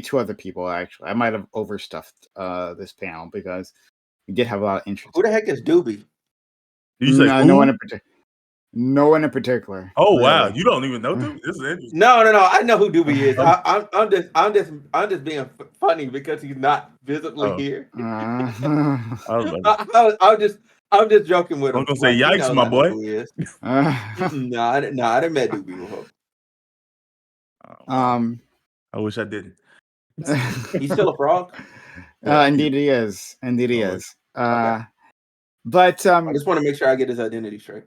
two other people actually. I might have overstuffed this panel because we did have a lot of interest. Who the heck is Doobie? Did you say no one in particular. No one in particular. Oh really. wow, you don't even know Doobie? This is interesting. No. I know who Doobie is. I'm just being funny because he's not visibly here. I'm just joking with him. I'm gonna say yikes, my boy. No, I didn't met Doobie before. I wish I didn't. He's still a frog. Indeed he is. Indeed he is. Okay. But I just want to make sure I get his identity straight.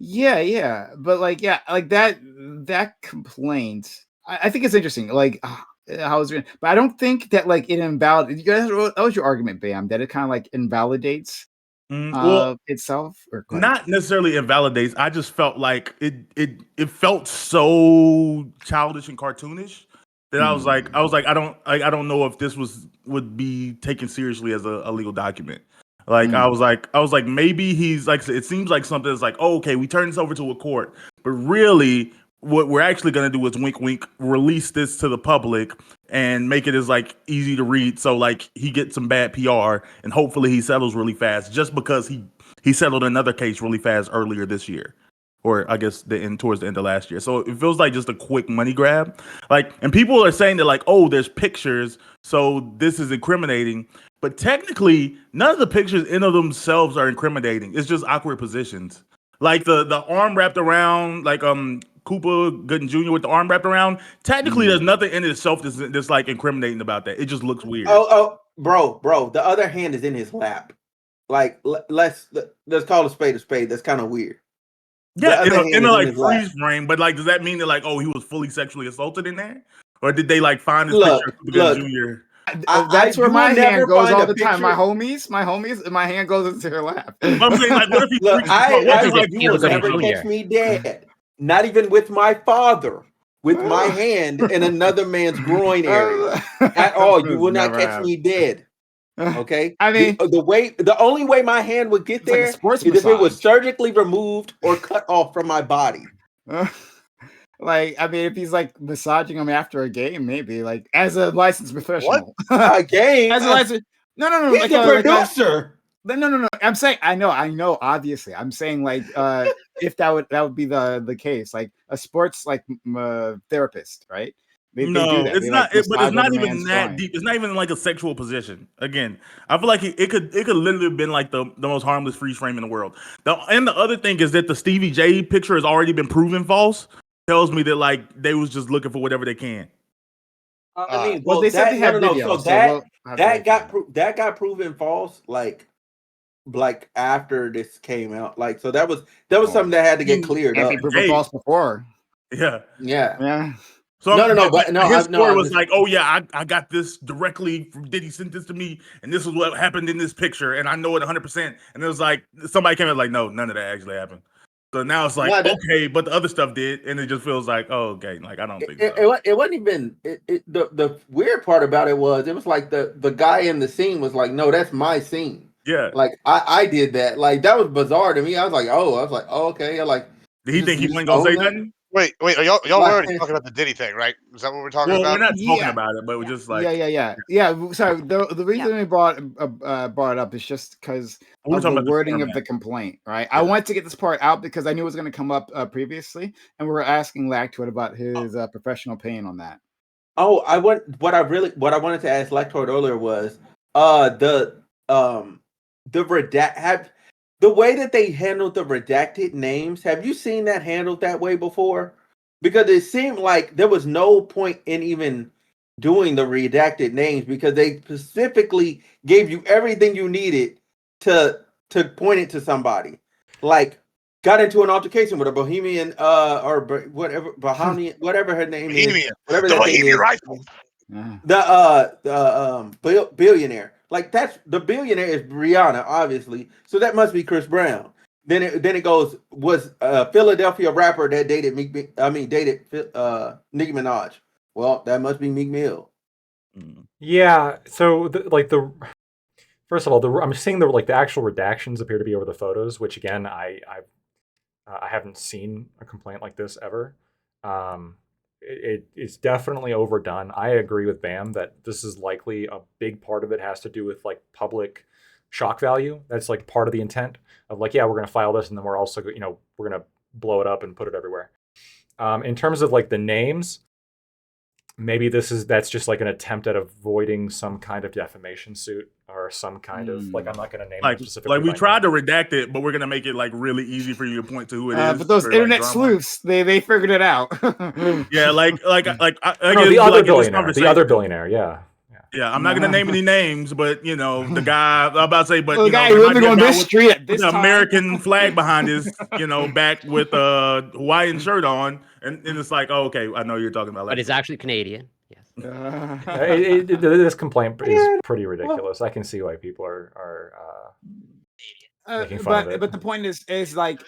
Yeah, but like that complaint, I think it's interesting. Like how it's written, but I don't think that like it invalidates. You guys, that was your argument, Bam, that it kind of like invalidates itself, or not necessarily invalidates. I just felt like it felt so childish and cartoonish that I was like, I don't know if this would be taken seriously as a legal document. Like I was like, maybe he's like, it seems like something that's like, oh, okay, we turn this over to a court, but really, what we're actually gonna do is wink, wink, release this to the public and make it as like easy to read, so like he gets some bad PR and hopefully he settles really fast, just because he settled another case really fast earlier this year, or I guess towards the end of last year. So it feels like just a quick money grab. Like, and people are saying that like, oh, there's pictures, so this is incriminating. But technically, none of the pictures in of themselves are incriminating. It's just awkward positions. Like the arm wrapped around, like Cooper Gooden Jr. with the arm wrapped around. Technically, there's nothing in itself that's like incriminating about that. It just looks weird. Oh, bro. The other hand is in his lap. Like, let's call a spade a spade. That's kind of weird. Yeah, in a like freeze frame. But like, does that mean that like, oh, he was fully sexually assaulted in there, or did they like find his picture of Cooper Gooden Jr.? That's where my hand goes all the time. My homies, my hand goes into her lap. I'm saying, like, what if he you will never catch me dead. Not even with my father, with my hand in another man's groin area at all. You will not catch me dead. Okay. I mean, the only way my hand would get there is if it was surgically removed or cut off from my body. Like, I mean, if he's like massaging him after a game, maybe like as a licensed professional. What? A game? As a licensed? No. He's the producer. No. I'm saying, I know. Obviously, I'm saying like, if that would be the case, like a sports like therapist, right? They do that. It's not. But it's not even that deep. It's not even like a sexual position. Again, I feel like it could literally have been like the most harmless freeze frame in the world. And the other thing is that the Stevie J picture has already been proven false. Tells me that like they was just looking for whatever they can. I mean, well, they said they had video. So that got proven false like after this came out. Like, so that was something that had to get cleared up. Proven false before. Yeah. So his story was like, oh yeah, I got this directly from Diddy, sent this to me, and this is what happened in this picture, and I know it 100%. And it was like somebody came in like, no, none of that actually happened. So now it's like, okay, but the other stuff did, and it just feels like, oh, okay, like I don't think so. It wasn't even the weird part about it was like the guy in the scene was like, no, that's my scene. Yeah, like I did that. Like that was bizarre to me. I was like, oh, okay. Like, did he think he wasn't gonna say nothing? Wait, are y'all were already talking about the Diddy thing, right? Is that what we're talking about? We're not talking about it, but we're just like yeah. Sorry, the reason we brought it up is just because of the wording of the complaint, right? I wanted to get this part out because I knew it was going to come up previously, and we were asking Lactoid about his professional opinion on that. Oh, what I wanted to ask Lactoid earlier was the way that they handled the redacted names. Have you seen that handled that way before? Because it seemed like there was no point in even doing the redacted names because they specifically gave you everything you needed to point it to somebody. Like, got into an altercation with a Bohemian or whatever whatever her name is, whatever that thing is. Rifle. The billionaire. Like, that's the billionaire is Rihanna, obviously. So that must be Chris Brown. Then it goes, was a Philadelphia rapper that dated Nicki Minaj. Well, that must be Meek Mill. Yeah. So first of all, I'm seeing the actual redactions appear to be over the photos, which again I haven't seen a complaint like this ever. it's definitely overdone. I agree with Bam that this is likely a big part of it has to do with like public shock value. That's like part of the intent of like, yeah, we're going to file this, and then we're also, we're going to blow it up and put it everywhere. In terms of like the names, maybe that's just like an attempt at avoiding some kind of defamation suit or some kind of like, I'm not going to name them specifically. Like we tried to redact it, but we're going to make it like really easy for you to point to who it is. But those internet sleuths, they figured it out. Yeah, the other billionaire, yeah. I'm not going to name any names, but the guy I'm about to say, but the guy who lived on this street at this with the time. American flag behind his, back with a Hawaiian shirt on, and it's like, oh, okay, I know you're talking about. But it's actually Canadian. Yes. This complaint is pretty ridiculous. I can see why people are making fun of it. But the point is like,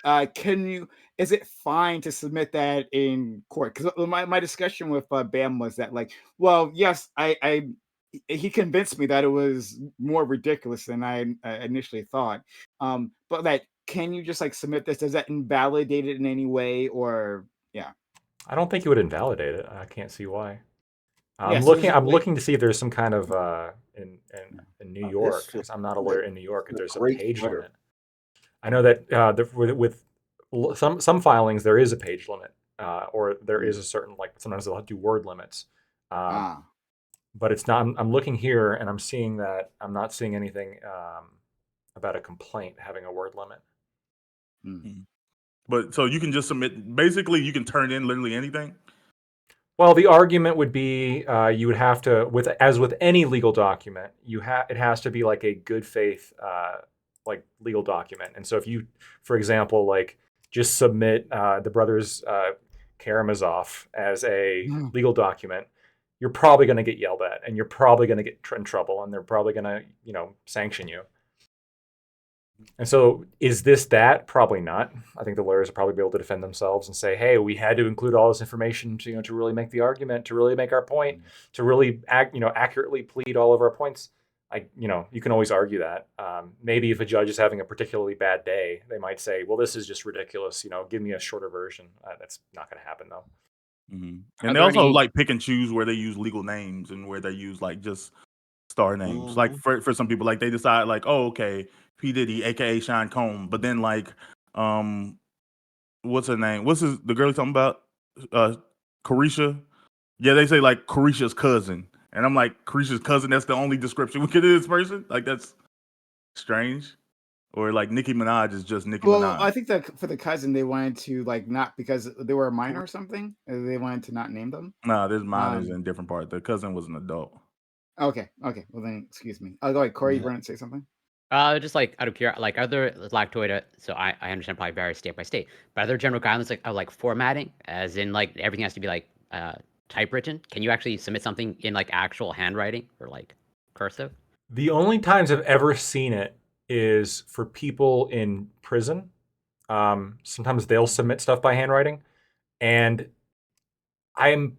is it fine to submit that in court? Because my discussion with Bam was that like, well, yes, he convinced me that it was more ridiculous than I initially thought. But like, can you just like submit this? Does that invalidate it in any way, or yeah? I don't think it would invalidate it. I can't see why. I'm looking to see if there's some kind of in New York, because I'm not a lawyer in New York, if there's a page limit. I know that with some filings there is a page limit, or there is a certain, like sometimes they'll do word limits. But it's not. I'm looking here and I'm seeing that I'm not seeing anything about a complaint having a word limit. Mm-hmm. But so you can just submit. Basically, you can turn in literally anything. Well, the argument would be you would have to, as with any legal document, it has to be like a good faith like legal document. And so if you, for example, like just submit the brothers Karamazov as a legal document, you're probably going to get yelled at, and you're probably going to get in trouble, and they're probably going to, sanction you. And so is this that? Probably not. I think the lawyers will probably be able to defend themselves and say, hey, we had to include all this information to really make the argument, to really make our point, to really accurately plead all of our points. You can always argue that. Maybe if a judge is having a particularly bad day, they might say, well, this is just ridiculous. Give me a shorter version. That's not going to happen though. Mm-hmm. And they also like pick and choose where they use legal names and where they use like just star names. Like for some people, like they decide like, oh, okay, P. Diddy, aka Sean Combs, but then like, what's her name? The girl you're talking about? Carisha. Yeah, they say like Carisha's cousin, and I'm like, Carisha's cousin. That's the only description we could do this person. Like that's strange. Or like Nicki Minaj is just Nicki Minaj. Well, I think that for the cousin, they wanted to like not because they were a minor or something. They wanted to not name them. No, there's minors in a different part. The cousin was an adult. Okay. Well then, excuse me. I'll go ahead. Corey, you want to say something? Just like out of curiosity, like are there lactoid? So I understand probably varies state by state, but are there general guidelines like formatting, as in like everything has to be like typewritten? Can you actually submit something in like actual handwriting or like cursive? The only times I've ever seen it is for people in prison. Sometimes they'll submit stuff by handwriting, and I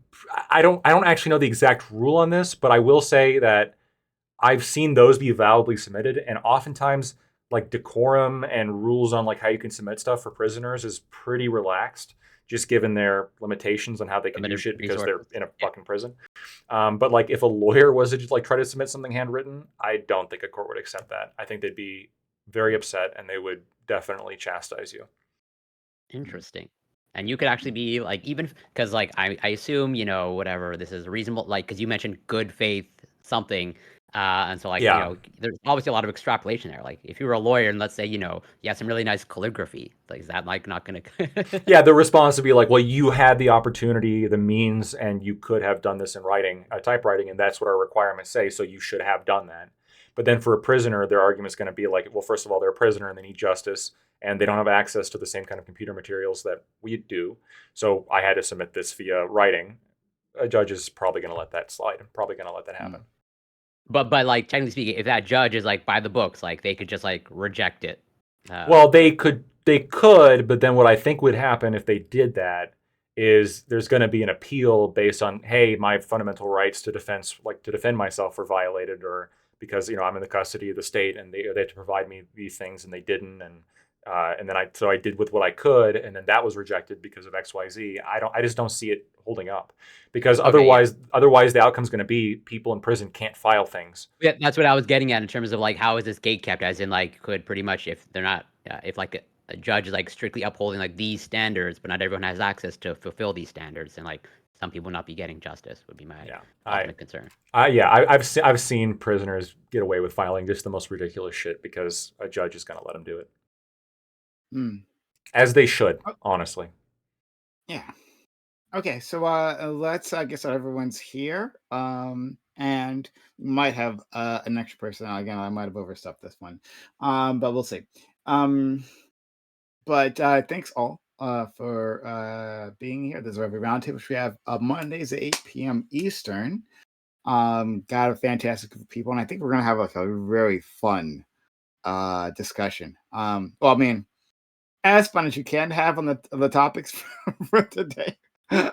don't actually know the exact rule on this, but I will say that I've seen those be validly submitted, and oftentimes like decorum and rules on like how you can submit stuff for prisoners is pretty relaxed, just given their limitations on how they can do shit because they're in a fucking prison. But like if a lawyer was to just like try to submit something handwritten, I don't think a court would accept that. I think they'd be very upset and they would definitely chastise you. Interesting. And you could actually be like, even because like I assume, whatever, this is reasonable, like because you mentioned good faith something. And so like, there's obviously a lot of extrapolation there. Like if you were a lawyer and let's say, you have some really nice calligraphy, like is that like not going to... Yeah, the response would be like, well, you had the opportunity, the means, and you could have done this in typewriting, and that's what our requirements say, so you should have done that. But then for a prisoner, their argument's going to be like, well, first of all, they're a prisoner and they need justice, and they don't have access to the same kind of computer materials that we do. So I had to submit this via writing. A judge is probably going to let that slide and probably going to let that happen. But like technically speaking, if that judge is like by the books, like they could just like reject it. Well, they could, but then what I think would happen if they did that is there's going to be an appeal based on, hey, my fundamental rights to defend myself were violated, or because I'm in the custody of the state and they had to provide me these things and they didn't, and And then I did with what I could, and then that was rejected because of XYZ. I just don't see it holding up, because otherwise the outcome's going to be people in prison can't file things. Yeah, that's what I was getting at in terms of like how is this gate kept, as in like could pretty much if they're not if like a judge is like strictly upholding like these standards, but not everyone has access to fulfill these standards, and like some people not be getting justice would be my ultimate concern. I've seen prisoners get away with filing just the most ridiculous shit because a judge is going to let them do it. As they should, honestly. Yeah. Okay, so let's guess that everyone's here. And we might have an extra person. Again, I might have overstepped this one. But we'll see. But thanks all for being here. This is every roundtable, which we have Mondays at 8 p.m. Eastern. Got a fantastic group of people, and I think we're gonna have like a very fun discussion. Well, I mean, as fun as you can have on the topics for today. Fun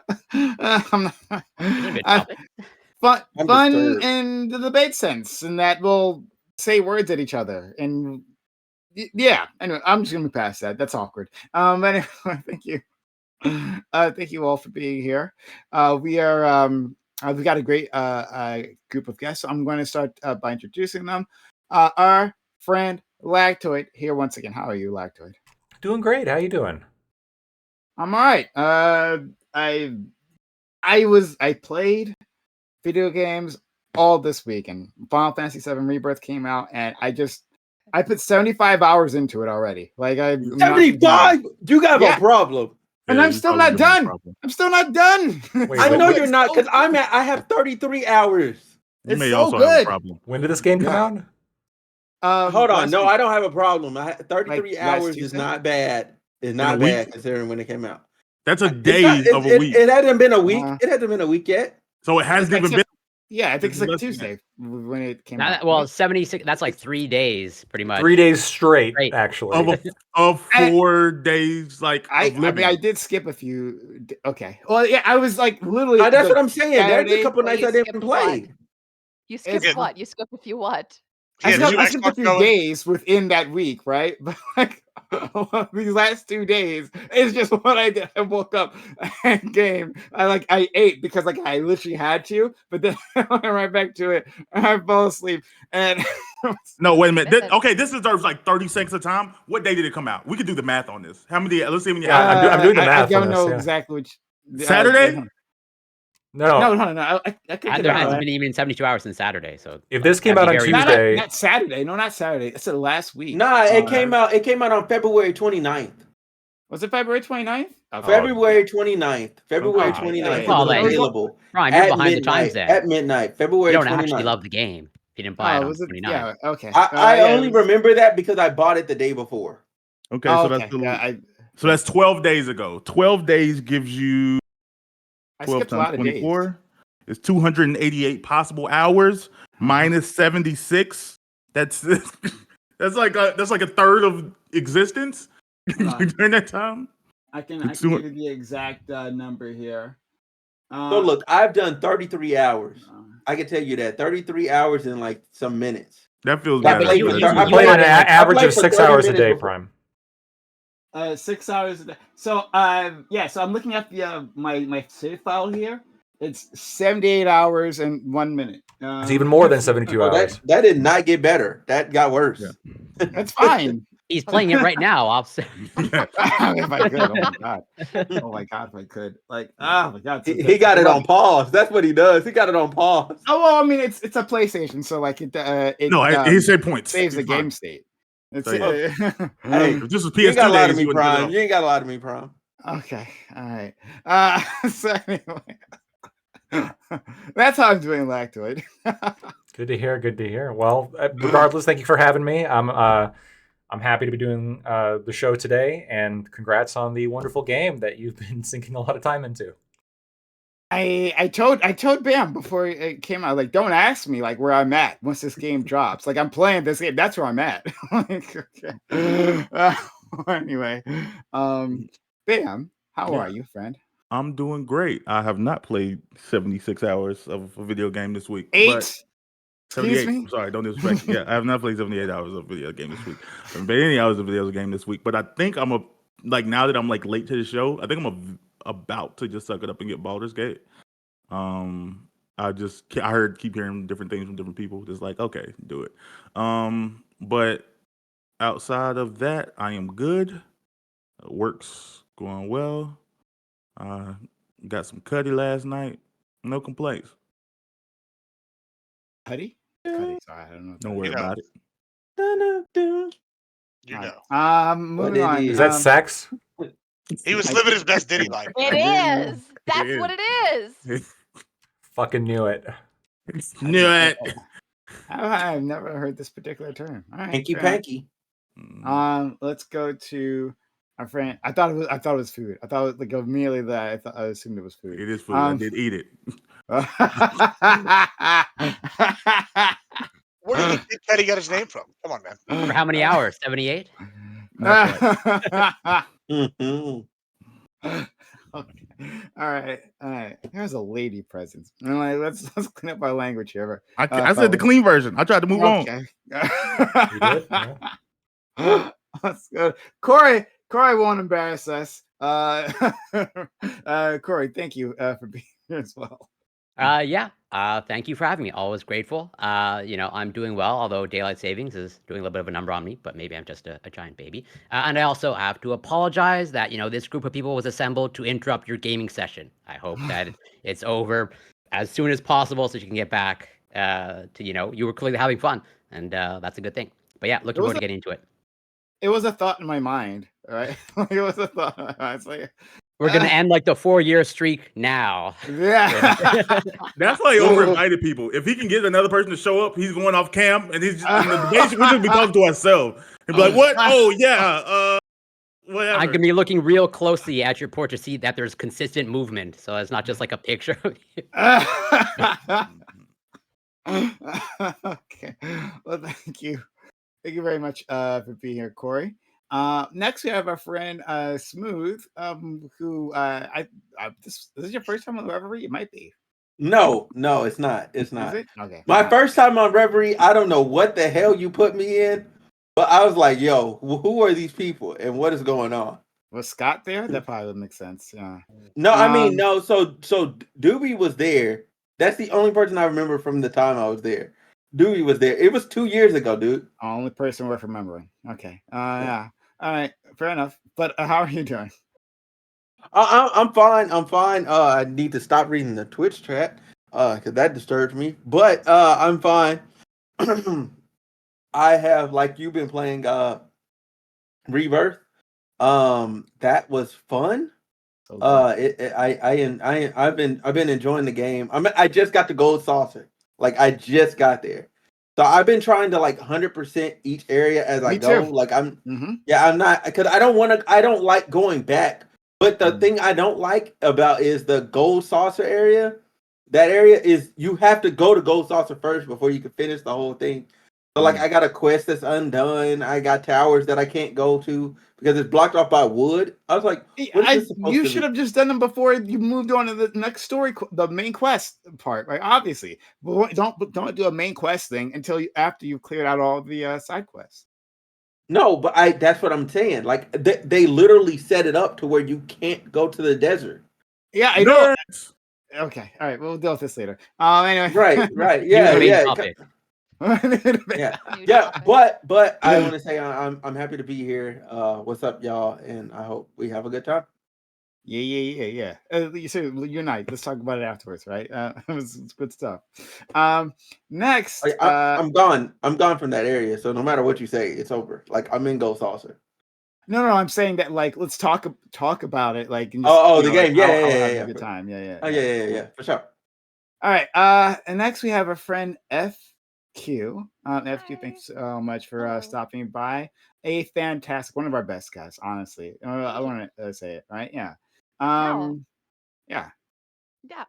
in the debate sense, and that we'll say words at each other, and yeah. Anyway, I'm just gonna pass that. That's awkward. Anyway, thank you. Thank you all for being here. We've got a great group of guests. So I'm going to start by introducing them. Our friend Lactoid here once again. How are you, Lactoid? Doing great. How you doing? I'm all right. I played video games all this week, and Final Fantasy VII Rebirth came out, and I put 75 hours into it already. Like 75? You got a problem. And I'm still not done. I'm still not done. I know you're not, because I have 33 hours. It's so good. When did this game come out? Hold on. No, I don't have a problem. 33 hours is not bad. It's not bad considering when it came out. That's a day of a week. It hasn't been a week. It hasn't been a week yet. So it hasn't even been. Yeah, I think it's like Tuesday when it came out. Well, 76. That's like 3 days, pretty much. 3 days straight, actually. Of 4 days, like I mean, I did skip a few. Okay, well, yeah, I was like literally. That's what I'm saying. There's a couple nights I didn't play. You skipped what? You skipped a few what? I skipped a few days within that week, right? But like these last 2 days, it's just what I did. I woke up and game. I ate because like I literally had to, but then I went right back to it. And I fell asleep. And no, wait a minute. Okay, this deserves like 30 seconds of time. What day did it come out? We could do the math on this. How many? Let's see when you. I'm doing the math. I don't know exactly which. Saturday. No. I there hasn't been even 72 hours since Saturday. So if this came out on Tuesday, not Saturday. No, not Saturday. It's the last week. Nah, it came out. It came out on February 29th. Was it February 29th? February 29th. February 29th. Available. Brian, you're behind the times then. At midnight. February 29th. You don't actually love the game if you didn't buy it on 29th. Yeah, okay. I only remember that because I bought it the day before. Okay, so that's 12 days ago. 12 days gives you 12 times 24 is 288 possible hours minus 76. That's like a third of existence during that time. I can give you the exact number here. So look, I've done 33 hours. I can tell you that 33 hours in like some minutes. That feels bad. I played an average of 6 hours a day, Prime. 6 hours a day. So so I'm looking at the my save file here. It's 78 hours and 1 minute. It's even more than 72 hours. That did not get better. That got worse. Yeah. That's fine. He's playing it right now. I'll say. If I could, oh my god, if I could, like, oh my god, he got it on pause. That's what he does. He got it on pause. Oh well, I mean, it's a PlayStation, so like he said points saves the game state. Hey, this is PS2 you ain't got a lot of days, me, Prime. You ain't got a lot of me, Prime. Okay, all right. So anyway, that's how I'm doing, Lactoid. Good to hear. Good to hear. Well, regardless, thank you for having me. I'm happy to be doing the show today, and congrats on the wonderful game that you've been sinking a lot of time into. I told Bam before it came out, like, don't ask me like where I'm at once this game drops. Like, I'm playing this game. That's where I'm at. Like, okay. Anyway, Bam, how are you, friend? I'm doing great. I have not played 76 hours of a video game this week. 8. Excuse 78. me? I'm sorry, don't disrespect. Yeah, I have not played 78 hours of video game this week. I haven't played any hours of video game this week, but I think now that I'm like late to the show, I think about to just suck it up and get Baldur's Gate. Keep hearing different things from different people. Just like, okay, do it. But outside of that, I am good. Work's going well. Got some cutty last night. No complaints. Cuddy? Cuddy, sorry, I don't know. Don't worry about it. You know. Moving on. Is that sex? He was living his best Diddy life. It is. That's what it is. Fucking knew it. Knew it. I've never heard this particular term. All right, Hanky fair enough. panky. Let's go to our friend. I thought it was food. I thought it was like immediately that I assumed it was food. It is food. I did eat it. Where do you think Teddy got his name from? Come on, man. For how many hours? 78? Mhm. Okay. All right. Here's a lady presence. And like, let's clean up our language here. I said the clean version. I tried to move on. Okay. You did? Yeah. Let's go. Corey won't embarrass us. Corey, thank you for being here as well. Thank you for having me. Always grateful. I'm doing well, although daylight savings is doing a little bit of a number on me, but maybe I'm just a giant baby. And I also have to apologize that, this group of people was assembled to interrupt your gaming session. I hope that it's over as soon as possible so you can get back you were clearly having fun, and that's a good thing. But yeah, looking forward to getting into it. It was a thought in my mind, right? It was a thought. It's like, we're gonna end like the 4-year streak now. Yeah. That's why he over-invited people. If he can get another person to show up, he's going off cam, and he's just, basically we're just be talking to ourselves. And be like, what? Oh yeah, whatever. I'm gonna be looking real closely at your portrait to see that there's consistent movement, so it's not just like a picture of you. Okay. Well, thank you. Thank you very much for being here, Corey. Next, we have our friend Smooth, who this is your first time on Reverie? It might be. No, it's not. It's not. Is it? Okay. My first time on Reverie, I don't know what the hell you put me in, but I was like, yo, who are these people and what is going on? Was Scott there? That probably would make sense. Yeah. No, I mean, no. So Doobie was there. That's the only person I remember from the time I was there. Doobie was there. It was 2 years ago, dude. Only person worth remembering. Okay. Yeah. All right. Fair enough. But how are you doing? I'm fine. I need to stop reading the Twitch chat because that disturbs me. But I'm fine. I have, like, you've been playing Rebirth. That was fun. So I've been enjoying the game. I just got the gold saucer. Like, I just got there. So I've been trying to like 100% each area as I go. Too. Like I'm not, because I don't like going back. But the thing I don't like about is the gold saucer area. That area is, you have to go to gold saucer first before you can finish the whole thing. So like I got a quest that's undone. I got towers that I can't go to because it's blocked off by wood. I was like, you should have just done them before you moved on to the next story, the main quest part, right? Obviously, but don't do a main quest thing until after you've cleared out all the side quests. No, but that's what I'm saying. Like they literally set it up to where you can't go to the desert. Yeah, I know. Okay, all right, we'll deal with this later. Anyway, right, yeah. But I want to say I'm happy to be here. What's up, y'all? And I hope we have a good time. Yeah. You and I, let's talk about it afterwards, right? It's good stuff. Next, I'm gone. I'm gone from that area. So no matter what you say, it's over. Like I'm in Gold Saucer. No, I'm saying that like let's talk about it. Like, and just, the game, like, yeah, good time, yeah. Yeah, for sure. All right, and next we have our friend FQ. FQ, thanks so much for stopping by. A fantastic, one of our best guys, honestly. I want to say it, right? Yeah. Yeah.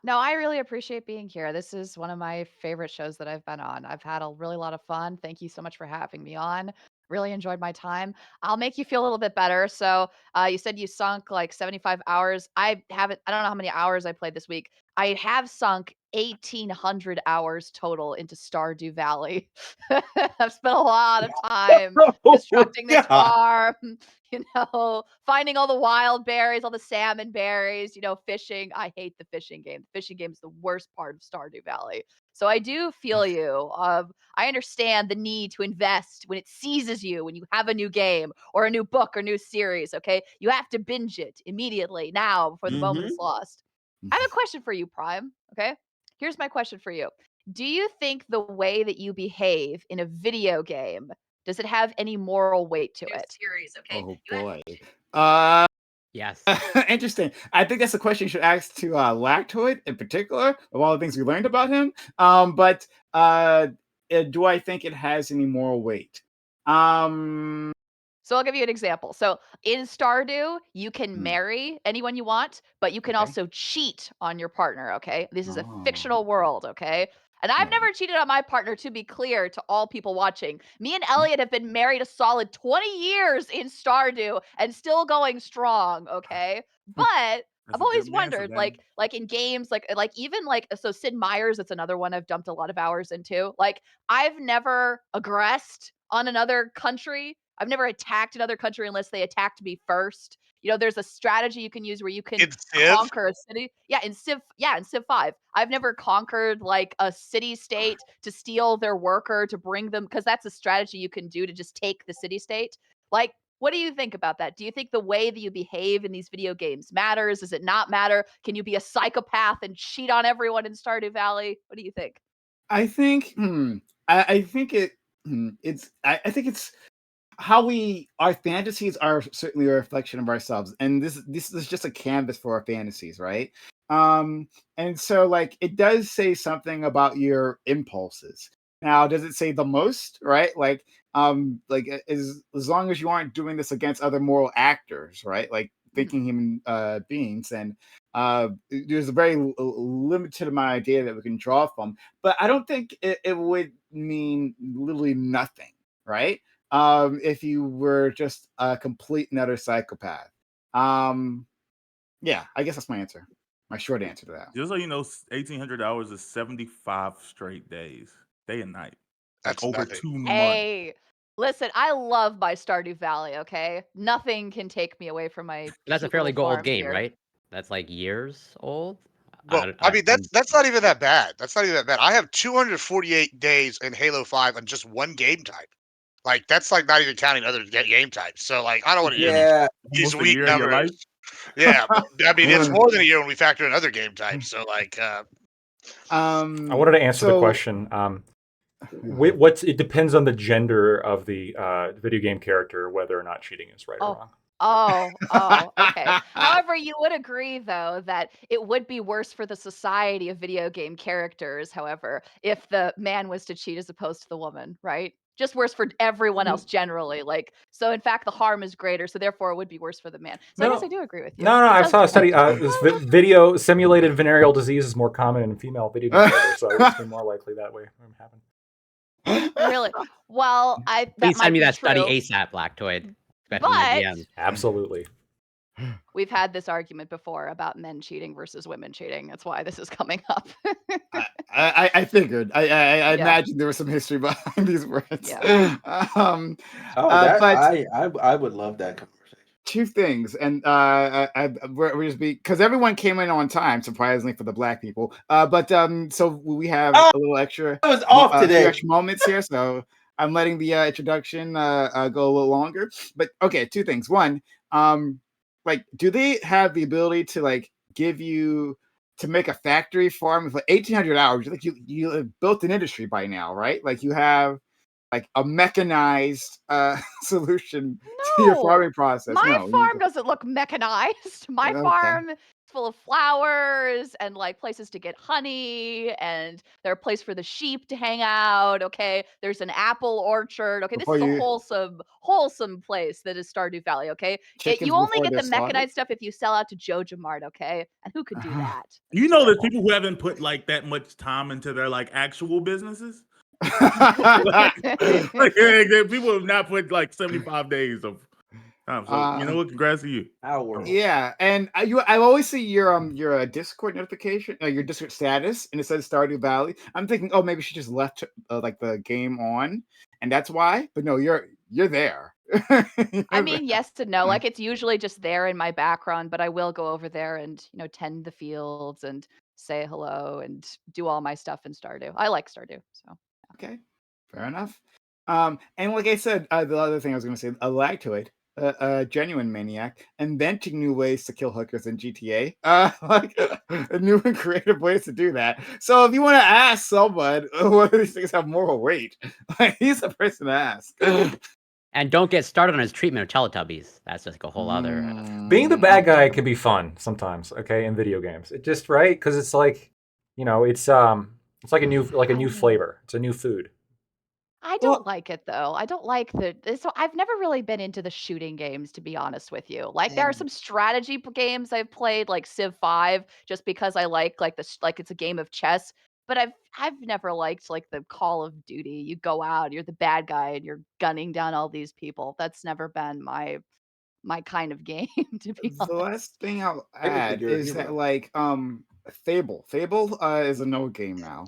No, I really appreciate being here. This is one of my favorite shows that I've been on. I've had a really lot of fun. Thank you so much for having me on. Really enjoyed my time. I'll make you feel a little bit better. So you said you sunk like 75 hours. I don't know how many hours I played this week. I have sunk 1,800 hours total into Stardew Valley. I've spent a lot of time constructing this farm, finding all the wild berries, all the salmon berries, fishing. I hate the fishing game. The fishing game is the worst part of Stardew Valley. So I do feel you. I understand the need to invest when it seizes you, when you have a new game or a new book or new series, okay? You have to binge it immediately now before the moment is lost. I have a question for you, Prime, okay? Here's my question for you. Do you think the way that you behave in a video game, does it have any moral weight to it? Series, okay? Oh boy. Yes. Interesting. I think that's a question you should ask to Lactoid in particular, of all the things we learned about him. But do I think it has any moral weight? So I'll give you an example. So in Stardew, you can marry anyone you want, but you can also cheat on your partner, okay? This is a fictional world, okay? And I've never cheated on my partner, to be clear to all people watching. Me and Elliot have been married a solid 20 years in Stardew and still going strong, okay? But I've always wondered, like in games, like even so Sid Meier's, it's another one I've dumped a lot of hours into. Like I've never aggressed on another country. I've never attacked another country unless they attacked me first. There's a strategy you can use where you can conquer a city. In Civ 5. I've never conquered like a city state to steal their worker to bring them, because that's a strategy you can do to just take the city state. Like, what do you think about that? Do you think the way that you behave in these video games matters? Does it not matter? Can you be a psychopath and cheat on everyone in Stardew Valley? What do you think? I think I think I think it's how our fantasies are certainly a reflection of ourselves, and this is just a canvas for our fantasies, right? And so like it does say something about your impulses. Now, does it say the most, right? Like as long as you aren't doing this against other moral actors, right? Like thinking human beings, and there's a very limited amount of data that we can draw from, but I don't think it would mean literally nothing, right? If you were just a complete and utter psychopath. Yeah, I guess that's my answer. My short answer to that. Just so you know, 1,800 hours is 75 straight days, day and night. Like over 2 months. Hey, listen, I love my Stardew Valley, okay? Nothing can take me away from my That's a cute fairly little old farm game, here. right? That's like years old. Well, I mean that's not even that bad. That's not even that bad. I have 248 days in Halo 5 on just one game type. Like that's like not even counting other game types. So like I don't want to use these Almost a weak year of your life. numbers. Yeah, but, I mean it's more than a year when we factor in other game types. So like, I wanted to answer the question. It depends on the gender of the video game character whether or not cheating is right or wrong. Okay. However, you would agree, though, that it would be worse for the society of video game characters, however, if the man was to cheat as opposed to the woman, right? Just worse for everyone else generally. Like, so in fact, the harm is greater, so therefore it would be worse for the man. So I guess I do agree with you. No, I saw a study. Video simulated venereal disease is more common in female video game players, so it's been more likely that way from happening. Really? Well, please send me that true. study ASAP, Lactoid. But absolutely, we've had this argument before about men cheating versus women cheating. That's why this is coming up. I figured. I imagine there was some history behind these words. Yeah. I would love that conversation. Two things, and we're just because everyone came in on time, surprisingly for the black people. So we have a little extra. I was off today. Extra moments here, so I'm letting the introduction go a little longer. But okay, two things. One, like, do they have the ability to like give you to make a factory farm with like 1,800 hours? Like you have built an industry by now, right? Like you have like a mechanized solution to your farming process. My farm doesn't look mechanized. My farm is full of flowers and like places to get honey, and there are places for the sheep to hang out. Okay, there's an apple orchard. Okay, this is a wholesome place that is Stardew Valley. Okay, you only get the mechanized stuff if you sell out to Joja Mart. Okay, and who could do that? You know, there's people who haven't put like that much time into their like actual businesses. People have not put like 75 days of So you know what? Congrats to you. Yeah, and I always see your Discord notification, your Discord status, and it says Stardew Valley. I'm thinking, oh, maybe she just left like the game on, and that's why. But no, you're there. I mean, yes to no. Like it's usually just there in my background, but I will go over there and tend the fields and say hello and do all my stuff in Stardew. I like Stardew, so. Okay, fair enough. And like I said, the other thing I was going to say, a Lactoid, a genuine maniac, inventing new ways to kill hookers in GTA, like new and creative ways to do that. So if you want to ask someone whether these things have moral weight, like, he's the person to ask. And don't get started on his treatment of Teletubbies. That's just like a whole other. Being the bad guy can be fun sometimes. Okay, in video games, it just right because it's like, it's like a new flavor. It's a new food. I don't like it though. I don't like so I've never really been into the shooting games, to be honest with you. Like there are some strategy games I've played, like Civ 5, just because I like like it's a game of chess. But I've never liked like the Call of Duty. You go out, you're the bad guy, and you're gunning down all these people. That's never been my kind of game, to be The honest. last thing I'll add is that Fable is a no game now.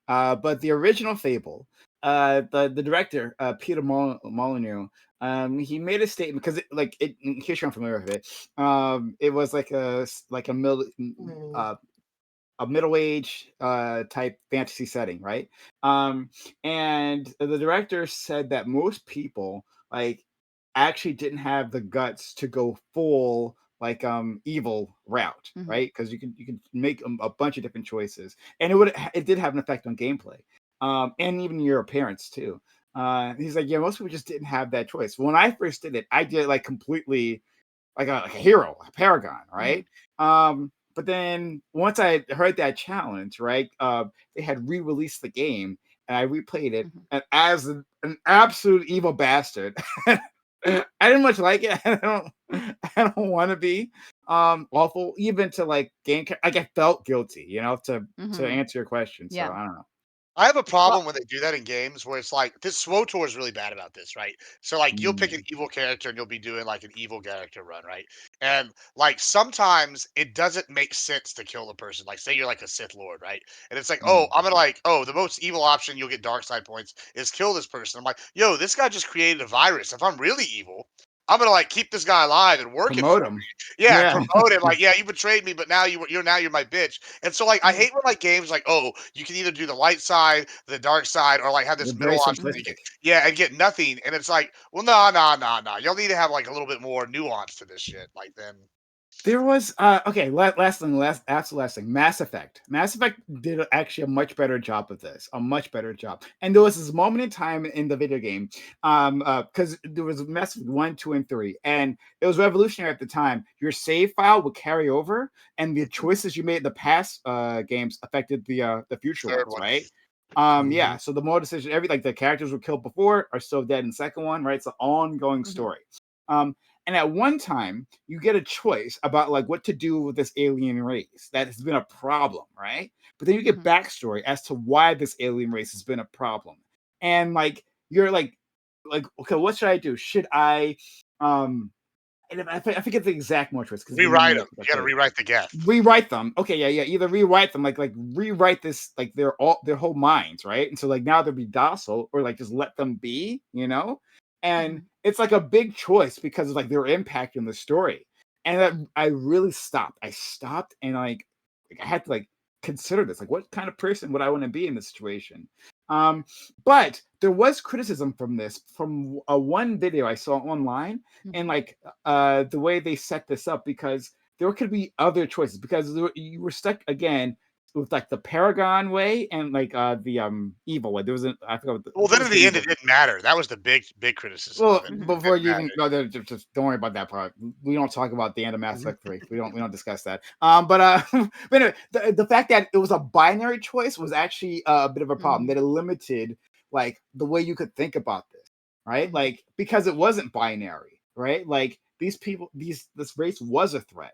But the original Fable, the director, Peter Molyneux, he made a statement because in case you're unfamiliar with it, it was like a middle-aged type fantasy setting, right? And the director said that most people actually didn't have the guts to go full evil route, right? Because you can make a bunch of different choices, and it did have an effect on gameplay, and even your appearance too. He's like, yeah, most people just didn't have that choice. When I first did it, I did it completely like a hero, a paragon, right? But then once I heard that challenge, right, they had re-released the game, and I replayed it, and as an absolute evil bastard, I didn't much like it. I don't want to be awful, even to game. I felt guilty, to answer your question. So I don't know. I have a problem when they do that in games where it's like this. SWOTOR is really bad about this, right? So you'll pick an evil character and you'll be doing an evil character run, right? And sometimes it doesn't make sense to kill the person. Like say you're a Sith Lord, right? And it's oh, I'm gonna the most evil option you'll get dark side points is kill this person. I'm like, yo, this guy just created a virus. If I'm really evil, I'm gonna keep this guy alive and work it for him. Yeah, promote him. Yeah, you betrayed me, but now you're my bitch. And so I hate when games oh, you can either do the light side, the dark side, or have this middle option. And get nothing. And it's well, no. Y'all need to have a little bit more nuance to this shit. Then. There was okay. Last thing. Mass Effect. Mass Effect did actually a much better job of this. A much better job. And there was this moment in time in the video game, because there was Mass Effect 1, 2, and 3, and it was revolutionary at the time. Your save file would carry over, and the choices you made in the past games affected the future ones, right? Yeah. So the more decisions, the characters were killed before are still dead in the second one, right? It's an ongoing story. And at one time, you get a choice about what to do with this alien race that has been a problem, right? But then you get backstory as to why this alien race has been a problem, and you're okay, what should I do? Should I and I forget the exact more choice because rewrite them. You got to rewrite the gap. Rewrite them. Okay, yeah. Either rewrite them, rewrite this, their whole minds, right? And so now they'll be docile, or just let them be, And it's a big choice because of their impact in the story. And I really stopped. I stopped and I had to consider this. What kind of person would I want to be in this situation? But there was criticism from one video I saw online, and the way they set this up, because there could be other choices, because you were stuck again with the Paragon way and the evil way. There was I forgot. Well, then in the end, it didn't matter. That was the big criticism. Well, before you even go there, just don't worry about that part. We don't talk about the end of Mass Effect 3. We don't discuss that. But anyway, the fact that it was a binary choice was actually a bit of a problem. That it limited the way you could think about this, right? Because it wasn't binary, right? These people, this race was a threat.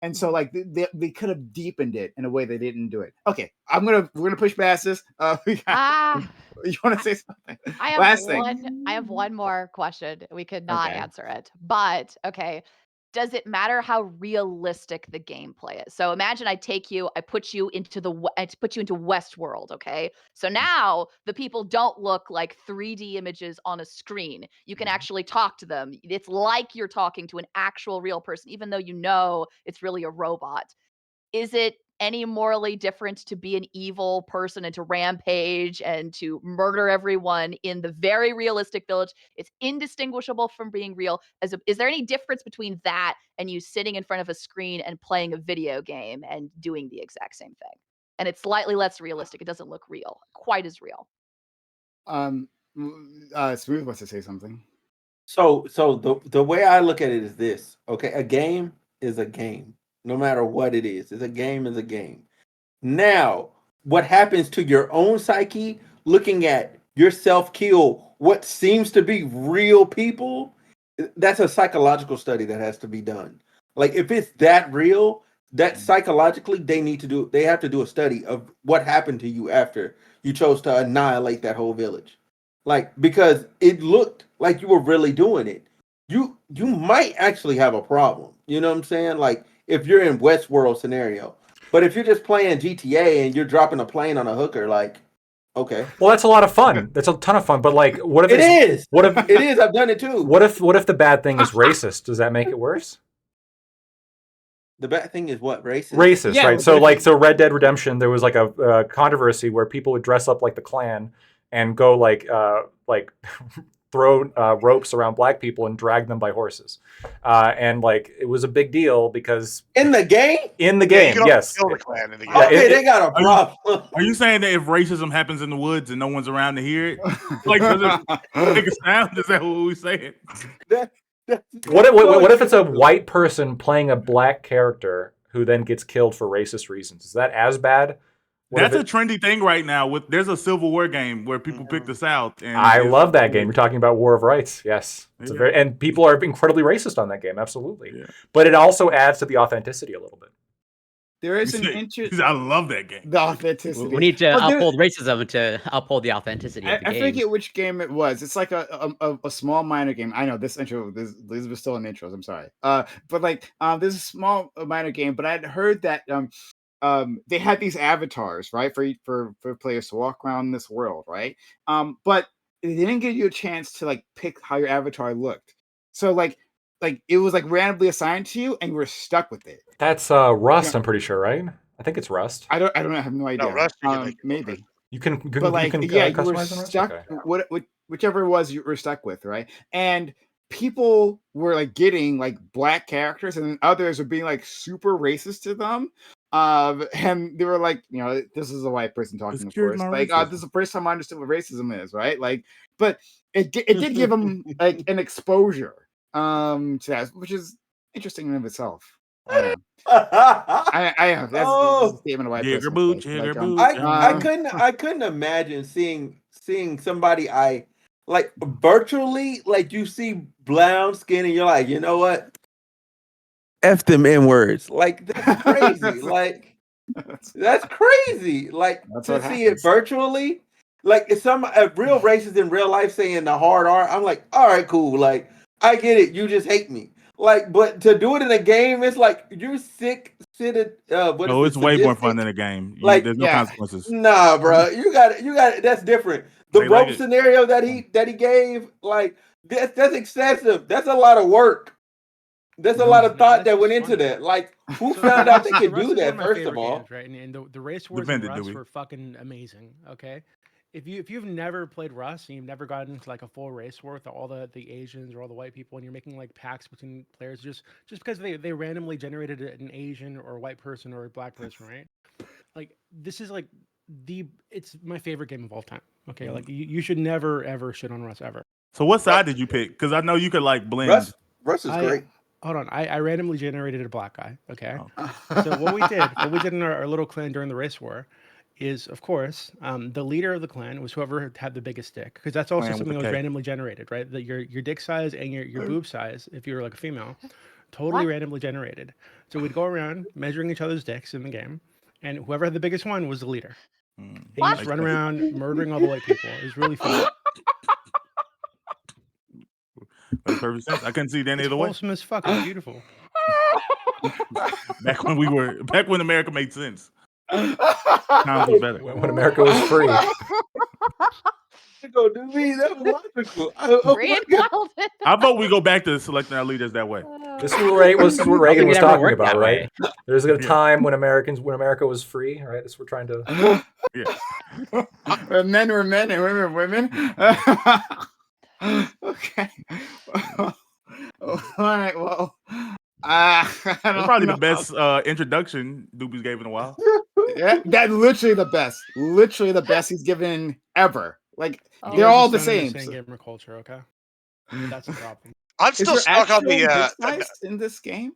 And so like they could have deepened it in a way they didn't do it. Okay, we're gonna push past this. You want to say something? Last thing. I have one more question. We could not answer it, but okay. Does it matter how realistic the gameplay is? So imagine I put you into Westworld, okay? So now the people don't look like 3D images on a screen. You can actually talk to them. It's like you're talking to an actual real person, even though you know it's really a robot. Is it any morally different to be an evil person and to rampage and to murder everyone in the very realistic village? It's indistinguishable from being real. Is there any difference between that and you sitting in front of a screen and playing a video game and doing the exact same thing? And it's slightly less realistic. It doesn't look real, quite as real. Smooth wants to say something. So the way I look at it is this. Okay, a game is a game. No matter what it is. A game is a game. Now, what happens to your own psyche, looking at yourself kill what seems to be real people, that's a psychological study that has to be done. Like, if it's that real, that psychologically they have to do a study of what happened to you after you chose to annihilate that whole village. Like, because it looked like you were really doing it. You might actually have a problem. You know what I'm saying? Like, if you're in Westworld scenario. But if you're just playing GTA and you're dropping a plane on a hooker, like, okay. Well, that's a lot of fun. That's a ton of fun. But like, what if it is? What if it is? I've done it too. What if the bad thing is racist? Does that make it worse? The bad thing is what? Racist? Racist, yeah, right? So Red Dead Redemption, there was like a controversy where people would dress up like the Klan and go like throw ropes around black people and drag them by horses, and like it was a big deal because in the game, yes. Kill the Klan in the game. Okay, they got a problem. Are you saying that if racism happens in the woods and no one's around to hear it, like does it make a sound? Is that what we saying? What if it's a white person playing a black character who then gets killed for racist reasons? Is that as bad? That's a trendy thing right now. There's a Civil War game where people pick the South. And I love that game. You're talking about War of Rights. Yes, and people are incredibly racist on that game. Absolutely, but it also adds to the authenticity a little bit. There is an interest. I love that game. The authenticity. We need to uphold racism to uphold the authenticity of the game. I forget which game it was. It's like a small minor game. I know this intro. These were still in intros. I'm sorry. But like there's a small minor game. But I'd heard that they had these avatars, right, for players to walk around this world, right? But they didn't give you a chance to like pick how your avatar looked. So like it was like randomly assigned to you, and you were stuck with it. That's Rust, I'm pretty sure, right? I think it's Rust. I don't know. I have no idea. No, Rust. Maybe you can. But like, you were stuck. Okay. Whichever it was, you were stuck with, right? And people were like getting like black characters, and then others were being like super racist to them. And they were like, this is a white person talking, of course. Like, this is the first time I understood what racism is, right? Like, but it did give them like an exposure to that, which is interesting in of itself. That's a statement of white person. I couldn't imagine seeing somebody I like virtually, like you see brown skin and you're like, you know what? F them N words. Like, that's crazy. Like, that's crazy. Like, to see it virtually. Like, if a real racist in real life saying the hard R, I'm like, all right, cool. Like, I get it. You just hate me. Like, but to do it in a game, it's like you're sick. It's way more fun than a game. Like, there's no consequences. Nah, bro. You got it. That's different. The rope scenario that he gave, like, that's excessive. That's a lot of work. There's a lot of thought that went into that. Like, who found out they could do that? First of all, games, right? And the race wars in Rust were fucking amazing. Okay, if you've never played Rust and you've never gotten into like a full race war with all the Asians or all the white people, and you're making like packs between players just because they randomly generated an Asian or a white person or a black person, right? Like, this is like it's my favorite game of all time. Okay, like you should never ever shit on Rust ever. So what side did you pick? Because I know you could like blend. Rust is great. Hold on, I randomly generated a black guy. Okay, so what we did in our little clan during the race war is, of course, the leader of the clan was whoever had the biggest dick, because that's also something that was randomly generated, right? That your dick size and your boob size, if you were like a female, totally randomly generated. So we'd go around measuring each other's dicks in the game, and whoever had the biggest one was the leader. And you just run around murdering all the white people. It was really fun. Makes perfect sense. I couldn't see it any It's other way. wholesome as fuck. It's beautiful. back when America made sense. Times was better. When America was free. Go do me. That was logical. How about we go back to selecting our leaders that way? This is what Reagan was talking about, right? Way. There's a time when America was free, right? This we're trying to. Men were men and women were women. Okay. All right. Well, probably the best introduction Doobie's gave in a while. Yeah, that's literally the best. Literally the best he's given ever. Like they're all the same. Gamer culture, okay? That's the problem. I'm still stuck on the dick size in this game.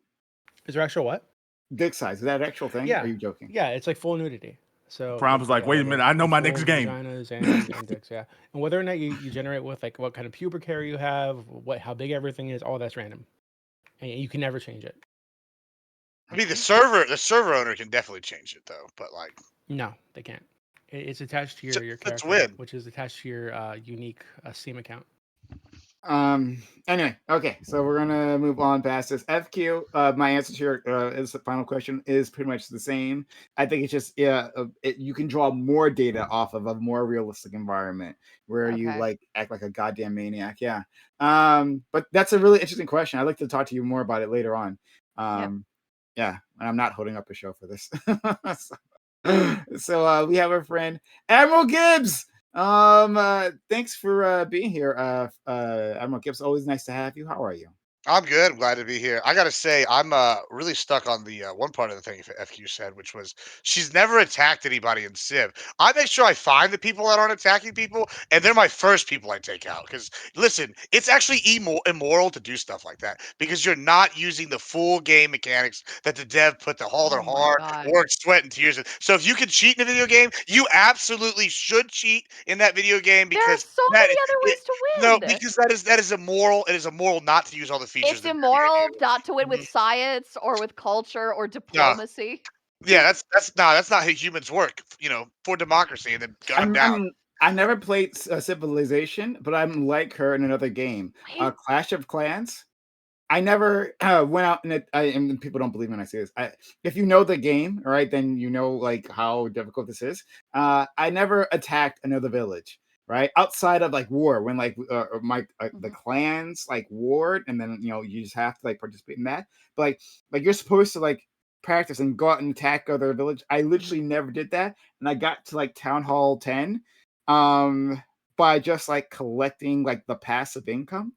Is there actual what? Dick size. Is that an actual thing? Yeah. Or are you joking? Yeah, it's like full nudity. So Prom was like, wait a minute, I know my next game. Vaginas and dicks, yeah. And whether or not you generate with like what kind of pubic hair you have, how big everything is, all that's random, and you can never change it. I mean, the server owner can definitely change it though, but like, no, they can't. It's attached to your character, which is attached to your unique Steam account. Anyway, okay, so we're gonna move on past this. FQ, my answer to your is the final question is pretty much the same. I think it's just you can draw more data off of a more realistic environment where you like act like a goddamn maniac. Yeah. But that's a really interesting question. I'd like to talk to you more about it later on. Yeah, and I'm not holding up a show for this. So we have our friend Admiral Gibbs. Thanks for being here. Admiral Gibbs, always nice to have you. How are you? I'm good. I'm glad to be here. I gotta say, I'm really stuck on the one part of the thing FQ said, which was she's never attacked anybody in Civ. I make sure I find the people that aren't attacking people, and they're my first people I take out. Because listen, it's actually immoral to do stuff like that because you're not using the full game mechanics that the dev put all their hard work, sweat, and tears in. So if you can cheat in a video game, you absolutely should cheat in that video game because there are so many other ways to win. No, because that is immoral. It is immoral not to use all the features. It's immoral not to win with science or with culture or diplomacy. Yeah, that's not how humans work. You know, for democracy, and then gun them down. I never played Civilization, but I'm like her in another game, Clash of Clans. I never went out and people don't believe me when I say this. If you know the game, all right, then you know like how difficult this is. I never attacked another village. Right outside of like war, when like the clans like warred, and then you just have to like participate in that. But like you're supposed to like practice and go out and attack other village. I literally never did that, and I got to like Town Hall 10, by just like collecting like the passive income,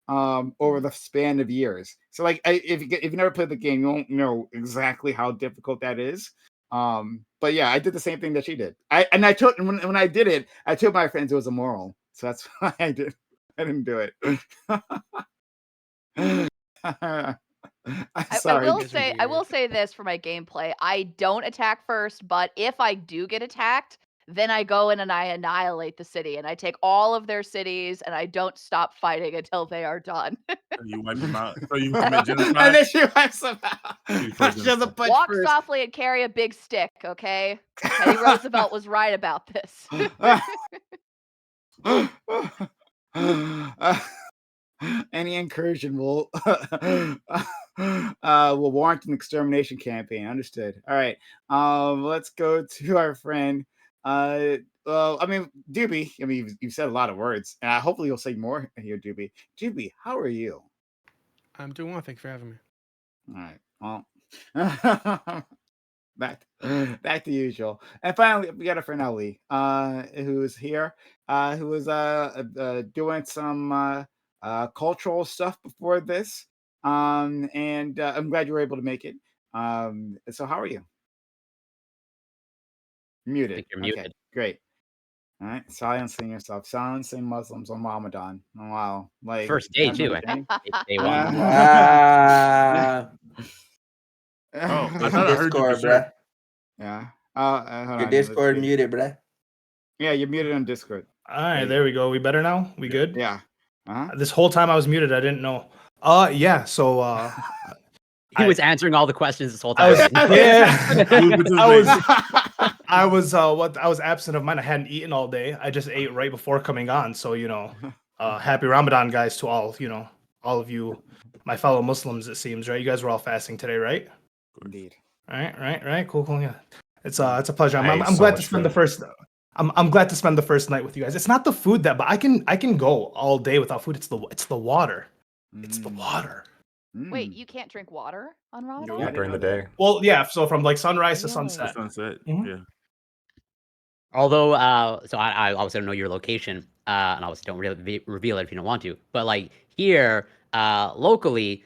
over the span of years. So like if you never played the game, you won't know exactly how difficult that is. But yeah, I did the same thing that she did. When I did it, I told my friends it was immoral. So that's why I didn't do it. Sorry. I will say this for my gameplay. I don't attack first, but if I do get attacked, then I go in and I annihilate the city, and I take all of their cities, and I don't stop fighting until they are done. You wipe them out. So you commit genocide. And then she wipes them out. Walk softly and carry a big stick, okay? Teddy Roosevelt was right about this. Any incursion will warrant an extermination campaign. Understood. All right. Let's go to our friend. Well, I mean, Doobie. I mean, you've said a lot of words, and hopefully you'll say more here, Doobie. Doobie, how are you? I'm doing well. Thanks for having me. All right. Well, back to usual. And finally, we got a friend Ali, who is here, who was doing some cultural stuff before this. And I'm glad you were able to make it. So how are you? Muted. I think you're muted. Okay, great. All right, silencing yourself, silencing Muslims on Ramadan. Oh, wow, like first day too. I think day one. I thought I heard Discord, bruh. Yeah. Your Discord muted, bruh. Yeah, you're muted on Discord. All right, there we go. We better now? We good? Yeah. This whole time I was muted. I didn't know. Yeah. So He was answering all the questions this whole I time. was absent of mine. I hadn't eaten all day. I just ate right before coming on. So, happy Ramadan, guys, to all of you, my fellow Muslims, it seems, right? You guys were all fasting today, right? Indeed. Right. Cool. Yeah. It's a pleasure. I'm so glad to much spend food. the first I'm glad to spend the first night with you guys. It's not the food but I can go all day without food. It's the water. It's the water. Wait, you can't drink water on Ramadan? Not during the day. Well, yeah. So from like sunrise to Really? sunset. Yeah. Although, so I obviously don't know your location, and obviously don't really reveal it if you don't want to. But like here, locally,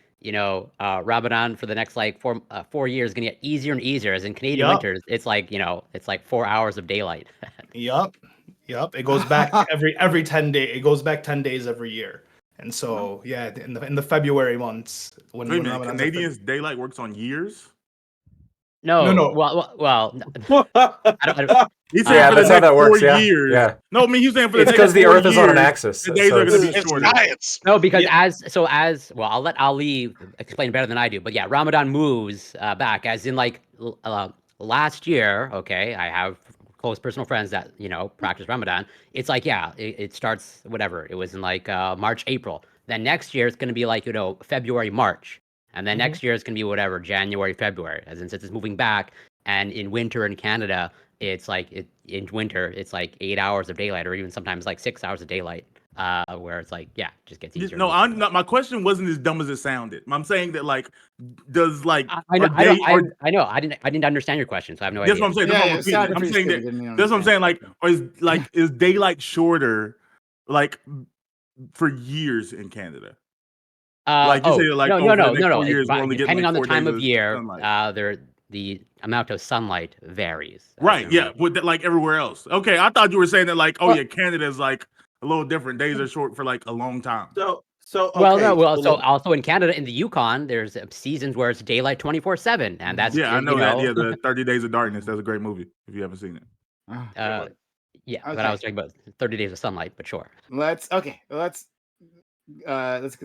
Ramadan for the next like 4 years is gonna get easier and easier. As in Canadian winters, it's like it's like 4 hours of daylight. Yup. It goes back every 10 days. It goes back 10 days every year. And so yeah, in the February months when Ramadan's Canadians daylight works on years. No. Well, I don't. He's saying for the next 4 years. Yeah. No, I mean he's saying for the it's next because the 4 Earth is on an years, axis. the days are going to be shorter. No, because as well, I'll let Ali explain better than I do. But yeah, Ramadan moves back, as in like last year. Okay, I have close personal friends that practice Ramadan. It's like it starts whatever it was in like March, April. Then next year it's going to be like February, March. And then next year it's going to be whatever, January, February, as in since it's moving back. And in winter in Canada, it's like in winter, it's like 8 hours of daylight, or even sometimes like 6 hours of daylight, where it's like, just gets easier. No, my question wasn't as dumb as it sounded. I'm saying that like, does like I know. I didn't understand your question, so I have no idea. That's what I'm saying. I'm saying that. That's what I'm saying. Like, is daylight shorter, like for years in Canada? Like you say, like no. 4 years, we're only depending getting on the 4 time days of year, sunlight. the amount of sunlight varies. Right? Yeah, with like everywhere else. Okay, I thought you were saying that like, Canada is like a little different. Days are short for like a long time. So so also in Canada, in the Yukon, there's seasons where it's daylight 24/7, and that's I know that. Yeah, the 30 Days of Darkness. That's a great movie if you haven't seen it. But I was talking about 30 Days of Sunlight. But sure. Let's get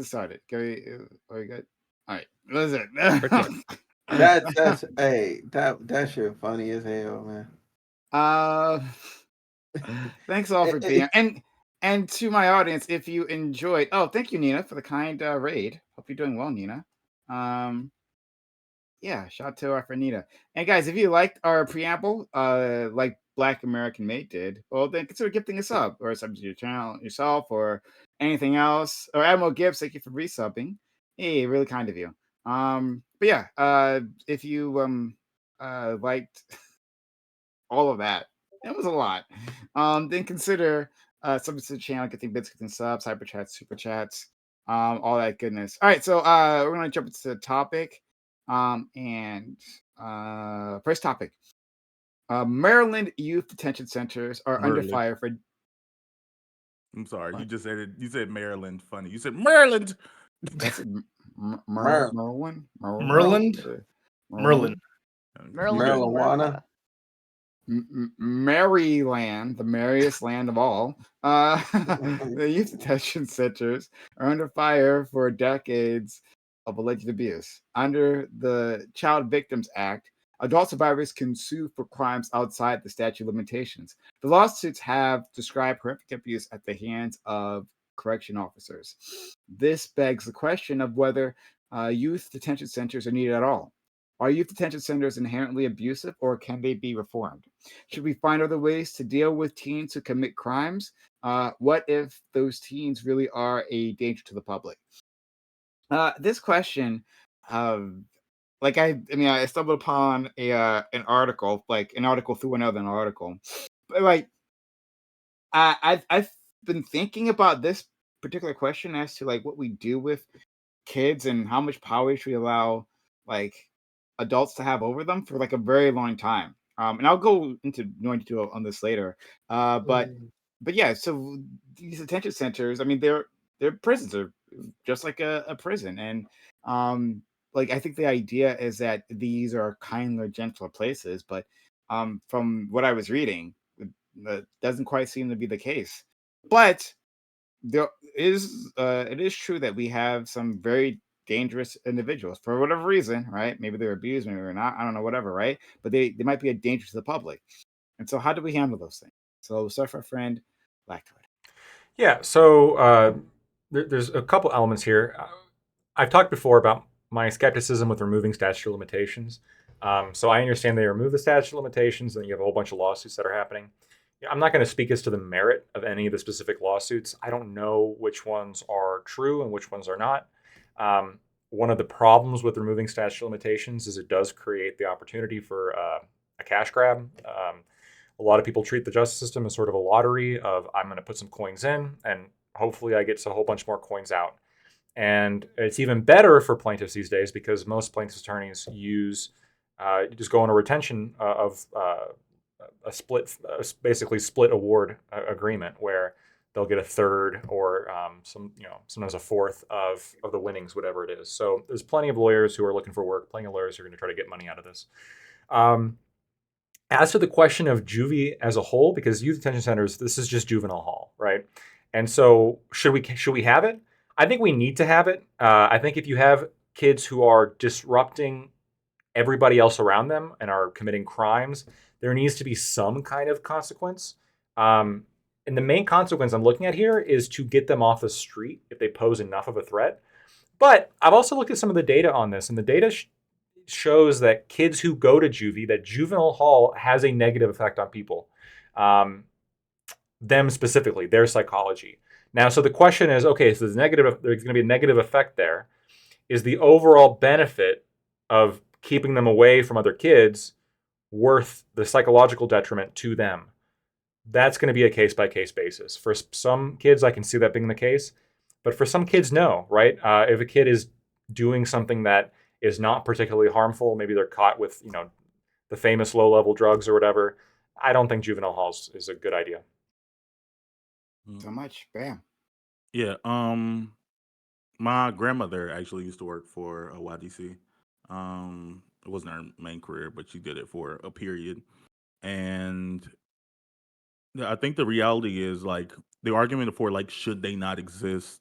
started. Are we good? All right. Listen. That's shit funny as hell, man. Thanks all for being and to my audience, if you enjoyed. Oh, thank you, Nina, for the kind raid. Hope you're doing well, Nina. Shout out to our friend Nina. And guys, if you liked our preamble, like Black American Mate did, well, then consider gifting a sub or sub to your channel yourself or anything else. Or Admiral Gibbs, thank you for resubbing. Hey, really kind of you. If you liked all of that, it was a lot. Then consider subbing to the channel, getting bits, getting subs, hyper chats, super chats, all that goodness. All right, so we're gonna jump into the topic. First topic. Maryland youth detention centers are under fire for. I'm sorry, what? You just said it. You said Maryland. Funny. You said Maryland. That's Merlin. Marijuana. Maryland, the merriest land of all. The youth detention centers are under fire for decades of alleged abuse. Under the Child Victims Act, adult survivors can sue for crimes outside the statute of limitations. The lawsuits have described horrific abuse at the hands of correction officers. This begs the question of whether youth detention centers are needed at all. Are youth detention centers inherently abusive, or can they be reformed? Should we find other ways to deal with teens who commit crimes? What if those teens really are a danger to the public? This question, I stumbled upon an article through another article. But like, I've been thinking about this particular question as to like what we do with kids and how much power should we allow like adults to have over them for like a very long time. And I'll go into more detail on this later. But yeah, so these detention centers, I mean, they're prisons, are just like a prison. And like I think the idea is that these are kinder, gentler places, but from what I was reading, that doesn't quite seem to be the case. But it is true that we have some very dangerous individuals for whatever reason, right? Maybe they're abused, maybe they're not. I don't know, whatever, right? But they might be a danger to the public. And so, how do we handle those things? So, we'll start with our friend Lactoid. Yeah. So there's a couple elements here. I've talked before about my skepticism with removing statute of limitations. So I understand they remove the statute of limitations, and you have a whole bunch of lawsuits that are happening. I'm not going to speak as to the merit of any of the specific lawsuits. I don't know which ones are true and which ones are not. One of the problems with removing statute of limitations is it does create the opportunity for a cash grab. A lot of people treat the justice system as sort of a lottery of I'm going to put some coins in and hopefully I get a whole bunch more coins out. And it's even better for plaintiffs these days because most plaintiffs' attorneys use just go on a retention of a split, basically split award agreement where they'll get a third or sometimes a fourth of the winnings, whatever it is. So there's plenty of lawyers who are looking for work, plenty of lawyers who are going to try to get money out of this. As to the question of juvie as a whole, because youth detention centers, this is just juvenile hall, right? And so should we have it? I think we need to have it. I think if you have kids who are disrupting everybody else around them and are committing crimes, there needs to be some kind of consequence. And the main consequence I'm looking at here is to get them off the street if they pose enough of a threat. But I've also looked at some of the data on this, and the data shows that kids who go to juvie, that juvenile hall has a negative effect on people, them specifically, their psychology. Now, so the question is, okay, so there's going to be a negative effect there. Is the overall benefit of keeping them away from other kids worth the psychological detriment to them? That's going to be a case-by-case basis. For some kids, I can see that being the case. But for some kids, no, right? If a kid is doing something that is not particularly harmful, maybe they're caught with, the famous low-level drugs or whatever, I don't think juvenile halls is a good idea. So much. Bam. Yeah. My grandmother actually used to work for a YDC. It wasn't her main career, but she did it for a period. And I think the reality is like the argument for like should they not exist?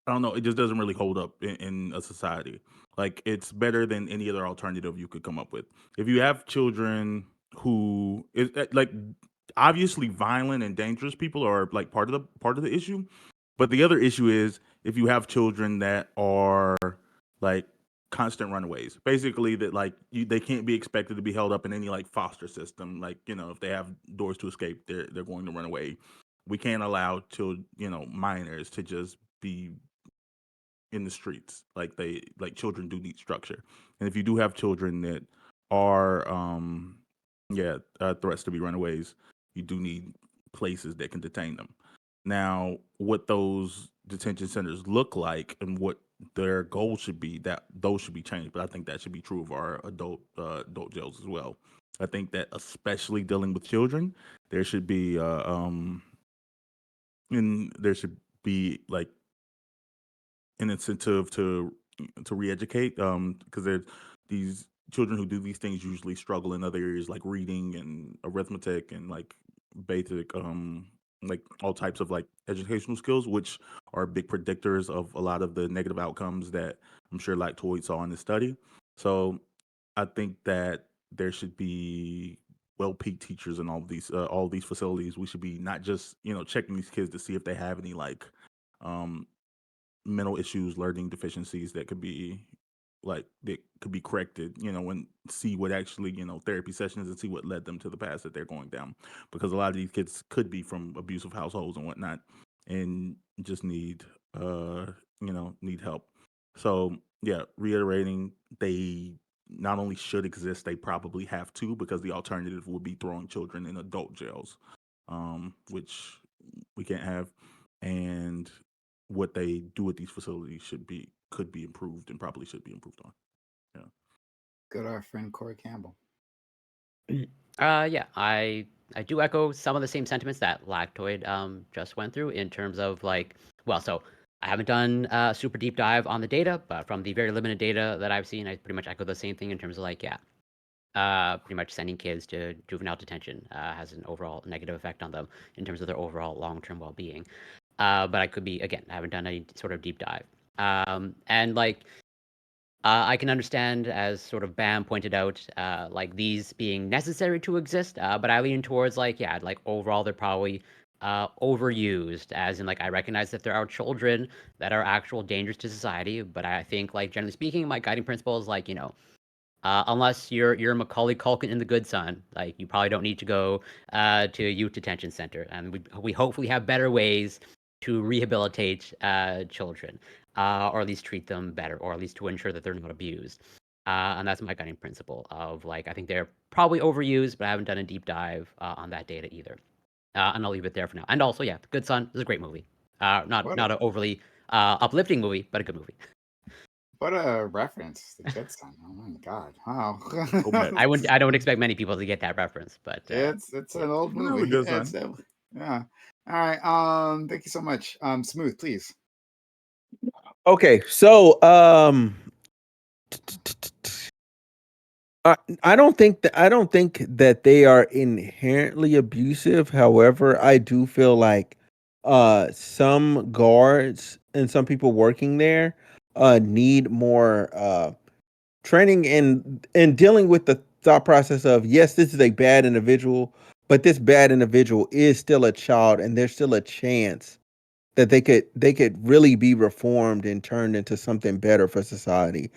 I don't know. It just doesn't really hold up in a society. Like it's better than any other alternative you could come up with. If you have children who is like obviously violent and dangerous people are like part of the issue, but the other issue is if you have children that are like constant runaways, basically that like they can't be expected to be held up in any like foster system. Like if they have doors to escape, they're going to run away. We can't allow minors to just be in the streets. Like children do need structure, and if you do have children that are threats to be runaways, you do need places that can detain them. Now, what those detention centers look like and what their goals should be, that those should be changed. But I think that should be true of our adult jails as well. I think that especially dealing with children, there should be like an incentive to re-educate because there's these children who do these things usually struggle in other areas like reading and arithmetic and like basic like all types of like educational skills, which are big predictors of a lot of the negative outcomes that I'm sure Lactoid saw in the study. So I think that there should be well-paid teachers in all these facilities. We should be not just checking these kids to see if they have any like mental issues, learning deficiencies that could be corrected, and see what actually, therapy sessions and see what led them to the path that they're going down. Because a lot of these kids could be from abusive households and whatnot and just need need help. So yeah, reiterating, they not only should exist, they probably have to, because the alternative would be throwing children in adult jails, which we can't have. And what they do at these facilities could be improved and probably should be improved on. Yeah. Good, our friend Corey Campbell. Yeah, I do echo some of the same sentiments that Lactoid just went through in terms of like, so I haven't done a super deep dive on the data, but from the very limited data that I've seen, I pretty much echo the same thing in terms of like, pretty much sending kids to juvenile detention has an overall negative effect on them in terms of their overall long-term well-being. But I could be, again, I haven't done any sort of deep dive. And like I can understand, as sort of Bam pointed out, like these being necessary to exist, but I lean towards like, yeah, like overall they're probably overused, as in like I recognize that there are children that are actual dangers to society, but I think like generally speaking, my guiding principle is like, unless you're Macaulay Culkin in The Good Son, like you probably don't need to go to a youth detention center, and we hopefully have better ways to rehabilitate children, or at least treat them better, or at least to ensure that they're not abused. And that's my guiding principle of like I think they're probably overused, but I haven't done a deep dive on that data either. And I'll leave it there for now. And also, yeah, The Good Son is a great movie. Not an overly uplifting movie, but a good movie. What a reference, The Good Son. Oh my god! Wow. I don't expect many people to get that reference, but it's an old movie. Good Yeah. All right. Thank you so much. Smooth, please. Okay, so I don't think that they are inherently abusive. However, I do feel like some guards and some people working there need more training in dealing with the thought process of, yes, this is a bad individual, but this bad individual is still a child, and there's still a chance that they could really be reformed and turned into something better for society.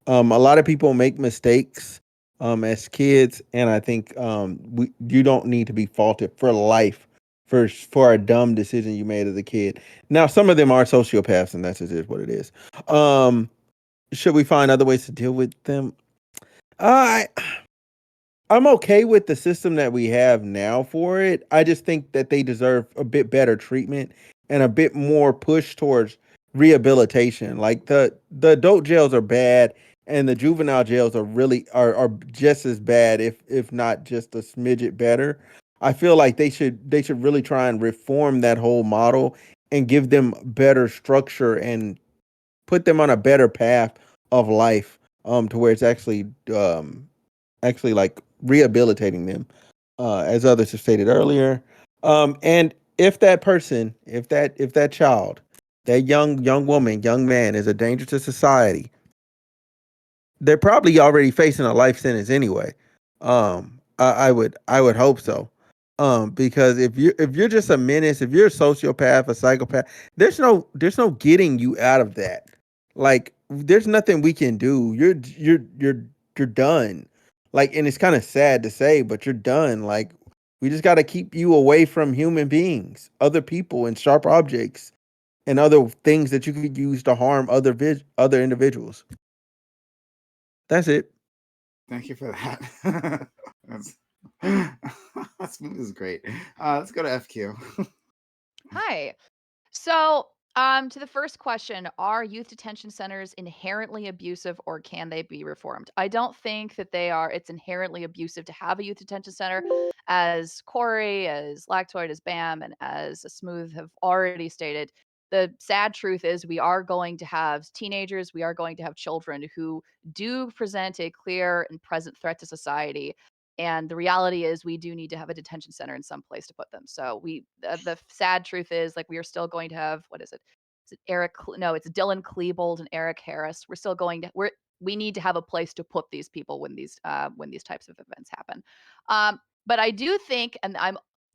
A lot of people make mistakes as kids, and I think you don't need to be faulted for life for a dumb decision you made as a kid. Now, some of them are sociopaths, and that's just what it is. Should we find other ways to deal with them? I I'm okay with the system that we have now for it. I just think that they deserve a bit better treatment and a bit more push towards rehabilitation. Like the adult jails are bad, and the juvenile jails are just as bad, if not just a smidget better. I feel like they should really try and reform that whole model and give them better structure and put them on a better path of life, to where it's actually like rehabilitating them, as others have stated earlier. And if that person, if that child, that young woman, young man is a danger to society, they're probably already facing a life sentence anyway. I would hope so. Because if you're just a menace, if you're a sociopath, a psychopath, there's no getting you out of that. Like, there's nothing we can do. You're done. Like, and it's kind of sad to say, but you're done. Like, we just got to keep you away from human beings, other people, and sharp objects, and other things that you could use to harm other individuals. That's it. Thank you for that. Smooth is great. Let's go to FQ. Hi. So, to the first question, are youth detention centers inherently abusive or can they be reformed? I don't think that it's inherently abusive to have a youth detention center. As Corey, as Lactoid, as Bam, and as Smooth have already stated, the sad truth is we are going to have teenagers, we are going to have children who do present a clear and present threat to society. And the reality is we do need to have a detention center in some place to put them. So the sad truth is like we are still going to have, what is it? Is it no, it's Dylan Klebold and Eric Harris. We're still going to we need to have a place to put these people when these types of events happen. But I do think, and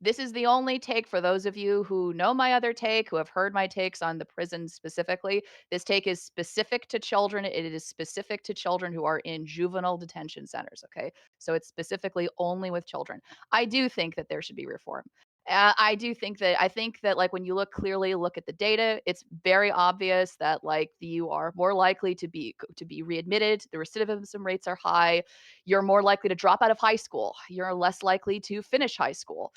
this is the only take for those of you who know my other take, who have heard my takes on the prison specifically. This take is specific to children. It is specific to children who are in juvenile detention centers. Okay. So it's specifically only with children. I do think that there should be reform. I think that like when you look at the data, it's very obvious that like you are more likely to be readmitted. The recidivism rates are high. You're more likely to drop out of high school. You're less likely to finish high school.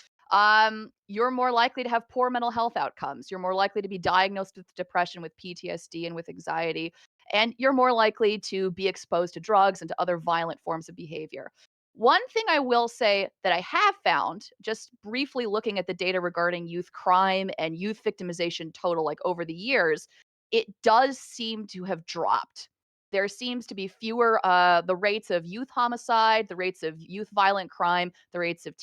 You're more likely to have poor mental health outcomes. You're more likely to be diagnosed with depression, with PTSD, and with anxiety. And you're more likely to be exposed to drugs and to other violent forms of behavior. One thing I will say that I have found, just briefly looking at the data regarding youth crime and youth victimization total, like over the years, it does seem to have dropped. there seems to be fewer the rates of youth homicide, the rates of youth violent crime, the rates of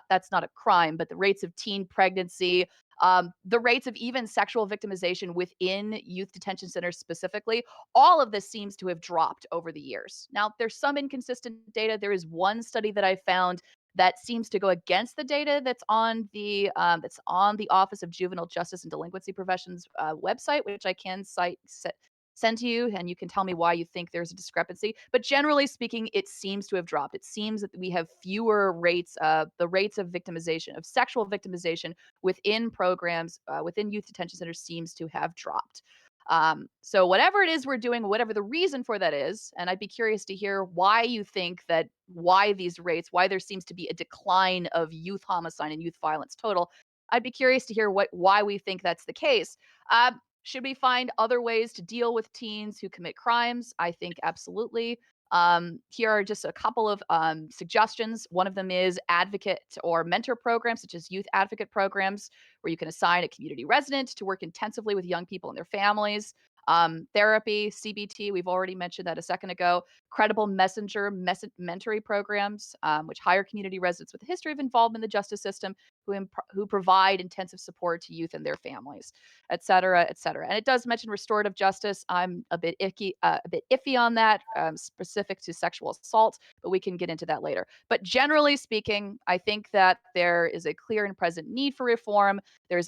that's not a crime, but the rates of teen pregnancy, the rates of even sexual victimization within youth detention centers specifically. All of this seems to have dropped over the years. Now, there's some inconsistent data. There is one study that I found that seems to go against the data that's on the Office of Juvenile Justice and Delinquency Prevention's website, which I can send to you, and you can tell me why you think there's a discrepancy. But generally speaking, it seems to have dropped. It seems that we have fewer rates, the rates of victimization, of sexual victimization within programs, within youth detention centers seems to have dropped. So whatever it is we're doing, whatever the reason for that is, and I'd be curious to hear why you think that, why these rates, why there seems to be a decline of youth homicide and youth violence total. I'd be curious to hear why we think that's the case. Should we find other ways to deal with teens who commit crimes? I think absolutely. Here are just a couple of suggestions. One of them is advocate or mentor programs, such as youth advocate programs, where you can assign a community resident to work intensively with young people and their families. Therapy, CBT, we've already mentioned that a second ago. Credible messenger mentoring programs, which hire community residents with a history of involvement in the justice system who provide intensive support to youth and their families, et cetera, et cetera. And it does mention restorative justice. I'm a bit iffy on that, specific to sexual assault, but we can get into that later. But generally speaking, I think that there is a clear and present need for reform. There's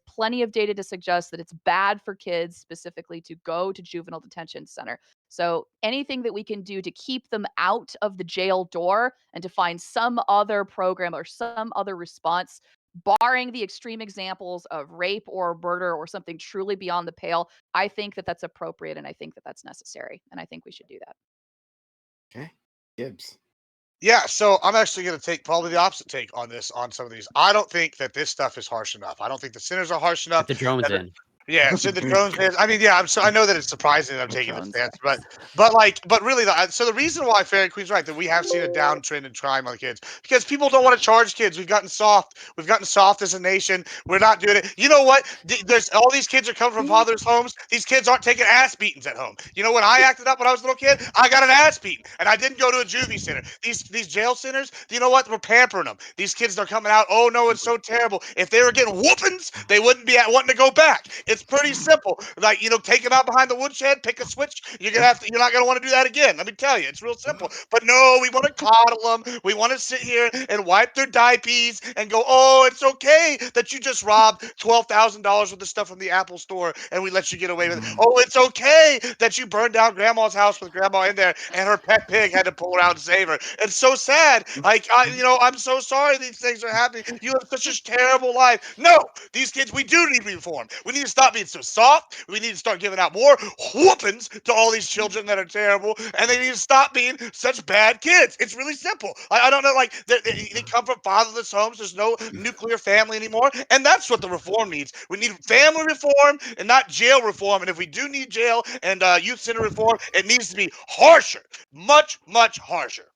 plenty of data to suggest that it's bad for kids specifically to go to juvenile detention center. So anything that we can do to keep them out of the jail door and to find some other program or some other response, barring the extreme examples of rape or murder or something truly beyond the pale, I think that that's appropriate, and I think that that's necessary, and I think we should do that. Okay. Gibbs. Yeah, so I'm actually going to take probably the opposite take on this, on some of these. I don't think that this stuff is harsh enough. I don't think the centers are harsh enough. Put the drones in. Yeah, so the drones. I mean, yeah, I know that it's surprising that I'm taking this stance, but really, so the reason why Fairy Queen's right that we have seen a downtrend in crime on kids because people don't want to charge kids. We've gotten soft. We've gotten soft as a nation. We're not doing it. You know what? There's all these kids are coming from fathers' homes. These kids aren't taking ass beatings at home. You know, when I acted up when I was a little kid, I got an ass beating, and I didn't go to a juvie center. These jail centers, you know what? We're pampering them. These kids are coming out. Oh no, it's so terrible. If they were getting whoopings, they wouldn't be wanting to go back. It's pretty simple. Like, take them out behind the woodshed, pick a switch. You're not gonna want to do that again. Let me tell you, it's real simple. But no, we want to coddle them. We want to sit here and wipe their diapers and go, oh, it's okay that you just robbed $12,000 worth of stuff from the Apple store and we let you get away with it. Oh, it's okay that you burned down grandma's house with grandma in there and her pet pig had to pull her out and save her. It's so sad. Like, I'm so sorry these things are happening. You have such a terrible life. No, these kids, we do need reform. We need to stop being so soft. We need to start giving out more whoopings to all these children that are terrible, and they need to stop being such bad kids. It's really simple. I don't know, like they come from fatherless homes. There's no nuclear family anymore, and that's what the reform needs. We need family reform and not jail reform. And if we do need jail and youth center reform, it needs to be harsher, much, much harsher.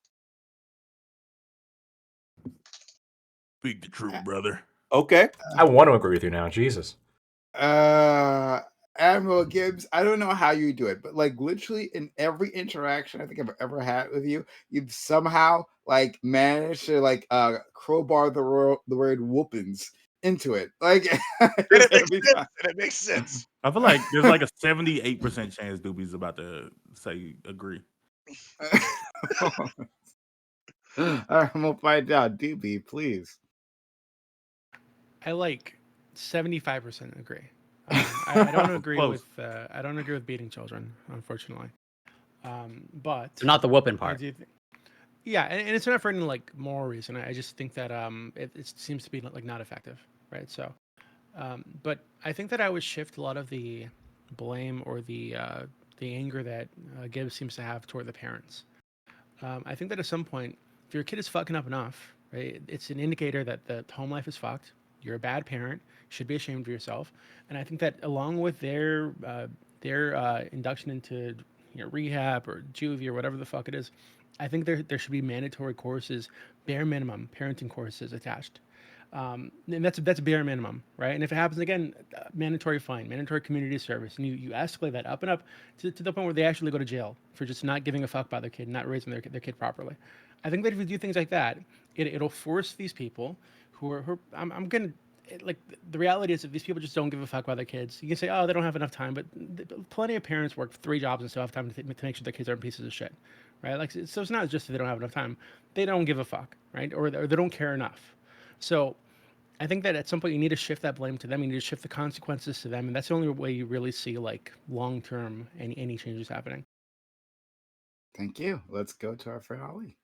Speak the truth, brother. Okay. I want to agree with you now. Jesus. Admiral Gibbs, I don't know how you do it, but like literally in every interaction I think I've ever had with you, you've somehow like managed to like crowbar the word whoopings into it. Like it makes sense. I feel like there's like a 78% chance Doobie's about to say agree. All right, I'm gonna find out. Doobie, please. I like 75% agree. I don't agree with I don't agree with beating children, unfortunately. But so not the whooping part. Yeah, and it's not for any like moral reason. I just think that it seems to be like not effective, right? So, but I think that I would shift a lot of the blame or the anger that Gibbs seems to have toward the parents. I think that at some point, if your kid is fucking up enough, right, it's an indicator that the home life is fucked. You're a bad parent. You should be ashamed of yourself. And I think that along with their induction into rehab or juvie or whatever the fuck it is, I think there should be mandatory courses, bare minimum parenting courses attached. And that's bare minimum, right? And if it happens again, mandatory fine, mandatory community service, and you escalate that up and up to the point where they actually go to jail for just not giving a fuck about their kid, not raising their kid properly. I think that if we do things like that, it'll force these people who are I'm gonna like the reality is that these people just don't give a fuck about their kids. You can say, oh, they don't have enough time, but plenty of parents work 3 jobs and still have time to make sure their kids aren't pieces of shit, right? Like, so it's not just that they don't have enough time; they don't give a fuck, right? Or they don't care enough. So I think that at some point you need to shift that blame to them. You need to shift the consequences to them, and that's the only way you really see like long term any changes happening. Thank you. Let's go to our friend Ali.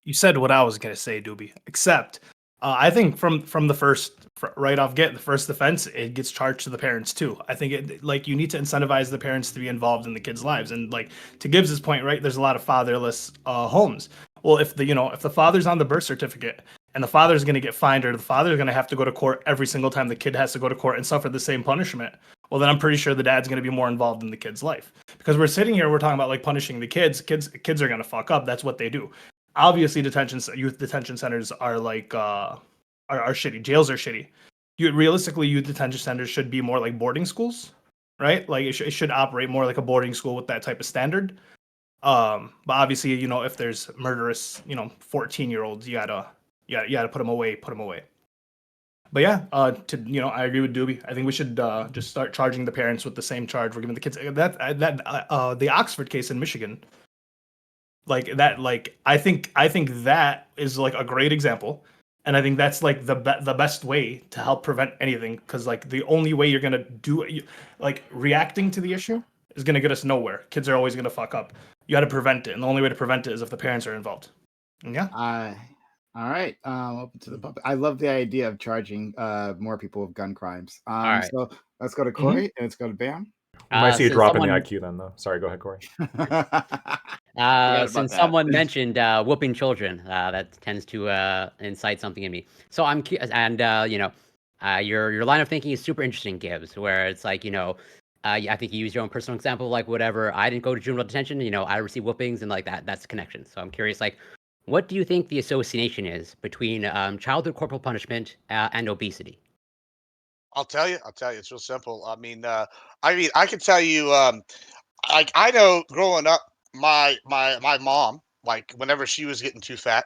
You said what I was gonna say, Doobie. Except, I think from the first right off the first offense, it gets charged to the parents too. I think it like you need to incentivize the parents to be involved in the kids' lives. And like to Gibbs' point, right? There's a lot of fatherless homes. Well, if the father's on the birth certificate and the father's going to get fined, or the father's going to have to go to court every single time the kid has to go to court and suffer the same punishment, well, then I'm pretty sure the dad's going to be more involved in the kid's life. Because we're sitting here, we're talking about like punishing the kids. Kids are going to fuck up. That's what they do. Obviously, youth detention centers are like are shitty. Jails are shitty. Realistically, youth detention centers should be more like boarding schools, right? Like it should operate more like a boarding school with that type of standard. But obviously, if there's murderous, 14-year-olds, you gotta put them away. But yeah, I agree with Doobie. I think we should just start charging the parents with the same charge we're giving the kids. The Oxford case in Michigan, like that, like I think that is like a great example, and I think that's like the best way to help prevent anything, because like the only way you're gonna like reacting to the issue is gonna get us nowhere. Kids are always gonna fuck up. You got to prevent it, and the only way to prevent it is if the parents are involved. And yeah. All right. Open to the public. I love the idea of charging more people with gun crimes. right. So let's go to Corey and let's go to Bam. You might see a drop in the IQ then, though. Sorry, go ahead, Corey. Since someone mentioned whooping children, that tends to incite something in me. So I'm curious, and your line of thinking is super interesting, Gibbs. Where it's like I think you used your own personal example, like whatever. I didn't go to juvenile detention. I received whoopings, and like that. That's the connection. So I'm curious, like, what do you think the association is between childhood corporal punishment and obesity? I'll tell you. It's real simple. I mean, I can tell you. Like I know, growing up, my mom, like whenever she was getting too fat,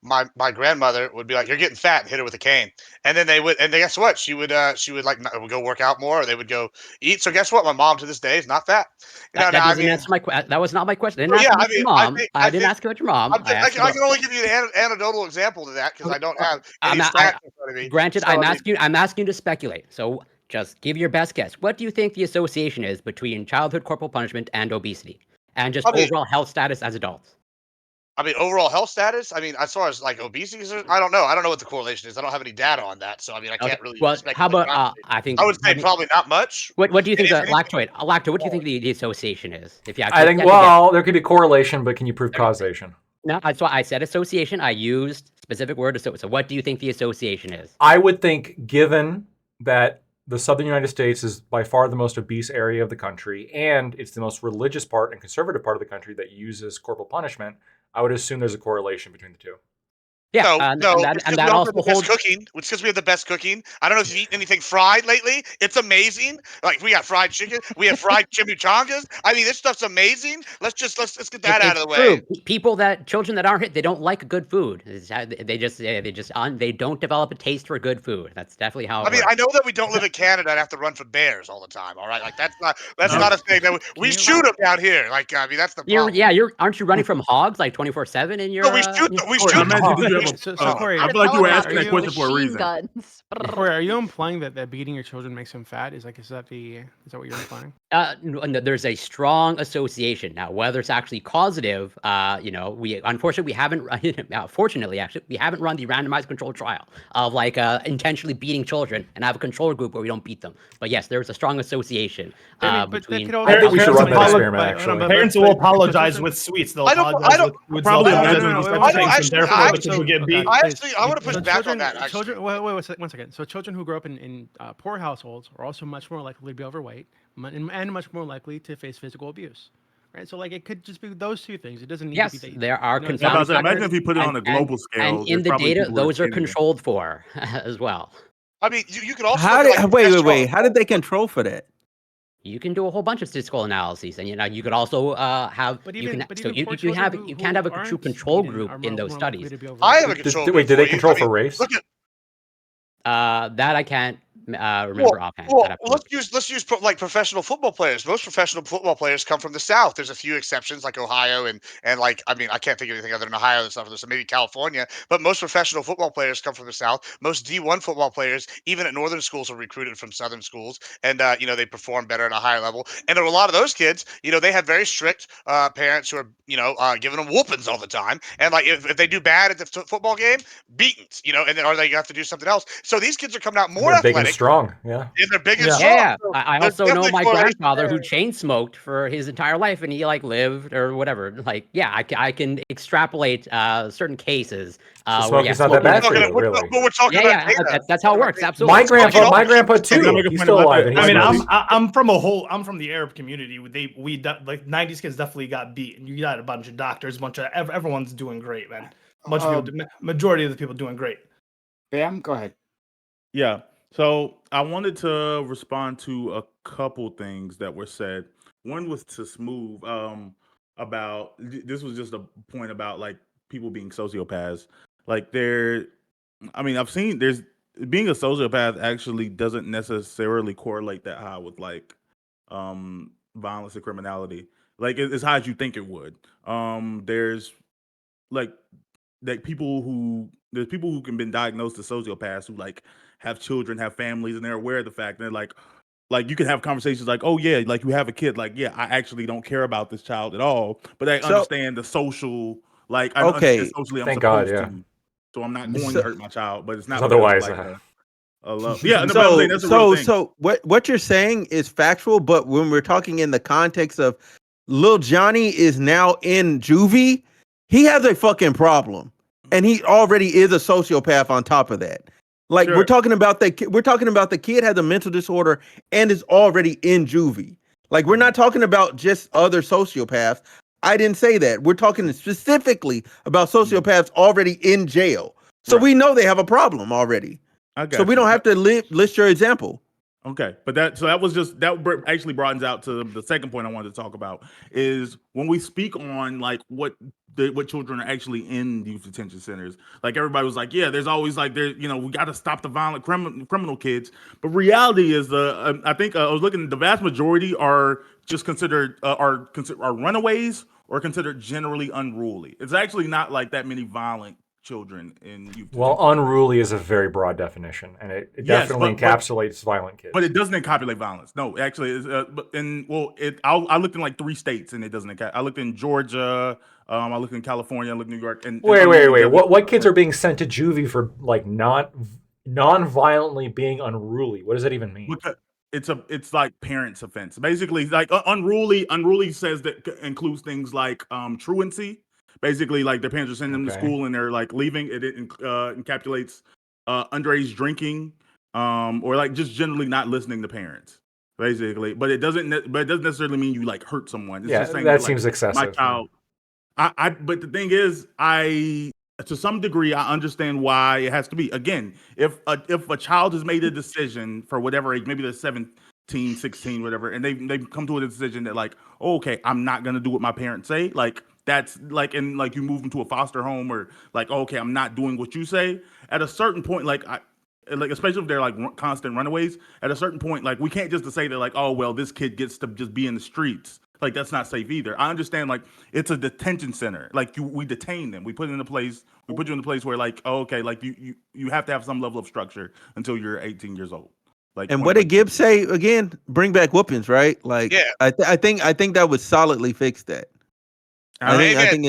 my grandmother would be like, "You're getting fat," and hit her with a cane. And then guess what? She would like would go work out more, or they would go eat. So guess what? My mom to this day is not fat. That doesn't answer my question. That was not my question. I didn't ask about your mom. I didn't ask about your mom. I can only give you an anecdotal example to that because I don't have any stats in front of me. Granted, I'm asking you to speculate. So just give your best guess. What do you think the association is between childhood corporal punishment and obesity, and just overall health status as adults? I mean, overall health status. I mean, as far as like obesity, I don't know. I don't know what the correlation is. I don't have any data on that, so I mean, I can't really. Well, how about I would say probably not much. What do you think Lactoid? What do you think the association is? If you, I think there could be correlation, but can you prove causation? No, that's why I said association. I used specific word. So what do you think the association is? I would think, given that the southern United States is by far the most obese area of the country, and it's the most religious part and conservative part of the country that uses corporal punishment, I would assume there's a correlation between the two. Yeah, no, that also holds cooking. It's because we have the best cooking. I don't know if you've eaten anything fried lately. It's amazing. Like we got fried chicken, we have fried chimichangas. I mean, this stuff's amazing. Let's get that out of the way. Children that aren't hit, they don't like good food. They don't develop a taste for good food. That's definitely how. I know that we don't live in Canada and have to run from bears all the time. All right, like that's not a thing. We shoot them down here. Like that's the problem. Aren't you running from hogs like 24/7 in your? No, we shoot them. So Corey, I feel like you were asking that question for a reason. Corey, are you implying that beating your children makes them fat? Is that what you're implying? No, there's a strong association. Now, whether it's actually causative, we unfortunately we haven't. Fortunately, actually, we haven't run the randomized controlled trial of like intentionally beating children and have a control group where we don't beat them. But yes, there's a strong association between. I think we should run that experiment. Actually, parents will apologize with sweets. They'll apologize with probably. I want to push back on that. Children, wait, one second. So children who grow up in poor households are also much more likely to be overweight and much more likely to face physical abuse. right? So like it could just be those two things. It doesn't need to be Yes, that. there are You know, it's Yeah, not- but I confounding was like, imagine factors, if you put it on a global and scale. in There's the probably data, people who those are skinny. controlled for as well. I mean, you could also How look at, did like, wait, cholesterol. how did they control for that? You can do a whole bunch of statistical analyses, and you could also have But you even can but so even you poor you children have who you can't have a true aren't control eating group are in those more likely studies. to be I have a overweight. control Wait, group do for they you. control I for mean, race? look at That I can't remember well, offhand. well, I'd have to look. let's use like professional football players. Most professional football players come from the South. There's a few exceptions like Ohio and like I mean I can't think of anything other than Ohio and stuff. So maybe California, but most professional football players come from the South. Most D1 football players, even at northern schools, are recruited from southern schools, and they perform better at a higher level. And a lot of those kids, they have very strict parents who are giving them whoopings all the time. And like if they do bad at the football game, beatings, and then or they have to do something else. So these kids are coming out And more they're big and athletic. strong. Yeah. And they're big and Yeah. strong. Yeah, So I there's also know definitely my correlation grandfather who there. chain smoked for his entire life, and he like lived or whatever. Like, yeah, I can extrapolate certain cases So where smoking's yeah, not that We're smoking bad for actually. talking, you, really. we're talking about Yeah, data. that's We're how it talking about works. data. Absolutely. My grandpa, also- Can I too. make a He's point still about alive, that? and he I mean, smokes. I'm from the Arab community. Like '90s kids definitely got beat, and you got a bunch of doctors, everyone's doing great, man. Bunch of people, majority of the people doing great. Bam, go ahead. Yeah. So I wanted to respond to a couple things that were said. One was to Smooth about this was just a point about like people being sociopaths. Like I mean, I've seen there's being a sociopath actually doesn't necessarily correlate that high with like violence and criminality. Like as high as you think it would. There's like there's people who can been diagnosed as sociopaths who like have children, have families, and they're aware of the fact. And they're like you can have conversations like, oh yeah, like you have a kid, like yeah, I actually don't care about this child at all, but I So understand the social, like I understand okay, socially I'm Thank God, supposed yeah. to, so I'm not going so to hurt my child, but it's not 'Cause because of otherwise, like a love. Yeah, no, but I'm saying that's a real thing. so what you're saying is factual, but when we're talking in the context of Lil Johnny is now in juvie, he has a fucking problem, and he already is a sociopath on top of that. Like Sure. we're talking about the kid has a mental disorder and is already in juvie. Like we're not talking about just other sociopaths. I didn't say that. We're talking specifically about sociopaths already in jail. So Right. we know they have a problem already. I got So we you. don't have to list your example. Okay, but that was just actually broadens out to the second point I wanted to talk about is when we speak on like what children are actually in youth detention centers. Like everybody was like, yeah, there's always like we got to stop the violent criminal kids. But reality is I think I was looking, the vast majority are just considered are runaways or considered generally unruly. It's actually not like that many violent children in youth Well, detention. unruly is a very broad definition, and it Yes, definitely encapsulates violent kids. But it doesn't encapsulate violence. No, actually, I looked in like 3 states and it doesn't. I looked in Georgia, I looked in California, I looked in New York. And Wait. What kids are being sent to juvie for like non-violently being unruly? What does that even mean? It's like parents' offense. Basically, like unruly. Unruly says that includes things like truancy. Basically, like their parents are sending them to school and they're like leaving. It encapsulates underage drinking, or like just generally not listening to parents. Basically, but it doesn't necessarily mean you like hurt someone. It's just saying that like, seems excessive. my child. But the thing is, to some degree, I understand why it has to be. Again, if a child has made a decision for whatever age, maybe they're 17, 16, whatever, and they've come to a decision that like, oh, okay, I'm not gonna do what my parents say. Like that's like, and like you move them to a foster home or like, oh, okay, I'm not doing what you say. At a certain point, like especially if they're like constant runaways, at a certain point, like we can't just say that like, oh well, this kid gets to just be in the streets. Like that's not safe either. I understand like it's a detention center. Like we detain them. We put you in a place where like, oh, okay, like you have to have some level of structure until you're 18 years old. Like, and what did Gibbs say again? Bring back whoopings, right? Like, yeah. I think that would solidly fix that. I think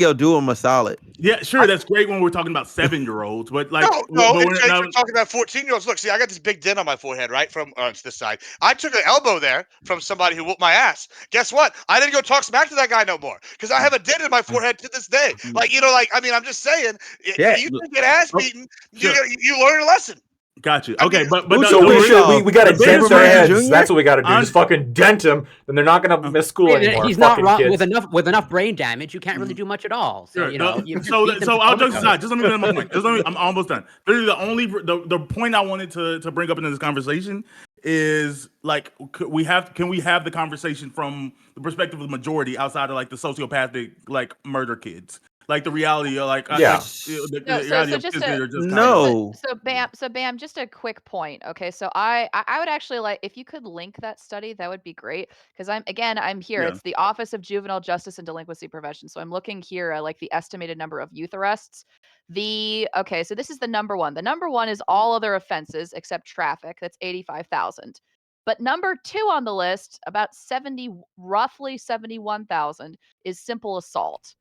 it'll do them a solid. Yeah, sure. That's great when we're talking about 7-year-olds, but like, no, it's great for talking about 14-year-olds. Look, see, I got this big dent on my forehead, right from it's this side. I took an elbow there from somebody who whooped my ass. Guess what? I didn't go talk smack to that guy no more because I have a dent in my forehead to this day. Like, I mean, I'm just saying, Yeah. you get ass beaten, Sure. you learn a lesson. Got you. Okay, but so we got to dent their heads. That's what we got to do. Just fucking dent them, then they're not gonna miss school anymore. He's not wrong. With enough brain damage, you can't really do much at all. So you I'll just decide. Just let me finish my point. I'm almost done. Literally, the point I wanted to bring up in this conversation is like, can we have the conversation from the perspective of the majority outside of like the sociopathic like murder kids? Like the reality of like So Bam, just a quick point. Okay, so I would actually like if you could link that study, that would be great. Because I'm here. Yeah. It's the Office of Juvenile Justice and Delinquency Prevention. So I'm looking here at like the estimated number of youth arrests. So this is the number one. The number one is all other offenses except traffic. That's 85,000. But number two on the list, about roughly 71,000, is simple assault.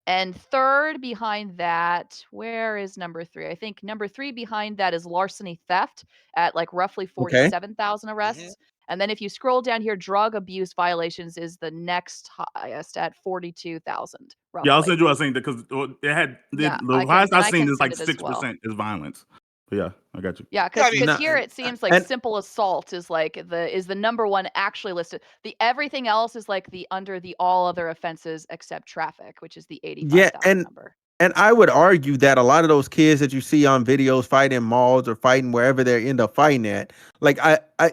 And third behind that, where is number three? I think number three behind that is larceny theft at like roughly 47,000 arrests. And then if you scroll down here, drug abuse violations is the next highest at 42,000. Yeah, I'll send you. I think because it had the highest I've seen is like 6% is violence. But yeah, I got you. Yeah, because here it seems like simple assault is like the number one actually listed. The everything else is like the under the all other offenses except traffic, which is the 85,000 number. And I would argue that a lot of those kids that you see on videos fighting in malls or fighting wherever they end up fighting at, like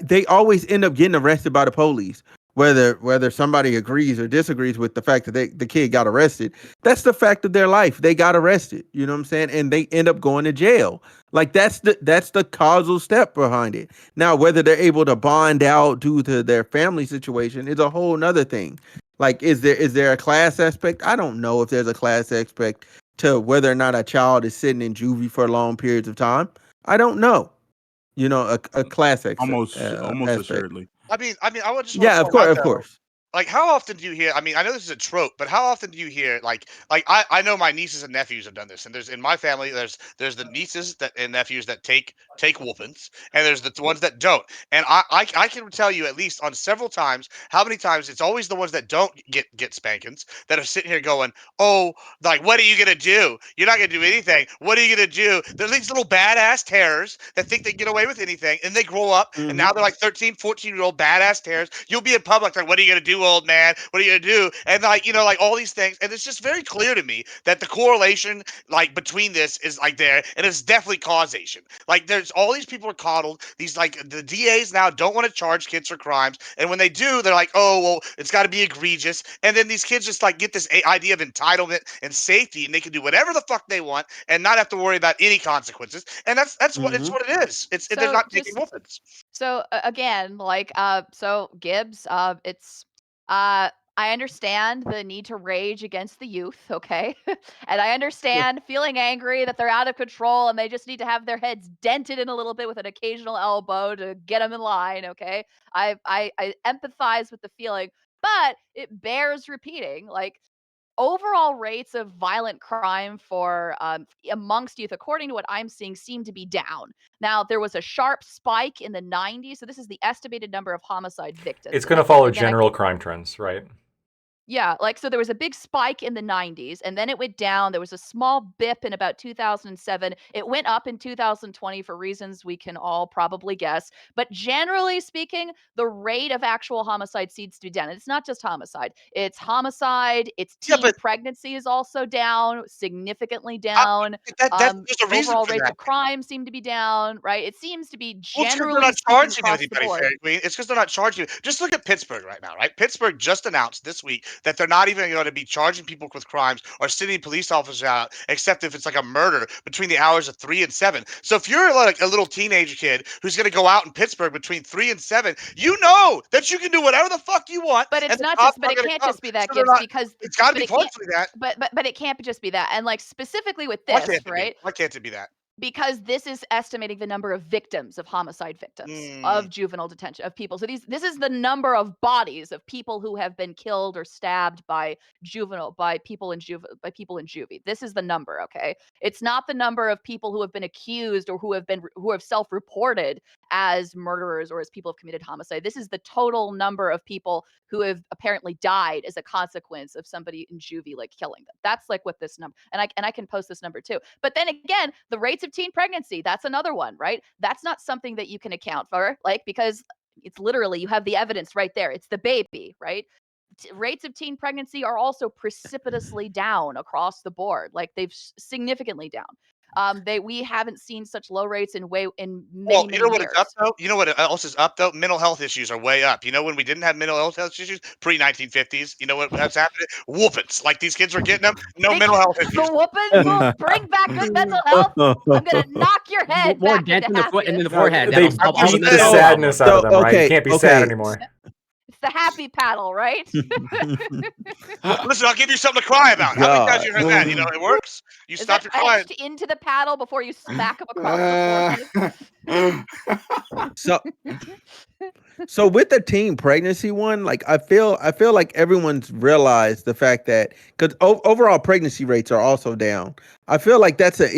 they always end up getting arrested by the police. Whether somebody agrees or disagrees with the fact that the kid got arrested, that's the fact of their life. They got arrested, you know what I'm saying? And they end up going to jail. Like that's the causal step behind it. Now, whether they're able to bond out due to their family situation is a whole nother thing. Like, is there a class aspect? I don't know if there's a class aspect to whether or not a child is sitting in juvie for long periods of time. I don't know. You know, a class aspect. Almost assuredly. I mean, I would just of course. Like, how often do you hear? I mean, I know this is a trope, but how often do you hear like I know my nieces and nephews have done this, and there's in my family there's the nieces and nephews that take whoopings, and there's the ones that don't. And I can tell you at least on several times how many times it's always the ones that don't get spankings that are sitting here going, oh, like, what are you gonna do? You're not gonna do anything. What are you gonna do? There's these little badass terrors that think they get away with anything, and they grow up, and now they're like 13, 14-year-old badass terrors. You'll be in public like, what are you gonna do, old man? What are you gonna do? And like, like all these things. And it's just very clear to me that the correlation like between this is like there, and it's definitely causation. Like there's all these people are coddled. These like the DAs now don't want to charge kids for crimes. And when they do, they're like, oh, well, it's gotta be egregious. And then these kids just like get this idea of entitlement and safety, and they can do whatever the fuck they want and not have to worry about any consequences. And that's what it is. They're not taking whoopings. So again, like so Gibbs, it's I understand the need to rage against the youth, okay? And I understand feeling angry that they're out of control and they just need to have their heads dented in a little bit with an occasional elbow to get them in line, okay? I empathize with the feeling, but it bears repeating. Like, overall rates of violent crime for amongst youth, according to what I'm seeing, seem to be down. Now, there was a sharp spike in the 90s, so this is the estimated number of homicide victims. It's going to follow general crime trends, right? Yeah, like, so there was a big spike in the 90s, and then it went down. There was a small bip in about 2007. It went up in 2020 for reasons we can all probably guess. But generally speaking, the rate of actual homicide seems to be down. And it's not just homicide. It's homicide. It's teen pregnancy is also down, significantly down. There's a reason overall for rates that. of crime seem to be down, right? It seems to be Well, generally it's because they're not charging across the anybody, board. Fairy Queen. It's because they're not charging. Just look at Pittsburgh right now, right? Pittsburgh just announced this week that they're not even going to be charging people with crimes or sending police officers out, except if it's like a murder between the hours of 3 and 7. So if you're like a little teenager kid who's going to go out in Pittsburgh between 3 and 7, you know that you can do whatever the fuck you want. But it's not just. But it can't just be that, Gibbs, because it's got to be partially that. But it can't just be that. And like specifically with this, right? Why can't it be that? Because this is estimating the number of victims, of homicide victims, of juvenile detention, of people. So this is the number of bodies of people who have been killed or stabbed by people in juvie. This is the number, okay? It's not the number of people who have been accused or who have self-reported as murderers or as people who have committed homicide. This is the total number of people who have apparently died as a consequence of somebody in juvie like killing them. That's like what this number, and I can post this number too. But then again, the rates of teen pregnancy, that's another one, right? That's not something that you can account for, like, because it's literally, you have the evidence right there. It's the baby, right? Rates of teen pregnancy are also precipitously down across the board. Like, they've significantly down. We haven't seen such low rates in many, you know what years. It's up though? You know what else is up though? Mental health issues are way up. You know when we didn't have mental health issues pre-1950s? You know what's happening? Whoopings. Like these kids were getting them. No mental health issues. The whoopings will bring back good mental health. I'm gonna knock your head more back dent into in the foot and in the happiness. forehead. They That'll solve all beat the the mental sadness out of them, right? You can't be sad okay. anymore. It's the happy paddle, right? Listen, I'll give you something to cry about. How many times you heard that? You know, it works. You Is stop that your crying. etched into the paddle before you smack them across the forehead? So with the teen pregnancy one, like I feel like everyone's realized the fact that because overall pregnancy rates are also down. I feel like that's an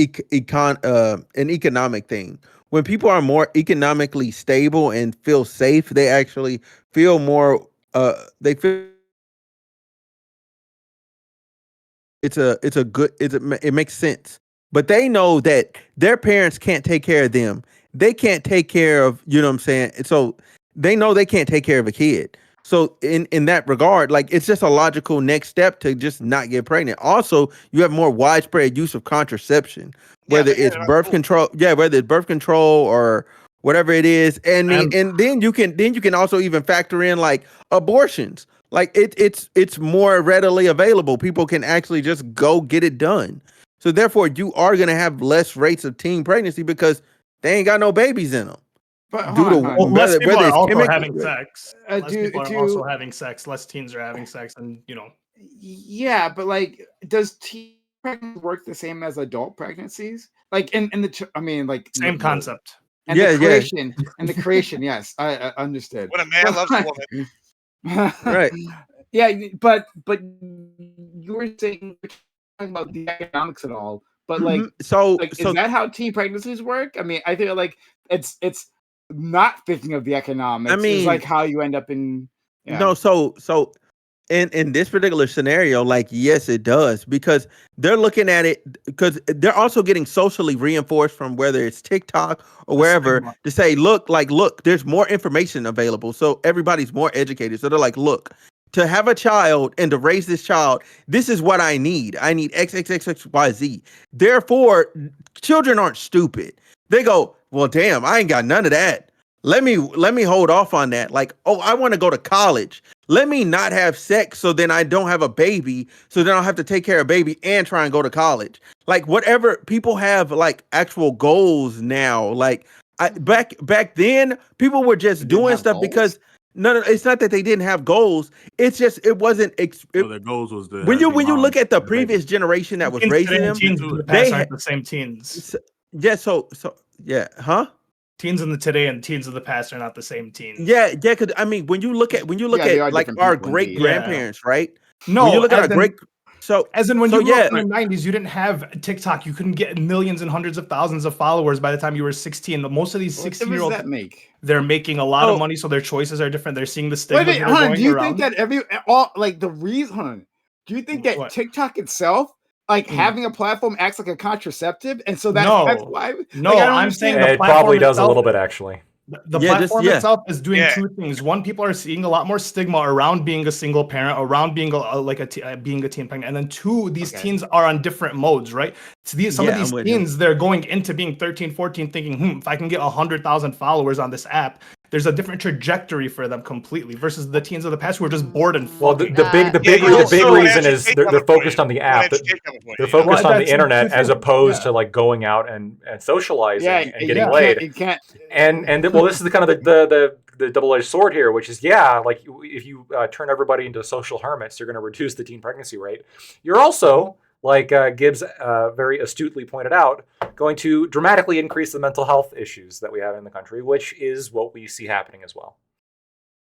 economic thing. When people are more economically stable and feel safe, they actually feel more. They feel it makes sense. But they know that their parents can't take care of them. They can't take care of, you know what I'm saying? So they know they can't take care of a kid. So in that regard, like it's just a logical next step to just not get pregnant. Also, you have more widespread use of contraception, whether it's birth control, whether it's birth control or whatever it is. And then you can also even factor in like abortions. Like it's more readily available. People can actually just go get it done. So therefore, you are going to have less rates of teen pregnancy because they ain't got no babies in them. But less people are also having sex. Less people are also having sex. Less teens are having sex, and you know. Yeah, but like, does teen pregnancy work the same as adult pregnancies? Like in the, I mean, like same concept. And the creation, and the creation. Yes, I understood. When a man loves a woman, right? Yeah, but you were saying, talking about the economics and all, but like, is that how teen pregnancies work? I mean, I feel like it's not thinking of the economics. I mean, it's like how you end up in. Yeah. No, so in this particular scenario, like yes, it does, because they're looking at it because they're also getting socially reinforced from whether it's TikTok or wherever to say, look, there's more information available, so everybody's more educated. So they're like, look, to have a child and to raise this child, this is what I need. I need XXXXYZ. Therefore, children aren't stupid. They go, well, damn, I ain't got none of that. Let me hold off on that. Like, oh, I want to go to college. Let me not have sex so then I don't have a baby. So then I'll have to take care of a baby and try and go to college. Like whatever, people have like actual goals now. Like back then, people were just doing stuff because no, it's not that they didn't have goals. It's just it wasn't. Their goals was the when you look at the previous generation that was raising them, they had the same teens. So yeah, huh? Teens in the today and teens of the past are not the same teens. Yeah. Because I mean, when you look at like our great grandparents, right? No, when you look at our great. So as in when you grew up in the 90s, you didn't have TikTok. You couldn't get millions and hundreds of thousands of followers by the time you were 16. Most of these 16-year-olds, they're making a lot of money, so their choices are different. They're seeing the stigma. Wait, hold on. Do you think that do you think that TikTok itself, like having a platform, acts like a contraceptive, and so that's why? No, like, I'm saying it probably does a little bit actually. The platform itself is doing two things. One, people are seeing a lot more stigma around being a single parent, around being being a teen pregnant, and then two, these teens are on different modes, right? So some of these teens, they're going into being 13, 14, thinking, if I can get 100,000 followers on this app, there's a different trajectory for them completely versus the teens of the past who are just bored and fucking. Well, the big reason is they're focused on the app. They're focused on the internet as opposed to like going out and socializing and getting laid. You can't. And well, this is the kind of the double-edged sword here, which is like if you turn everybody into social hermits, you're going to reduce the teen pregnancy rate. You're also, like Gibbs very astutely pointed out, going to dramatically increase the mental health issues that we have in the country, which is what we see happening as well.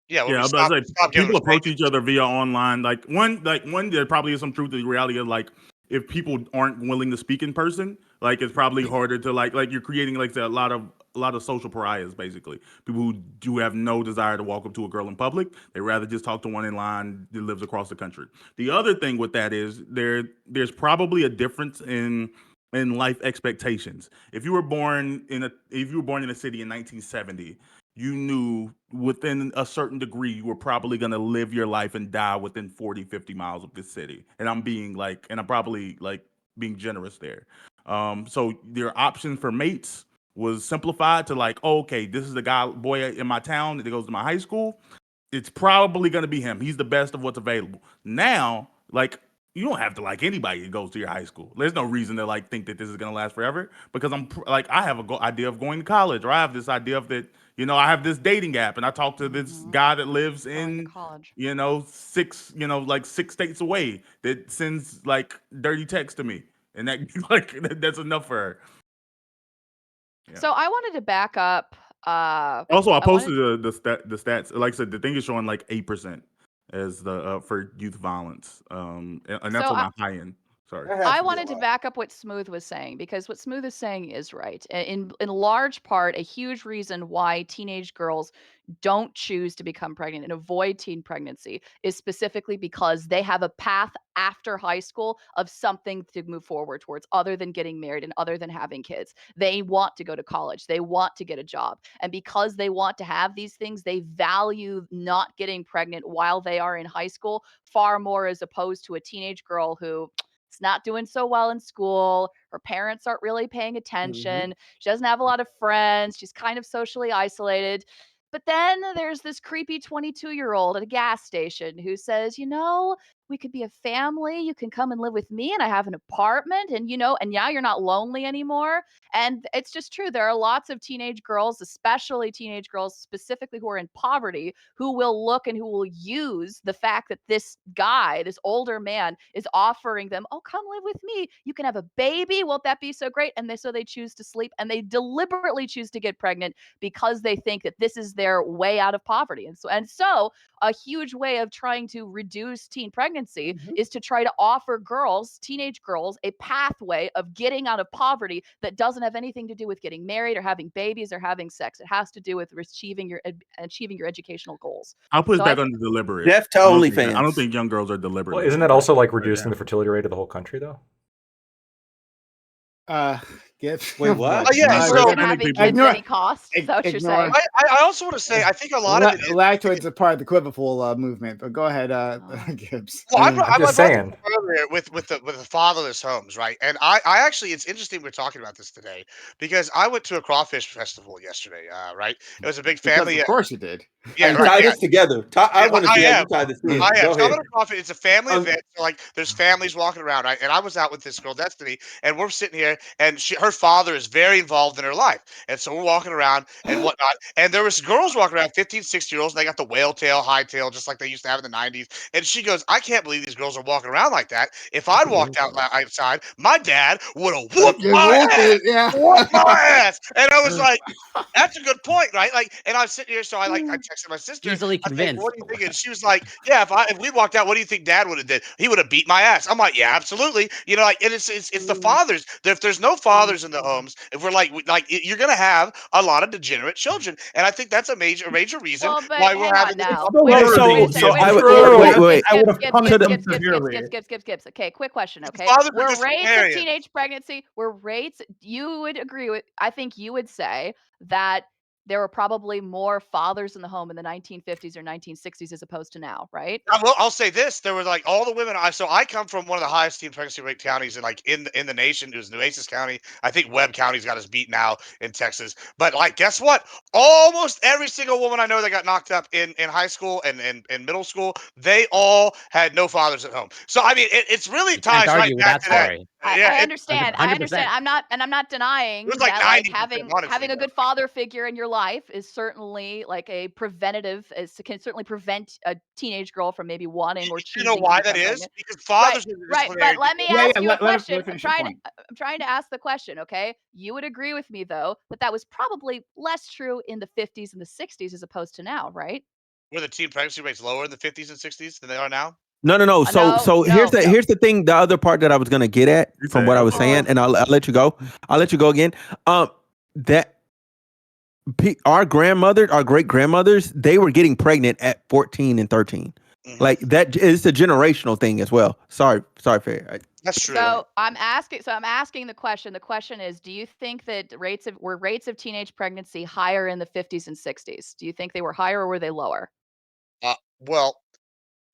People approach each other via online. Like one, there probably is some truth to the reality of like if people aren't willing to speak in person, like it's probably harder to like you're creating like a lot of social pariahs, basically. People who do have no desire to walk up to a girl in public. They rather just talk to one in line that lives across the country. The other thing with that is there's probably a difference in life expectations. If you were born in a city in 1970, you knew within a certain degree you were probably going to live your life and die within 40, 50 miles of this city. And I'm probably like being generous there. So their option for mates was simplified to like, oh, okay, this is the boy in my town that goes to my high school. It's probably going to be him. He's the best of what's available. Now, like, you don't have to like anybody that goes to your high school. There's no reason to like think that this is going to last forever, because I have a idea of going to college, or I have this idea of that, I have this dating app and I talk to this guy that lives in college. 6 states away that sends like dirty text to me, and that like that's enough for her. Yeah. So I wanted to back up. Also, I posted the stats. Like I said, the thing is showing like 8% as the for youth violence, and that's on the high end. Sorry. I wanted to back up what Smooth was saying, because what Smooth is saying is right. In large part, a huge reason why teenage girls don't choose to become pregnant and avoid teen pregnancy is specifically because they have a path after high school of something to move forward towards other than getting married and other than having kids. They want to go to college. They want to get a job. And because they want to have these things, they value not getting pregnant while they are in high school far more, as opposed to a teenage girl who is not doing so well in school. Her parents aren't really paying attention. She doesn't have a lot of friends. She's kind of socially isolated. But then there's this creepy 22-year-old at a gas station who says, we could be a family. You can come and live with me, and I have an apartment, and and now you're not lonely anymore. And it's just true. There are lots of teenage girls, especially teenage girls specifically, who are in poverty, who will look and who will use the fact that this guy, this older man, is offering them, oh, come live with me. You can have a baby. Won't that be so great? And so they choose to sleep, and they deliberately choose to get pregnant because they think that this is their way out of poverty. And so a huge way of trying to reduce teen pregnancy is to try to offer teenage girls, a pathway of getting out of poverty that doesn't have anything to do with getting married or having babies or having sex. It has to do with achieving your educational goals. I'll put that under deliberate. Jeff to OnlyFans. I don't think young girls are deliberate. Well, isn't that also like reducing the fertility rate of the whole country, though? Wait, what? Oh, yeah, so having kids at any cost. Is that what you're saying? I also want to say, I think a lot of it is lactoids are part of the quiverful movement. But go ahead, Gibbs. Well, I'm just saying. Earlier with the fatherless homes, right? And I actually, it's interesting we're talking about this today, because I went to a crawfish festival yesterday, right? It was a big family. Of course you did. Yeah, tie this together. I want to see how you tie this together. Go ahead. It's a family event. So like, there's families walking around, right? And I was out with this girl, Destiny, and we're sitting here, and her father is very involved in her life. And so we're walking around and whatnot. And there was girls walking around, 15, 16-year-olds, and they got the whale tail, high tail, just like they used to have in the 90s. And she goes, I can't believe these girls are walking around like that. If I'd walked outside, my dad would have whooped my ass. Yeah. Whooped my ass. And I was like, that's a good point, right? Like, and I was sitting here, so I texted my sister. Easily convinced. What do you think? And she was like, yeah, if we walked out, what do you think Dad would have did? He would have beat my ass. I'm like, yeah, absolutely. And it's the fathers. If there's no fathers in the homes, if we're like you're gonna have a lot of degenerate children, and I think that's a major reason why we're having this. Gibbs. Okay, quick question. Okay, were rates of teenage pregnancy? You would agree with? I think you would say that there were probably more fathers in the home in the 1950s or 1960s as opposed to now, right? I'll say this: there were like all the women. I come from one of the highest teen pregnancy rate counties in the nation. It was Nueces County. I think Webb County's got us beat now in Texas. But like, guess what? Almost every single woman I know that got knocked up in high school and middle school, they all had no fathers at home. So I mean, it's really ties right back to that. I understand. 100%. I'm not denying that like having a good father figure in your life is certainly like a preventative. Can certainly prevent a teenage girl from maybe wanting or choosing. You know why that is? Because fathers right. But let me ask you a question. I'm trying to ask the question. Okay, you would agree with me though that was probably less true in the 50s and the 60s as opposed to now, right? Were the teen pregnancy rates lower in the 50s and 60s than they are now? No. So here's the thing. The other part that I was gonna get at from what I was saying, and I'll let you go. I'll let you go again. That our great grandmothers, they were getting pregnant at 14 and 13. Like that is a generational thing as well. Sorry, Faye. That's true. So I'm asking the question. The question is, do you think that rates of teenage pregnancy higher in the 50s and 60s? Do you think they were higher or were they lower? Well,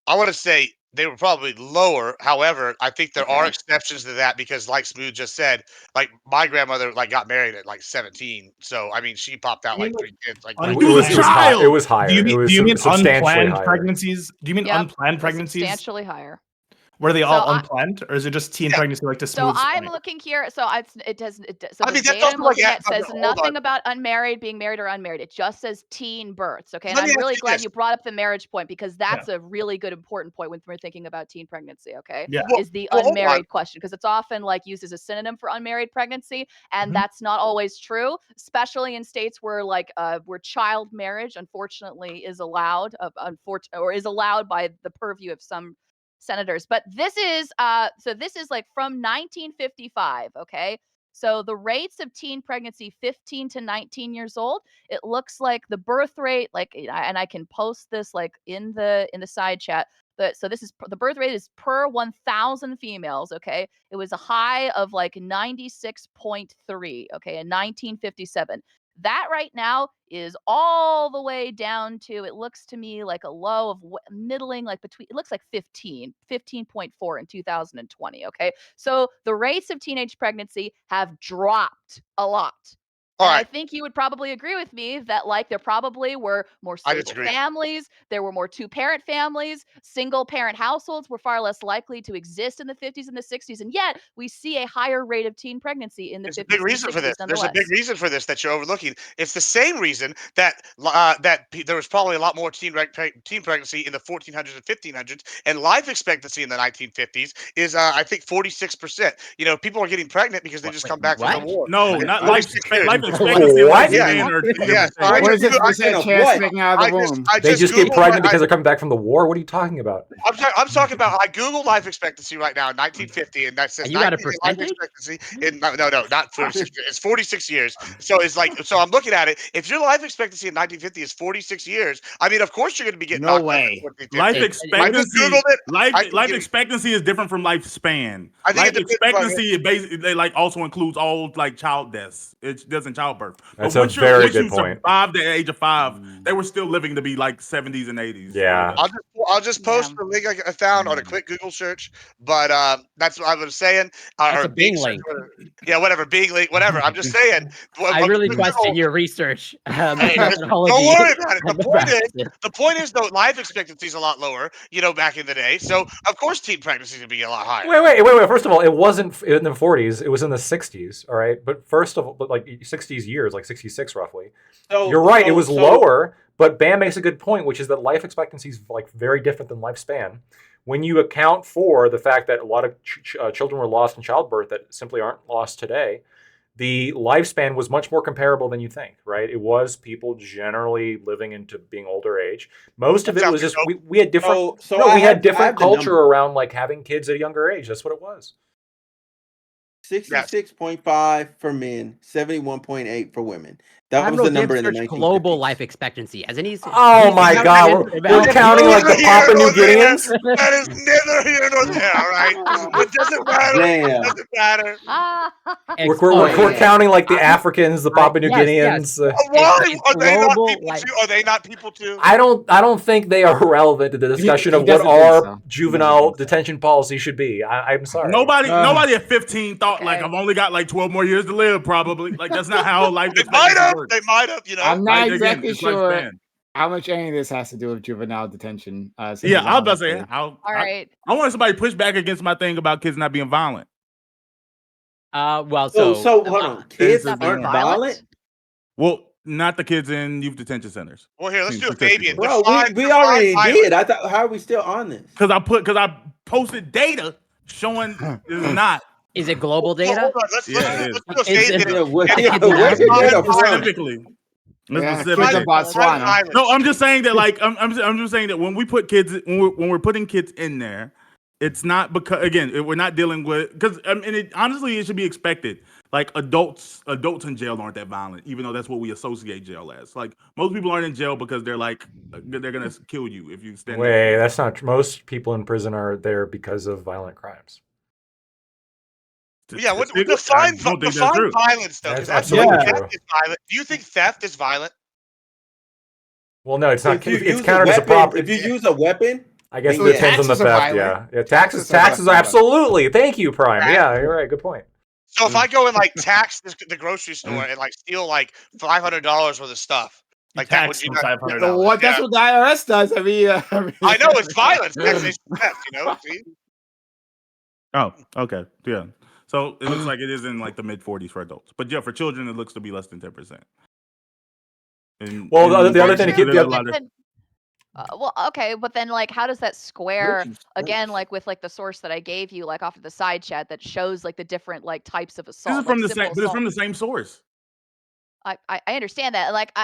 I want to say they were probably lower. However, I think there are exceptions to that because, like Smooth just said, like my grandmother got married at like 17. So I mean, she popped out like 3 kids. Like it was higher. Do you mean unplanned higher. pregnancies? Do you mean unplanned pregnancies? Substantially higher. Were they all unplanned, or is it just teen pregnancy like the Smooth? So I'm looking here. So it does. So I mean, the data I'm looking at says nothing on. about unmarried, being married or unmarried. It just says teen births. Okay, and Let me I'm really ask you glad this. you brought up the marriage point because that's a really good important point when we're thinking about teen pregnancy. Okay, Yeah. is the unmarried question because it's often like used as a synonym for unmarried pregnancy, and that's not always true, especially in states where where child marriage unfortunately is allowed, or is allowed by the purview of some senators. But this is like from 1955. Okay, so the rates of teen pregnancy 15 to 19 years old, it looks like the birth rate, and I can post this like in the side chat. So this is the birth rate is per 1,000 females. Okay, it was a high of like 96.3. Okay, in 1957. That right now is all the way down to, it looks to me like a low of middling, like between, it looks like 15.4 in 2020. Okay. So the rates of teenage pregnancy have dropped a lot. And I think you would probably agree with me that there probably were more stable families. There were more 2-parent families. Single parent households were far less likely to exist in the 50s and the 60s. And yet we see a higher rate of teen pregnancy in the 50s and the 60s. There's a big reason for this that you're overlooking. It's the same reason that there was probably a lot more teen pregnancy in the 1400s and 1500s, and life expectancy in the 1950s is I think 46%. You know, people are getting pregnant because they just come back from the war. No, not life expectancy. What? What is this percent chance making out of the womb? They just get pregnant because they're coming back from the war? What are you talking about? I'm talking about, I Googled life expectancy right now in 1950, and that says you got a life expectancy in no, not 46 years. It's 46 years. So it's like, so I'm looking at it. If your life expectancy in 1950 is 46 years, I mean, of course you're going to be getting no way. Life expectancy. Life expectancy is different from lifespan. Life expectancy it basically also includes all child deaths. It doesn't childbirth. That's a very good point. Survived the age of 5, they were still living to be like 70s and 80s. Yeah. I'll just post the link I found on a quick Google search, but that's what I was saying. That's a Bing link. Yeah, whatever, Bing link, whatever. I'm just saying. I really question your research. Hey, don't worry about it. The point is, though, life expectancy is a lot lower, back in the day. So, of course, teen pregnancy is going to be a lot higher. Wait. First of all, it wasn't in the 40s. It was in the 60s, all right? But first of all, 60s years, like 66 roughly. You're right, it was lower, but Bam makes a good point, which is that life expectancy is very different than lifespan. When you account for the fact that a lot of children were lost in childbirth that simply aren't lost today, the lifespan was much more comparable than you think, right? It was people generally living into being older age. Most of it was just we had different. We had different culture around having kids at a younger age. That's what it was. 66.5 for men, 71.8 for women. That was the number in the 1950s. Global life expectancy. Oh my God, we're counting like the Papua New Guineans. That is neither here nor there, all right? It doesn't matter. Damn. It doesn't matter. We're counting like the Africans, the Papua New Guineans. Why? Are they not people too? I don't think they are relevant to the discussion of what our juvenile detention policy should be. I'm sorry. Nobody at 15 thought I've only got 12 more years to live. Probably that's not how life expectancy works. They might have, I'm not exactly sure how much any of this has to do with juvenile detention. I was about to say. All right. I want somebody to push back against my thing about kids not being violent. So hold on. Kids aren't violent? Well, not the kids in youth detention centers. Well, here, let's do a Fabian. Bro, we already did. I thought, how are we still on this? Because I posted data showing it's not. Is it global data? Hold on, let's do a Specifically. Yeah, kids in Botswana. No, I'm just saying that. Like, I'm just saying that when we put kids, when we're putting kids in there, it's not because again we're not dealing with because I mean honestly it should be expected. Like adults in jail aren't that violent, even though that's what we associate jail as. Like most people aren't in jail because they're gonna kill you if you stand. Wait, that's not true. Most people in prison are there because of violent crimes. Yeah, what define violence though? That's Because absolutely theft true. is violent. Do you think theft is violent? Well, no, it's not. If you It's use counted a as a weapon, property. if you use a weapon, I guess it then depends on the taxes are theft. violent. Yeah, taxes Taxes are absolutely. Thank you, Prime. Yeah, you're right. Good point. So if I go and like tax the grocery store and like steal like $500 worth of stuff, like that, would you not? $500. What? That's what the IRS does. I mean, I know it's violence. Taxation theft. You know. See? Oh, okay, yeah. So it looks like it is in like the mid 40s for adults, but yeah, for children it looks to be less than 10%. Well, the other thing to keep well, okay, but then like, how does that square again? Like with like the source that I gave you, like off of the side chat that shows like the different like types of assault. This is from like, the same, but it's from the same source. I understand that. Like,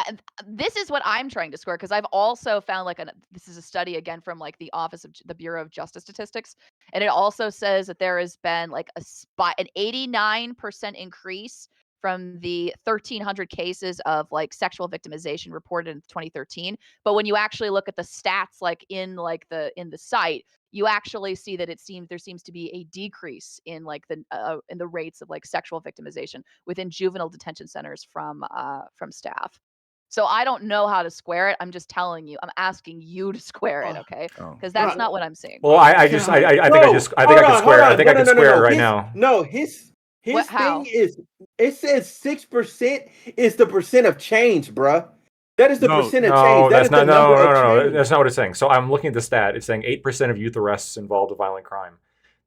this is what I'm trying to square because I've also found like this is a study again from like the Office of the Bureau of Justice Statistics, and it also says that there has been like an 89% increase from the 1,300 cases of like sexual victimization reported in 2013. But when you actually look at the stats, like in the site, you actually see that there seems to be a decrease in like in the rates of like sexual victimization within juvenile detention centers from staff. So I don't know how to square it. I'm just telling you. I'm asking you to square it, okay? Because that's not what I'm seeing. Well, I think I can square. I think I can square it right now. No, his thing is it says 6% is the percent of change, bruh. That is the percent of change. That is the number of change. That's not what it's saying. So I'm looking at the stat. It's saying 8% of youth arrests involved a violent crime.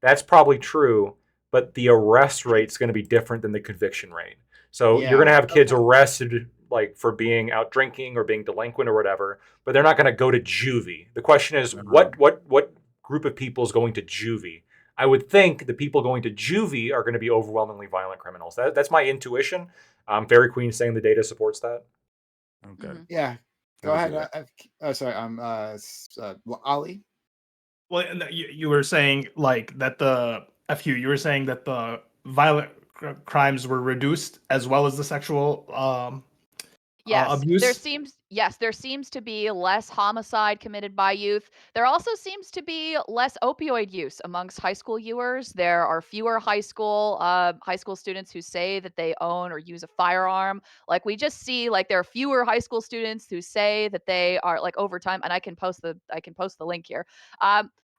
That's probably true, but the arrest rate is going to be different than the conviction rate. So you're going to have kids arrested like for being out drinking or being delinquent or whatever, but they're not going to go to juvie. The question is, what group of people is going to juvie? I would think the people going to juvie are going to be overwhelmingly violent criminals. That's my intuition. Fairy Queen saying the data supports that. Okay. Yeah. Go ahead. Sorry. Ali. Well, you were saying like that you were saying that the violent crimes were reduced as well as the sexual abuse. There seems to be less homicide committed by youth. There also seems to be less opioid use amongst high school viewers. There are fewer high school students who say that they own or use a firearm. Like we just see like there are fewer high school students who say that they are like over time, and I can post the link here.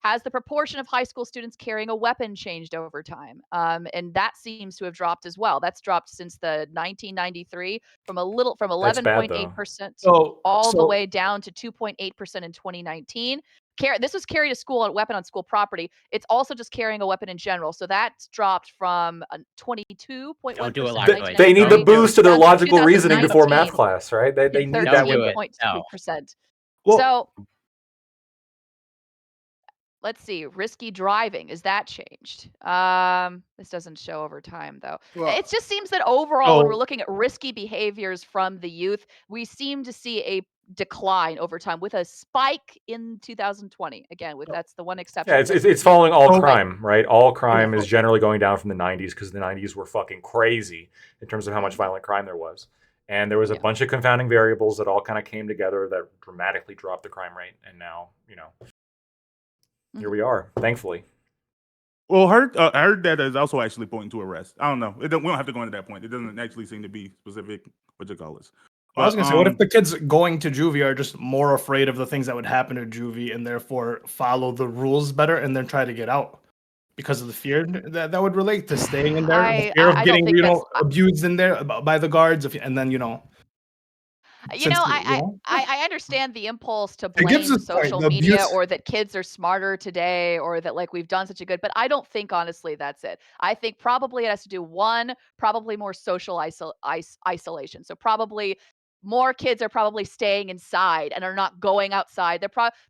Has the proportion of high school students carrying a weapon changed over time? And that seems to have dropped as well. That's dropped since the 1993 from 11.8% all the way down to 2.8% in 2019. This was carried a weapon on school property. It's also just carrying a weapon in general. So that's dropped from 22.1%. They need the boost to their logical reasoning before math class, right? They need that with 13.2%. So let's see. Risky driving. Is that changed? This doesn't show over time, though. Well, it just seems that overall, when we're looking at risky behaviors from the youth, we seem to see a decline over time with a spike in 2020. Again, that's the one exception. Yeah, it's following all crime, right? All crime is generally going down from the 90s because the 90s were fucking crazy in terms of how much violent crime there was. And there was a bunch of confounding variables that all kind of came together that dramatically dropped the crime rate. And now, here we are, thankfully. Well, I heard that is also actually pointing to arrest. I don't know. We don't have to go into that point. It doesn't actually seem to be specific. What you call it? Well, I was gonna say, what if the kids going to juvie are just more afraid of the things that would happen to juvie and therefore follow the rules better and then try to get out because of the fear that would relate to staying in there, the fear of getting abused in there by the guards, and then I understand the impulse to blame social media or that kids are smarter today or that like we've done such a good, but I don't think honestly that's it. I think probably it has to do probably more social isolation. So probably more kids are probably staying inside and are not going outside.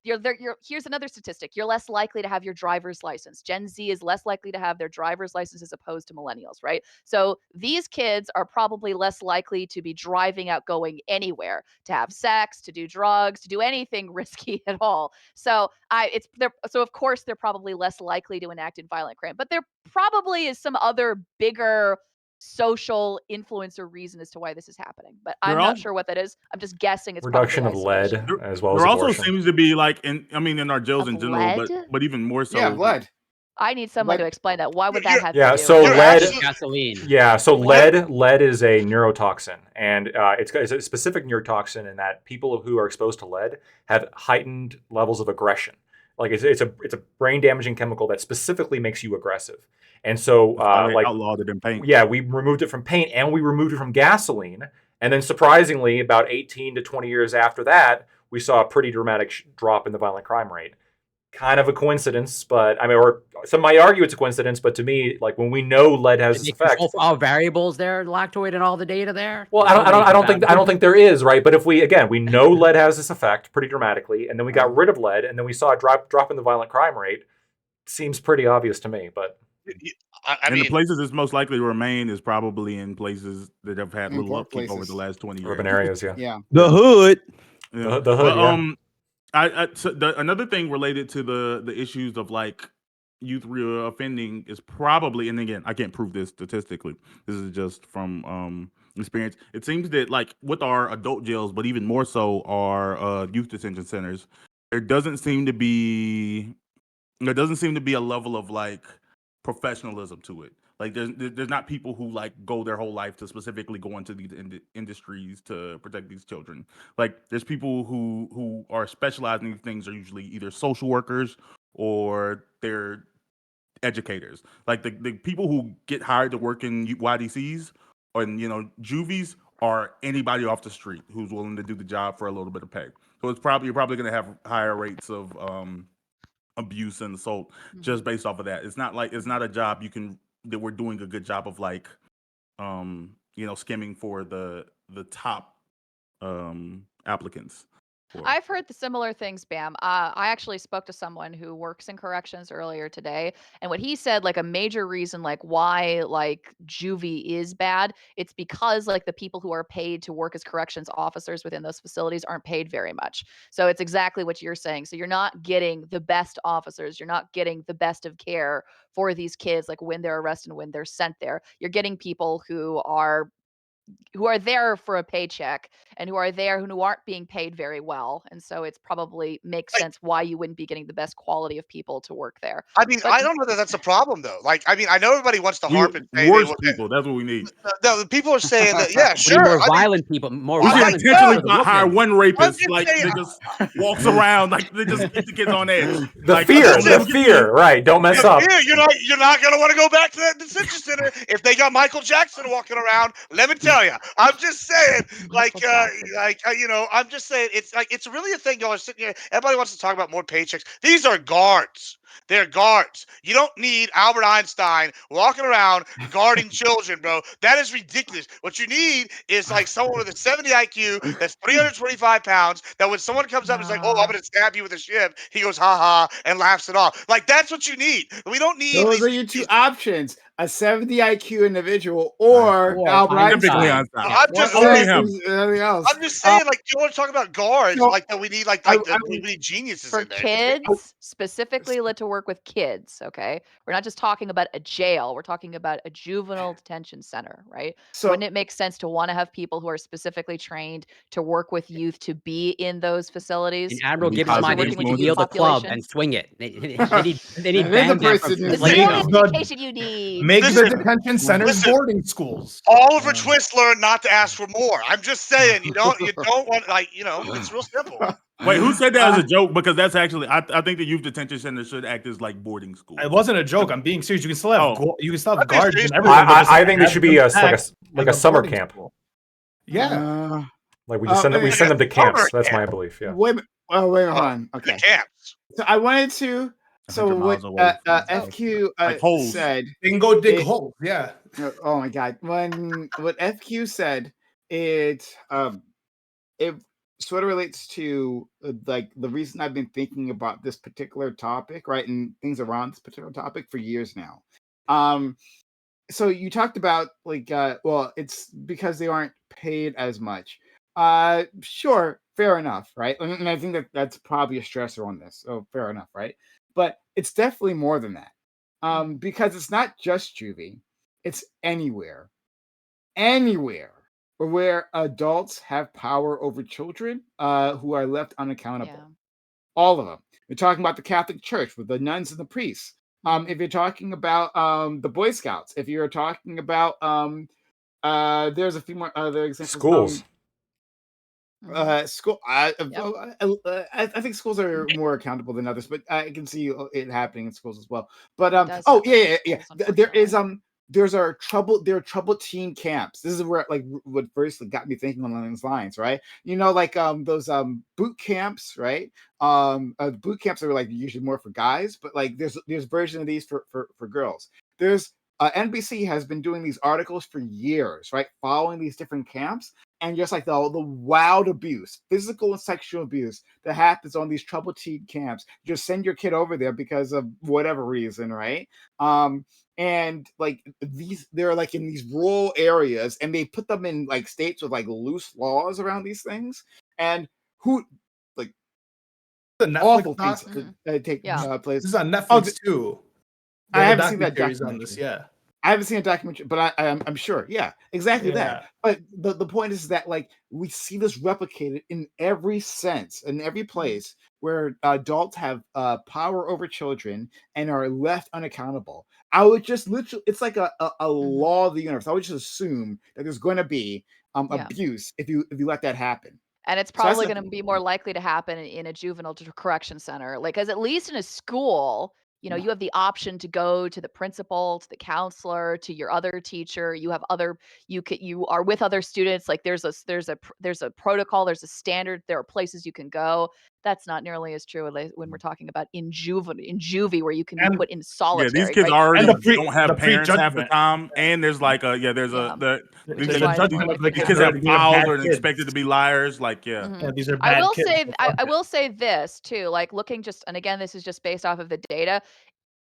Here's another statistic. You're less likely to have your driver's license. Gen Z is less likely to have their driver's license as opposed to millennials, right? So these kids are probably less likely to be driving out, going anywhere, to have sex, to do drugs, to do anything risky at all. So of course they're probably less likely to enact a violent crime, but there probably is some other bigger social influence or reason as to why this is happening, but I'm not sure what that is. I'm just guessing it's reduction of isolation. lead as well as there abortion. also seems to be like in our jails in general, lead? but even more so. Yeah, lead. I need someone to explain that. Why would that have Yeah, to do? so lead. Gasoline. Yeah, so lead is a neurotoxin, and it's a specific neurotoxin in that people who are exposed to lead have heightened levels of aggression. Like it's a brain damaging chemical that specifically makes you aggressive. And so, like, outlawed it in paint. Yeah, we removed it from paint, and we removed it from gasoline. And then, surprisingly, about 18 to 20 years after that, we saw a pretty dramatic drop in the violent crime rate. Kind of a coincidence, but I mean, or some might argue it's a coincidence, but to me, like when we know lead has its effects, all variables there, lactoid, and all the data there. Well, I don't think there is, right? But if we know lead has this effect pretty dramatically, and then we got rid of lead, and then we saw a drop in the violent crime rate. Seems pretty obvious to me, but. I mean, the places it's most likely to remain is probably in places that have had little upkeep over the last 20 years. Urban areas, yeah. Yeah. The hood. Yeah. The hood, Another thing related to the issues of like youth reoffending is probably, and again, I can't prove this statistically. This is just from experience. It seems that like with our adult jails, but even more so our youth detention centers, there doesn't seem to be a level of like professionalism to it. Like there's not people who like go their whole life to specifically go into these industries to protect these children. Like there's people who are specializing in these things are usually either social workers or they're educators. Like the people who get hired to work in YDCs or juvies are anybody off the street who's willing to do the job for a little bit of pay. So you're probably going to have higher rates of abuse and assault just based off of that. It's not a job that we're doing a good job of like skimming for the top applicants. I've heard the similar things, Bam. I actually spoke to someone who works in corrections earlier today, and what he said, like a major reason, like why like juvie is bad, it's because like the people who are paid to work as corrections officers within those facilities aren't paid very much. So it's exactly what you're saying. So you're not getting the best officers, you're not getting the best of care for these kids, like when they're arrested and when they're sent there. You're getting people who are there for a paycheck and who aren't being paid very well. And so it's probably makes sense why you wouldn't be getting the best quality of people to work there. I mean, I don't know that that's a problem though. Like, I mean, I know everybody wants to harp and say worse people. That's what we need. No, the people are saying that. Yeah, sure. More violent people. More we violent. We intentionally hire one rapist, like they just walks around, like they just keep the kids on edge. The fear, right? Don't mess up. You're not gonna want to go back to that detention center if they got Michael Jackson walking around. Let me tell you, I'm just saying, I'm just saying, it's really a thing. Y'all are sitting here. Everybody wants to talk about more paychecks. These are guards. They're guards. You don't need Albert Einstein walking around guarding children, bro. That is ridiculous. What you need is like someone with a 70 IQ that's 325 pounds, that when someone comes up and is like, oh, I'm going to stab you with a ship, he goes, ha ha, and laughs it off. Like, that's what you need. We don't need those are your two options. A 70 IQ individual or Albert Einstein. I'm just saying, like, you want to talk about guards, like that we need, we need geniuses for in there. Kids, specifically to work with kids, okay? We're not just talking about a jail. We're talking about a juvenile detention center, right? So wouldn't it make sense to want to have people who are specifically trained to work with youth to be in those facilities? And Admiral Gibbs' mind is to wield the club and swing it. They need It's the only education you need. Make the detention centers boarding schools. Oliver Twist learned not to ask for more. I'm just saying, you don't want, it's real simple. Wait, who said that as a joke? Because that's actually, I think the youth detention center should act as like boarding school. It wasn't a joke. I'm being serious. You can still have guards and everything. I think there should be like a summer camp. Yeah, like we send them to camps. That's my belief. Yeah. Wait, hold on. Okay. Camps. So I wanted to. So what FQ said, they can go dig holes. Yeah. Oh my God! What FQ said, it it sort of relates to like the reason I've been thinking about this particular topic, right, and things around this particular topic for years now. So you talked about like well, it's because they aren't paid as much. Sure, fair enough, right? And I think that that's probably a stressor on this. So fair enough, right? But it's definitely more than that. Because it's not just juvie, it's anywhere where adults have power over children who are left unaccountable. Yeah. All of them. You're talking about the Catholic Church with the nuns and the priests. If you're talking about the Boy Scouts, if you're talking about there's a few more other examples. Schools. School. Yep. I think schools are more accountable than others, but I can see it happening in schools as well. But It does oh happen in yeah. schools, There is unfortunately. there are troubled teen camps. This is where like what first got me thinking along these lines, right? You know, like those boot camps, right? Boot camps are like usually more for guys, but like there's version of these for girls. There's NBC has been doing these articles for years, right? Following these different camps and just like the wild abuse, physical and sexual abuse that happens on these troubled teen camps. Just send your kid over there because of whatever reason, right? And like they're like in these rural areas, and they put them in like states with like loose laws around these things, and who like The Netflix awful doc? things that take Yeah. place. This is on Netflix too. They I have a haven't seen that docuseries on this. documentary. Yeah. I haven't seen a documentary, but I'm sure. Yeah, exactly Yeah. that. But the point is that like we see this replicated in every sense, in every place where adults have power over children and are left unaccountable. I would just literally, it's like a law of the universe. I would just assume that there's going to be Yeah. abuse if you let that happen. And it's So that's probably the going to be more likely to happen in a juvenile correction center. Like, as at least in a school, you know, you have the option to go to the principal, to the counselor, to your other teacher. You have other, you are with other students. Like there's a protocol, there's a standard, there are places you can go. That's not nearly as true when we're talking about in juvie where you can be And put in Yeah, these solitary, kids right? already and the don't have parents half the pre-judgment. time, and there's like there's Yeah. these Which is There's a why it's more judgment of likely the these to kids kids have happen. already being files bad or kids. expected to be liars. Like Yeah, these are bad I will kids. say So fuck I it. will say this too, like looking just, and again, this is just based off of the data.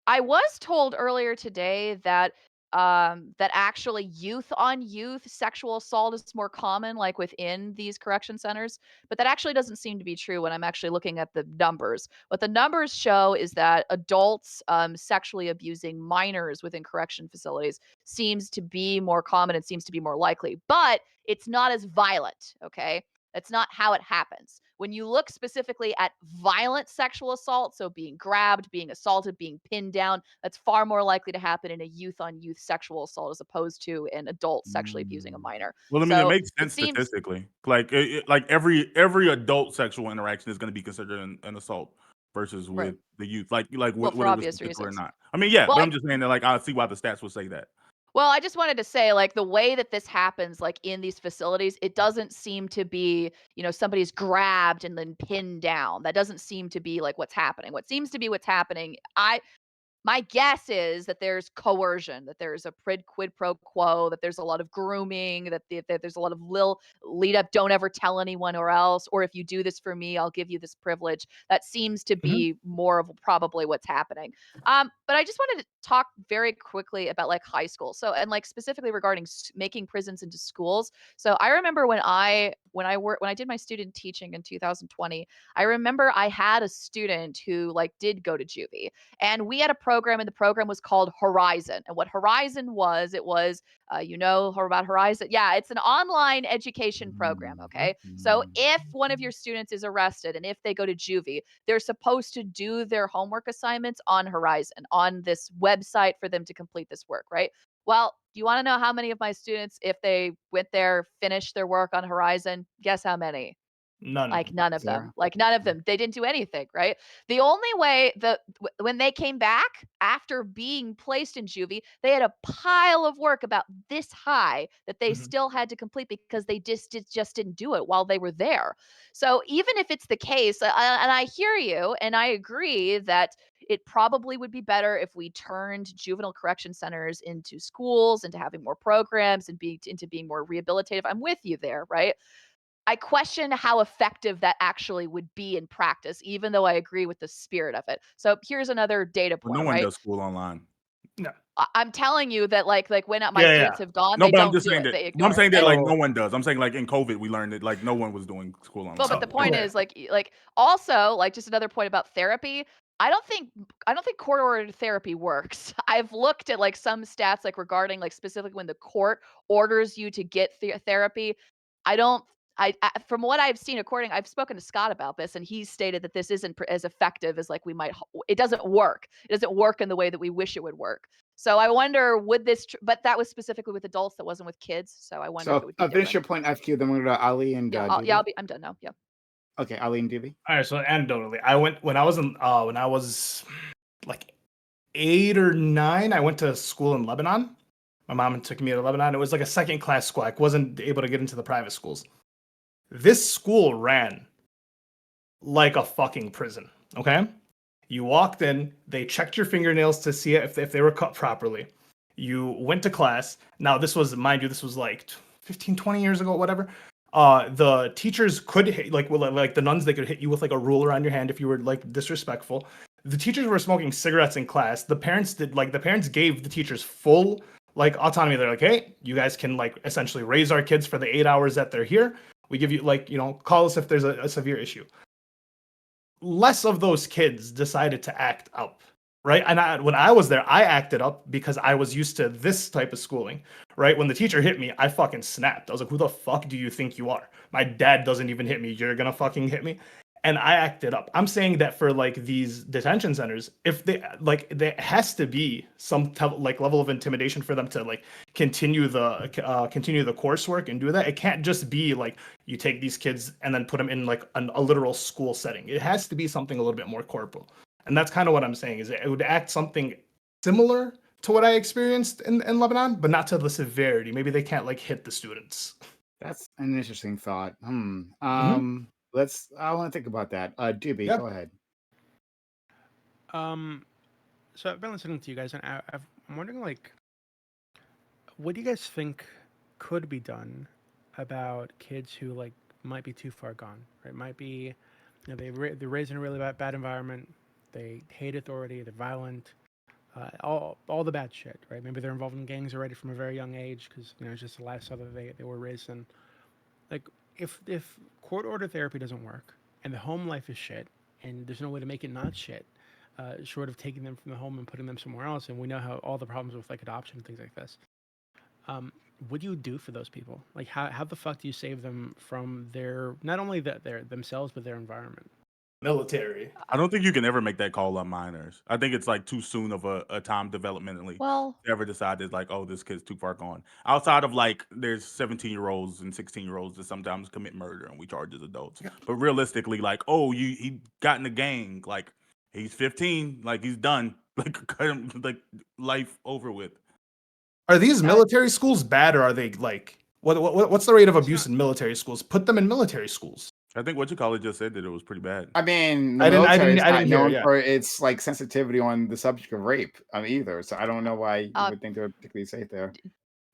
I was told earlier today that that actually youth on youth sexual assault is more common, like within these correction centers, but that actually doesn't seem to be true when I'm actually looking at the numbers. What the numbers show is that adults sexually abusing minors within correction facilities seems to be more common and seems to be more likely, but it's not as violent. Okay. That's not how it happens. When you look specifically at violent sexual assault, so being grabbed, being assaulted, being pinned down, that's far more likely to happen in a youth on youth sexual assault as opposed to an adult sexually abusing a minor. Well, I mean, it So makes it sense seems, statistically. Like like every adult sexual interaction is going to be considered an assault versus right. with the youth. Like Well, for whether it was obvious consensual or reasons. not. I mean, yeah, Well, but I'm just saying that like I see why the stats would say that. Well, I just wanted to say, like, the way that this happens, like, in these facilities, it doesn't seem to be, you know, somebody's grabbed and then pinned down. That doesn't seem to be like what's happening. What seems to be what's happening, my guess is that there's coercion, that there's a quid pro quo, that there's a lot of grooming, that there's a lot of lead up, don't ever tell anyone or else, or if you do this for me, I'll give you this privilege. That seems to be more of probably what's happening. But I just wanted to talk very quickly about like high school. So, and like specifically regarding making prisons into schools. So I remember when I did my student teaching in 2020, I remember I had a student who like did go to juvie, and we had a program, and the program was called Horizon. And what Horizon was, it was, you know about Horizon? Yeah, it's an online education program. Okay. So if one of your students is arrested and if they go to juvie, they're supposed to do their homework assignments on Horizon, on this website for them to complete this work, right? Well, do you want to know how many of my students, if they went there, finished their work on Horizon? Guess how many? None. Like none of them. Zero. Like none of them. They didn't do anything, right? The only way when they came back after being placed in juvie, they had a pile of work about this high that they still had to complete because they just didn't do it while they were there. So even if it's the case, and I hear you, and I agree that it probably would be better if we turned juvenile correction centers into schools, into having more programs, and into being more rehabilitative. I'm with you there, right? I question how effective that actually would be in practice, even though I agree with the spirit of it. So here's another data point, no one right? does school online. No. I'm telling you that like when my Yeah, students yeah. have gone, No, they but I'm don't just do saying it. that. They I'm ignore saying it. that And like no one does. I'm saying like in COVID we learned that like no one was doing school online. well, but the point is like also like just another point about therapy. I don't think court-ordered therapy works. I've looked at like some stats like regarding like specifically when the court orders you to get therapy. I don't. From what I've seen, I've spoken to Scott about this, and he stated that this isn't as effective as like we might. It doesn't work. It doesn't work in the way that we wish it would work. So I wonder, would this? But that was specifically with adults. That wasn't with kids. So I wonder if it would be finish different. your point, FQ. Then we're going to Ali and I'm done now. Yeah. Okay, Ali and Doobie. All right, so anecdotally, I went when I was like 8 or 9. I went to school in Lebanon. My mom took me to Lebanon. It was like a second class school. I wasn't able to get into the private schools. This school ran like a fucking prison. Okay, you walked in, they checked your fingernails to see if they were cut properly. You went to class. Now this was, mind you, this was like 15, 20 years ago, whatever. The teachers could hit, like the nuns, they could hit you with like a ruler on your hand if you were like disrespectful. The teachers were smoking cigarettes in class. The parents gave the teachers full like autonomy. They're like, hey, you guys can like essentially raise our kids for the 8 hours that they're here. We give you like, call us if there's a severe issue. Less of those kids decided to act up, right? And when I was there, I acted up because I was used to this type of schooling, right? When the teacher hit me, I fucking snapped. I was like, who the fuck do you think you are? My dad doesn't even hit me. You're gonna fucking hit me? And I acted up. I'm saying that for like these detention centers, if they like, there has to be some like level of intimidation for them to like continue the coursework and do that. It can't just be like you take these kids and then put them in like a literal school setting. It has to be something a little bit more corporal. And that's kind of what I'm saying, is it would act something similar to what I experienced in Lebanon, but not to the severity. Maybe they can't like hit the students. That's an interesting thought. I want to think about that. Doobie, go ahead. So I've been listening to you guys, and I'm wondering, like, what do you guys think could be done about kids who like might be too far gone? Right, might be, they're raised in a really bad environment. They hate authority. They're violent. All the bad shit. Right? Maybe they're involved in gangs already from a very young age because it's just the lifestyle that they were raised in. Like, if court order therapy doesn't work and the home life is shit and there's no way to make it not shit, short of taking them from the home and putting them somewhere else, and we know how all the problems with like adoption and things like this, what do you do for those people? Like, how the fuck do you save them from their, not only their themselves, but their environment? Military. I don't think you can ever make that call on minors. I think it's like too soon of a time developmentally to ever decide that like, oh, this kid's too far gone. Outside of like, there's 17-year-olds and 16-year-olds that sometimes commit murder and we charge as adults. But realistically, like, oh, he got in a gang, like he's 15, like he's done, like cut him, like life over with. Are these military schools bad, or are they like what's the rate of abuse in military schools? Put them in military schools. I think what you call it just said that it was pretty bad. I mean, I didn't hear known for its like sensitivity on the subject of rape either. So I don't know why you would think they're particularly safe there.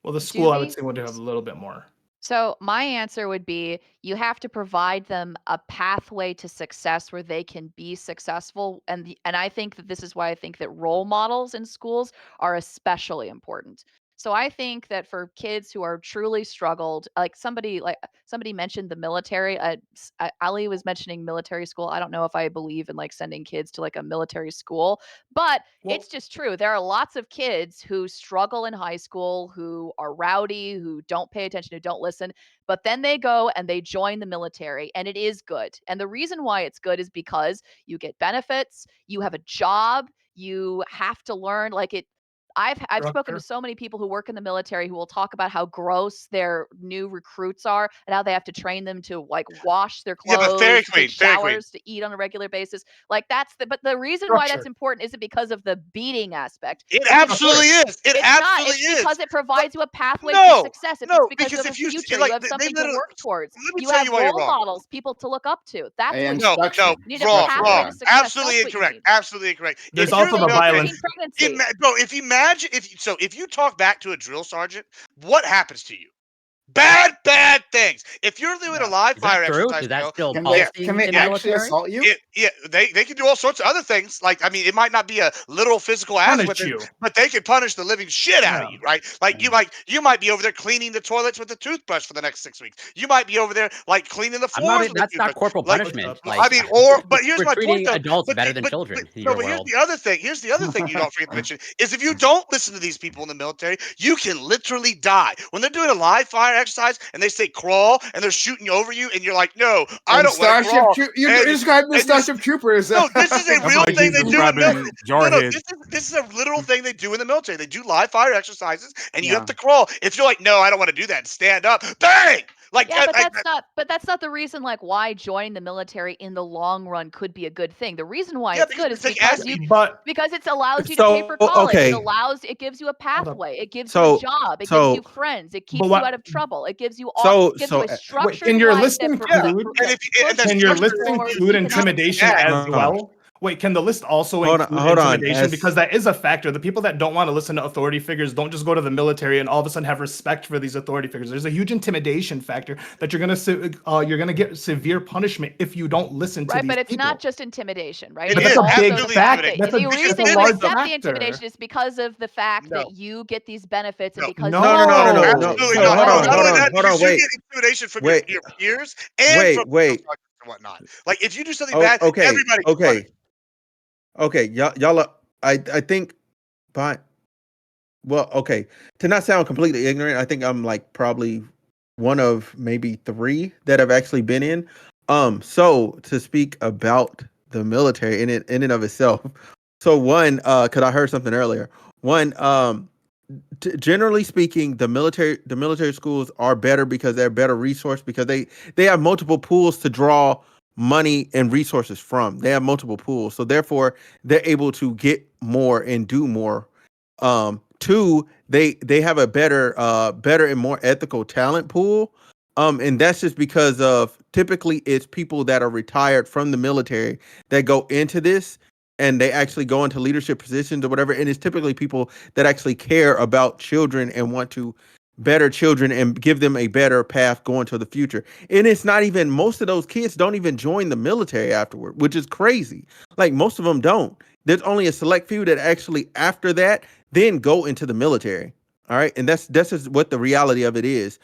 Well, the school I would say would have a little bit more. So my answer would be, you have to provide them a pathway to success where they can be successful, and I think that this is why I think that role models in schools are especially important. So I think that for kids who are truly struggled, like somebody mentioned the military. Ali was mentioning military school. I don't know if I believe in like sending kids to like a military school, but it's just true. There are lots of kids who struggle in high school, who are rowdy, who don't pay attention, who don't listen, but then they go and they join the military, and it is good. And the reason why it's good is because you get benefits, you have a job, you have to learn like it. I've spoken to so many people who work in the military who will talk about how gross their new recruits are and how they have to train them to like wash their clothes, take showers, to eat on a regular basis. Like but the reason why that's important isn't because of the beating aspect. It absolutely is. It's because it provides you a pathway to success. It's because of a future. You have something to work towards. You have role models, people to look up to. That's what wrong. Absolutely incorrect. Absolutely incorrect. There's also the violence. Bro, if you talk back to a drill sergeant, what happens to you? Bad things. If you're doing a live Is fire that true? exercise, Is that still Can posting they in the actually military? assault you? They can do all sorts of other things. Like, I mean, it might not be a literal physical ass Punish whipping, you. but they can punish the living shit out of Yeah. you, right? Like you might be over there cleaning the toilets with a toothbrush for the next 6 weeks. You might be over there like cleaning the floors with a That's not toothbrush. corporal Like, punishment. I Like, mean, but here's we're my point treating though. adults better than But children in no, your but here's world. the other thing. Here's the other thing you don't forget to mention is if you don't listen to these people in the military, you can literally die when they're doing a live fire exercise and they say crawl and they're shooting over you and you're like, no, I don't want to crawl. You're describing the Starship Troopers. No, this is a That's real like thing he's they do in the military. describing No, Jarhead. this is a literal thing they do in the military. They do live fire exercises, and you Yeah. have to crawl. If you're like, no, I don't want to do that, stand up, bang! Like, Yeah, but that's not the reason like why joining the military in the long run could be a good thing. The reason why yeah, it's good is like because But because it allows you to pay for college. okay. It gives you a pathway. It gives you So a job. It gives so you friends. It keeps but you what? out of trouble. It gives you so a so structured Can your life list that include? and that Can your structure list forward include economic intimidation Yeah. as well? Wait, can the list also include hold on. intimidation? Because that is a factor. The people that don't want to listen to authority figures don't just go to the military and all of a sudden have respect for these authority figures. There's a huge intimidation factor that you're gonna get severe punishment if you don't listen to Right, these but it's people. not just intimidation, right? It But It's that's a also big the absolutely fact fact. that That's a the big, reason that's a you large accept the factor. intimidation is because of the fact No. that you get these benefits and No. because No, no, no, no, no, no. Absolutely So not. hold on, Not hold only on, that, hold on. because you Wait, get intimidation from wait, your peers and from wait. and whatnot. Like, if you do something Oh, bad, okay, everybody gets punished. okay. Y'all. I think, but well, okay. To not sound completely ignorant, I think I'm like probably one of maybe 3 that have actually been in. So to speak about the military in and of itself. So one, because I heard something earlier. One, generally speaking, the military schools are better because they're better resource because they have multiple pools to draw money and resources from. They have multiple pools, so therefore they're able to get more and do more. 2, they have a better and more ethical talent pool. And that's just because of typically it's people that are retired from the military that go into this and they actually go into leadership positions or whatever. And it's typically people that actually care about children and want to better children and give them a better path going to the future. And it's not even most of those kids don't even join the military afterward, which is crazy. Like most of them don't. There's only a select few that actually after that then go into the military. All right. And that's just what the reality of it is.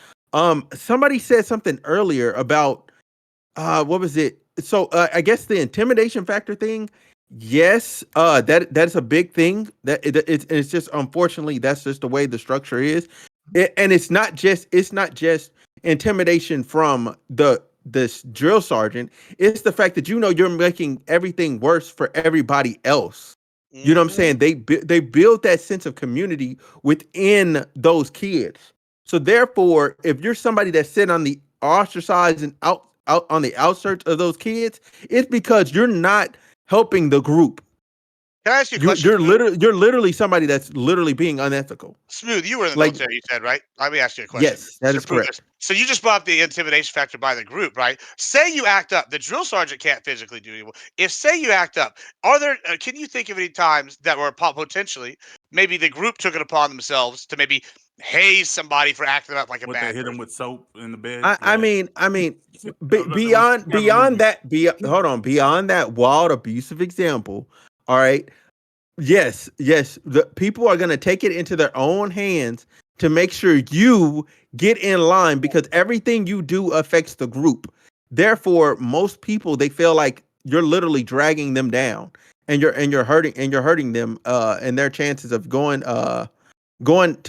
Somebody said something earlier about what was it? So I guess the intimidation factor thing. Yes, that's a big thing. It's just unfortunately that's just the way the structure is, and it's not just intimidation from this drill sergeant. It's the fact that you're making everything worse for everybody else. You know what I'm saying? They build that sense of community within those kids. So therefore, if you're somebody that's sitting on the ostracized and out on the outskirts of those kids, it's because you're not helping the group. Can I ask you a question? You're literally somebody that's literally being unethical. Smooth, you were in the Like, military, you said, right? Let me ask you a question. yes, that To is prove correct. this. So you just brought up the intimidation factor by the group, right? Say you act up. The drill sergeant can't physically do it. If say you act up, are there? Can you think of any times that were potentially maybe the group took it upon themselves to maybe haze somebody for acting up like a What they bad hit person? him with soap in the bed? I mean, beyond that wild abusive example. All right. Yes, the people are going to take it into their own hands to make sure you get in line because everything you do affects the group. Therefore, most people they feel like you're literally dragging them down and you're hurting them and their chances of going to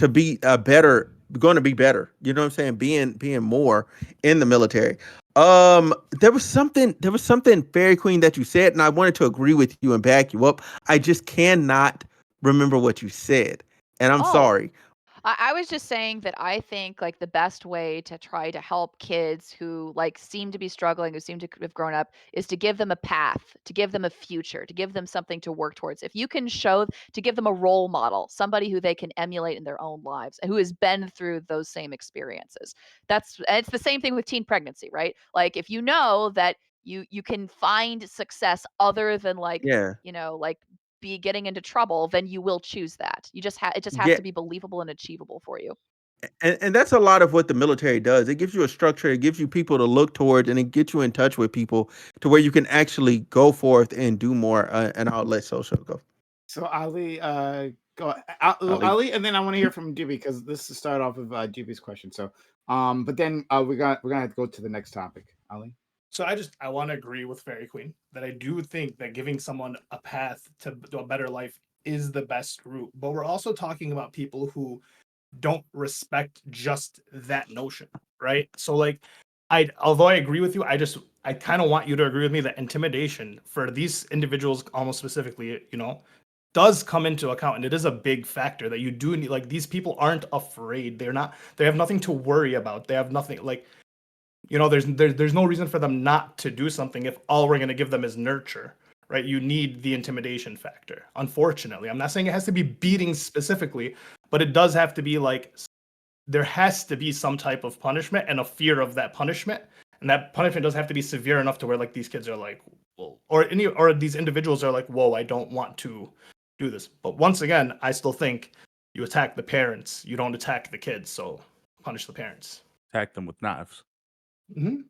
be going to be better. You know what I'm saying? Being more in the military. There was something Fairy Queen that you said, and I wanted to agree with you and back you up. I just cannot remember what you said, and I'm Oh, sorry. I was just saying that I think like the best way to try to help kids who like seem to be struggling, who seem to have grown up, is to give them a path, to give them a future, to give them something to work towards. If you can to give them a role model, somebody who they can emulate in their own lives, who has been through those same experiences. It's the same thing with teen pregnancy, right? Like if you know that you can find success other than like, Yeah, like be getting into trouble, then you will choose that. It just has yeah, to be believable and achievable for you. And that's a lot of what the military does. It gives you a structure, it gives you people to look towards, and it gets you in touch with people to where you can actually go forth and do more and outlet social. Go. So Ali, go Ali. Ali, and then I want to hear from Dewey because this is start off with Dewey's question. So, but then we're gonna have to go to the next topic. Ali. So I want to agree with Fairy Queen that I do think that giving someone a path to a better life is the best route. But we're also talking about people who don't respect just that notion, right? So like although I agree with you, I kind of want you to agree with me that intimidation for these individuals almost specifically, does come into account, and it is a big factor that you do need. Like, these people aren't afraid. They have nothing to worry about. They have nothing, like, there's no reason for them not to do something if all we're going to give them is nurture, right? You need the intimidation factor. Unfortunately, I'm not saying it has to be beating specifically, but it does have to be like, there has to be some type of punishment and a fear of that punishment, and that punishment does have to be severe enough to where like these kids are like, well, or these individuals are like, whoa, I don't want to do this. But once again, I still think you attack the parents, you don't attack the kids, so punish the parents. Attack them with knives. Mm-hmm.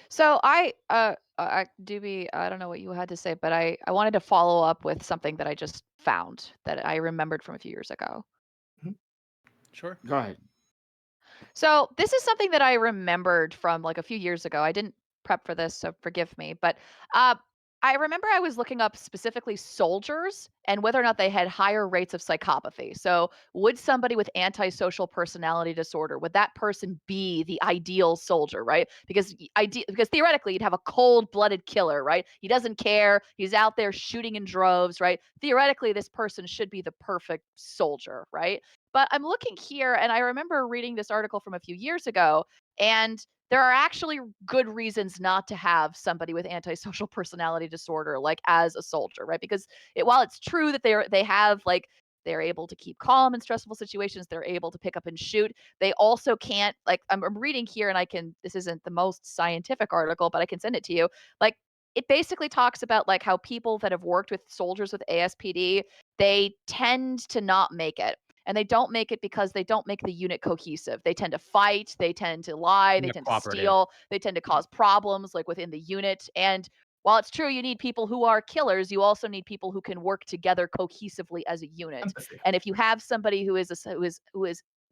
So Doobie, I don't know what you had to say, but I wanted to follow up with something that I just found that I remembered from a few years ago. Sure. Go ahead. So this is something that I remembered from like a few years ago. I didn't prep for this, so forgive me. But uh, I remember I was looking up specifically soldiers and whether or not they had higher rates of psychopathy. So would somebody with antisocial personality disorder, would that person be the ideal soldier, right? Because because theoretically you'd have a cold-blooded killer, right? He doesn't care. He's out there shooting in droves, right? Theoretically, this person should be the perfect soldier, right? But I'm looking here and I remember reading this article from a few years ago, and there are actually good reasons not to have somebody with antisocial personality disorder like as a soldier, right? Because while it's true that they have like they're able to keep calm in stressful situations, they're able to pick up and shoot. They also can't like I'm reading here and this isn't the most scientific article, but I can send it to you. Like it basically talks about like how people that have worked with soldiers with ASPD, they tend to not make it. And they don't make it because they don't make the unit cohesive. They tend to fight, they tend to lie, they tend to steal, they tend to cause problems like within the unit. And while it's true you need people who are killers, you also need people who can work together cohesively as a unit. Empathy. And if you have somebody who is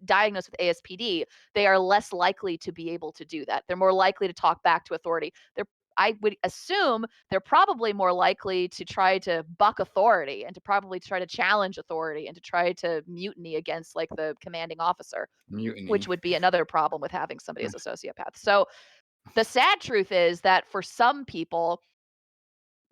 diagnosed with ASPD, they are less likely to be able to do that. They're more likely to talk back to authority. I would assume they're probably more likely to try to buck authority and to probably try to challenge authority and to try to mutiny against like the commanding officer, which would be another problem with having somebody as a sociopath. So the sad truth is that for some people,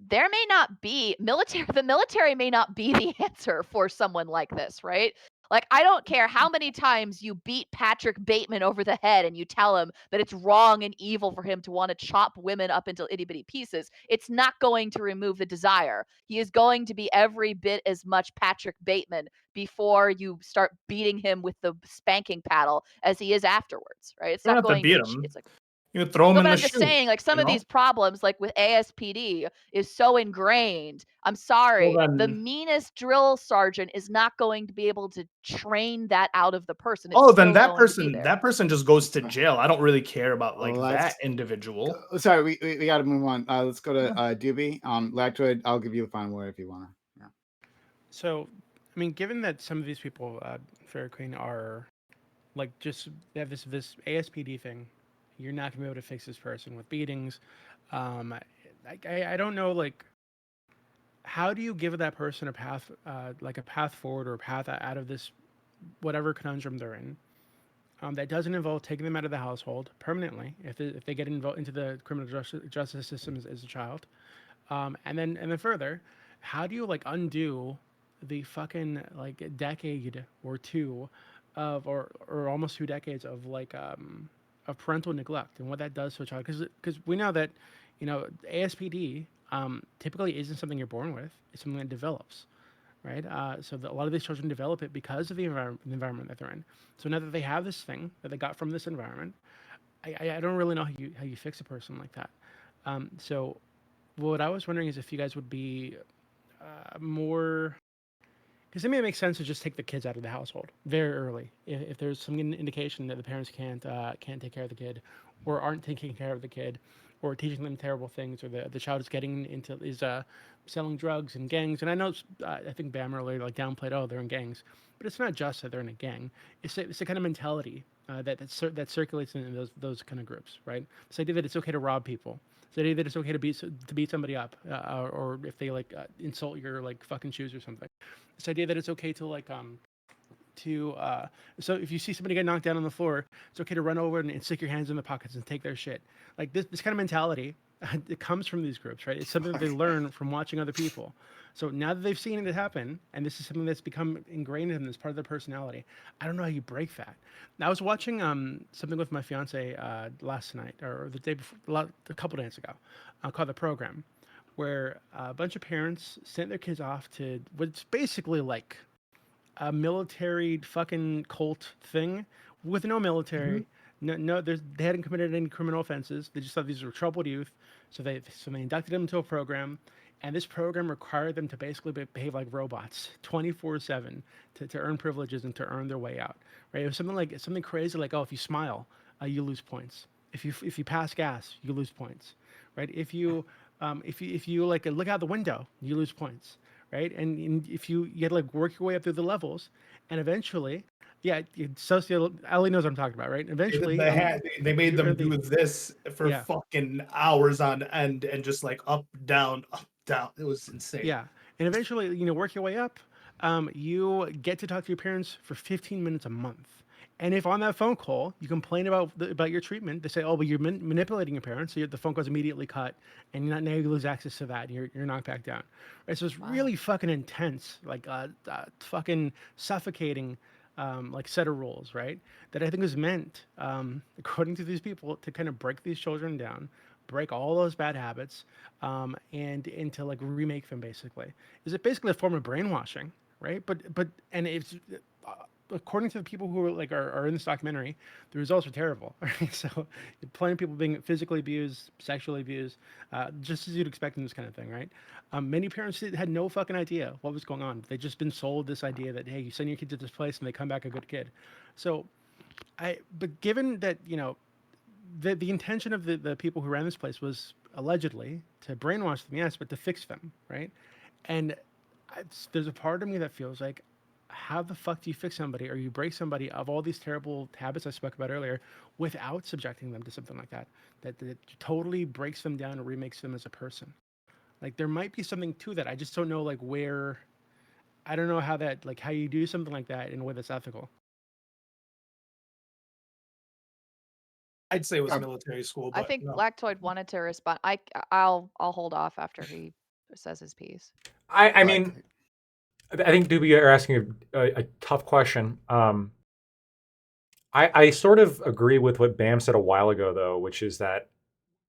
there may not be the military may not be the answer for someone like this, right? Like, I don't care how many times you beat Patrick Bateman over the head and you tell him that it's wrong and evil for him to want to chop women up into itty bitty pieces. It's not going to remove the desire. He is going to be every bit as much Patrick Bateman before you start beating him with the spanking paddle as he is afterwards, right? It's You don't not have to going beat to, him. it's like, You throw him no, in but the I'm just shoe. saying, like some of these problems, like with ASPD, is so ingrained. I'm sorry, the meanest drill sergeant is not going to be able to train that out of the person. It's then that person just goes to jail. I don't really care about like that individual. Sorry, we got to move on. Let's go to Doobie. Lactoid, I'll give you the final word if you want to. Yeah. So, I mean, given that some of these people, Fairy Queen, are like they have this ASPD thing, you're not gonna be able to fix this person with beatings. I don't know, like, how do you give that person a path, like a path forward or a path out of this whatever conundrum they're in? That doesn't involve taking them out of the household permanently if they get involved into the criminal justice system as a child, and then further, how do you like undo the fucking like decade or two of or almost 2 decades of like of parental neglect and what that does to a child? Because we know that ASPD typically isn't something you're born with; it's something that develops, right? So a lot of these children develop it because of the environment that they're in. So now that they have this thing that they got from this environment, I don't really know how you fix a person like that. So what I was wondering is if you guys would be more, Because to me, it makes sense to just take the kids out of the household very early. If there's some indication that the parents can't take care of the kid, or aren't taking care of the kid, or teaching them terrible things, or the child is getting into selling drugs and gangs. And I know I think Bam earlier like downplayed, oh, they're in gangs, but it's not just that they're in a gang. It's the kind of mentality that circulates in those kind of groups, right? This idea that it's okay to rob people. This idea that it's okay to beat somebody up, or if they like insult your like fucking shoes or something. This idea that it's okay to like so if you see somebody get knocked down on the floor, it's okay to run over and stick your hands in the pockets and take their shit. Like this kind of mentality, it comes from these groups, right? It's something that they learn from watching other people. So now that they've seen it happen, and this is something that's become ingrained in them as part of their personality, I don't know how you break that. I was watching something with my fiance last night, or the day before, a couple days ago, called The Program, where a bunch of parents sent their kids off to what's basically like a military fucking cult thing with no military. No, they hadn't committed any criminal offenses. They just thought these were troubled youth, so they inducted them into a program, and this program required them to basically behave like robots, 24/7, to earn privileges and to earn their way out. Right? It was something crazy like, oh, if you smile, you lose points. If you pass gas, you lose points. Right? If you like look out the window, you lose points. Right? And if you had to like work your way up through the levels, and eventually, yeah, Ali knows what I'm talking about, right? Eventually, they made them do this for fucking hours on end, and just like up, down. It was insane. Yeah, and eventually, work your way up. You get to talk to your parents for 15 minutes a month. And if on that phone call you complain about your treatment, they say, "Oh, but you're manipulating your parents," so the phone call's immediately cut, and now you lose access to that, and you're knocked back down. Right? So it's really fucking intense, like fucking suffocating, like set of rules, right? That I think is meant, according to these people, to kind of break these children down, break all those bad habits, and to like remake them. Basically, is it basically a form of brainwashing, right? But and it's according to the people who are in this documentary, the results are terrible. Right? So plenty of people being physically abused, sexually abused, just as you'd expect in this kind of thing, right? Many parents had no fucking idea what was going on. They'd just been sold this idea that, hey, you send your kid to this place and they come back a good kid. So but given that, the intention of the people who ran this place was allegedly to brainwash them, yes, but to fix them, right? And there's a part of me that feels like, how the fuck do you fix somebody, or you break somebody of all these terrible habits I spoke about earlier, without subjecting them to something like that totally breaks them down and remakes them as a person? Like, there might be something to that. I just don't know, like, where. I don't know how how you do something like that in a way that's ethical. I'd say it was military school. But I think no. Lactoid wanted to respond. I'll hold off after he says his piece. I mean, I think Doobie, you're asking a tough question. I sort of agree with what Bam said a while ago, though, which is that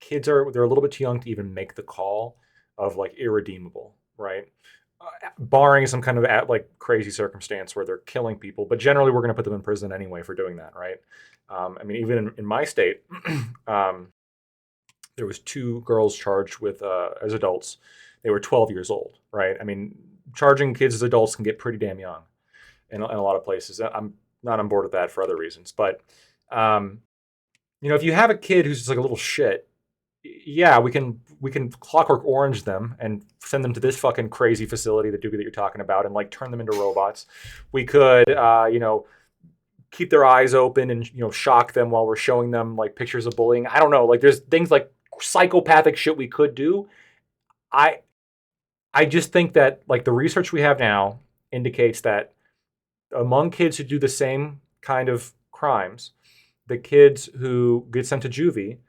they're a little bit too young to even make the call of like irredeemable, right? Barring some kind of like crazy circumstance where they're killing people, but generally we're going to put them in prison anyway for doing that, right? I mean, even in my state, there was 2 girls charged with as adults. They were 12 years old, right? I mean, charging kids as adults can get pretty damn young in a lot of places. I'm not on board with that for other reasons, but if you have a kid who's just like a little shit, yeah, we can Clockwork Orange them and send them to this fucking crazy facility, the Doobie that you're talking about, and like turn them into robots. We could, keep their eyes open and shock them while we're showing them like pictures of bullying. I don't know, like there's things like psychopathic shit we could do. I just think that like the research we have now indicates that among kids who do the same kind of crimes, the kids who get sent to juvie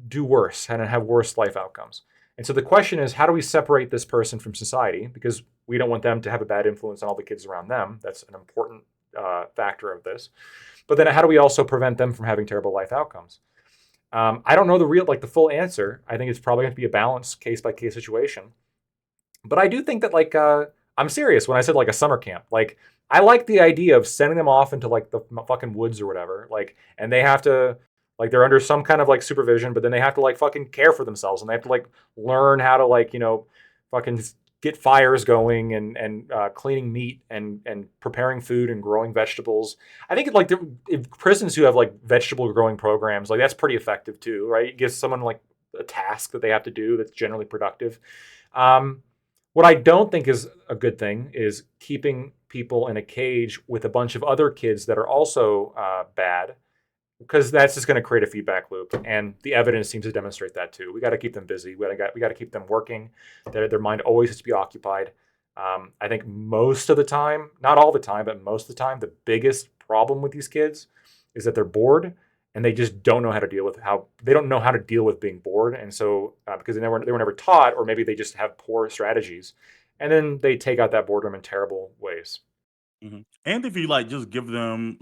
do worse and have worse life outcomes. And so the question is, how do we separate this person from society? Because we don't want them to have a bad influence on all the kids around them. That's an important factor of this. But then how do we also prevent them from having terrible life outcomes? I don't know the full answer. I think it's probably going to be a balanced case-by-case situation. But I do think that I'm serious when I said like a summer camp. Like, I like the idea of sending them off into like the fucking woods or whatever. Like, and they have to, like, they're under some kind of like supervision, but then they have to like fucking care for themselves, and they have to like learn how to like, fucking get fires going and cleaning meat and preparing food and growing vegetables. I think like if prisons who have like vegetable growing programs, like that's pretty effective too, right? It gives someone like a task that they have to do that's generally productive. What I don't think is a good thing is keeping people in a cage with a bunch of other kids that are also bad, because that's just going to create a feedback loop, and the evidence seems to demonstrate that too. We got to keep them busy. We got to keep them working. Their mind always has to be occupied. I think most of the time, not all the time, but most of the time, the biggest problem with these kids is that they're bored and they just don't know how to deal with being bored. And so because they were never taught, or maybe they just have poor strategies, and then they take out that boredom in terrible ways. Mm-hmm. And if you like just give them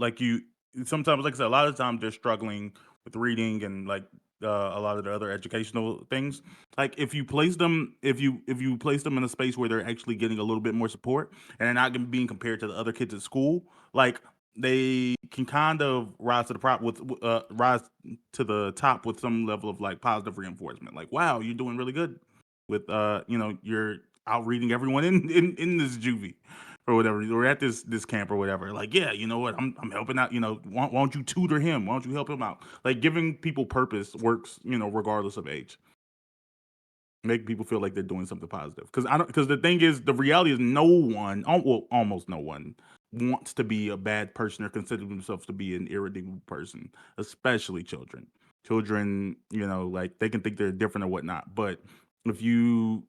sometimes, like I said, a lot of the time they're struggling with reading and like a lot of the other educational things. Like if you place them in a space where they're actually getting a little bit more support and they're not being compared to the other kids at school, like they can kind of rise to the top with some level of like positive reinforcement. Like, wow, you're doing really good with you're out reading everyone in this juvie or whatever, or at this camp or whatever. Like, yeah, you know what, I'm helping out. Why don't you tutor him? Why don't you help him out? Like, giving people purpose works, regardless of age. Make people feel like they're doing something positive. Because the thing is, the reality is, almost no one wants to be a bad person or consider themselves to be an irredeemable person, especially children. Children, like they can think they're different or whatnot, but if you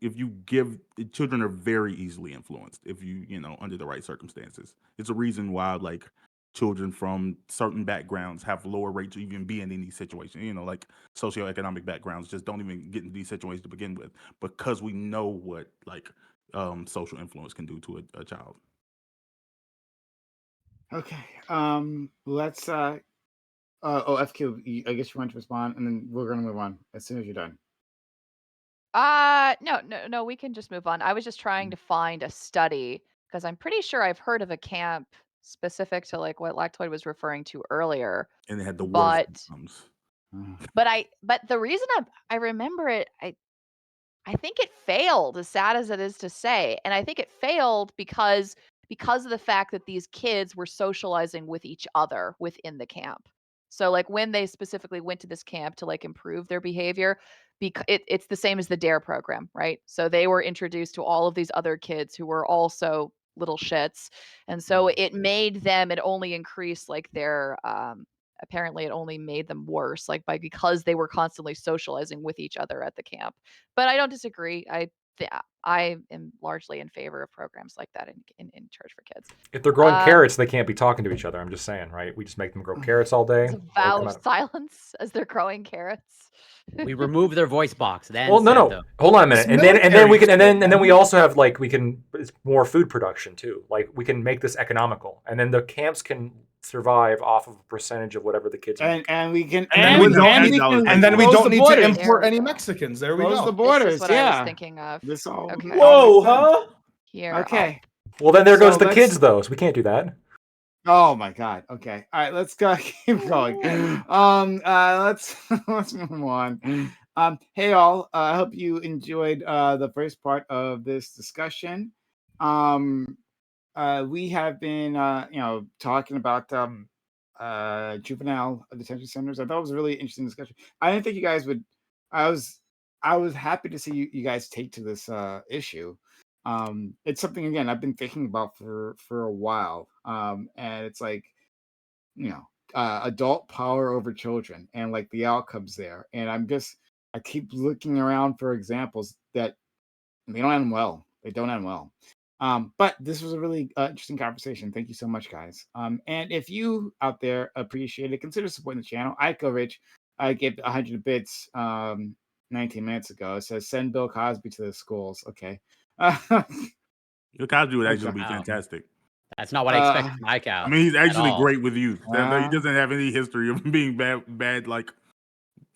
give children are very easily influenced if you under the right circumstances. It's a reason why like children from certain backgrounds have lower rates to even be in any situation. Like socioeconomic backgrounds just don't even get into these situations to begin with, because we know what like social influence can do to a child. Okay. Let's FQ, I guess you want to respond, and then we're gonna move on as soon as you're done. No, we can just move on. I was just trying to find a study because I'm pretty sure I've heard of a camp specific to like what Lactoid was referring to earlier. And they had the worst outcomes. But the reason I remember it, I think it failed, as sad as it is to say. And I think it failed because of the fact that these kids were socializing with each other within the camp. So like when they specifically went to this camp to like improve their behavior, because it's the same as the DARE program, right? So they were introduced to all of these other kids who were also little shits. And so it made them, it only increased like their apparently it only made them worse, like because they were constantly socializing with each other at the camp. But I don't disagree. I am largely in favor of programs like that in Church for Kids. If they're growing carrots, they can't be talking to each other. I'm just saying, right? We just make them grow carrots all day. It's a vow of silence as they're growing carrots. We remove their voice box. Then no. Hold on a minute, and then we can, and then we also have like it's more food production too. Like we can make this economical, and then the camps can survive off of a percentage of whatever the kids make. And we can, and then we don't need to import any Mexicans. There we go. Close the borders. This is what I was thinking of. This all. Okay. Whoa, huh? Here. Okay. Well, then there goes the kids, though. So we can't do that. Oh my God. Okay. All right. Let's go. Keep going. Let's move on. Hey all. I hope you enjoyed the first part of this discussion. We have been talking about juvenile detention centers. I thought it was a really interesting discussion. I didn't think you guys would. I was happy to see you guys take to this issue. It's something, again, I've been thinking about for a while. And it's like, adult power over children and like the outcomes there. And I keep looking around for examples that they don't end well. They don't end well. But this was a really interesting conversation. Thank you so much, guys. And if you out there appreciate it, consider supporting the channel. Iko Rich, I gave 100 bits 19 minutes ago. It says send Bill Cosby to the schools. Okay. Bill Cosby would actually be fantastic. That's not what I expect from Ike out. I mean, he's actually great with youth. He doesn't have any history of being bad like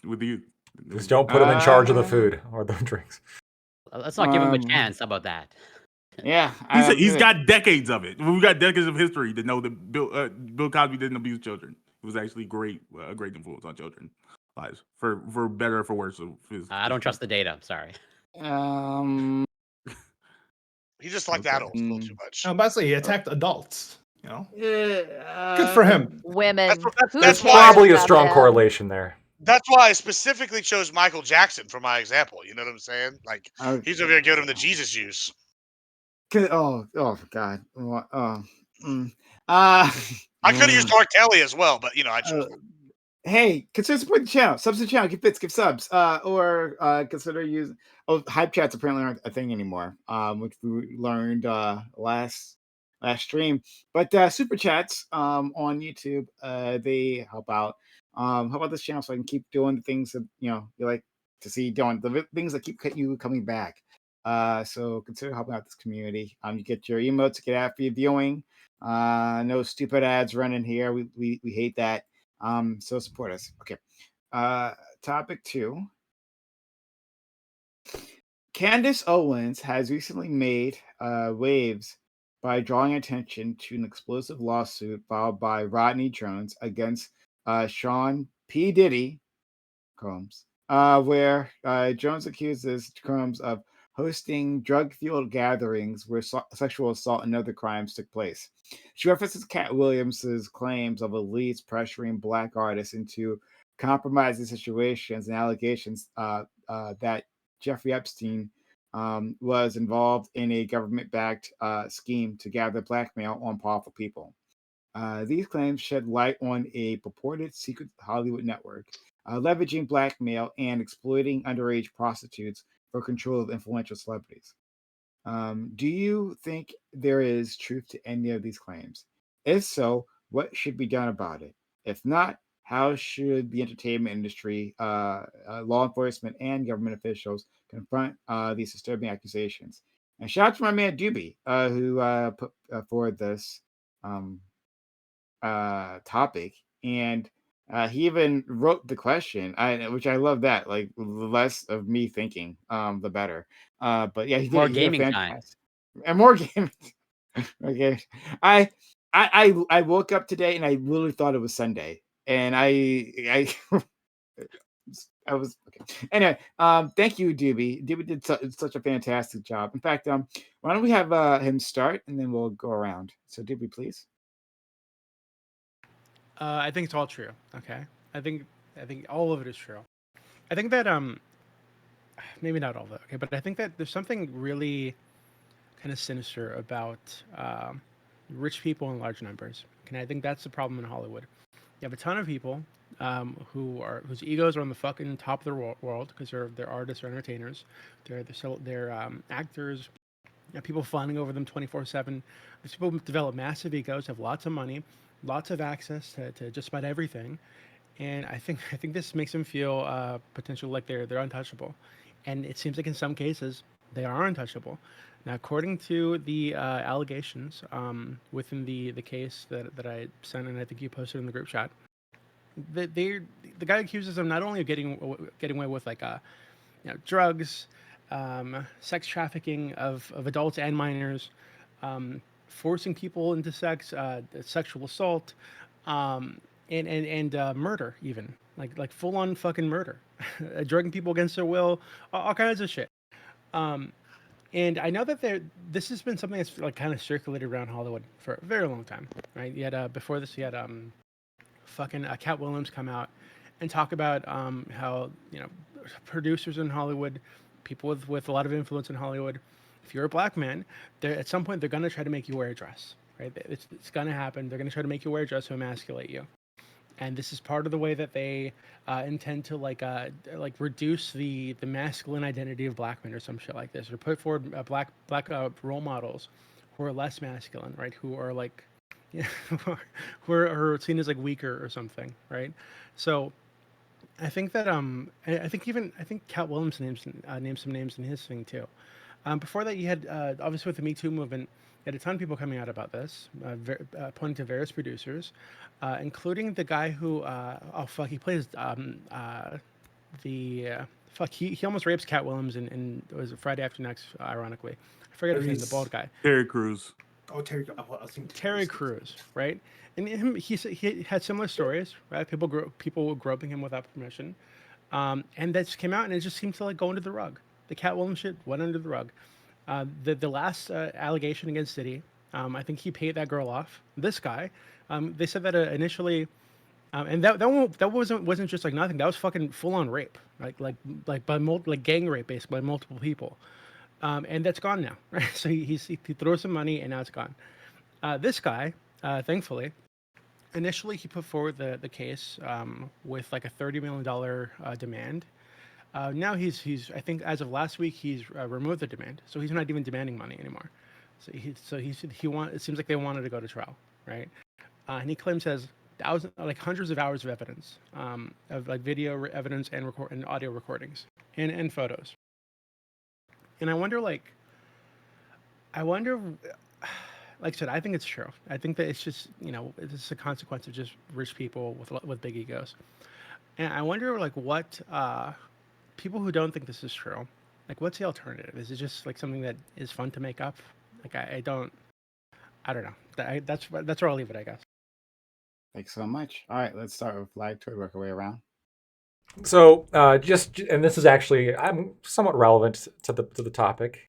with youth. Just don't put him in charge of the food or the drinks. Let's not give him a chance. How about that? Yeah, he's got decades of it. We've got decades of history to know that Bill Cosby didn't abuse children. It was actually a great influence on children's lives, for better or for worse. I don't trust the data. I'm sorry. He just liked adults a little too much. No, basically, he attacked adults. You know, Yeah, good for him. Women. That's Who why cares Probably a about strong him? correlation there. That's why I specifically chose Michael Jackson for my example. You know what I'm saying? Like he's over here giving him the Jesus juice. Oh God. I could have used R. Kelly as well, but I chose. Hey, consider supporting the channel. Subs to the channel. Give bits, give subs. Or consider using. Oh, hype chats apparently aren't a thing anymore. Which we learned last stream. But super chats on YouTube, they help out. Help out this channel so I can keep doing the things that you like to see doing, the things that keep you coming back. So consider helping out this community. You get your emotes to get after your viewing. No stupid ads running here. We hate that. So support us. Okay. Topic 2. Candace Owens has recently made waves by drawing attention to an explosive lawsuit filed by Rodney Jones against Sean P. Diddy Combs, where Jones accuses Combs of hosting drug-fueled gatherings where sexual assault and other crimes took place. She references Cat Williams's claims of elites pressuring Black artists into compromising situations and allegations that Jeffrey Epstein was involved in a government-backed scheme to gather blackmail on powerful people. These claims shed light on a purported secret Hollywood network, leveraging blackmail and exploiting underage prostitutes for control of influential celebrities. Do you think there is truth to any of these claims? If so, what should be done about it? If not, how should the entertainment industry, law enforcement, and government officials confront these disturbing accusations? And shout out to my man Doobie, who put forward this topic, and he even wrote the question, which I love that. Like, the less of me thinking, the better. But yeah, he More did a gaming time. fantastic and more gaming. Okay, I woke up today and I literally thought it was Sunday, and I was okay. Anyway, thank you, Doobie. Doobie did such a fantastic job. In fact, why don't we have him start and then we'll go around. So, Doobie, please. I think it's all true. Okay, I think all of it is true. I think that maybe not all of it. Okay, but I think that there's something really kind of sinister about rich people in large numbers. And I think that's the problem in Hollywood. You have a ton of people whose egos are on the fucking top of the world because they're artists or entertainers. They're actors. You know, people fawning over them 24/7. These people develop massive egos, have lots of money, lots of access to just about everything, and I think this makes them feel potentially like they're untouchable, and it seems like in some cases they are untouchable. Now, according to the allegations within the case that I sent and I think you posted in the group chat, the guy accuses them not only of getting away with like drugs, sex trafficking of adults and minors, forcing people into sex, sexual assault, and murder, even like full on fucking murder, drugging people against their will, all kinds of shit. And I know that this has been something that's like kind of circulated around Hollywood for a very long time, right? You had before this, you had fucking Cat Williams come out and talk about how producers in Hollywood, people with a lot of influence in Hollywood, if you're a black man, at some point they're gonna try to make you wear a dress, right? It's gonna happen. They're gonna try to make you wear a dress to emasculate you, and this is part of the way that they intend to like reduce the masculine identity of black men or some shit like this, or put forward black role models who are less masculine, right? Who are like who are seen as like weaker or something, right? So I think that I think Cat Williams named some names in his thing too. Before that, you had obviously with the Me Too movement, you had a ton of people coming out about this, pointing to various producers, including the guy who he plays he almost rapes Cat Williams in was it Friday After Next, ironically. I forget his name, the bald guy. Terry Crews. Oh, Terry Crews, right? And he had similar stories, right? People groping him without permission, and that just came out, and it just seemed to like go under the rug. The Cat Williams shit went under the rug. The last allegation against City, I think he paid that girl off. This guy, they said that initially, and that wasn't just like nothing. That was fucking full on rape, like gang rape, basically by multiple people, and that's gone now, right? So he throws some money and now it's gone. This guy, thankfully, initially he put forward the case with like a $30 million demand. Now he's I think as of last week he's removed the demand, so he's not even demanding money anymore. So it seems like they wanted to go to trial, right? And he claims has hundreds of hours of evidence, of like video evidence and audio recordings and photos. And I wonder, like I said, I think it's true. I think that it's just it's a consequence of just rich people with big egos. And I wonder like what people who don't think this is true, like what's the alternative? Is it just like something that is fun to make up? Like I don't know. That's where I'll leave it, I guess. Thanks so much. All right, let's start with Flag to work our way around. So and this is actually I'm somewhat relevant to the topic.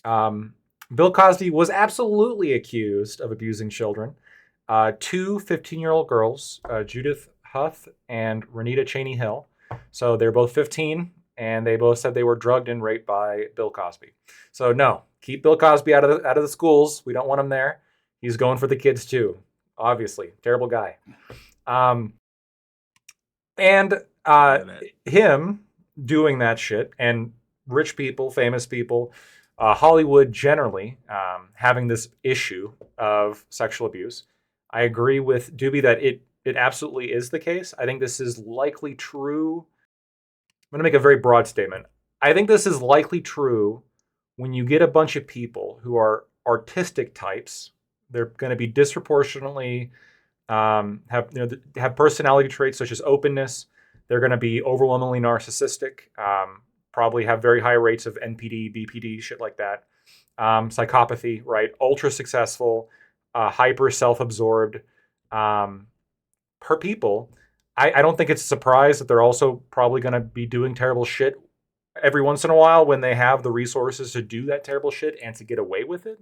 Bill Cosby was absolutely accused of abusing children. Two 15-year-old girls, Judith Huth and Renita Cheney Hill. So they're both 15, and they both said they were drugged and raped by Bill Cosby. So no, keep Bill Cosby out of the schools. We don't want him there. He's going for the kids too. Obviously, terrible guy. And him doing that shit, and rich people, famous people, Hollywood generally having this issue of sexual abuse. I agree with Doobie that it absolutely is the case. I think this is likely true. I'm going to make a very broad statement. I think this is likely true when you get a bunch of people who are artistic types. They're going to be disproportionately have personality traits such as openness. They're going to be overwhelmingly narcissistic. Probably have very high rates of NPD, BPD, shit like that. Psychopathy, right? Ultra successful, hyper self-absorbed. Per people, I don't think it's a surprise that they're also probably going to be doing terrible shit every once in a while when they have the resources to do that terrible shit and to get away with it.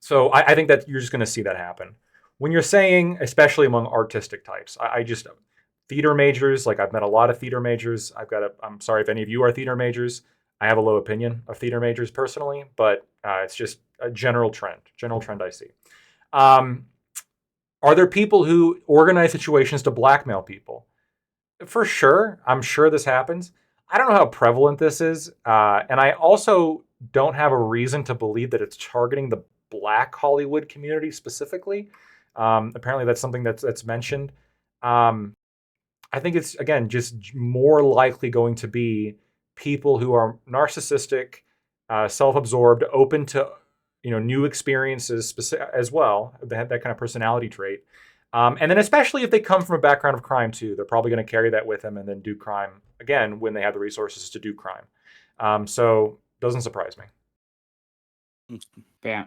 So I think that you're just going to see that happen. When you're saying, especially among artistic types, I just, theater majors, like I've met a lot of theater majors. I'm sorry if any of you are theater majors. I have a low opinion of theater majors personally, but it's just a general trend I see. Are there people who organize situations to blackmail people? For sure. I'm sure this happens. I don't know how prevalent this is. And I also don't have a reason to believe that it's targeting the Black Hollywood community specifically. Apparently that's something that's mentioned. I think it's, again, just more likely going to be people who are narcissistic, self-absorbed, open to new experiences as well. They have that kind of personality trait. And then especially if they come from a background of crime too, they're probably going to carry that with them and then do crime again when they have the resources to do crime. So doesn't surprise me. Yeah.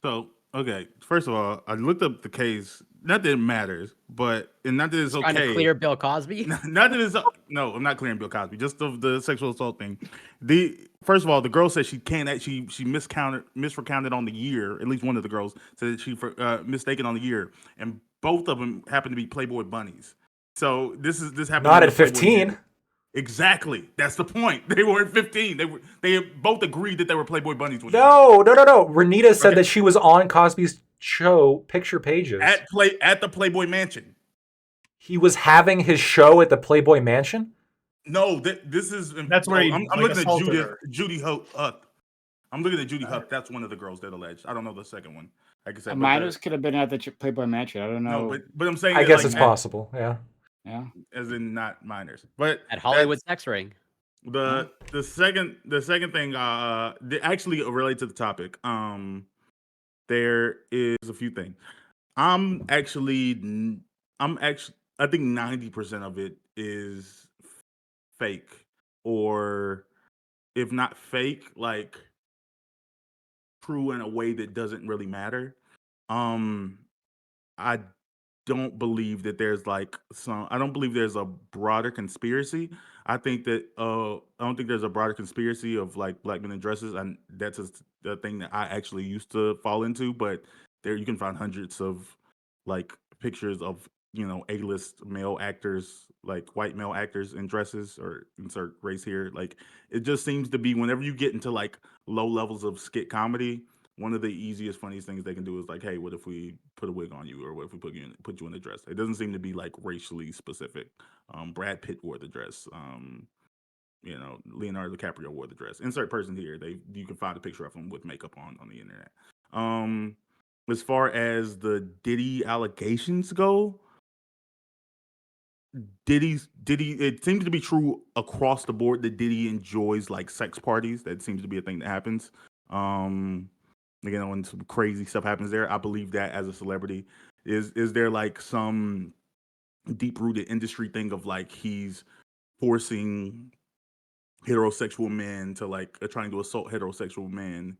So, okay, first of all, I looked up the case. Not that it matters, but not that it's okay. Trying to clear Bill Cosby? Not that it's no, I'm not clearing Bill Cosby. Just the sexual assault thing. First of all, the girl said she misrecounted on the year. At least one of the girls said that she mistaken on the year, and both of them happened to be Playboy bunnies. So this happened not at 15. Exactly. That's the point. They weren't 15. They both agreed that they were Playboy bunnies. No. Renita said that she was on Cosby's show picture pages at the Playboy Mansion. He was having his show at the Playboy Mansion. No, this is that's where I'm looking at Judy Huth. I'm looking at Judy Huth. That's one of the girls that alleged. I don't know the second one. Like I said, minors could have been at the Playboy Mansion. I don't know. No, but I'm saying I guess it's possible. Yeah. Yeah. As in not minors, but at Hollywood sex ring. The second thing actually relates to the topic. There is a few things. I think 90% of it is fake, or if not fake, like true in a way that doesn't really matter. I don't believe that there's like I don't believe there's a broader conspiracy. I think that I don't think there's a broader conspiracy of like black men in dresses, and that's the thing that I actually used to fall into. But there you can find hundreds of like pictures of A-list male actors, like white male actors in dresses, or insert race here. Like it just seems to be whenever you get into like low levels of skit comedy, one of the easiest, funniest things they can do is like, hey, what if we put a wig on you, or what if we put you in a dress? It doesn't seem to be like racially specific. Brad Pitt wore the dress. Leonardo DiCaprio wore the dress. Insert person here. You can find a picture of him with makeup on the internet. As far as the Diddy allegations go, Diddy, it seems to be true across the board that Diddy enjoys like sex parties. That seems to be a thing that happens. Again, when some crazy stuff happens there, I believe that as a celebrity. Is there like some deep rooted industry thing of like he's forcing heterosexual men to like trying to assault heterosexual men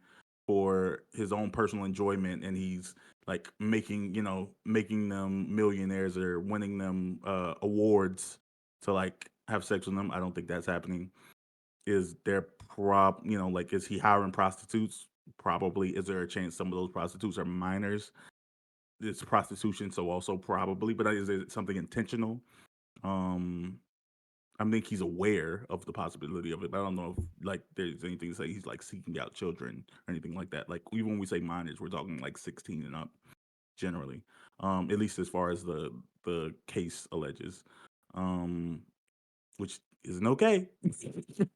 for his own personal enjoyment, and he's like making them millionaires or winning them awards to like have sex with them? I don't think that's happening. Is there is he hiring prostitutes? Probably. Is there a chance some of those prostitutes are minors? It's prostitution, so also probably. But is it something intentional? I think he's aware of the possibility of it, but I don't know if like there's anything to say he's like seeking out children or anything like that. Like even when we say minors, we're talking like 16 and up generally. At least as far as the case alleges. Which isn't okay.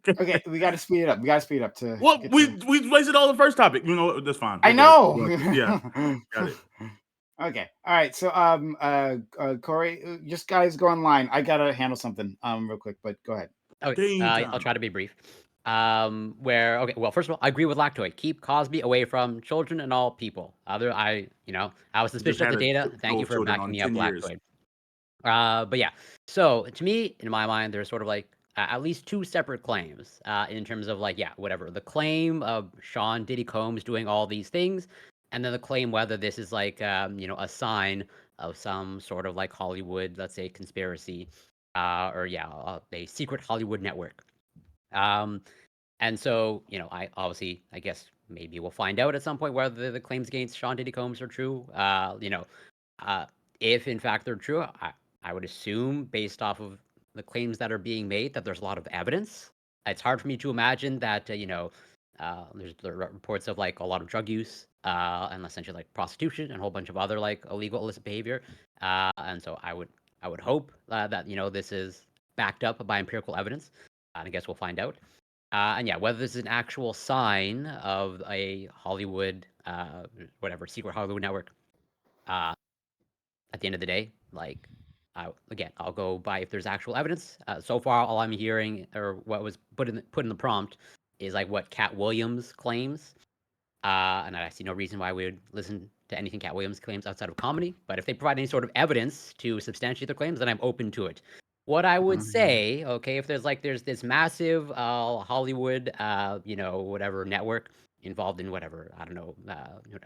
Okay, we got to speed it up. We got to speed it up to. Well, we wasted all the first topic. That's fine. I know. Yeah, got it. Okay. All right. So, Corey, just guys go online. I gotta handle something real quick, but go ahead. Okay. I'll try to be brief. Well, first of all, I agree with Lactoid. Keep Cosby away from children and all people. I was suspicious of the data. Thank you for backing me up, Lactoid. But yeah. So to me, in my mind, there's sort of like at least two separate claims in terms of like, whatever. The claim of Sean Diddy Combs doing all these things, and then the claim whether this is like, a sign of some sort of like Hollywood, let's say, conspiracy, or a secret Hollywood network. And so, I guess maybe we'll find out at some point whether the claims against Sean Diddy Combs are true. If in fact they're true, I would assume based off of the claims that are being made that there's a lot of evidence. It's hard for me to imagine that, there's reports of like a lot of drug use, and essentially like prostitution and a whole bunch of other like illegal illicit behavior. And so I would hope that, this is backed up by empirical evidence. And I guess we'll find out. And whether this is an actual sign of a Hollywood, secret Hollywood network. At the end of the day, like, I'll go by if there's actual evidence. So far, all I'm hearing, or what was put in the prompt, is like what Cat Williams claims. And I see no reason why we would listen to anything Cat Williams claims outside of comedy. But if they provide any sort of evidence to substantiate their claims, then I'm open to it. What I would say, okay, if there's this massive Hollywood, whatever network involved in whatever, I don't know,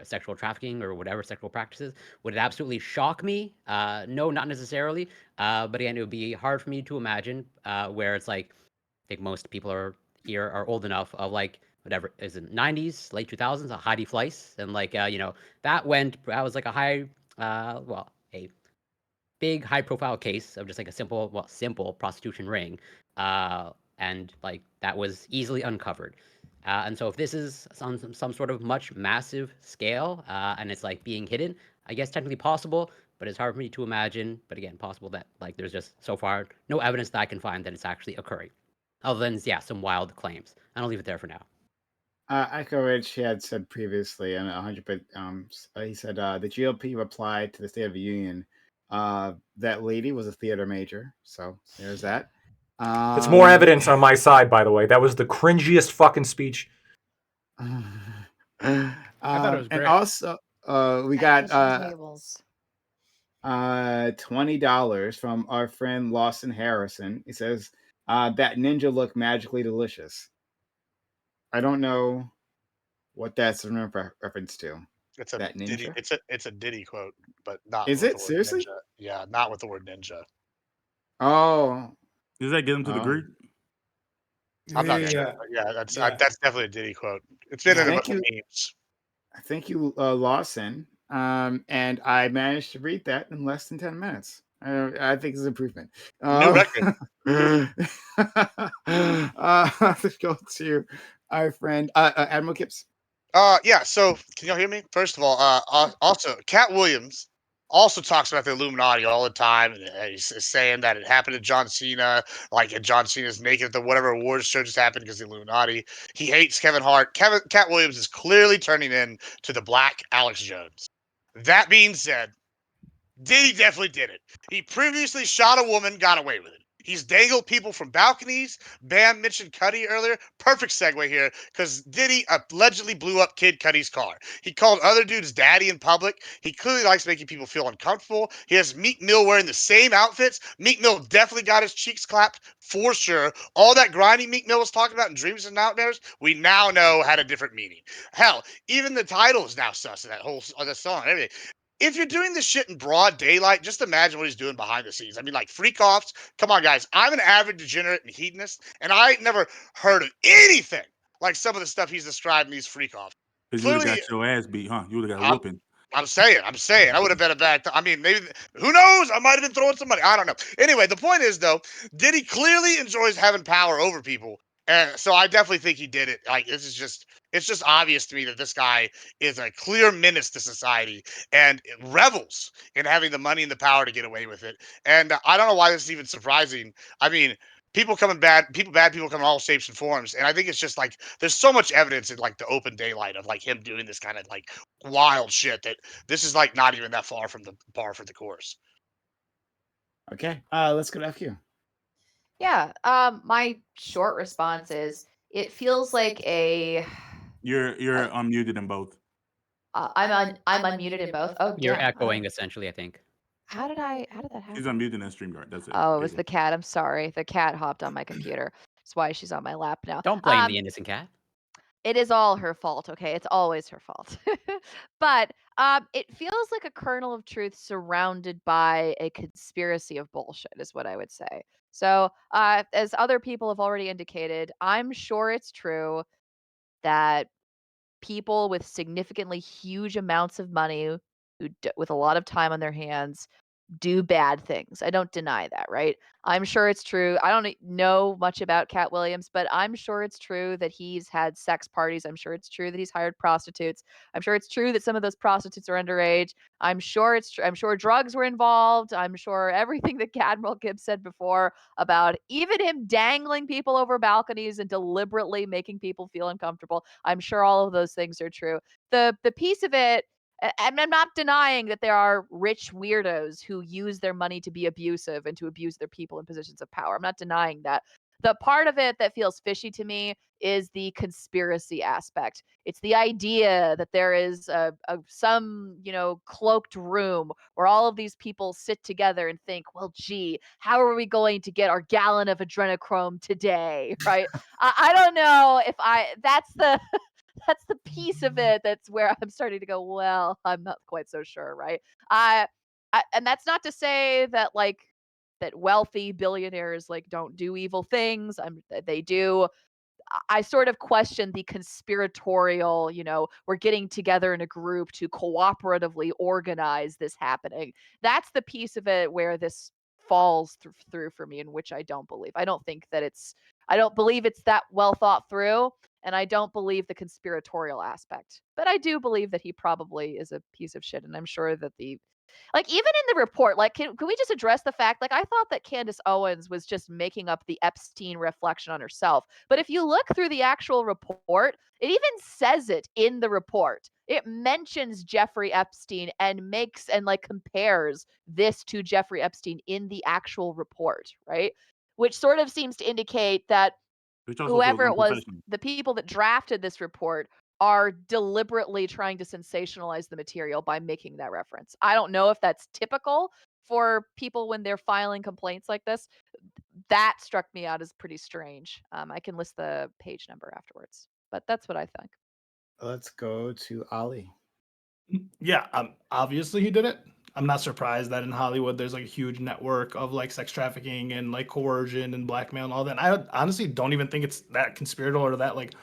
sexual trafficking or whatever sexual practices, would it absolutely shock me? No, not necessarily. But again, it would be hard for me to imagine where it's like, I think most people here are old enough of like, whatever, is it 90s, late 2000s, Heidi Fleiss, and like, that was like a big high-profile case of just like a simple prostitution ring, and like that was easily uncovered. And so if this is some sort of much massive scale, and it's like being hidden, I guess technically possible, but it's hard for me to imagine. But again, possible that like there's just so far no evidence that I can find that it's actually occurring, other than some wild claims. And I'll leave it there for now. Echo Rich had said previously, and 100%. He said the GOP replied to the State of the Union. That lady was a theater major, so there's that. It's more evidence on my side, by the way. That was the cringiest fucking speech. I thought it was great. And also, we got $20 from our friend Lawson Harrison. He says that ninja looked magically delicious. I don't know what that's in reference to. It's a that Diddy. ninja. It's a Diddy quote, but not. Is it seriously? Ninja. Yeah, not with the word ninja. Oh, Does that get him to the Greek? I'm not sure. Yeah. Yeah, that's definitely a Diddy quote. It's been in a bunch of memes. Thank you, Lawson. And I managed to read that in less than 10 minutes. I think it's an improvement. New record. Let's go to our friend Admiral Kips. Yeah. So, can y'all hear me? First of all, also, Cat Williams also talks about the Illuminati all the time, and he's saying that it happened to John Cena, like John Cena's naked at the whatever awards show just happened because the Illuminati. He hates Kevin Hart. Cat Williams is clearly turning in to the Black Alex Jones. That being said, Diddy definitely did it. He previously shot a woman, got away with it. He's dangled people from balconies. Bam mentioned Cuddy earlier. Perfect segue here because Diddy allegedly blew up Kid Cudi's car. He called other dudes daddy in public. He clearly likes making people feel uncomfortable. He has Meek Mill wearing the same outfits. Meek Mill definitely got his cheeks clapped for sure. All that grinding Meek Mill was talking about in Dreams and Nightmares, we now know had a different meaning. Hell, even the title is now sus of that whole the song and everything. If you're doing this shit in broad daylight, just imagine what he's doing behind the scenes. I mean, like freak offs. Come on, guys. I'm an avid degenerate and hedonist, and I never heard of anything like some of the stuff he's describing these freak offs. Because you would have got your ass beat, huh? You would have got a whooping. I'm saying, I would have been a bad. I mean, maybe who knows? I might have been throwing somebody. I don't know. Anyway, the point is though, Diddy clearly enjoys having power over people, and so I definitely think he did it. Like it's just obvious to me that this guy is a clear menace to society and revels in having the money and the power to get away with it. And I don't know why this is even surprising. I mean, bad people come in all shapes and forms, and I think it's just like there's so much evidence in like the open daylight of like him doing this kind of like wild shit that this is like not even that far from the bar for the course. Okay, let's go to FQ. Yeah, my short response is it feels like a. You're unmuted in both. I'm unmuted in both. Oh, You're damn. echoing essentially, I think. How did that happen? She's unmuted in StreamYard. That's it. Oh, it was the cat. I'm sorry. The cat hopped on my computer. That's why she's on my lap now. Don't blame the innocent cat. It is all her fault, okay? It's always her fault. But it feels like a kernel of truth surrounded by a conspiracy of bullshit, is what I would say. So, as other people have already indicated, I'm sure it's true that people with significantly huge amounts of money with a lot of time on their hands do bad things. I don't deny that, right? I'm sure it's true. I don't know much about Cat Williams, but I'm sure it's true that he's had sex parties. I'm sure it's true that he's hired prostitutes. I'm sure it's true that some of those prostitutes are underage. I'm sure I'm sure drugs were involved. I'm sure everything that Admiral Gibbs said before about even him dangling people over balconies and deliberately making people feel uncomfortable. I'm sure all of those things are true. The piece of it, and I'm not denying that there are rich weirdos who use their money to be abusive and to abuse their people in positions of power. I'm not denying that. The part of it that feels fishy to me is the conspiracy aspect. It's the idea that there is some, cloaked room where all of these people sit together and think, well, gee, how are we going to get our gallon of adrenochrome today? Right? I don't know if that's the that's the piece of it that's where I'm starting to go, well, I'm not quite so sure, right? And that's not to say that that wealthy billionaires don't do evil things. They do. I sort of question the conspiratorial, we're getting together in a group to cooperatively organize this happening. That's the piece of it where this falls through for me, in which I don't believe. I don't believe it's that well thought through, and I don't believe the conspiratorial aspect. But I do believe that he probably is a piece of shit, and I'm sure that even in the report, can we just address the fact, I thought that Candace Owens was just making up the Epstein reflection on herself. But if you look through the actual report, it even says it in the report. It mentions Jeffrey Epstein and compares this to Jeffrey Epstein in the actual report, right? Which sort of seems to indicate that whoever it was, the people that drafted this report are deliberately trying to sensationalize the material by making that reference. I don't know if that's typical for people when they're filing complaints like this. That struck me out as pretty strange. I can list the page number afterwards, but that's what I think. Let's go to Ali. Yeah, obviously he did it. I'm not surprised that in Hollywood there's like a huge network of like sex trafficking and like coercion and blackmail and all that. And I honestly don't even think it's that conspiratorial or that like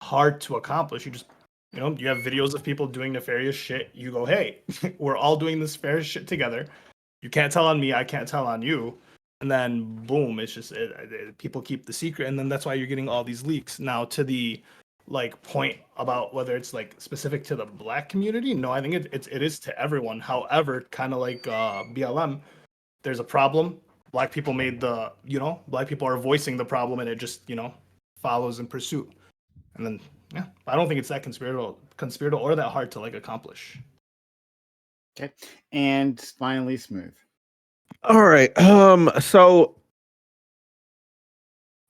hard to accomplish. You just, you know, you have videos of people doing nefarious shit. You go, hey, we're all doing this nefarious shit together. You can't tell on me. I can't tell on you. And then boom, it's just people keep the secret, and then that's why you're getting all these leaks. Now to the like point about whether it's like specific to the black community, no, I think it is to everyone. However, kind of like BLM, there's a problem. Black people made the, you know, black people are voicing the problem, and it just, you know, follows in pursuit. And then yeah, I don't think it's that conspiratorial or that hard to like accomplish. Okay, and finally, Smooth. All right. So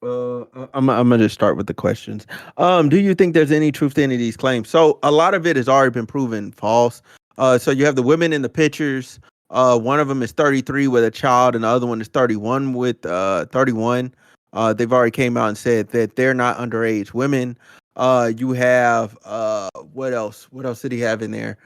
I'm gonna just start with the questions. Do you think there's any truth to any of these claims? So a lot of it has already been proven false. So you have the women in the pictures. One of them is 33 with a child, and the other one is 31 with 31. They've already came out and said that they're not underage women. You have what else? What else did he have in there?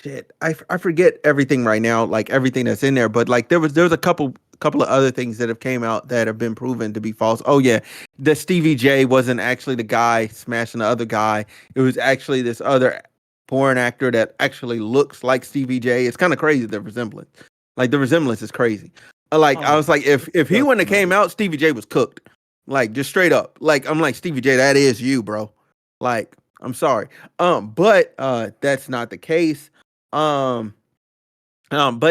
Shit, I forget everything right now, like everything that's in there. But like there was a couple of other things that have came out that have been proven to be false. Oh yeah, the Stevie J wasn't actually the guy smashing the other guy. It was actually this other porn actor that actually looks like Stevie J. It's kind of crazy, the resemblance. Like the resemblance is crazy. Like I was like, if he wouldn't have came out, Stevie J was cooked. Like just straight up. Like I'm like, Stevie J, that is you, bro. Like I'm sorry. But that's not the case. But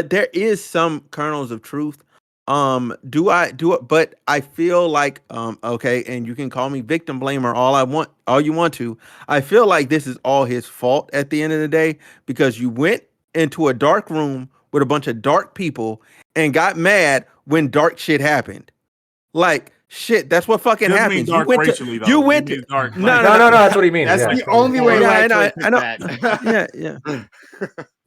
there is some kernels of truth. But I feel like okay, and you can call me victim blamer all you want to. I feel like this is all his fault at the end of the day, because you went into a dark room with a bunch of dark people and got mad when dark shit happened. Like shit, that's what fucking happens. You went racially, to, you went to, dark, no, that's what he means. That's the only way.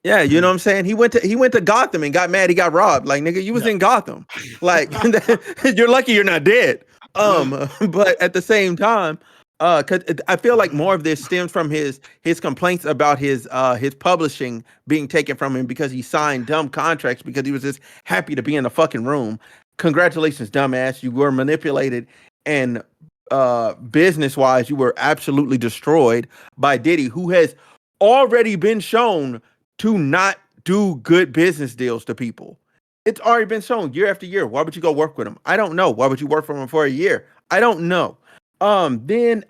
Yeah, you know what I'm saying? He went to Gotham and got mad. He got robbed. Like nigga, you was in Gotham. Like you're lucky you're not dead. But at the same time, cause I feel like more of this stems from his complaints about his publishing being taken from him because he signed dumb contracts because he was just happy to be in the fucking room. Congratulations, dumbass. You were manipulated, and business wise, you were absolutely destroyed by Diddy, who has already been shown to not do good business deals to people. It's already been shown year after year. Why would you go work with him? I don't know. Why would you work for him for a year? I don't know. Then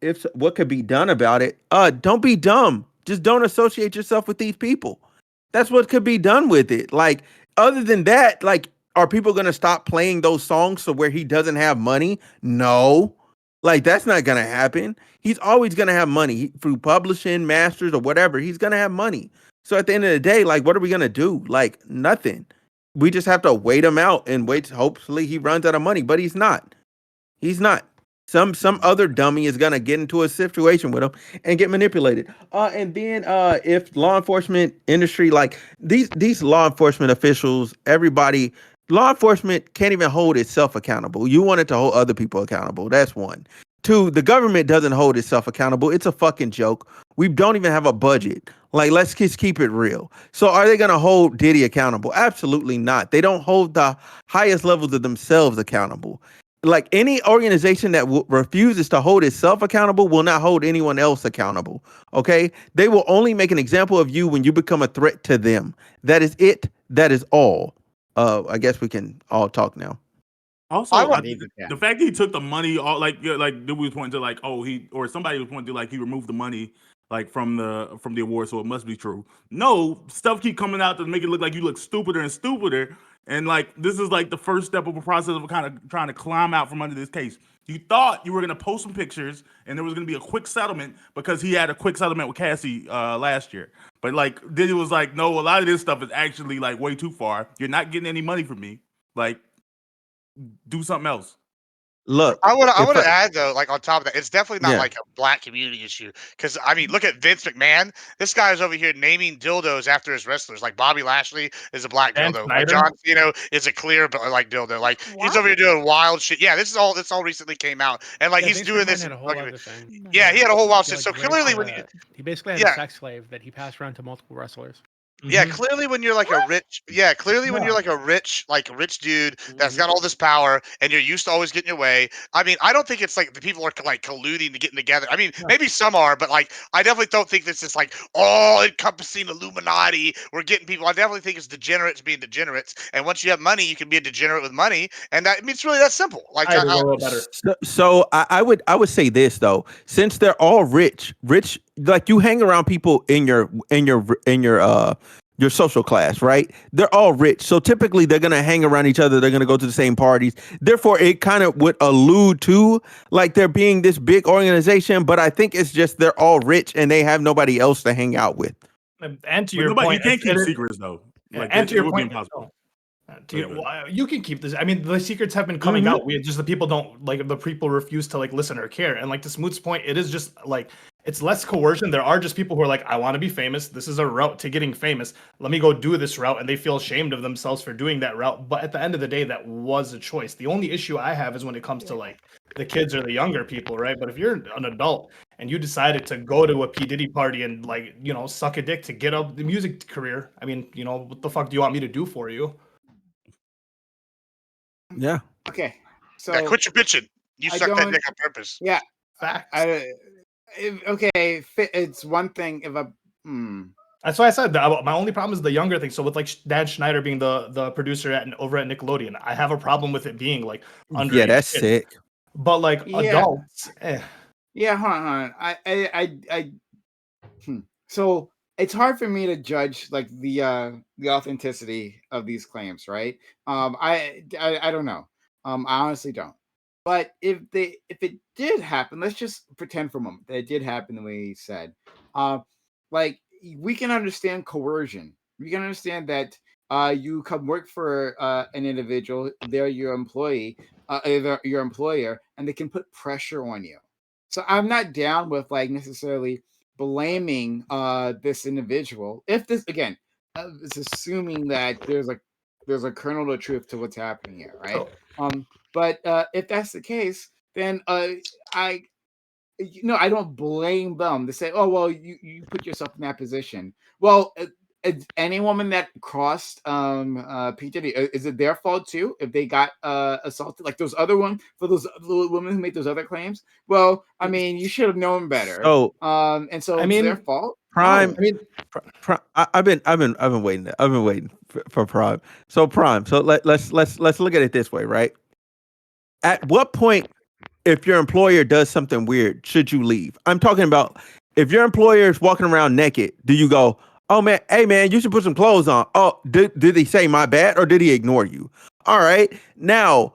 if what could be done about it, don't be dumb. Just don't associate yourself with these people. That's what could be done with it. Like, other than that, like, are people gonna stop playing those songs so where he doesn't have money? No. Like, that's not gonna happen. He's always gonna have money through publishing, masters, or whatever. He's gonna have money. So at the end of the day, like, what are we gonna do? Like, nothing. We just have to wait him out and wait. Hopefully, he runs out of money, but he's not. He's not. Some other dummy is gonna get into a situation with him and get manipulated. And then if law enforcement industry, like these law enforcement officials, everybody, law enforcement can't even hold itself accountable. You want it to hold other people accountable. That's one. Two, the government doesn't hold itself accountable. It's a fucking joke. We don't even have a budget. Like, let's just keep it real. So are they going to hold Diddy accountable? Absolutely not. They don't hold the highest levels of themselves accountable. Like, any organization that refuses to hold itself accountable will not hold anyone else accountable. Okay? They will only make an example of you when you become a threat to them. That is it. That is all. I guess we can all talk now. Also, the fact that he took the money, all like Dewey was pointing to, like, somebody was pointing to, like, he removed the money, like, from the award, so it must be true. No, stuff keep coming out to make it look like you look stupider and stupider, and like this is like the first step of a process of kind of trying to climb out from under this case. You thought you were gonna post some pictures and there was gonna be a quick settlement because he had a quick settlement with Cassie last year, but like Diddy was like, no, a lot of this stuff is actually like way too far. You're not getting any money from me. Like, do something else. Look, I want to add though, like on top of that, it's definitely not like a black community issue. Because I mean, look at Vince McMahon. This guy's over here naming dildos after his wrestlers. Like Bobby Lashley is a black dildo. Like John Cena is a clear like dildo. Like he's over here doing wild shit. Yeah, this all recently came out, and like he's doing this. Had a whole other thing. Yeah, he had a whole wild shit. So clearly, when he basically had a sex slave that he passed around to multiple wrestlers. Yeah, clearly when you're like a rich, when you're like a rich dude that's got all this power and you're used to always getting your way. I mean, I don't think it's like the people are like colluding to getting together. I mean, maybe some are, but like, I definitely don't think this is like all encompassing Illuminati. We're getting people. I definitely think it's degenerates being degenerates. And once you have money, you can be a degenerate with money. And that, I mean, it's really that simple. Like, I agree a little better. So I would say this though, since they're all rich, like you hang around people in your social class, right? They're all rich. So typically they're going to hang around each other. They're going to go to the same parties. Therefore, it kind of would allude to like there being this big organization. But I think it's just they're all rich and they have nobody else to hang out with. And to your point, you can't keep secrets though. Like, and to your point, impossible. You can keep this. I mean, the secrets have been coming out. Just the people don't like. The people refuse to like listen or care. And like to Smoot's point, it is just like it's less coercion. There are just people who are like, I want to be famous. This is a route to getting famous. Let me go do this route, and they feel ashamed of themselves for doing that route. But at the end of the day, that was a choice. The only issue I have is when it comes to like the kids or the younger people, right? But if you're an adult and you decided to go to a P Diddy party and like suck a dick to get up the music career, I mean, what the fuck do you want me to do for you? Yeah. Okay. So quit your bitching. You suck that dick on purpose. Yeah. Facts. Okay. It's one thing if I. That's why I said that. My only problem is the younger thing. So with like Dan Schneider being the producer over at Nickelodeon, I have a problem with it being like under. Yeah, that's sick. But like adults. Yeah, hold on. So it's hard for me to judge like the authenticity of these claims, right? I don't know. I honestly don't. But if it did happen, let's just pretend for a moment that it did happen the way he said. Like we can understand coercion. We can understand that you come work for an individual, they're your employee, they're your employer, and they can put pressure on you. So I'm not down with like necessarily blaming this individual. If this again, it's assuming that there's a kernel of truth to what's happening here, right? But if that's the case, then I don't blame them to say, oh well, you put yourself in that position. Well, any woman that crossed P Diddy, is it their fault too if they got assaulted like those other women who made those other claims? Well, I mean, you should have known better. So and so it's their fault. Prime. I mean, I've been waiting. I've been waiting for Prime. So Prime. So let's look at it this way, right? At what point, if your employer does something weird, should you leave? I'm talking about if your employer is walking around naked, do you go, oh man, hey man, you should put some clothes on? Oh, did he say my bad or did he ignore you? All right, now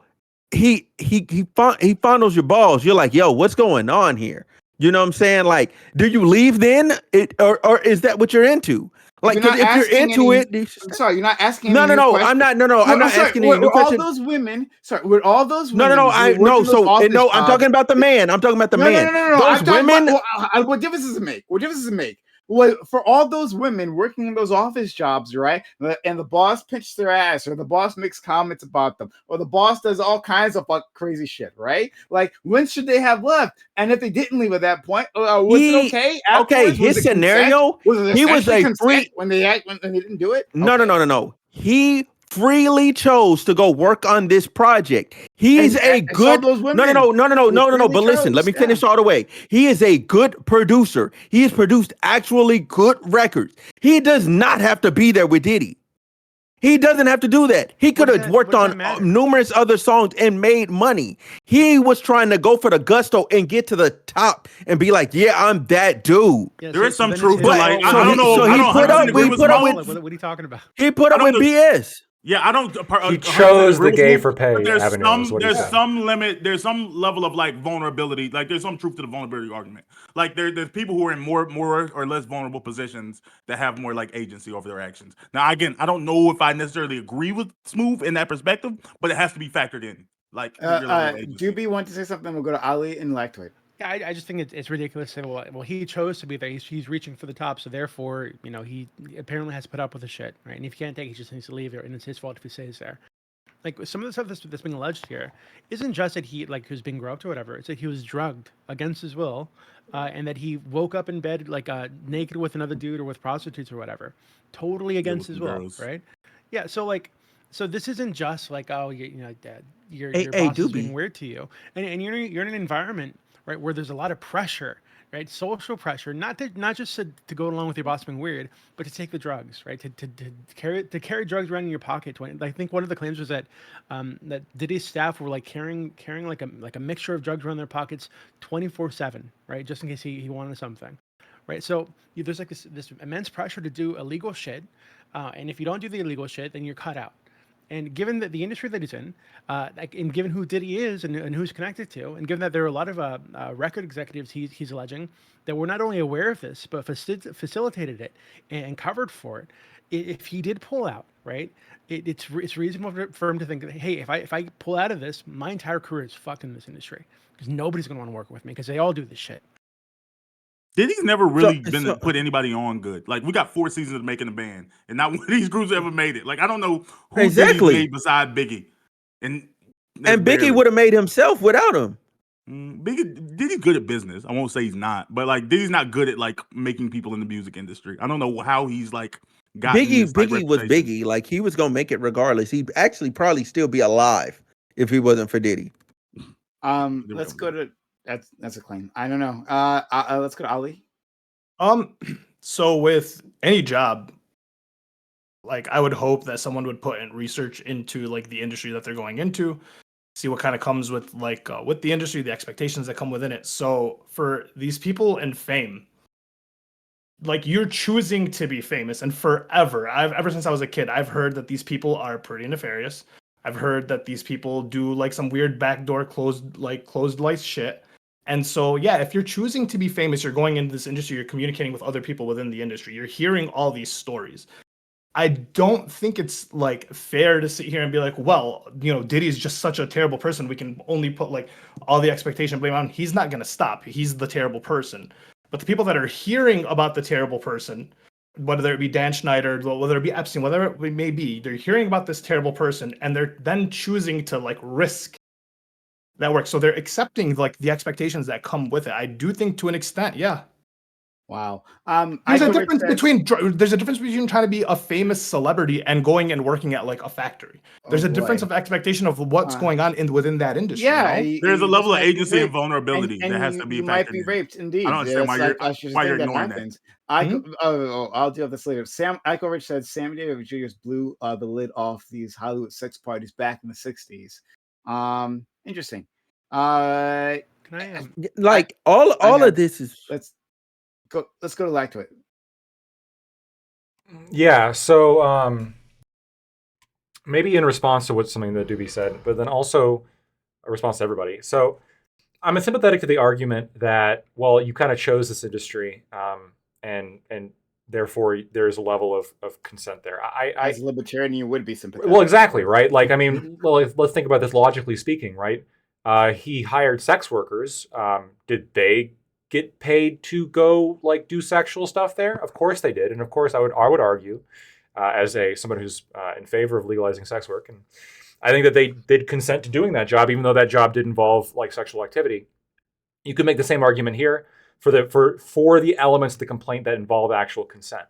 he fondles your balls. You're like, yo, what's going on here? You know what I'm saying? Like, do you leave then? Or is that what you're into? Like, if you're into it, sorry, you're not asking. No, I'm not. No, I'm not asking any new question. All those women. Sorry, with all those women. No. I'm talking about the man. I'm talking about the man. No. Those women. What difference does it make? What difference does it make? Well, for all those women working in those office jobs, right? And the boss pinches their ass, or the boss makes comments about them, or the boss does all kinds of crazy shit, right? Like, when should they have left? And if they didn't leave at that point, was it okay? Okay, his scenario. He was a free when they didn't do it. No. He freely chose to go work on this project. He's a good no. But listen, let me finish all the way. He is a good producer. He has produced actually good records. He does not have to be there with Diddy. He doesn't have to do that. He could have worked on numerous other songs and made money. He was trying to go for the gusto and get to the top and be like, yeah, I'm that dude. Yeah, there is some truth, but like, I don't know. So he put up with. What are you talking about? He put up with BS. Yeah, I don't. He chose the gay for pay. There's some limit. There's some level of like vulnerability. Like there's some truth to the vulnerability argument. Like there's people who are in more or less vulnerable positions that have more like agency over their actions. Now, again, I don't know if I necessarily agree with Smooth in that perspective, but it has to be factored in. Like, Doobie want to say something? We'll go to Ali and Lactoid. Yeah, I just think it's ridiculous to say, well, he chose to be there. He's reaching for the top, so therefore, he apparently has to put up with the shit, right? And if he can't take it, he just needs to leave there, and it's his fault if he stays there. like some of the stuff that's being alleged here isn't just that he like was being groped or whatever. It's that he was drugged against his will, and that he woke up in bed like naked with another dude or with prostitutes or whatever, totally against his will, right? Yeah. So this isn't just like, oh, your boss is being weird to you, and you're in an environment, right, where there's a lot of pressure, right, social pressure, not just to go along with your boss being weird, but to take the drugs, right, to carry drugs around in your pocket. I think one of the claims was that that Diddy's staff were like carrying like a mixture of drugs around their pockets 24/7, right, just in case he wanted something, right. So there's like this immense pressure to do illegal shit, and if you don't do the illegal shit, then you're cut out. And given that the industry that he's in, and given who Diddy is and who's connected to, and given that there are a lot of record executives he's alleging that were not only aware of this, but facilitated it and covered for it, if he did pull out, right, it's reasonable for him to think that, hey, if I pull out of this, my entire career is fucked in this industry because nobody's going to want to work with me because they all do this shit. Diddy's never really been put anybody on good. Like, we got 4 seasons of making a band, and not one of these groups ever made it. Like, I don't know who Diddy's made beside Biggie. And Biggie would have made himself without him. Diddy's good at business. I won't say he's not, but like Diddy's not good at like making people in the music industry. I don't know how he's like got Biggie was Biggie. Like, he was gonna make it regardless. He'd actually probably still be alive if he wasn't for Diddy. Let's go to that's a claim. I don't know. Let's go to Ali. So with any job, like, I would hope that someone would put in research into like the industry that they're going into, see what kind of comes with like with the industry, the expectations that come within it. So for these people in fame, like, you're choosing to be famous, and forever, ever since I was a kid, I've heard that these people are pretty nefarious. I've heard that these people do like some weird backdoor closed lights shit. And so, yeah, if you're choosing to be famous, you're going into this industry, you're communicating with other people within the industry, you're hearing all these stories. I don't think it's like fair to sit here and be like, well, Diddy's just such a terrible person. We can only put like all the expectation blame on him. He's not going to stop. He's the terrible person. But the people that are hearing about the terrible person, whether it be Dan Schneider, whether it be Epstein, whatever it may be, they're hearing about this terrible person and they're then choosing to like risk that work. So they're accepting like the expectations that come with it. I do think to an extent, yeah. Wow. There's a difference between trying to be a famous celebrity and going and working at like a factory. There's a difference of expectation of what's going on within that industry. Yeah, there's a level of agency and vulnerability that has to be. You might be raped, indeed. I don't understand why you're ignoring that. I'll deal with this later. Ike Rich said Sammy Davis Jr. blew the lid off these Hollywood sex parties back in the '60s. Interesting. Can I like all of this is let's go back to it. Yeah, so maybe in response to something that Doobie said, but then also a response to everybody. So I'm sympathetic to the argument that, well, you kind of chose this industry, and therefore there's a level of consent there. As a libertarian, you would be sympathetic. Well, exactly, right? Like, I mean, well, let's think about this logically speaking, right? He hired sex workers. Did they get paid to go like do sexual stuff there? Of course they did, and of course I would argue, as someone who's in favor of legalizing sex work, and I think that they did consent to doing that job, even though that job did involve like sexual activity. You could make the same argument here for the elements of the complaint that involve actual consent.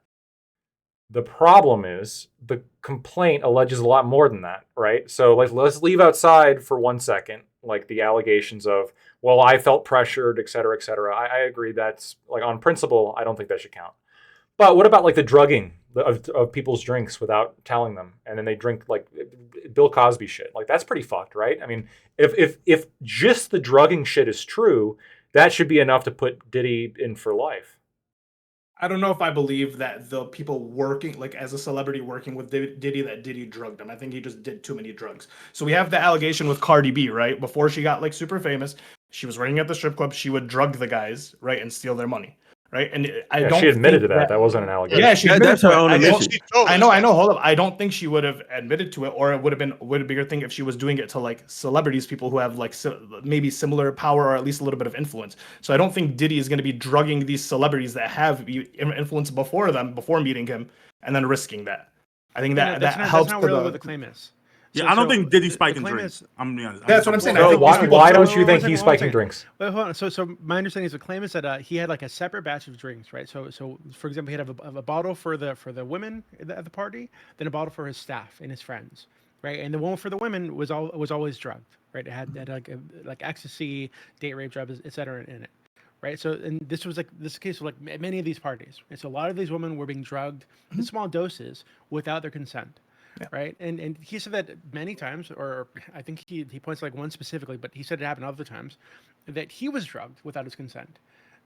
The problem is the complaint alleges a lot more than that, right? So let's leave outside for 1 second like the allegations of, well, I felt pressured, et cetera, et cetera. I agree that's like on principle, I don't think that should count. But what about like the drugging of people's drinks without telling them, and then they drink like Bill Cosby shit? Like, that's pretty fucked, right? I mean, if just the drugging shit is true, that should be enough to put Diddy in for life. I don't know if I believe that the people working, like as a celebrity working with Diddy, that Diddy drugged him. I think he just did too many drugs. So we have the allegation with Cardi B, right? Before she got like super famous, she was working at the strip club. She would drug the guys, right, and steal their money, right? And she admitted to that. That wasn't an allegation. Yeah, she admitted that's her own admission. I know. Hold up. I don't think she would have admitted to it, or it would have been a bigger thing if she was doing it to like celebrities, people who have like maybe similar power or at least a little bit of influence. So I don't think Diddy is going to be drugging these celebrities that have influence before meeting him, and then risking that. I think that helps. That's not really what the claim is. Yeah, I don't think Diddy's spiking drinks. I'm gonna be honest. That's what I'm saying. So why don't you think he's spiking drinks? Wait, hold on. So my understanding is the claim is that he had like a separate batch of drinks, right? So for example, he had a bottle for the women at the party, then a bottle for his staff and his friends, right? And the one for the women was always drugged, right? It had like ecstasy, date rape, drugs, etc. in it. Right, so and this was like this case of like many of these parties, and so a lot of these women were being drugged in small doses without their consent, right? And he said that many times, or I think he points to like one specifically, but he said it happened other times, that he was drugged without his consent,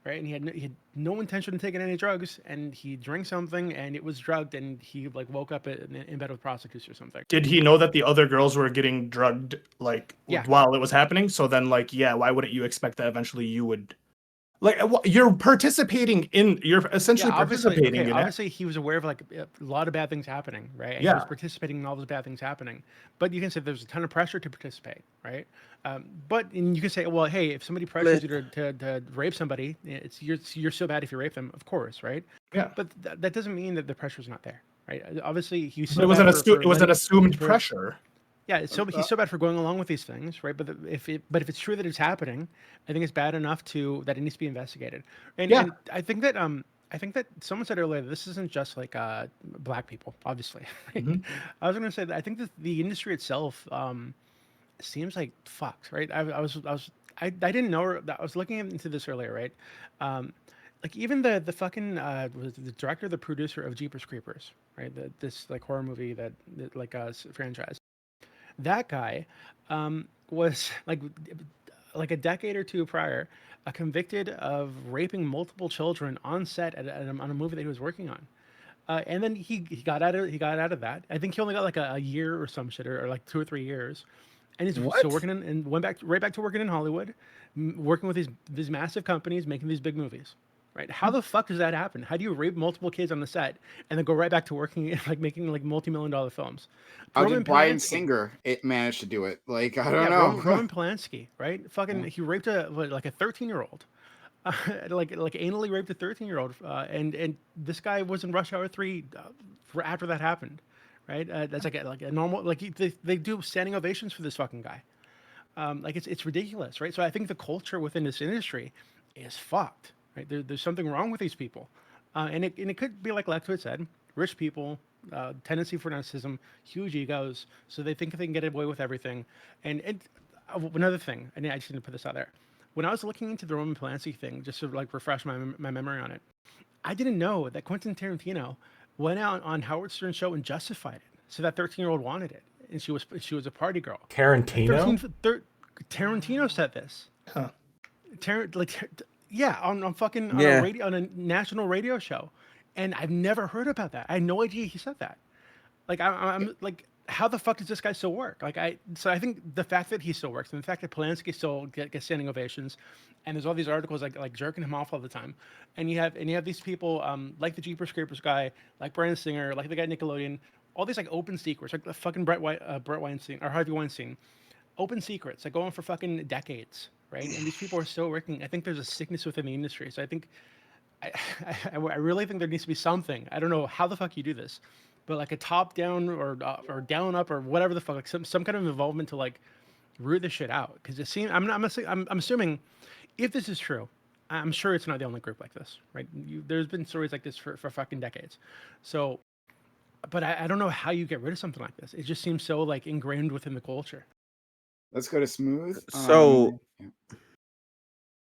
right? And he had no intention of taking any drugs, and he drank something, and it was drugged, and he like woke up in bed with prostitutes or something. Did he know that the other girls were getting drugged while it was happening? So then why wouldn't you expect that eventually you would? Like you're participating in, you're essentially participating in it. Obviously, he was aware of like a lot of bad things happening, right? And he was participating in all those bad things happening. But you can say there's a ton of pressure to participate, right? And you can say, well, hey, if somebody pressures you to rape somebody, you're so bad if you rape them, of course, right? Yeah. But that doesn't mean that the pressure's not there, right? Obviously, it was an assumed pressure. Yeah, he's so bad for going along with these things, right? But if it's true that it's happening, I think it's bad enough that it needs to be investigated. And I think that someone said earlier, this isn't just like black people, obviously. Right? Mm-hmm. I was going to say that I think that the industry itself seems like fucked, right? I didn't know. I was looking into this earlier, right? Like even the fucking the director, the producer of Jeepers Creepers, right? This like horror movie that like franchise. That guy was like a decade or two prior, convicted of raping multiple children on set on a movie that he was working on, and then he got out of that. I think he only got like a year or some shit, or like 2 or 3 years, and he's still working and went right back to working in Hollywood, working with these massive companies, making these big movies. Right? How the fuck does that happen? How do you rape multiple kids on the set and then go right back to working like making like multi-million-dollar films? Bryan Singer it managed to do it. Like I don't know. Roman Polanski, right? Fucking he raped a 13-year-old. like anally raped a 13-year-old, and this guy was in Rush Hour 3 after that happened, right? That's like a normal they do standing ovations for this fucking guy. Like it's ridiculous, right? So I think the culture within this industry is fucked. Right? There's something wrong with these people, and it could be like Lecto had said, rich people, tendency for narcissism, huge egos, so they think they can get away with everything. And another thing, and I just need to put this out there, when I was looking into the Roman Polanski thing, just to like refresh my memory on it, I didn't know that Quentin Tarantino went out on Howard Stern's show and justified it, so that 13-year-old wanted it, and she was a party girl. Tarantino said this. Huh. Yeah, on a national radio show, and I've never heard about that. I had no idea he said that. Like I'm like, how the fuck does this guy still work? So I think the fact that he still works, and the fact that Polanski still gets standing ovations, and there's all these articles like jerking him off all the time, and you have these people like the Jeepers Creepers guy, like Bryan Singer, like the guy at Nickelodeon, all these like open secrets, like the fucking Brett Weinstein or Harvey Weinstein, open secrets that go on for fucking decades. Right, and these people are still working. I think there's a sickness within the industry. So I think, I really think there needs to be something. I don't know how the fuck you do this, but like a top down or down up or whatever the fuck, like some kind of involvement to like root this shit out. Because it seems I'm assuming if this is true, I'm sure it's not the only group like this, right? There's been stories like this for fucking decades. So, but I don't know how you get rid of something like this. It just seems so like ingrained within the culture. Let's go to Smooth.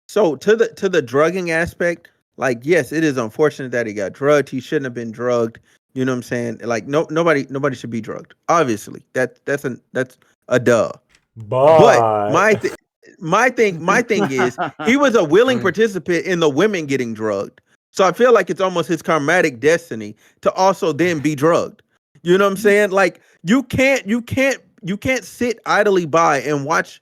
So to the drugging aspect, like yes, it is unfortunate that he got drugged. He shouldn't have been drugged. You know what I'm saying? Like nobody should be drugged. Obviously, that's a duh. But my thing is he was a willing participant in the women getting drugged. So I feel like it's almost his karmatic destiny to also then be drugged. You know what I'm saying? Like you can't sit idly by and watch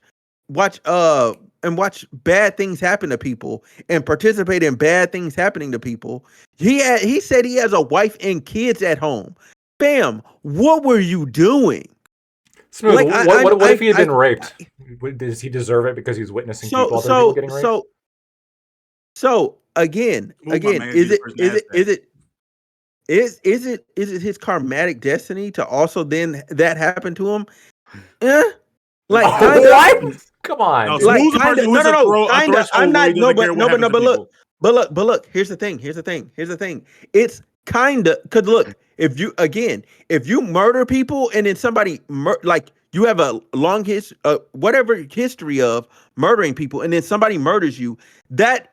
bad things happen to people and participate in bad things happening to people. He said he has a wife and kids at home. Bam, what were you doing? Smooth, like, what if he had been raped? Does he deserve it because he's witnessing people getting raped? So again, is it his karmatic destiny to also then that happen to him? Yeah. Like what? Come on. No, like Smooth's a person who's a kinda. I'm not. no, But look. Here's the thing. It's kinda because look, if you murder people and then somebody like you have a long history of murdering people, and then somebody murders you, that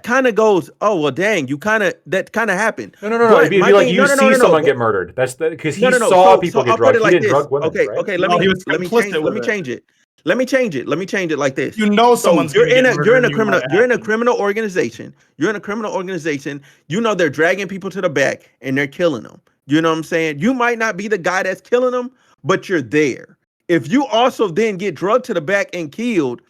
kind of goes, oh well, dang, that kind of happened. No. It'd be like you see someone get murdered. That's because he saw people get drugged. He didn't drug women. Okay, right? okay. Let me change it. Let me change it like this. Someone's you're in a criminal organization. You're in a criminal organization. You know they're dragging people to the back and they're killing them. You know what I'm saying? You might not be the guy that's killing them, but you're there. If you also then get drugged to the back and killed,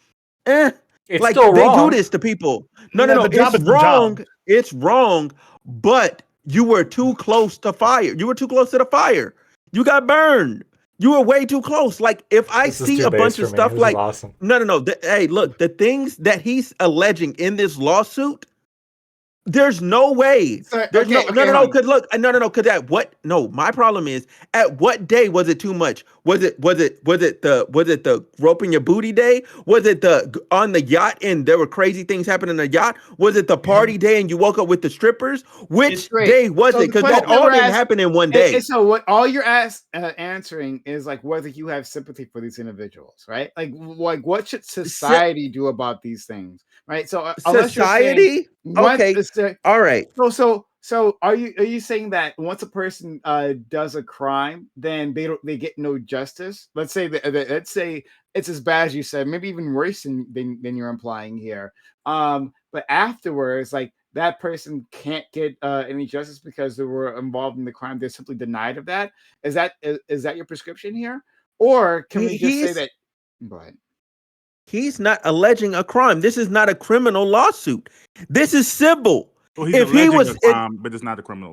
it's like still they wrong. do this to people. No. It's wrong. It's wrong. But you were too close to fire. You were too close to the fire. You got burned. You were way too close. Like if I see a bunch of stuff like awesome. No. Hey, look, the things that he's alleging in this lawsuit, there's no way. There's no. Cause look, cause my problem is at what day was it too much? Was it the roping your booty day? Was it the on the yacht and there were crazy things happening on the yacht? Was it the party day and you woke up with the strippers? Which day was it? Because that all didn't happen in one day. So what all you're answering is like whether you have sympathy for these individuals, right? Like what should society do about these things? Right. So society. Okay. All right. So are you saying that once a person does a crime, then they get no justice? Let's say it's as bad as you said, maybe even worse than you're implying here. But afterwards, like that person can't get any justice because they were involved in the crime. They're simply denied of that. Is that your prescription here, or can we just say that? But he's not alleging a crime. This is not a criminal lawsuit. This is civil. Well, he's alleging a crime, but it's not a criminal.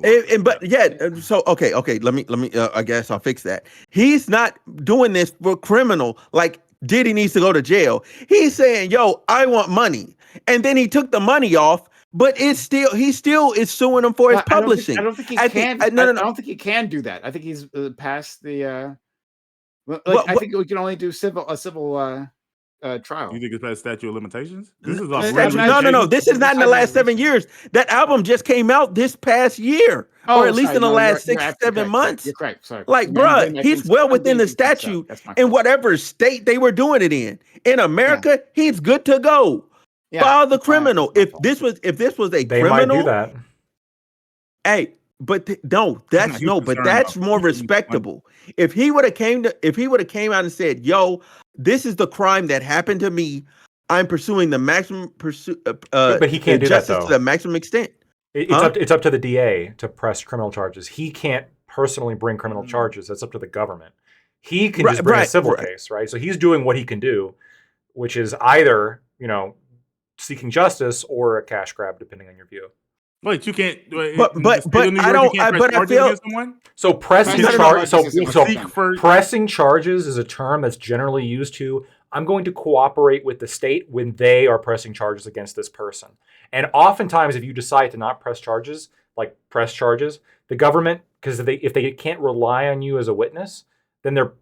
So okay. Let me. I guess I'll fix that. He's not doing this for criminal. Like Diddy needs to go to jail. He's saying, "Yo, I want money," and then he took the money off. But he still is suing him for his publishing. I don't think he can. I don't think he can do that. I think he's past the. I think we can only do a civil trial. You think it's past statute of limitations? This is no. This is not in the last 7 years. That album just came out this past year, or at least in the last 6-7 months. You're correct. Sorry. Like, bruh, he's well within the statute in whatever state they were doing it in. In America, he's good to go. File the criminal. If this was a criminal, might do that. Hey, that's more respectable. If he would have came out and said, "Yo, this is the crime that happened to me. I'm pursuing the maximum but he can't do that though. To the maximum extent." It's up to the DA to press criminal charges. He can't personally bring criminal charges. That's up to the government. He can just bring a civil case, right? So he's doing what he can do, which is either seeking justice or a cash grab, depending on your view. Wait, you can't. But I don't. But I feel so pressing pressing charges is a term that's generally used to. I'm going to cooperate with the state when they are pressing charges against this person. And oftentimes, if you decide to not press charges, the government, because if they can't rely on you as a witness, then they're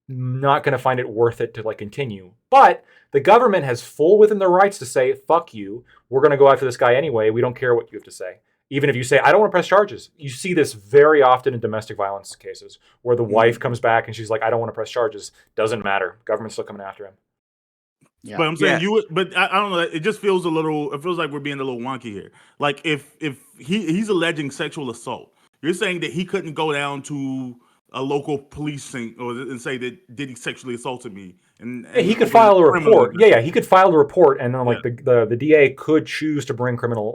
not going to find it worth it to continue. But the government has full within their rights to say, fuck you, we're going to go after this guy anyway. We don't care what you have to say. Even if you say, I don't want to press charges. You see this very often in domestic violence cases where the wife comes back and she's like, I don't want to press charges. Doesn't matter. Government's still coming after him. Yeah. But I'm saying but I don't know. It just feels it feels like we're being a little wonky here. Like if he's alleging sexual assault, you're saying that he couldn't go down to a local police and say that Diddy sexually assaulted me. And he could file a report. Yeah, he could file a report, and then the DA could choose to bring criminal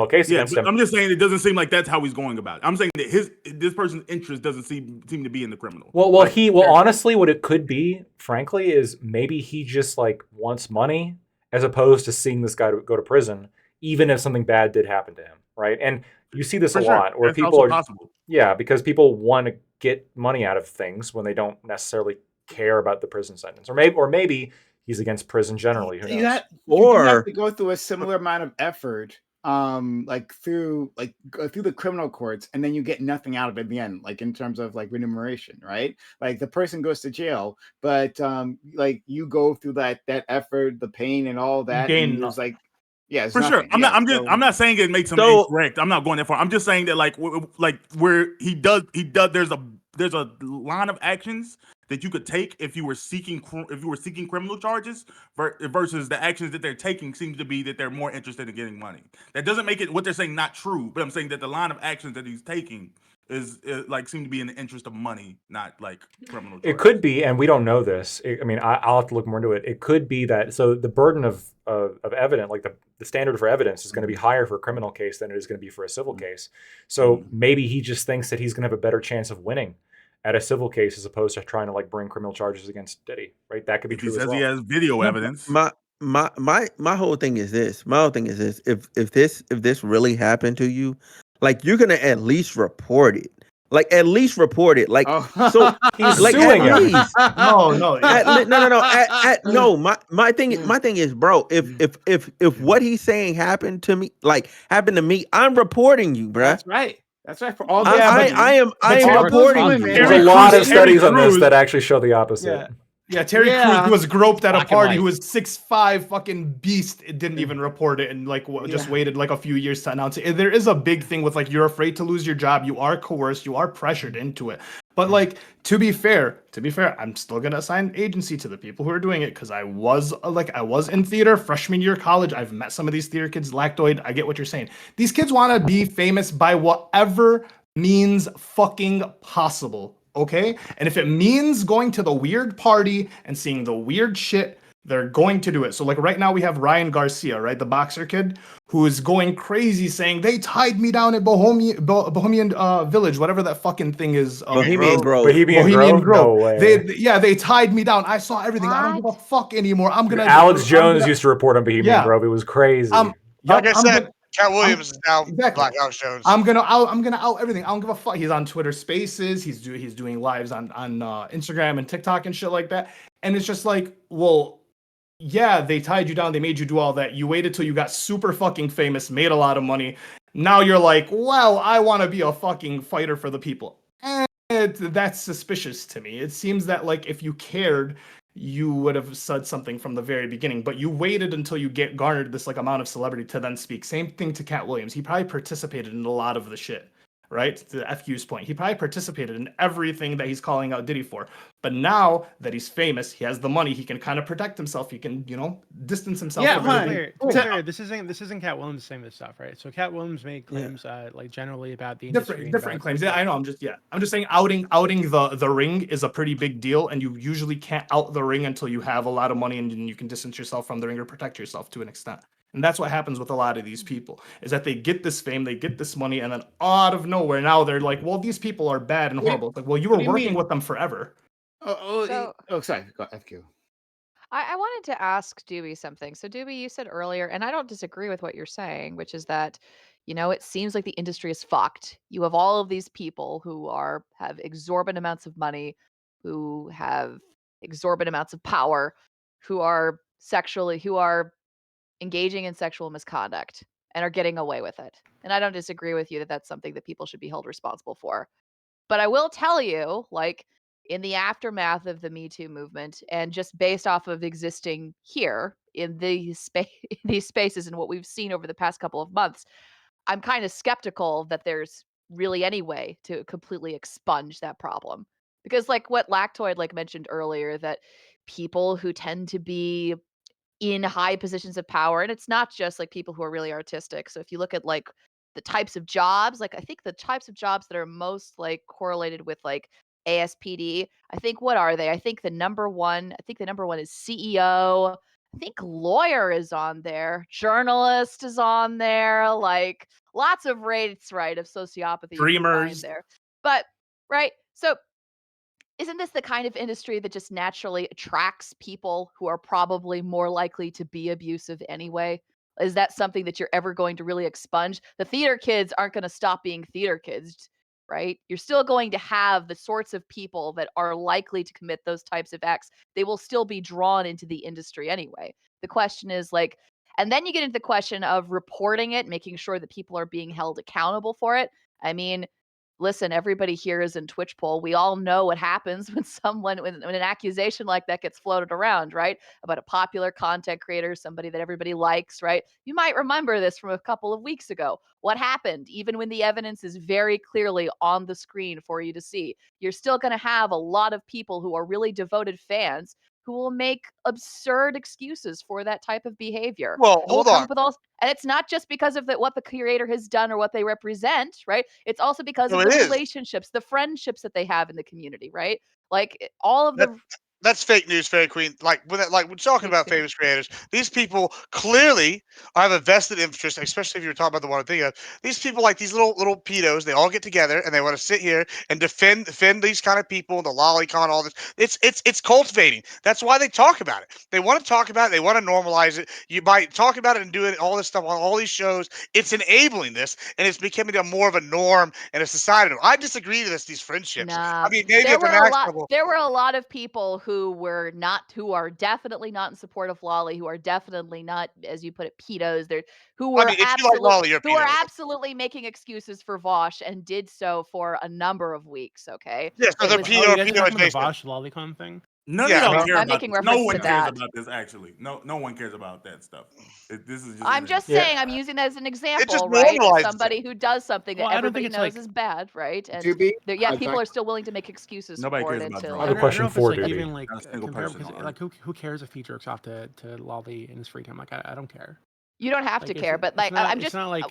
case against him. I'm just saying it doesn't seem like that's how he's going about it. I'm saying that this person's interest doesn't seem to be in the criminal. Honestly, what it could be, frankly, is maybe he just wants money as opposed to seeing this guy go to prison, even if something bad did happen to him, right? And you see this a lot where people are possible. Yeah, because people want to get money out of things when they don't necessarily care about the prison sentence, or maybe he's against prison generally. Who knows? You have to go through a similar amount of effort like through the criminal courts, and then you get nothing out of it in the end, like in terms of like remuneration, right? Like the person goes to jail, but like you go through that effort, the pain and all that, and there's like it's for sure. nothing. I'm not saying it makes him incorrect. I'm not going that far. I'm just saying that like where he does there's a line of actions that you could take if you were seeking criminal charges versus the actions that they're taking seems to be that they're more interested in getting money. That doesn't make it what they're saying not true, but I'm saying that the line of actions that he's taking is like seem to be in the interest of money, not like criminal charges. It could be, and we don't know this. I mean, I'll have to look more into it. It could be that so the burden of evidence, like the standard for evidence, is going to be higher for a criminal case than it is going to be for a civil case. So maybe he just thinks that he's going to have a better chance of winning at a civil case as opposed to trying to like bring criminal charges against Diddy, right? That could be true. He says as well. he has video evidence. My whole thing is this. My whole thing is this. If this really happened to you, like you're gonna at least report it. Like at least report it. Like so he's like suing at him. least. No. My thing is, bro, if what he's saying happened to me, I'm reporting you, bro. That's right. That's right. For all I am reporting you. There's a lot of studies on this that actually show the opposite. Yeah, Terry Crews, who was groped at a party, who was 6'5", fucking beast, it didn't even report it and just waited like a few years to announce it. There is a big thing with like you're afraid to lose your job, you are coerced, you are pressured into it. But like to be fair, I'm still gonna assign agency to the people who are doing it because I was in theater freshman year of college. I've met some of these theater kids, lactoid. I get what you're saying. These kids want to be famous by whatever means fucking possible. Okay? And if it means going to the weird party and seeing the weird shit, they're going to do it. So like right now we have Ryan Garcia, right? The boxer kid who is going crazy saying they tied me down at Bohemian Village, whatever that fucking thing is. Bohemian Grove. Bohemian Grove? No way. They tied me down. I saw everything. I don't give a fuck anymore. Alex Jones used to report on Bohemian Grove. It was crazy. Like I said, Cat Williams is now Black Alex Jones. I'm gonna out everything. I don't give a fuck. He's on Twitter Spaces. He's doing lives on Instagram and TikTok and shit like that. And it's just like, well, yeah, they tied you down. They made you do all that. You waited till you got super fucking famous, made a lot of money. Now you're like, well, I want to be a fucking fighter for the people. And that's suspicious to me. It seems that like if you cared, you would have said something from the very beginning, but you waited until you garnered this like amount of celebrity to then speak. Same thing to Cat Williams. He probably participated in a lot of the shit, right? To FQ's point, he probably participated in everything that he's calling out Diddy for. But now that he's famous, he has the money, he can kind of protect himself. He can, distance himself. Yeah, to be clear, this isn't Cat Williams saying this stuff, right? So Cat Williams made claims like generally about the industry. Different claims. Yeah, I know. I'm just saying outing the ring is a pretty big deal, and you usually can't out the ring until you have a lot of money and you can distance yourself from the ring or protect yourself to an extent. And that's what happens with a lot of these people, is that they get this fame, they get this money, and then out of nowhere, now they're like, well, these people are bad and horrible. It's like, well, you were working with them forever. Sorry. Go FQ. I wanted to ask Doobie something. So Doobie, you said earlier, and I don't disagree with what you're saying, which is that, it seems like the industry is fucked. You have all of these people who have exorbitant amounts of money, who have exorbitant amounts of power, who are engaging in sexual misconduct and are getting away with it. And I don't disagree with you that that's something that people should be held responsible for. But I will tell you, like, in the aftermath of the Me Too movement, and just based off of existing here in these spaces and what we've seen over the past couple of months, I'm kind of skeptical that there's really any way to completely expunge that problem. Because like what Lactoid mentioned earlier, that people who tend to be in high positions of power, and it's not just like people who are really artistic. So if you look at like the types of jobs, like I think the types of jobs that are most like correlated with like ASPD, I think what are they? I think the number one is CEO. I think lawyer is on there, journalist is on there, like lots of rates, right, of sociopathy Dreamers there. But right, so isn't this the kind of industry that just naturally attracts people who are probably more likely to be abusive anyway? Is that something that you're ever going to really expunge? The theater kids aren't going to stop being theater kids, right? You're still going to have the sorts of people that are likely to commit those types of acts. They will still be drawn into the industry anyway. The question is, like, And then you get into the question of reporting it, making sure that people are being held accountable for it. I mean, listen, everybody here is in Twitch poll. We all know what happens when an accusation like that gets floated around, right? About a popular content creator, somebody that everybody likes, right? You might remember this from a couple of weeks ago. What happened? Even when the evidence is very clearly on the screen for you to see, you're still going to have a lot of people who are really devoted fans who will make absurd excuses for that type of behavior. Well, hold on. And it's not just because of what the creator has done or what they represent, right? It's also because No, of the it is. relationships, the friendships that they have in the community, right? Like all of the That's fake news, Fairy Queen. Like we're talking about famous creators. These people clearly have a vested interest, especially if you're talking about the one I think of. These people, like these little pedos, they all get together and they want to sit here and defend these kind of people, the lolicon, all this. It's cultivating. That's why they talk about it. They want to talk about it. They want to normalize it. You by talking about it and doing all this stuff on all these shows, it's enabling this, and it's becoming more of a norm and a society. I disagree to these friendships. Nah, I mean, maybe there at the were a max lot. level. There were a lot of people who are definitely not in support of Lolly, who are definitely not, as you put it, pedos. Who I were mean, if you like Lolly, you're a who are pedo. absolutely making excuses for Vosh and did so for a number of weeks. Okay. Yeah, so they're you guys pedo talking about the adjacent. Vosh lolicon thing? None of y'all care I'm about making this. reference No one to cares that. about this. Actually, no one cares about that stuff. This is just. I'm just saying, I'm using that as an example, normalizes right? Of it. somebody who does something Well, that I don't think everybody it's knows like- is bad, right? And To be yet people are still willing to make excuses Nobody for cares it about until. drugs. I have a question don't know if for it's like Debbie. even like Not a single comparable person because on like who cares if he jerks off to Lolly in his free time? Like I don't care. You don't have to Like, care, but like I'm it's just not like.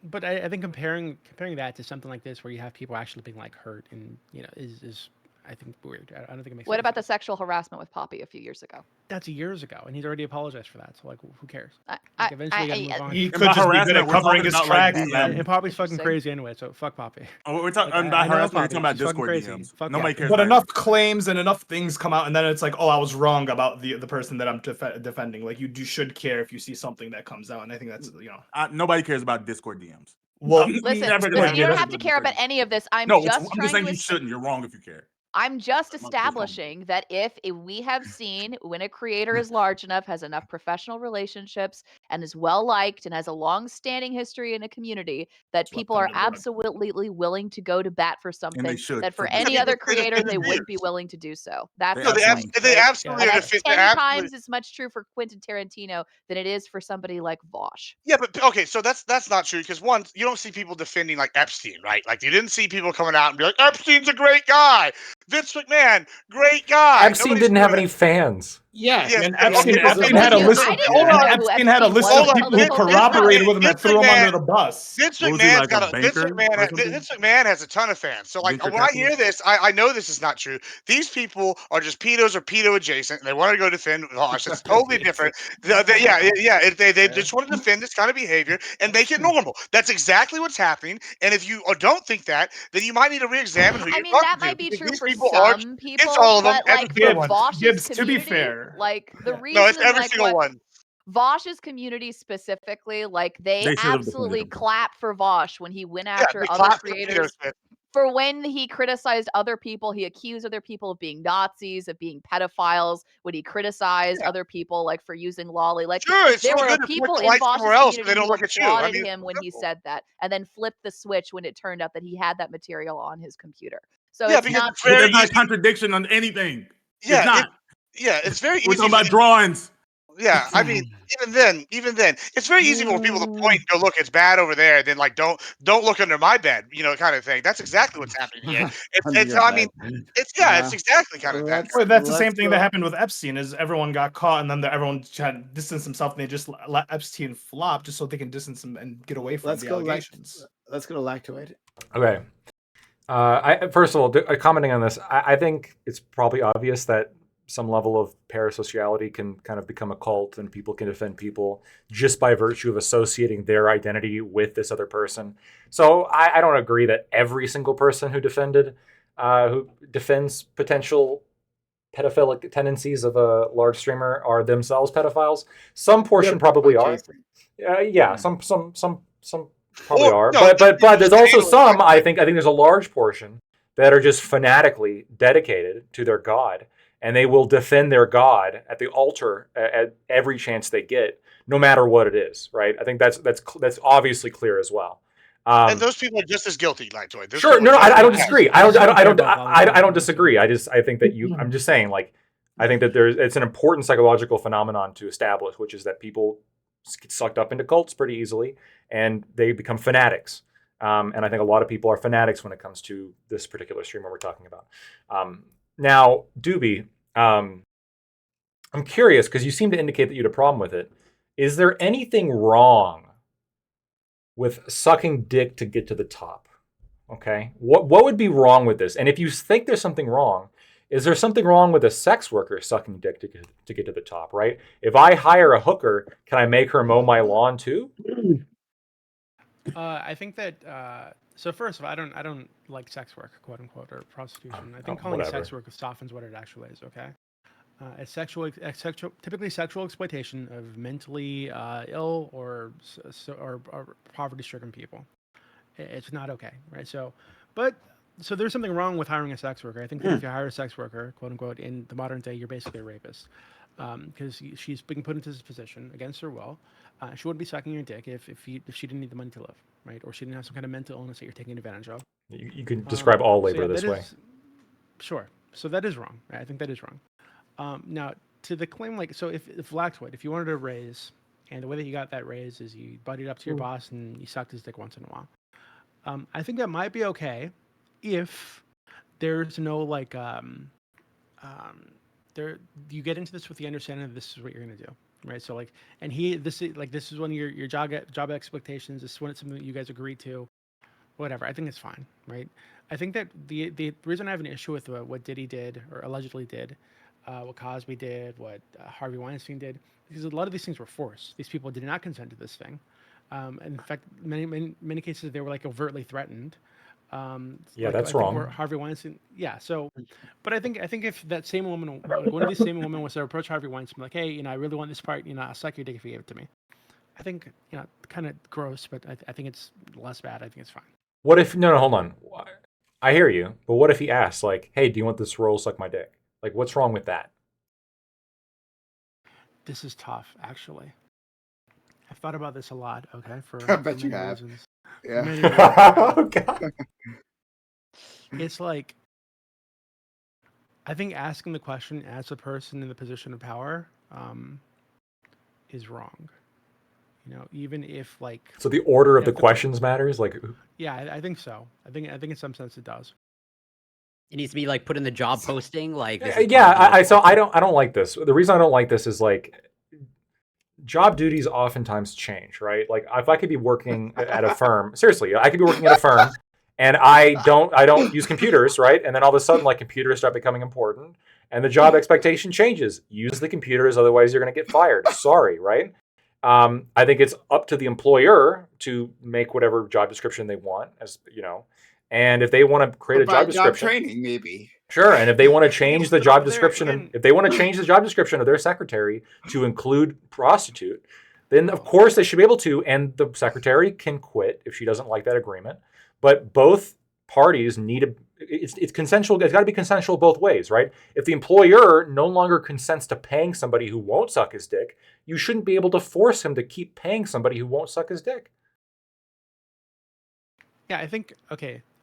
But I think comparing that to something like this where you have people actually being like hurt and is I think weird. I don't think it makes. What any about the sense. sexual harassment with Poppy a few years ago? That's years ago, and he's already apologized for that. So like, who cares? I- Like, eventually, you gotta move on. He And could by just be good harassment, at we're covering talking his about, like, tracks. DM. man. And Poppy's fucking Interesting. crazy anyway, so fuck Poppy. Oh, we're talking Like, by I know harassment. We're Poppy. talking about She's fucking Discord crazy. DMs. Fuck Nobody Poppy. cares. But about enough it. claims and enough things come out, and then it's like, oh, I was wrong about the person that I'm defending. Like you should care if you see something that comes out, and I think that's Nobody cares about Discord DMs. Well, Listen, never you gonna don't have have to care about any of this. I'm No, just I'm trying just saying to. you shouldn't. You're wrong if you care. I'm just That's my establishing that if we have seen when a creator is large enough, has enough professional relationships, and is well liked and has a long-standing history in a community, that people are absolutely willing to go to bat for something should, that for for any people other say creator defend they their wouldn't be peers. willing to do so. That's They the No, point. they right? absolutely And are. that's They're 10 absolutely. times as much true for Quentin Tarantino than it is for somebody like Vosh. Yeah, but okay, so that's not true because one, you don't see people defending like Epstein, right? Like you didn't see people coming out and be like, Epstein's a great guy. Vince McMahon, great guy. Epstein Nobody's didn't doing have that. any fans. Yeah, Yes, and okay, Epstein is a Epstein had a legend. list I of didn't hold even on. know who Epstein had a Epstein list was of Hold on. people who until this corroborated time. with him and Vince threw him under McMahon, the bus. Vince What was he, McMahon's like, a got Vince banker McMahon. or something? Vince McMahon has a ton of fans. So like Venture when I capitalist? hear this, I know this is not true. These people are just pedos or pedo adjacent, and they want to go defend Vosh. It's totally different. They just want to defend this kind of behavior and make it normal. That's exactly what's happening. And if you don't think that, then you might need to re-examine who I you're mean, that talking to. might be Because true these for people aren't. some It's people, all of them. but like Every for single one. Vosh's Gibbs, to be community, fair. like the No, reason it's every like single what one. Vosh's community specifically, like they They should have defended absolutely him. clapped for Vosh when he went Yeah, after they other clapped for the creators pedo shit. for when he criticized other people. He accused other people of being Nazis, of being pedophiles, when he criticized Yeah. other people like for using Lolly. Like Sure, it's there real were good to point people the in light somewhere Vosh's else so community they don't who look at you. I applauded mean, him it's when he simple. said that, and then flipped the switch when it turned out that he had that material on his computer. So Yeah, it's because not it's But very there's not a easy. contradiction on anything. Yeah, It's not. it's very We're easy talking for about drawings. Yeah, I mean, even then, it's very easy for people to point and go, "Look, it's bad over there." Then, like, don't look under my bed, kind of thing. That's exactly what's happening here. Under It's your I mean, bed. it's exactly kind of that. Well, that's the same let's thing go. that happened with Epstein. Is everyone got caught, and then everyone had to distance himself, and they just let Epstein flop just so they can distance him and get away from the allegations. Let's go to Lactoid. Okay. First of all, commenting on this, I think it's probably obvious that some level of parasociality can kind of become a cult, and people can defend people just by virtue of associating their identity with this other person. So I don't agree that every single person who defends potential pedophilic tendencies of a large streamer are themselves pedophiles. Some portion probably are. Yeah, some probably are. No, But there's also some. I think there's a large portion that are just fanatically dedicated to their god, and they will defend their god at the altar at every chance they get, no matter what it is, right? I think that's obviously clear as well. And those people are just as guilty, Lightoid. Sure, no, I don't disagree. I don't disagree. I think that I'm just saying, like, I think that it's an important psychological phenomenon to establish, which is that people get sucked up into cults pretty easily, and they become fanatics. And I think a lot of people are fanatics when it comes to this particular streamer we're talking about. Now, Doobie, I'm curious because you seem to indicate that you had a problem with it. Is there anything wrong with sucking dick to get to the top? Okay, what would be wrong with this? And if you think there's something wrong, is there something wrong with a sex worker sucking dick to get to the top? Right? If I hire a hooker, can I make her mow my lawn too? I think that so first of all, I don't like sex work, quote unquote, or prostitution. I think calling it sex work softens what it actually is. Okay, it's typically sexual exploitation of mentally ill or poverty-stricken people. It's not okay, right? So there's something wrong with hiring a sex worker. I think that if you hire a sex worker, quote unquote, in the modern day, you're basically a rapist, because she's being put into this position against her will. She wouldn't be sucking your dick if she didn't need the money to live, right? Or she didn't have some kind of mental illness that you're taking advantage of. You can describe all labor this way. Sure. So that is wrong. Right? I think that is wrong. Now, to the claim, like, so if Laxwood, if you wanted a raise, and the way that you got that raise is you buddied up to your boss and you sucked his dick once in a while. I think that might be okay if there's no like you get into this with the understanding that this is what you're gonna do, right? So like, and this is one of your job expectations. This is when it's something that you guys agreed to, whatever. I think it's fine, right? I think that the reason I have an issue with what Diddy did or allegedly did, what Cosby did, what Harvey Weinstein did, because a lot of these things were forced. These people did not consent to this thing. In fact, many cases they were like overtly threatened. That's wrong. Harvey Weinstein. Yeah. So, but I think if that same woman, one of these same women, was to approach Harvey Weinstein, like, hey, I really want this part. I'll suck your dick if you give it to me. I think kind of gross, but I think it's less bad. I think it's fine. What if no, hold on. I hear you, but what if he asks, like, hey, do you want this role? Suck my dick. Like, what's wrong with that? This is tough, actually. I've thought about this a lot. Okay, I bet you have. Reasons. Yeah. Oh, God. It's like, I think asking the question as a person in the position of power is wrong. Even if like. So the order of the questions matters, like. Yeah, I think so. I think in some sense it does. It needs to be like put in the job posting, like. So I don't like this. The reason I don't like this is like. Job duties oftentimes change, right? Like if I could be working at a firm, seriously, I could be working at a firm and I don't use computers, right? And then all of a sudden, like computers start becoming important and the job expectation changes. Use the computers, otherwise you're going to get fired. Sorry, right? I think it's up to the employer to make whatever job description they want, and if they want to create a job description, training maybe. Sure, and if they want to change the job description, if they want to change the job description of their secretary to include prostitute, then of course they should be able to, and the secretary can quit if she doesn't like that agreement. But both parties it's consensual. It's got to be consensual both ways, right? If the employer no longer consents to paying somebody who won't suck his dick, you shouldn't be able to force him to keep paying somebody who won't suck his dick. Yeah, I think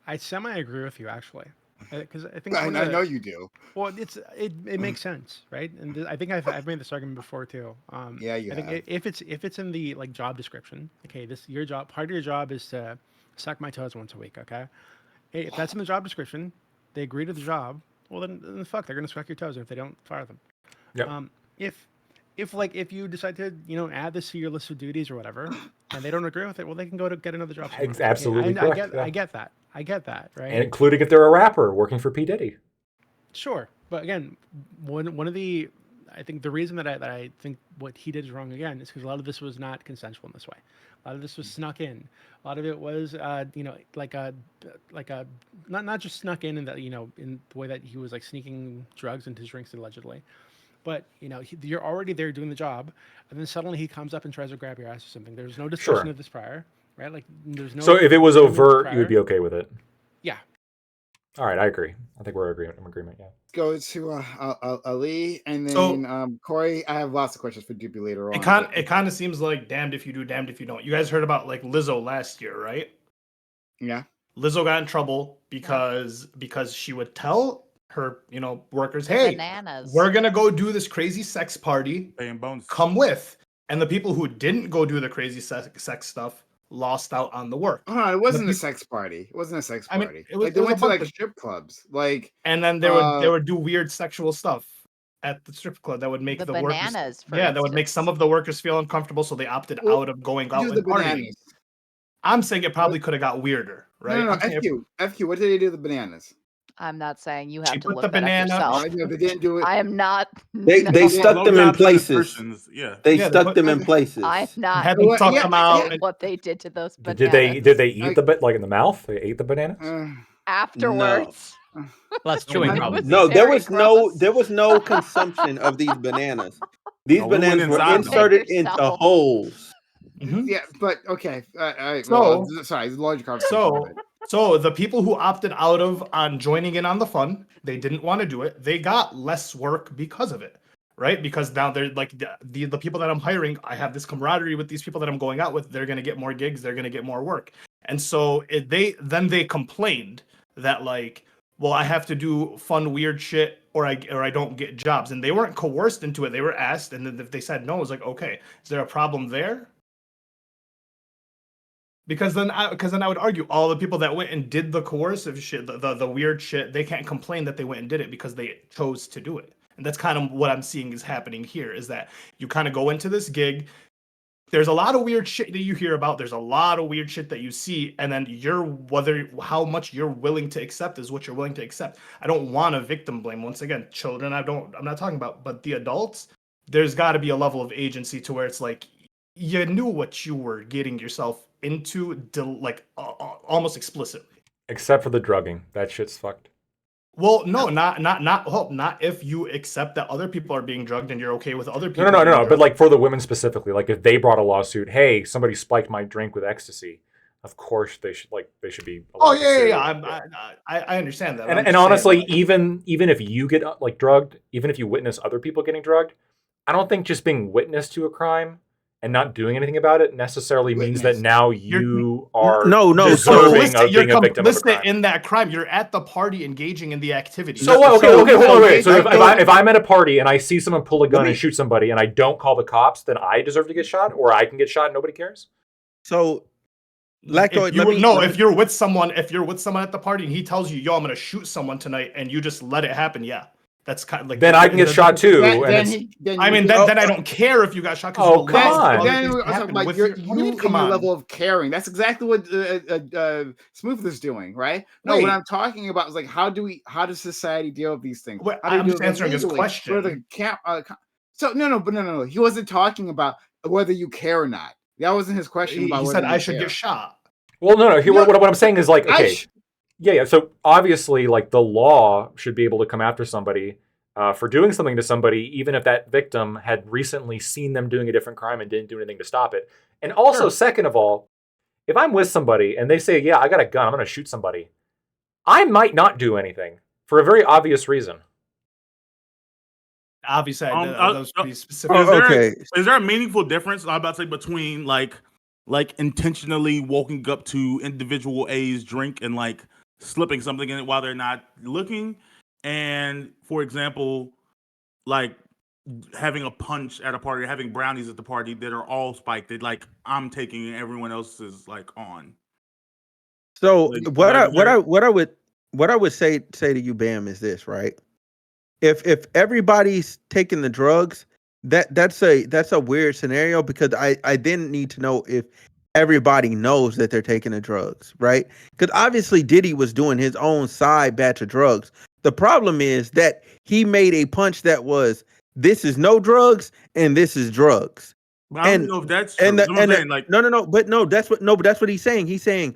I semi-agree with you actually. Because I think I know you do. Well, it makes sense, right? And I think I've made this argument before too. Yeah, you I think if it's in the like job description, okay, your job, part of your job is to suck my toes once a week, okay? Hey, if that's in the job description, they agree to the job. Well, then fuck, they're gonna suck your toes, and if they don't, fire them. Yeah. If you decide to add this to your list of duties or whatever, and they don't agree with it, well, they can go to get another job. Absolutely correct. I get that, right? And including if they're a rapper working for P. Diddy. Sure, but again, one of the I think the reason that I think what he did is wrong again is because a lot of this was not consensual in this way. A lot of this was snuck in. A lot of it was not just snuck in that in the way that he was like sneaking drugs into his drinks allegedly. But you're already there doing the job, and then suddenly he comes up and tries to grab your ass or something. There's no discussion of this prior, right? Like there's no. So if it was overt, you would be okay with it. Yeah. All right, I agree. I think we're in agreement. Yeah. Go to Ali, and then Corey. I have lots of questions for Doopy later on. It kind of seems like damned if you do, damned if you don't. You guys heard about like Lizzo last year, right? Yeah. Lizzo got in trouble because she would tell her workers, hey, bananas. We're gonna go do this crazy sex party. Come with. And the people who didn't go do the crazy sex stuff lost out on the work. It wasn't a sex party. It wasn't a sex party. I mean, they went to like strip clubs, and then they would do weird sexual stuff at the strip club that would make the bananas. Workers, that would make some of the workers feel uncomfortable, so they opted out of going out and partying. I'm saying it probably could have got weirder, right? No, FQ. What did they do to the bananas? I'm not saying you have to put look the that banana. up yourself. They didn't do it. I am not. They stuck them in places. They stuck them in places. I'm not. Had them suck them out. What they did to those bananas. Did they eat like in the mouth? They ate the bananas afterwards. Well, that's chewing probably. No, there was no consumption of these bananas. These bananas were inserted into holes. Mm-hmm. Yeah, but okay. Sorry, large conversation. So the people who opted out on joining in on the fun, they didn't want to do it. They got less work because of it, right? Because now they're like the people that I'm hiring, I have this camaraderie with these people that I'm going out with. They're gonna get more gigs. They're gonna get more work. And so they complained that like, well, I have to do fun, weird shit, or I don't get jobs. And they weren't coerced into it. They were asked, and then if they said no, it was like, okay, is there a problem there? Because then I would argue all the people that went and did the coercive shit, the weird shit, they can't complain that they went and did it because they chose to do it. And that's kind of what I'm seeing is happening here, is that you kind of go into this gig. There's a lot of weird shit that you hear about. There's a lot of weird shit that you see. And then how much you're willing to accept is what you're willing to accept. I don't want to victim blame. Once again, children, I'm not talking about, but the adults, there's got to be a level of agency to where it's like, you knew what you were getting yourself into, almost explicitly. Except for the drugging, that shit's fucked. Well, no, not if you accept that other people are being drugged and you're okay with other people. No. But like for the women specifically, like if they brought a lawsuit, hey, somebody spiked my drink with ecstasy, of course they should be. Oh yeah. I understand that. And honestly, even if you get like drugged, even if you witness other people getting drugged, I don't think just being witness to a crime and not doing anything about it necessarily means that now you are deserving of being a victim of a crime. In that crime, you're at the party engaging in the activity. So what? Okay, hold on, wait. So if I'm at a party and I see someone pull a gun and shoot somebody and I don't call the cops, then I deserve to get shot, or I can get shot and nobody cares? So if you're with someone at the party and he tells you, yo, I'm gonna shoot someone tonight, and you just let it happen, yeah. That's kind of like then I can get shot too. Then I don't care if you got shot. Oh come on! Then I'm talking about your level of caring. That's exactly what Smooth is doing, right? No, what I'm talking about is like how does society deal with these things? I'm just answering his question. No. He wasn't talking about whether you care or not. That wasn't his question. He said I should get shot. Well, no. What I'm saying is like okay. Yeah. So obviously, like the law should be able to come after somebody for doing something to somebody, even if that victim had recently seen them doing a different crime and didn't do anything to stop it. And also, second of all, if I'm with somebody and they say, "Yeah, I got a gun, I'm going to shoot somebody," I might not do anything for a very obvious reason. Obviously, those pretty specific. Is there a meaningful difference? I'm about to say between like intentionally walking up to individual A's drink and like slipping something in it while they're not looking, and for example, like having a punch at a party, having brownies at the party that are all spiked, that like I'm taking and everyone else is like on. So what I would say to you, Bam, is this, right? If everybody's taking the drugs, that's a weird scenario, because I then need to know if everybody knows that they're taking the drugs, right? Because obviously Diddy was doing his own side batch of drugs. The problem is that he made a punch that was, this is no drugs and this is drugs. But I don't know if that's true. But that's what he's saying. He's saying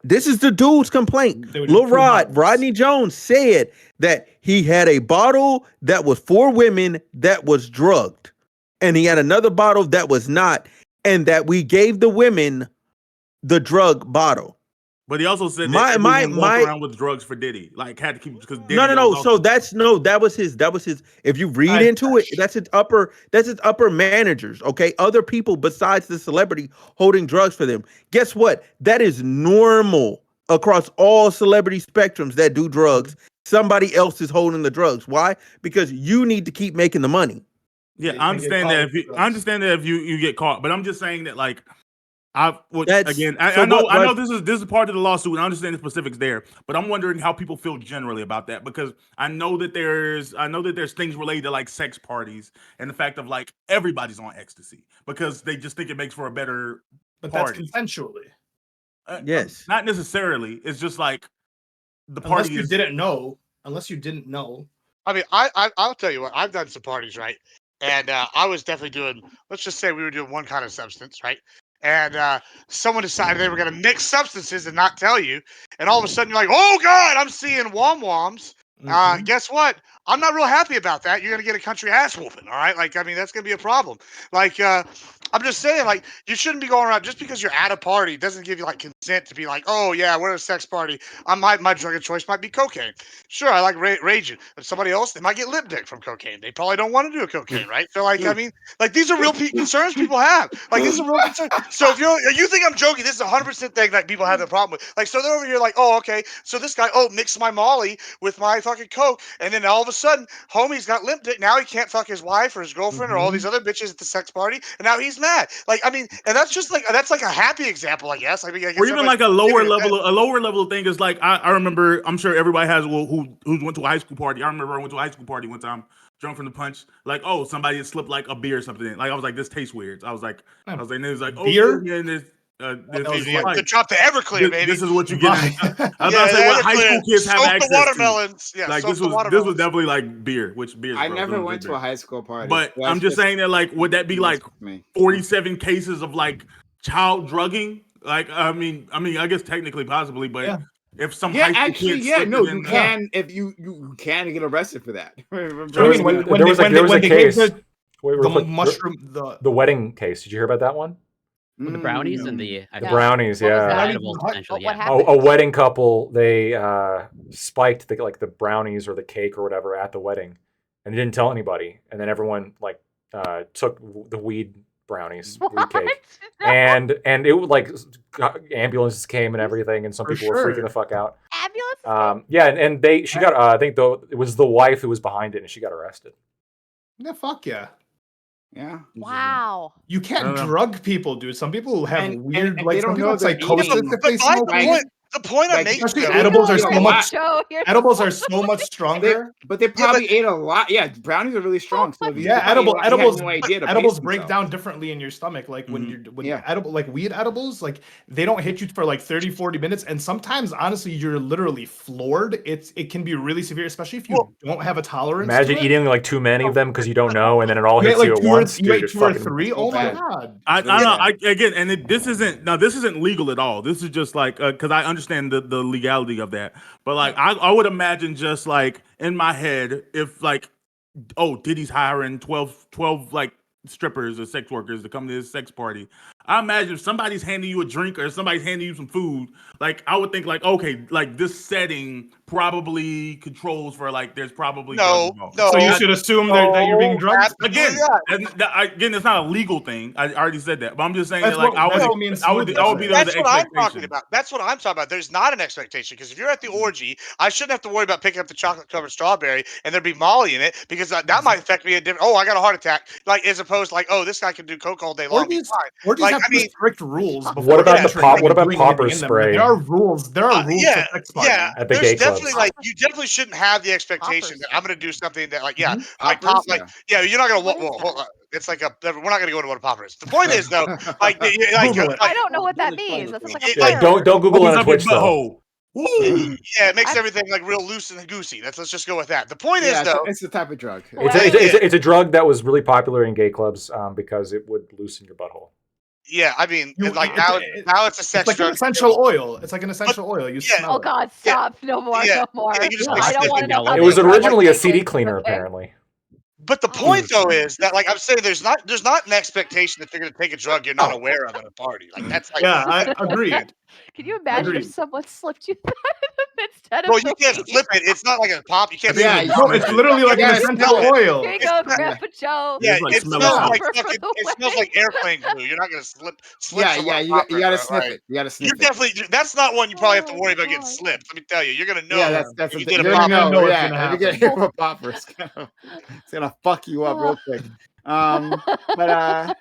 this is the dude's complaint. Lil Rodney Jones said that he had a bottle that was for women that was drugged, and he had another bottle that was not, and that we gave the women the drug bottle. But he also said that everyone walked around with drugs for Diddy, like had to keep because Diddy. No. So that was his. If you read into it, that's its upper managers. Okay, other people besides the celebrity holding drugs for them. Guess what? That is normal across all celebrity spectrums that do drugs. Somebody else is holding the drugs. Why? Because you need to keep making the money. Yeah, I understand that. If you get caught, but I'm just saying that like. I know this is part of the lawsuit, and I understand the specifics there, but I'm wondering how people feel generally about that because I know that there's things related to like sex parties and the fact of like everybody's on ecstasy because they just think it makes for a better party. That's consensually. Yes, not necessarily. It's just like the unless party you didn't know. Unless you didn't know. I mean, I'll tell you what. I've done some parties, right? And I was definitely doing. Let's just say we were doing one kind of substance, right? And someone decided they were going to mix substances and not tell you. And all of a sudden, you're like, "Oh God, I'm seeing wom-woms." Guess what? I'm not real happy about that. You're going to get a country ass whooping. All right, like I mean, that's going to be a problem. Like I'm just saying, like you shouldn't be going around just because you're at a party doesn't give you like consent to be like, "Oh yeah, we're at a sex party. My drug of choice might be cocaine." Sure, I like raging, but somebody else they might get lip dick from cocaine. They probably don't want to do a cocaine, right? So like I mean, like these are real concerns people have. Like this is a real concern. So if you think I'm joking, this is 100% thing that people have a problem with. Like so they're over here like, oh okay, so this guy mix my Molly with my fucking coke, and then all of a sudden, homie's got limp dick. Now he can't fuck his wife or his girlfriend or all these other bitches at the sex party, and now he's mad. Like I mean, and that's just like that's like a happy example, I guess. I mean, I guess or even like a lower level thing is like I remember. I'm sure everybody has who went to a high school party. I remember I went to a high school party one time, drunk from the punch. Like, oh, somebody had slipped like a beer or something in. Like I was like, this tastes weird. I was like, and it was like, oh, beer. Yeah, and this the drop the Everclear, baby. This is what you get. I was about to say what high school kids have access the watermelons. to. Yeah, like this was definitely like beer, which beer. I never went to a high school party, but I'm just saying that like, would that be like 47 cases of like child drugging? Like, I mean, I guess technically, possibly, but if some high school kids you can if you can get arrested for that. There was a case. The wedding case. Did you hear about that one? With the brownies and the brownies, yeah. What happened? A wedding couple, they spiked the brownies or the cake or whatever at the wedding, and they didn't tell anybody. And then everyone took the weed brownies, weed cake, and it like ambulances came and everything, and some people were freaking the fuck out. Ambulance? Yeah, and she got I think it was the wife who was behind it, and she got arrested. Yeah, fuck yeah. Yeah. Wow. You can't drug people, dude. Some people have weird, like, they don't know psychosis if they smoke. The point I'm making, edibles are so much stronger. But they probably ate a lot. Yeah, brownies are really strong. So edibles break down differently in your stomach. Like when weed edibles, like they don't hit you for like 30-40 minutes, and sometimes honestly you're literally floored. It can be really severe, especially if you don't have a tolerance. Imagine eating like too many of them because you don't know, and then it all hits you at once. You ate 2 or 3. Oh my god! I know. This isn't legal at all. This is just like because I understand the legality of that, but like I would imagine just like in my head if like Diddy's hiring 12 like strippers or sex workers to come to his sex party. I imagine if somebody's handing you a drink or somebody's handing you some food, like I would think like, okay, like this setting probably controls for like there's probably no. So you should assume that you're being drugged again. Again, it's not a legal thing. I already said that, but I'm just saying that like I would be that's what I'm talking about. That's what I'm talking about. There's not an expectation because if you're at the orgy, I shouldn't have to worry about picking up the chocolate covered strawberry and there'd be Molly in it because that might affect me a different. Oh, I got a heart attack. Like as opposed to like, oh, this guy can do coke all day long. Orgies have strict rules. What about poppers spray? There are rules. There are rules. At the gay clubs. Like you definitely shouldn't have the expectation that I'm going to do something that like you're not going to. It's like we're not going to go into what a popper is. The point is though, like I don't know what that means. That's like don't Google it on Twitch though. Yeah, it makes everything like real loose and goosey. Let's just go with that. The point is though, it's the type of drug. It's a drug that was really popular in gay clubs because it would loosen your butthole. Yeah, I mean, now it's a sex drug. It's like an essential oil. It's like an essential oil. You smell. Oh God, stop! No more. Yeah. No more. Yeah, I don't want to know. It was originally a CD cleaner, apparently. But the point though is that, like I'm saying, there's not an expectation that you're gonna take a drug you're not aware of at a party. Like that's like Yeah, I agreed. Can you imagine if someone slipped you that instead of Bro, you can't flip it. It's not like a pop. You can't. Yeah, no, it's literally like an gotta essential smell it. oil. Here you go, Grandpa Joe. Yeah, It's like it smelling smells something. like fucking. It smells like airplane glue. You're not gonna slip Yeah, someone yeah, a you popper, gotta bro, sniff like, it. You gotta You sniff it. definitely. That's not one you probably have to Oh, worry about getting God. slipped. Let me tell you, you're gonna know. Yeah, that's if you the did thing. a You're gonna popper. know know. what's Yeah, gonna if you get happen. hit with a popper, it's gonna fuck you up real quick. But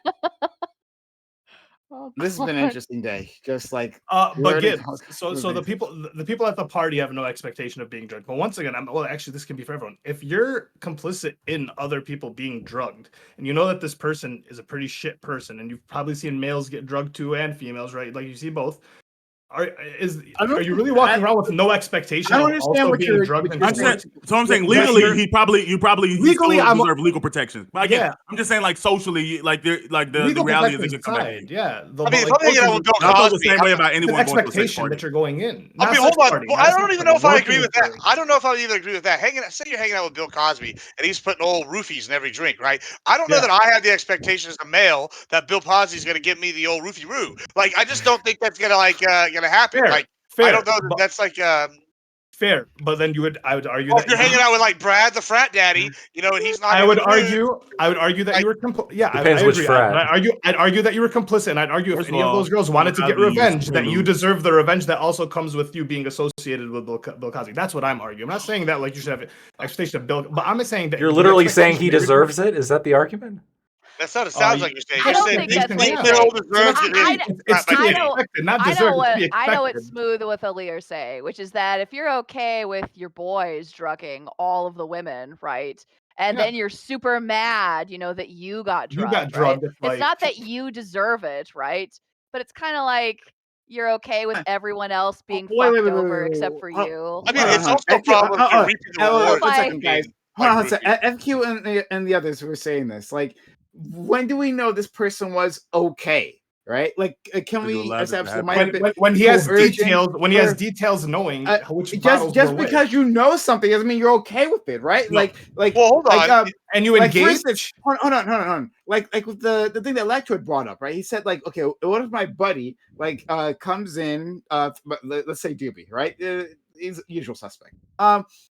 Oh, this has been an God. interesting day. Just like but learning Gibbs, how- so the people at the party have no expectation of being drugged. But once again, actually this can be for everyone. If you're complicit in other people being drugged, and you know that this person is a pretty shit person, and you've probably seen males get drugged too and females, right? Like you see both. Are you really walking around with no expectation I don't of understand also what being you're- drugged? what and you're I'm drugged? saying, so I'm saying Yes, legally, you're- he probably Legally, still I'm- deserve legal protections. But again, Yeah. I'm just saying, like socially, like the Legal reality is protections they can come back. aside, yeah. I mean, if I'm hanging out with Bill I feel the Cosby, same way about It's an anyone going to a sex expectation party. that you're going in. I Not mean, a hold sex on. party, Well, not I a don't sex even party, know if I working agree with that. for- I don't know if I even agree with that. Say you're hanging out with Bill Cosby and he's putting old roofies in every drink, right? I don't know Yeah. that I have the expectation as a male that Bill Cosby's going to give me the old roofie roo. Like, I just don't think that's gonna happen. Fair, Like, fair, I don't know that but- that's like. Fair, but then I would argue Well, that if you're hanging out with like Brad, the frat daddy, and he's not. I in would the mood, argue that you were yeah. Depends I which agree. frat. I'd argue that you were complicit, and I'd argue First if of any of all, those girls wanted to get Cosby is revenge, that you removed. deserve the revenge that also comes with you being associated with Bill Cosby. That's what I'm arguing. I'm not saying that like you should have expectation of Bill, but I'm saying that You're the literally saying he expectation- deserves it. Is that the argument? That's not what it sounds like you're saying. I You're don't saying think that's what he's 18-year-old saying. deserves I- it. I- It's to be I know- expected, not I deserved. know It's to be what I know what expected. Smooth with Ali are saying, which is that if you're okay with your boys drugging all of the women, right? And Yeah. then you're super mad, that you got You drugged. got drugged, Right? like- It's not that you deserve it, right? But it's kind of like you're okay with everyone else being Wait, fucked wait, over wait, except for wait. you. I mean, Hold it's on. also a problem if you're reaping the rewards. One Like- second, guys. Hold on. Like FQ and the others who were saying this, like, when do we know this person was okay? Right? Like, can Because we allowed it to establish there happen. might have been When he has coercion details, or- details knowing which just bottles were which. because you know something doesn't mean you're okay with it, right? No. Like, Well, hold on. and you like, for engage. instance, hold on. Like with the thing that Electro had brought up, right? He said, like, okay, what if my buddy comes in, let's say Doobie, right? He's the usual suspect.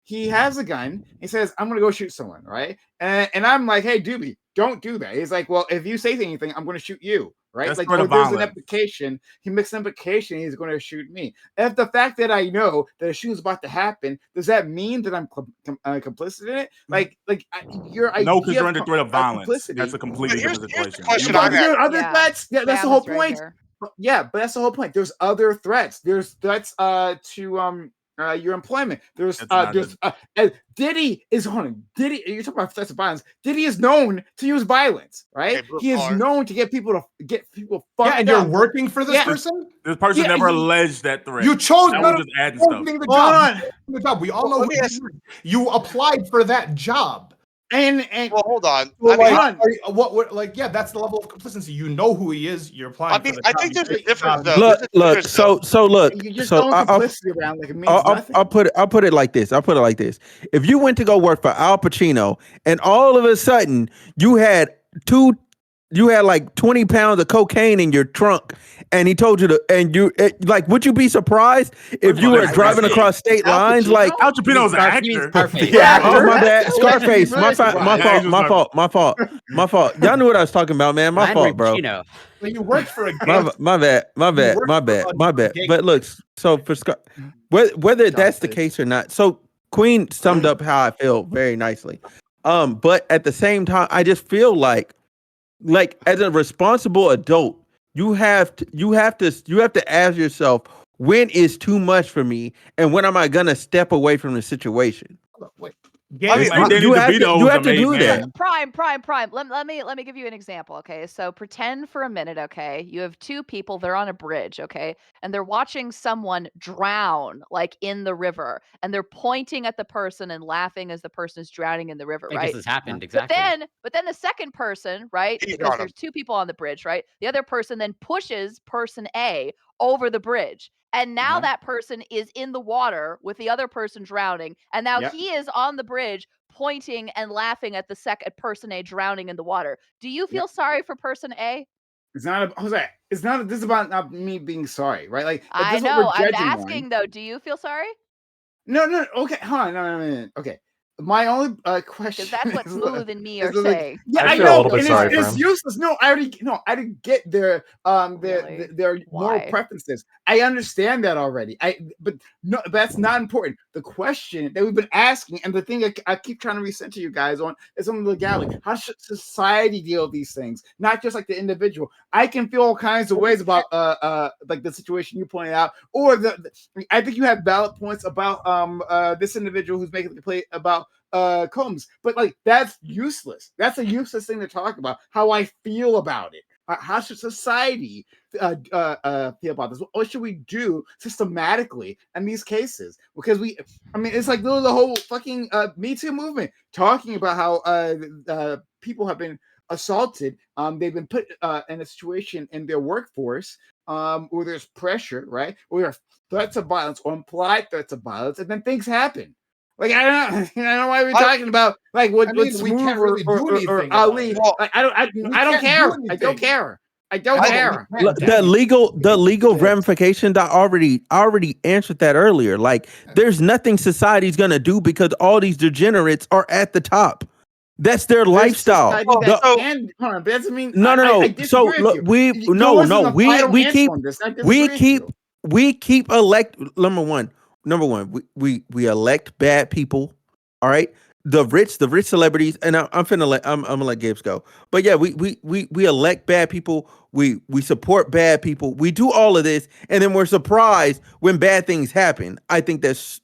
He has a gun. He says, "I'm gonna go shoot someone," right? And I'm like, "Hey, Doobie, don't do that." He's like, "Well, if you say anything, I'm gonna shoot you." Right? That's like, sort of there's an violence. implication. He makes an implication. He's going to shoot me. If the fact that I know that a shooting's about to happen, does that mean that I'm complicit in it? Like your idea No, because you're of under threat of violence. complicity- That's a completely Here's different the situation. question But I'm there are at. other threats. Yeah, that's the Sam whole is right point. here. Yeah, but that's the whole point. There's other threats. There's threats to your employment. There's Diddy is on. Diddy, you're talking about threats of violence. Diddy is known to use violence, right? Okay, He is Barr. known to get people fucked Yeah, and you're up. working for this Yeah. person. This person Yeah, never you- alleged that threat. You chose That no, was just adding stuff. getting the Hold job. on. The job. We all know Let me what ask- you applied for that job. And Well, hold on. So, I mean, yeah, that's the level of complicity. You know who he is. You're applying. I mean, for the I job. think You there's a take the difference, job. though. Look, There's a look. difference, though. So look. you just So throwing complicity around like it means nothing. I'll put it like this. If you went to go work for Al Pacino, and all of a sudden you had like 20 pounds of cocaine in your trunk, and he told you would you be surprised if you were driving across state Al lines? Pacino? Like, Al Pacino's an Scarface. actor. Scarface. Yeah. oh my bad, Scarface. My Yeah, he was fault. Y'all knew what I was talking about, man. My fault, bro. Pacino. So you worked for a My bad. But look, so for whether that's the case or not, so Queen summed up how I feel very nicely. But at the same time, I just feel like as a responsible adult, you have to ask yourself, when is too much for me, and when am I gonna step away from the situation? I mean, You have to do that. Prime. Let me give you an example, okay? So pretend for a minute, okay? You have two people, they're on a bridge, okay? And they're watching someone drown, like in the river, and they're pointing at the person and laughing as the person is drowning in the river, I think right? this has happened exactly. But then the second person, right? He's Because got there's him. two people on the bridge, right? The other person then pushes person A over the bridge. And now Uh-huh. that person is in the water with the other person drowning. And now Yep. he is on the bridge pointing and laughing at the second person A drowning in the water. Do you feel sorry for person A? It's not. Jose, it's not. This is about not me being sorry, right? Like if I this is what we're know. I'm judging asking on. though. Do you feel sorry? No. Okay, hold on. No. Okay. My only Because question that's what is, Smooth and me is are like, saying. yeah, I I feel a know, little bit and sorry for it's him. useless. No, I didn't get Really? their moral Why? preferences. I understand that already. But that's not important. The question that we've been asking, and the thing I keep trying to recenter you guys on, is on the legality. How should society deal with these things? Not just like the individual. I can feel all kinds of ways about like the situation you pointed out, or I think you have valid points about this individual who's making the complaint about Combs, but like that's useless. That's a useless thing to talk about. How I feel about it. How should society feel about this? What should we do systematically in these cases? Because it's like the whole fucking Me Too movement talking about how people have been assaulted. They've been put in a situation in their workforce where there's pressure, right? Where there are threats of violence or implied threats of violence, and then things happen. Like I don't know why we're talking about like what we can't really do anything or Ali. Like I don't care. I don't care. I don't care. The legal ramification that already answered that earlier. Like there's nothing society's gonna do because all these degenerates are at the top. That's their lifestyle. That doesn't mean no. I disagree with you. We keep elect number one. We elect bad people. All right. The rich celebrities, and I'm gonna let Gibbs go. But yeah, we elect bad people. We support bad people. We do all of this, and then we're surprised when bad things happen. I think that's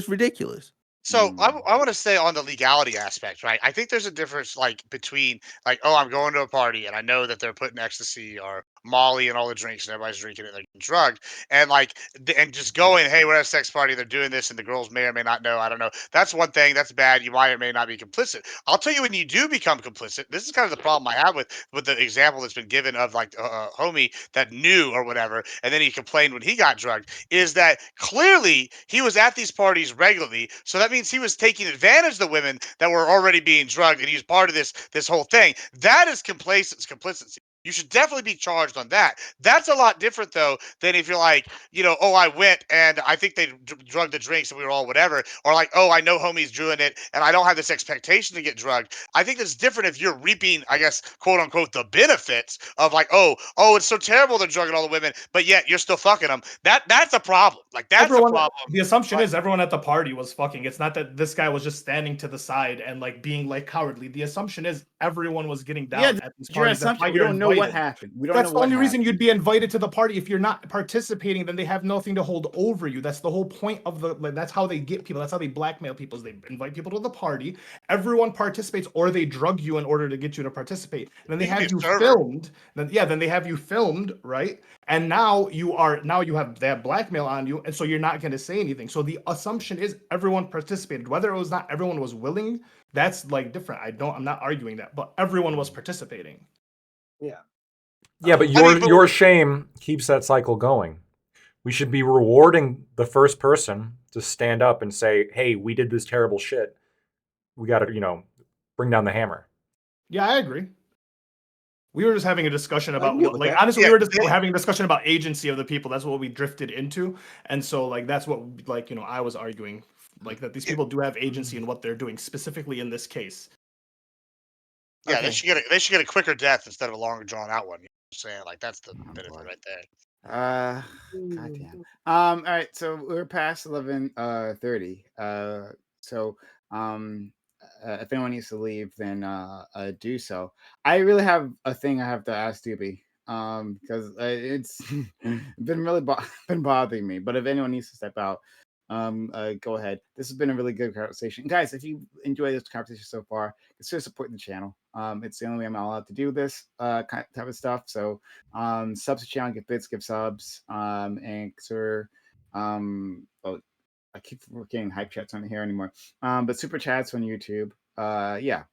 ridiculous. So I want to say on the legality aspect, right? I think there's a difference like between like, oh, I'm going to a party and I know that they're putting ecstasy or Molly and all the drinks and everybody's drinking and they're getting drugged, and like and just going, hey, we're at a sex party, they're doing this, and the girls may or may not know. I don't know. That's one thing. That's bad. You might or may not be complicit. I'll tell you when you do become complicit. This is kind of the problem I have with the example that's been given of like a homie that knew or whatever, and then he complained when he got drugged. Is that clearly he was at these parties regularly, so that means he was taking advantage of the women that were already being drugged, and he's part of this whole thing. That is complicity. You should definitely be charged on that. That's a lot different though than if you're like, oh, I went and I think they drugged the drinks and we were all whatever, or like, oh, I know homie's doing it and I don't have this expectation to get drugged. I think it's different if you're reaping, I guess, quote unquote, the benefits of like, oh, it's so terrible they're drugging all the women, but yet you're still fucking them. That's a problem. Like that's a problem. The assumption is everyone at the party was fucking. It's not that this guy was just standing to the side and like being like cowardly. The assumption is everyone was getting down at these parties. We don't know what happened. That's the only reason you'd be invited to the party. If you're not participating, then they have nothing to hold over you. That's the whole point of that's how they get people. That's how they blackmail people. Is they invite people to the party. Everyone participates, or they drug you in order to get you to participate. And then they have you filmed. Then they have you filmed, right? And now they have blackmail on you, and so you're not going to say anything. So the assumption is everyone participated, whether it was not everyone was willing. That's like different. I'm not arguing that, but everyone was participating. Yeah, but your shame keeps that cycle going. We should be rewarding the first person to stand up and say, "Hey, we did this terrible shit. We got to, bring down the hammer." Yeah, I agree. We were just having a discussion about honestly, we were just having a discussion about agency of the people. That's what we drifted into, and so like that's what I was arguing like that these people do have agency in what they're doing, specifically in this case. Yeah, okay. They should get a quicker death instead of a longer drawn out one. You know what I'm saying? Like that's the benefit right there. Goddamn. All right, so we're past 11:30. So if anyone needs to leave, then do so. I really have a thing I have to ask Doobie, because it's been really been bothering me. But if anyone needs to step out, go ahead. This has been a really good conversation, guys. If you enjoy this conversation so far, consider supporting the channel. It's the only way I'm allowed to do this type of stuff. So subs to the channel, give bits, give subs, and consider I keep getting hype chats on here anymore. But super chats on YouTube. Yeah.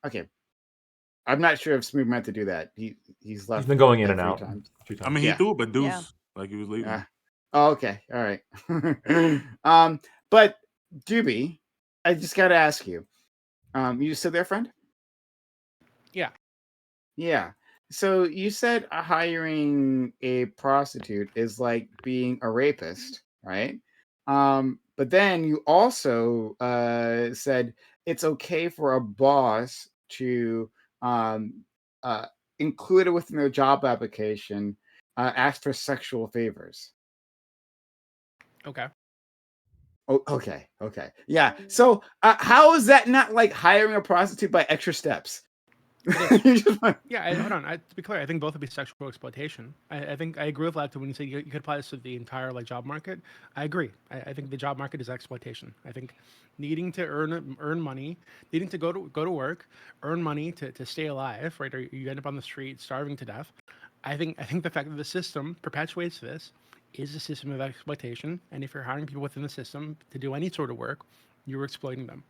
Okay. I'm not sure if Smooth meant to do that. He's left. He's been going in and 3 out. times. 2 times. I mean, he threw it, but Deuce like he was leaving. Oh, okay. All right. But Doobie, I just got to ask you. You still there, friend? Yeah. Yeah. So you said hiring a prostitute is like being a rapist, right? But then you also said it's okay for a boss to um, uh, include it within their job application, ask for sexual favors. Okay. Oh, okay. Yeah. So how is that not like hiring a prostitute by extra steps? Yeah, hold on. To be clear, I think both would be sexual exploitation. I think I agree with Lacto when you say you could apply this to the entire like job market. I agree. I think the job market is exploitation. I think needing to earn money, needing to go to work, earn money to stay alive, right? Or you end up on the street starving to death. I think the fact that the system perpetuates this is a system of exploitation. And if you're hiring people within the system to do any sort of work, you're exploiting them.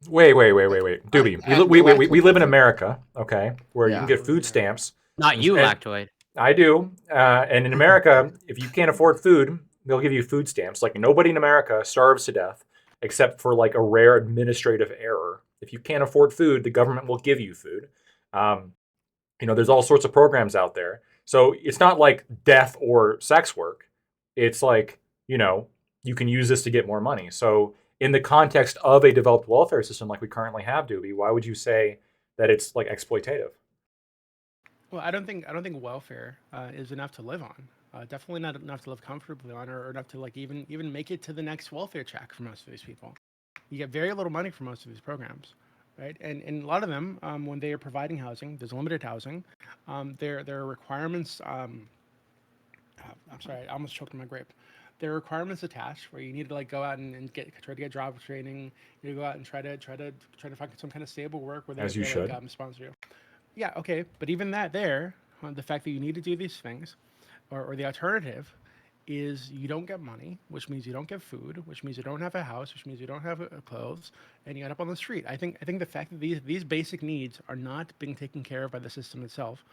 Wait. Doobie, we live in America, okay, where you can get food stamps. Not you, Lactoid. I do. And in America, if you can't afford food, they'll give you food stamps. Like nobody in America starves to death except for like a rare administrative error. If you can't afford food, the government will give you food. There's all sorts of programs out there. So it's not like death or sex work. It's like, you can use this to get more money. So in the context of a developed welfare system like we currently have, Doobie, why would you say that it's like exploitative? Well, I don't think welfare is enough to live on. Definitely not enough to live comfortably on, or enough to like even make it to the next welfare check for most of these people. You get very little money for most of these programs, right? And a lot of them, when they are providing housing, there's limited housing. There are requirements. I'm sorry, I almost choked on my grape. There are requirements attached where you need to like go out and try to get job training. You need to go out and try to find some kind of stable work where as you should like, sponsor you. Yeah, okay, but even the fact that you need to do these things, or the alternative is you don't get money, which means you don't get food, which means you don't have a house, which means you don't have clothes, and you end up on the street. I think the fact that these basic needs are not being taken care of by the system itself,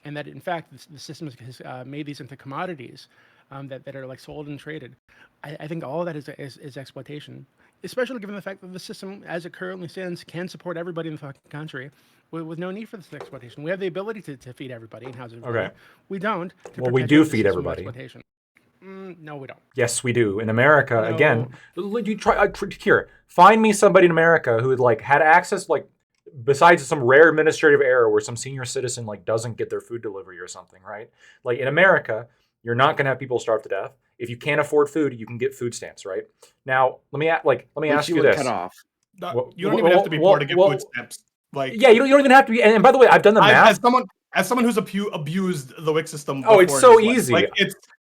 and that in fact the system has made these into commodities that are like sold and traded. I think all of that is exploitation, especially given the fact that the system, as it currently stands, can support everybody in the fucking country with no need for this exploitation. We have the ability to feed everybody and house everybody. Okay. We don't. Well, we do feed everybody. No, we don't. Yes, we do. In America, no. Again, you try here. Find me somebody in America who had access, like, besides some rare administrative error where some senior citizen like doesn't get their food delivery or something, right? Like in America, you're not going to have people starve to death. If you can't afford food, you can get food stamps, right? Now, let me ask you this. Cut off. You don't even have to be poor to get food stamps. Like, yeah, you don't even have to be. And by the way, I've done the math. As someone who's abused the WIC system. Before, it's so easy. Like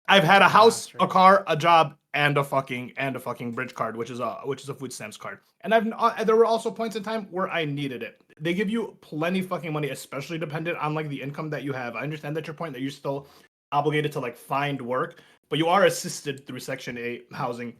I've had a house, a car, a job, and a fucking bridge card, which is a food stamps card. And there were also points in time where I needed it. They give you plenty fucking money, especially dependent on like the income that you have. I understand that your point that you're still obligated to like find work, but you are assisted through Section 8 housing,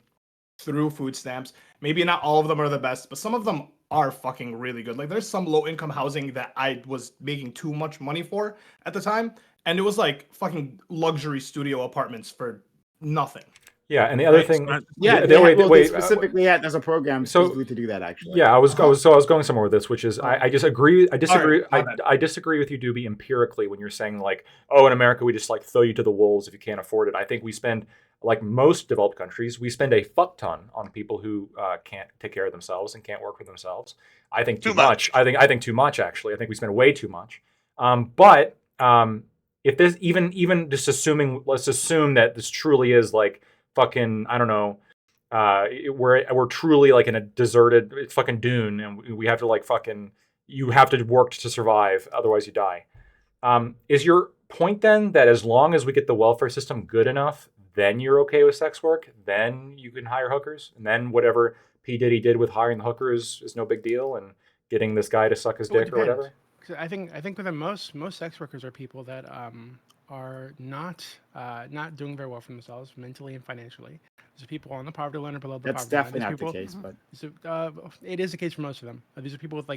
through food stamps. Maybe not all of them are the best, but some of them are fucking really good. Like there's some low income housing that I was making too much money for at the time, and it was like fucking luxury studio apartments for nothing. Yeah, and the other thing, they specifically there's a program specifically to do that. Actually, yeah, I was going somewhere with this, which is I disagree with you, Doobie, empirically when you're saying like, oh, in America we just like throw you to the wolves if you can't afford it. I think we spend, like most developed countries, we spend a fuck ton on people who can't take care of themselves and can't work for themselves. I think too much. I think too much actually. I think we spend way too much. But if this even just let's assume that this truly is like fucking, I don't know, we're truly like in a deserted fucking dune, and we have to like fucking, you have to work to survive, otherwise you die. Is your point then that as long as we get the welfare system good enough, then you're okay with sex work, then you can hire hookers, and then whatever P. Diddy did with hiring the hookers is no big deal, and getting this guy to suck his dick or whatever? I think with most sex workers are people that are not doing very well for themselves mentally and financially. These are people on the poverty line or below the That's poverty line. definitely These not the people, case, but it is the case for most of them. These are people with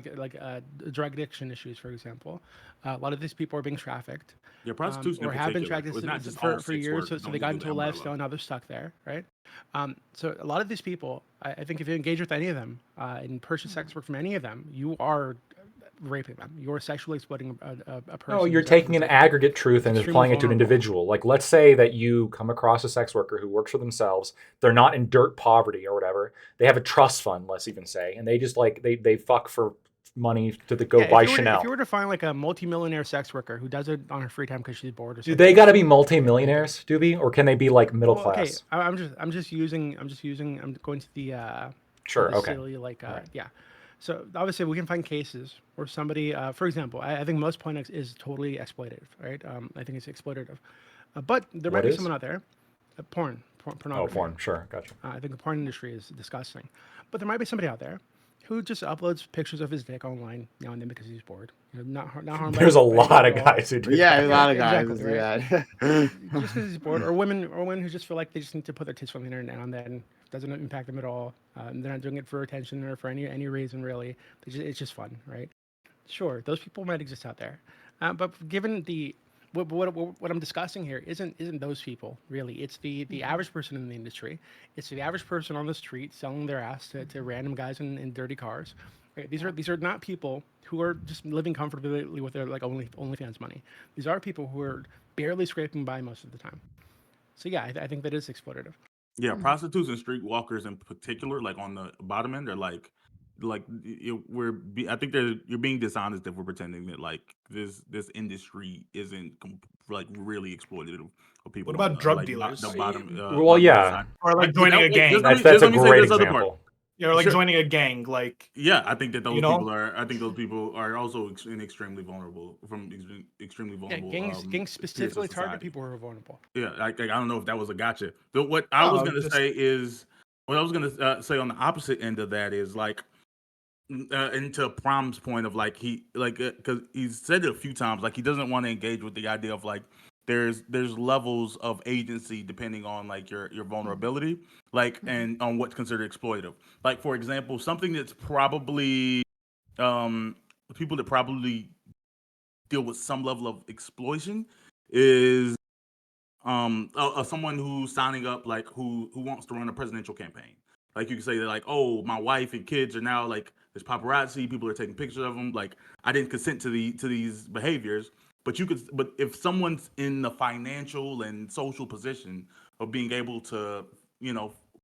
drug addiction issues, for example. A lot of these people are being trafficked. Yeah, prostitution or in have been particular. trafficked It's not just all for sex years, work. so they got into a lifestyle, and now they're stuck there, right? So a lot of these people, I think if you engage with any of them and purchase sex work from any of them, you are raping them. You're sexually exploiting a person. No, you're taking an aggregate truth and applying it to an individual. Like, let's say that you come across a sex worker who works for themselves. They're not in dirt poverty or whatever. They have a trust fund, let's even say, and they just like they fuck for money to go buy Chanel. If you were to find like a multimillionaire sex worker who does it on her free time because she's bored or something, do they got to be multimillionaires, Doobie, or can they be like middle class? Okay, I'm going to the sure, the okay, silly, yeah. So obviously we can find cases where somebody, for example, I think most porn is totally exploitative, right? I think it's exploitative, but there might be someone out there, pornography. Oh, porn, sure, gotcha. I think the porn industry is disgusting, but there might be somebody out there who just uploads pictures of his dick online now and then because he's bored. Not harmed. There's a lot of guys who do that. A lot of guys do that. Just because he's bored, or women who just feel like they just need to put their tits on the internet now and then. Doesn't impact them at all. They're not doing it for attention or for any reason really. It's just fun, right? Sure, those people might exist out there, but given what I'm discussing here isn't those people really. It's the average person in the industry. It's the average person on the street selling their ass to random guys in dirty cars. Right? These are not people who are just living comfortably with their OnlyFans money. These are people who are barely scraping by most of the time. So yeah, I think that is exploitative. Yeah, prostitutes and streetwalkers in particular, like on the bottom end, are like I think you're being dishonest if we're pretending that like this industry isn't like really exploitative of people. What about drug like, dealers? The bottom, well, yeah, or like joining a gang. That's a great example. Yeah, or like joining a gang, like yeah, I think that those people are. I think those people are also extremely vulnerable extremely vulnerable. Yeah, gangs specifically target people who are vulnerable. Yeah, I don't know if that was a gotcha. What I was gonna say is, what I was gonna say on the opposite end of that is like, into Prom's point of like because he's said it a few times, like he doesn't want to engage with the idea of like there's levels of agency depending on like your vulnerability, like and on what's considered exploitative. Like for example, something that's probably people that probably deal with some level of exploitation is someone who's signing up like who wants to run a presidential campaign. Like you can say that like, oh, my wife and kids are now like there's paparazzi, people are taking pictures of them. Like I didn't consent to these behaviors. But if someone's in the financial and social position of being able to,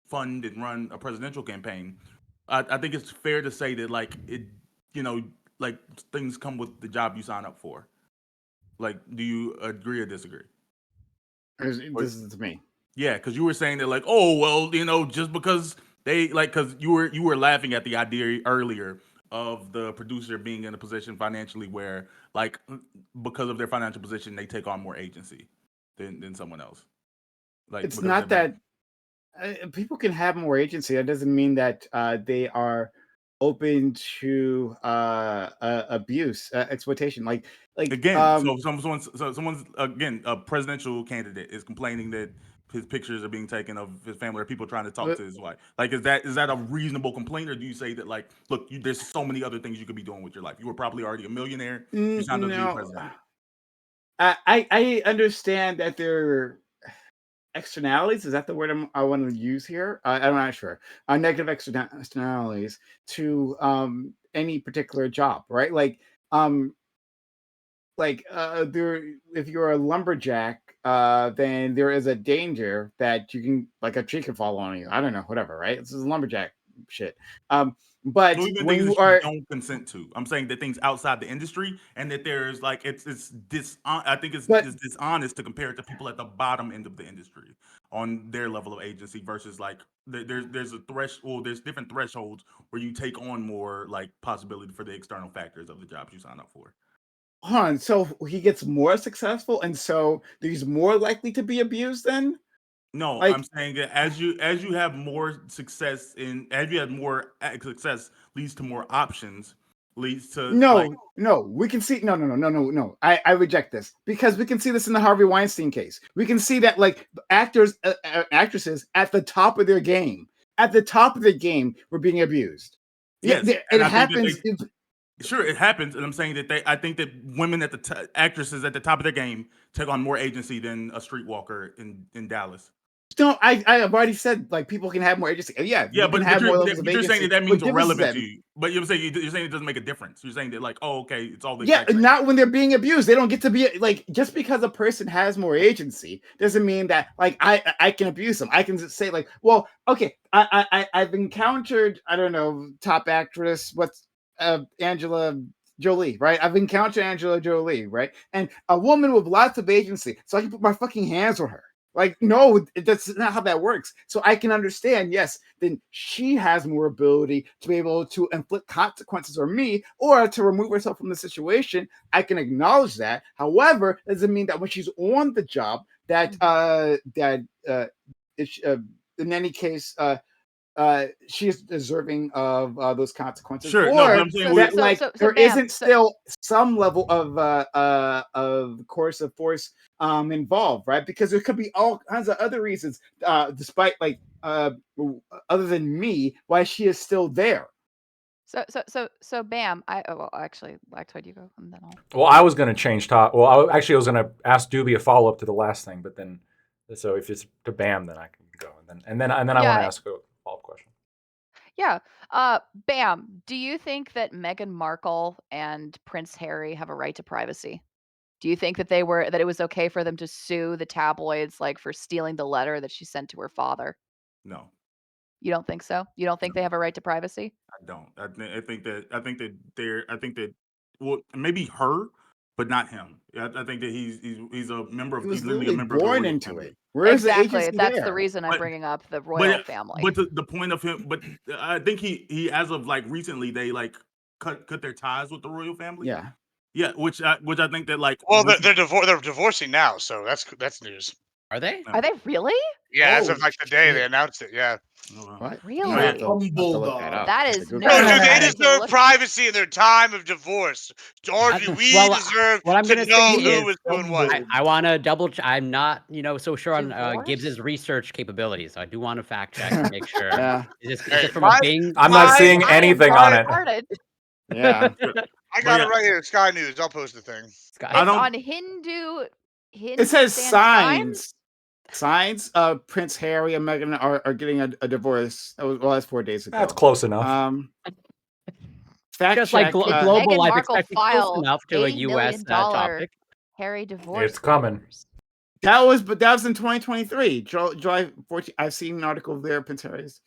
fund and run a presidential campaign, I think it's fair to say that like it, like things come with the job you sign up for. Like, do you agree or disagree? This is me. Yeah, because you were saying that like, oh well, just because they like, because you were laughing at the idea earlier of the producer being in a position financially where like because of their financial position they take on more agency than someone else. Like it's not that people can have more agency. That doesn't mean that they are open to abuse, exploitation. Like again, so someone's again a presidential candidate is complaining that his pictures are being taken of his family or people trying to talk to his wife. Like, is that a reasonable complaint, or do you say that like, look, there's so many other things you could be doing with your life? You were probably already a millionaire. You signed up to be president. I understand that there are externalities. Is that the word I want to use here? I'm not sure. Negative externalities to any particular job, right? Like there, if you're a lumberjack, then there is a danger that you can, like a tree can fall on you. I don't know, whatever, right? This is lumberjack shit. But so even when things you don't consent to, I'm saying that things outside the industry, and that there's like I think it's dishonest to compare it to people at the bottom end of the industry on their level of agency versus like there's a threshold. There's different thresholds where you take on more like possibility for the external factors of the jobs you sign up for. So he gets more successful, and so he's more likely to be abused then? No, like, I'm saying that as you have more success as you have more success leads to more options, leads to no. We can see no. I reject this because we can see this in the Harvey Weinstein case. We can see that like actors, actresses at the top of their game, were being abused. Yes, it happens. Sure, it happens, and I'm saying that I think that women actresses at the top of their game take on more agency than a streetwalker in Dallas. No, I've already said like people can have more agency. Yeah, but you're saying that means irrelevant to you. But you're saying it doesn't make a difference. You're saying that like, oh, okay, it's all the not when they're being abused. They don't get to be like just because a person has more agency doesn't mean that like I can abuse them. I can just say like, well, okay, I've encountered I don't know top actress Angela Jolie, right? I've encountered Angela Jolie, right? And a woman with lots of agency, so I can put my fucking hands on her. Like, no, that's not how that works. So I can understand, yes, then she has more ability to be able to inflict consequences on me or to remove herself from the situation. I can acknowledge that. However, it doesn't mean that when she's on the job that in any case she is deserving of those consequences. Sure, or that there isn't still some level of coercive force involved, right? Because there could be all kinds of other reasons, despite like other than me, why she is still there. So Bam, actually, Lactoid, you go, and then I'll. Well, I was going to change top. Well, I was going to ask Doobie a follow up to the last thing, but then, so if it's to Bam, then I can go, and then I want to ask a follow-up question. Yeah. Bam, do you think that Meghan Markle and Prince Harry have a right to privacy? Do you think that it was okay for them to sue the tabloids like for stealing the letter that she sent to her father? No. You don't think so? You don't think they have a right to privacy? I don't. I think that well, maybe her, but not him. I think that he's a member of. He's literally a member of the royal into family. it. Where's exactly. The That's the reason I'm bringing up the royal family. But the point of him, but I think he as of like recently they like cut their ties with the royal family. Yeah, which I think that like they're divorcing now, so that's news. Are they? Are they really? Yeah, as of like the day they announced it. Yeah. What? Really? That is no. Do they deserve privacy in their time of divorce? Or do we deserve what I'm to gonna know say who is doing what? I want to double. I'm not, so sure on Gibbs's research capabilities. So I do want to fact check and make sure. Is this from a Bing? I'm not seeing anything on it. Yeah. I got it right here. Sky News. I'll post the thing. It's on Hindu. It says signs. Prince Harry and Meghan are getting a divorce. That's 4 days ago. That's close enough. Fact just check. Like global life expectancy close enough to a U.S. topic. Harry divorce. It's coming. That was in 2023. July 14. I've seen an article there. Prince Harry's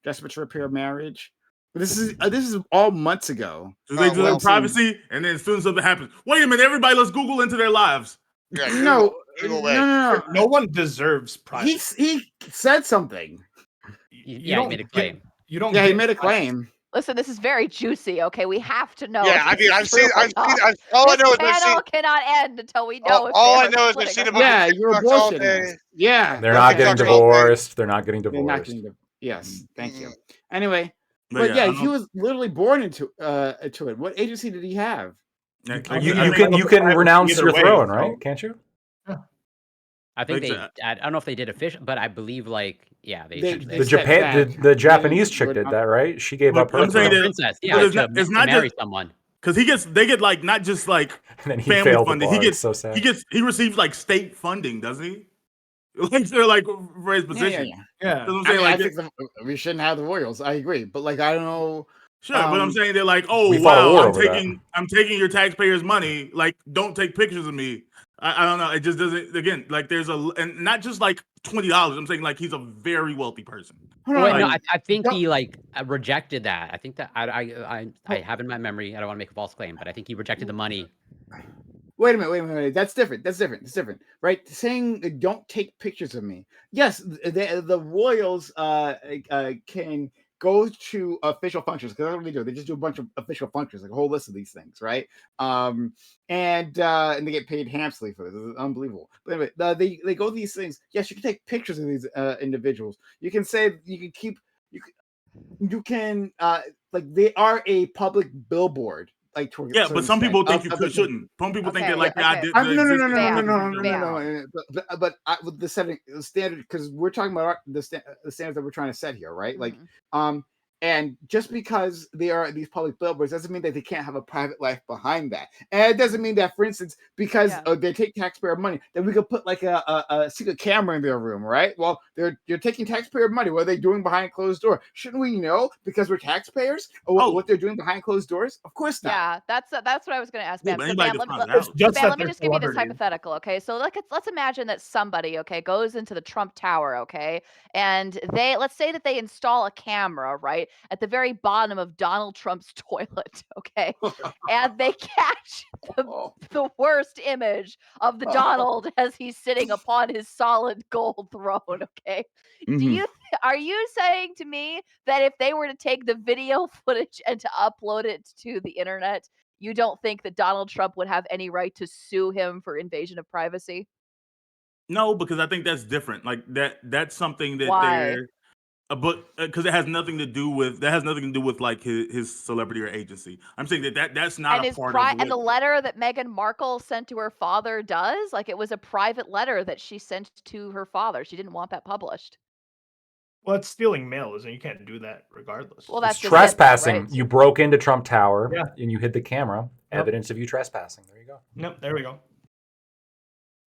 desperate to repair marriage. But this is all months ago. So they do privacy, and then as soon as something happens, wait a minute, everybody, let's Google into their lives. Yeah, no. No one deserves privacy. He said something. Yeah, he made a claim. He made a claim. Listen, this is very juicy. Okay, we have to know. Yeah, I mean, I've seen. All I know is I've seen. Cannot end until we know. All I know is I've seen. Yeah, you're bullshitting. Yeah, they're not getting divorced. They're not getting divorced. Yes, thank you. Anyway, but yeah, he was literally born into it. What agency did he have? You can renounce your throne, right? Can't you? I think I don't know if they did official, but I believe the Japanese chick did that, right? She gave up her princess. Yeah, it's not marry someone. Because they get like not just like and then he family funding. He gets so sad. He receives like state funding, doesn't he? Like they're like for his position. Yeah. I think we shouldn't have the royals. I agree, but like I don't know. Sure, but I'm saying they're like, oh wow, I'm taking your taxpayers' money. Like, don't take pictures of me. I don't know. It just doesn't. Again, like there's and not just like $20. I'm saying like he's a very wealtty person. I think he rejected that. I think that I have in my memory. I don't want to make a false claim, but I think he rejected the money. Wait a minute. That's different. It's different, right? Saying don't take pictures of me. Yes, the royals can go to official functions because that's what they do. They just do a bunch of official functions, like a whole list of these things, right? And they get paid handsomely for this. It's unbelievable. But anyway, they go to these things. Yes, you can take pictures of these individuals. You can say you can keep. you can like they are a public billboard. Like yeah, but some people think you shouldn't. Some people think that like no, but with the standard, because we're talking about the standards that we're trying to set here, right? Like, and just because they are these public billboards doesn't mean that they can't have a private life behind that. And it doesn't mean that, for instance, because they take taxpayer money, that we could put like a secret camera in their room, right? Well, you're taking taxpayer money. What are they doing behind closed door? Shouldn't we know because we're taxpayers what they're doing behind closed doors? Of course not. Yeah, that's what I was going to ask, Bam. Yeah, So, Bam, let me just give you this hypothetical, okay? So let's imagine that somebody, okay, goes into the Trump Tower, okay, and let's say that they install a camera, right, at the very bottom of Donald Trump's toilet, okay, and they catch the worst image of the Donald as he's sitting upon his solid gold throne, okay? Are you saying to me that if they were to take the video footage and to upload it to the internet, you don't think that Donald Trump would have any right to sue him for invasion of privacy? No, because I think that's different. Like that's something that they're but because it has nothing to do with like his celebrity or agency. I'm saying that's not a part of and the letter that Meghan Markle sent to her father does, like, it was a private letter that she sent to her father. She didn't want that published. Well, it's stealing mail, isn't it? You can't do that regardless. Well, that's trespassing. Right? You broke into Trump Tower and you hid the camera. Evidence of you trespassing. There you go. Nope, there we go.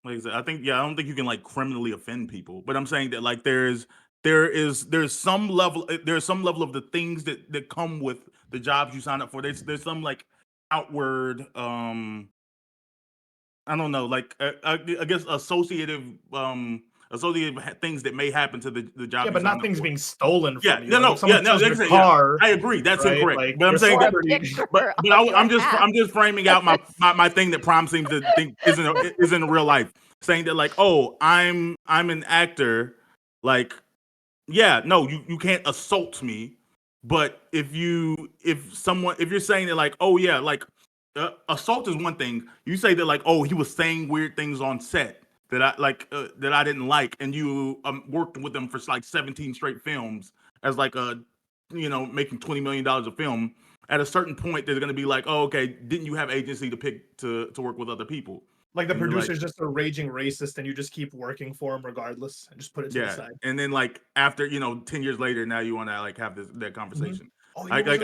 Like I said, I don't think you can like criminally offend people, but I'm saying that like there's some level of the things that come with the jobs you sign up for. There's some like outward I don't know, like I guess associative things that may happen to the job. Yeah, but nothing's being stolen from you. Car, I agree. That's incorrect. Like, but I'm saying that. I'm just framing out my thing that Prom seems to think isn't real life. Saying that like, oh, I'm an actor. Like, yeah, no, you can't assault me. But if you're saying that like, oh yeah, like assault is one thing. You say that like, oh, he was saying weird things on set that I didn't like, and you worked with them for like 17 straight films as like making $20 million a film. At a certain point, they're going to be like, oh, okay, didn't you have agency to pick to work with other people? Like the producer's just a raging racist, and you just keep working for him regardless, and just put it to the side. And then like after 10 years later, now you want to like have that conversation. Oh, I think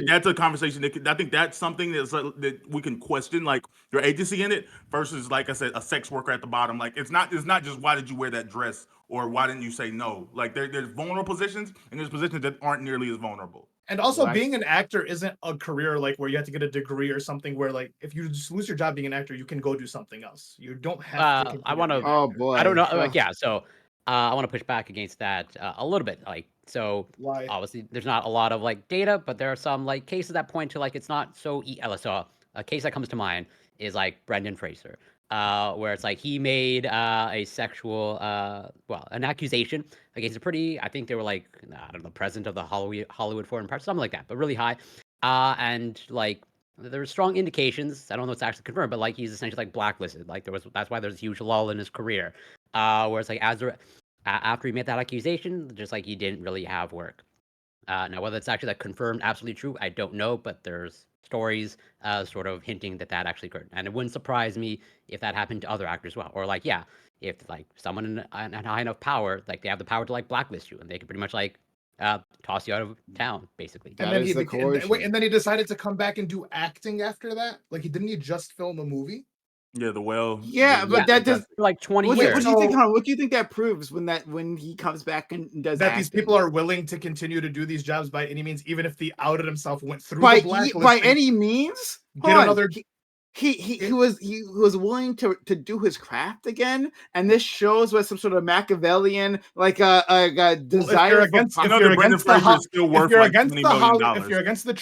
that's a conversation I think that's something that we can question, like your agency in it versus, like I said, a sex worker at the bottom. Like it's not just why did you wear that dress or why didn't you say no? Like there's vulnerable positions and there's positions that aren't nearly as vulnerable. And also, being an actor isn't a career like where you have to get a degree or something. Where like if you just lose your job being an actor, you can go do something else. You don't have to. I want to. Oh boy. I don't know. Like, yeah. So I want to push back against that a little bit. Like, so obviously there's not a lot of like data, but there are some like cases that point to like it's not so. So a case that comes to mind is like Brendan Fraser, where it's like he made a sexual, an accusation against a pretty, I think they were like, I don't know, president of the Hollywood Foreign Press, something like that, but really high. And like there were strong indications, I don't know if it's actually confirmed, but like he's essentially like blacklisted. Like that's why there's a huge lull in his career. Where it's like after he made that accusation, just like he didn't really have work. Now, whether it's actually like confirmed, absolutely true, I don't know, but there's stories sort of hinting that actually occurred. And it wouldn't surprise me if that happened to other actors as well. Or like, yeah, if like someone in high enough power, like they have the power to like blacklist you and they can pretty much like toss you out of town, basically. And then he decided to come back and do acting after that. Like didn't he just film a movie? Yeah, The Well. Yeah, but that does like 20 years. What do you think? What do you think that proves when he comes back and does that? Acting? These people are willing to continue to do these jobs by any means, even if he outed himself, went through by the blacklisting. By any means. Get another. He was willing to do his craft again, and this shows what some sort of Machiavellian like a desire. If you're against the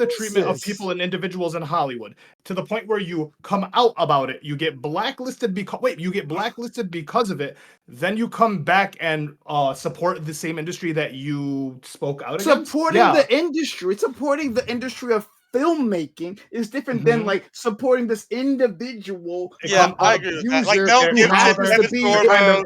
treatment of people and individuals in Hollywood to the point where you come out about it, you get blacklisted because of it. Then you come back and support the same industry that you spoke out against. Supporting the industry of filmmaking is different than like supporting this individual. I agree with that.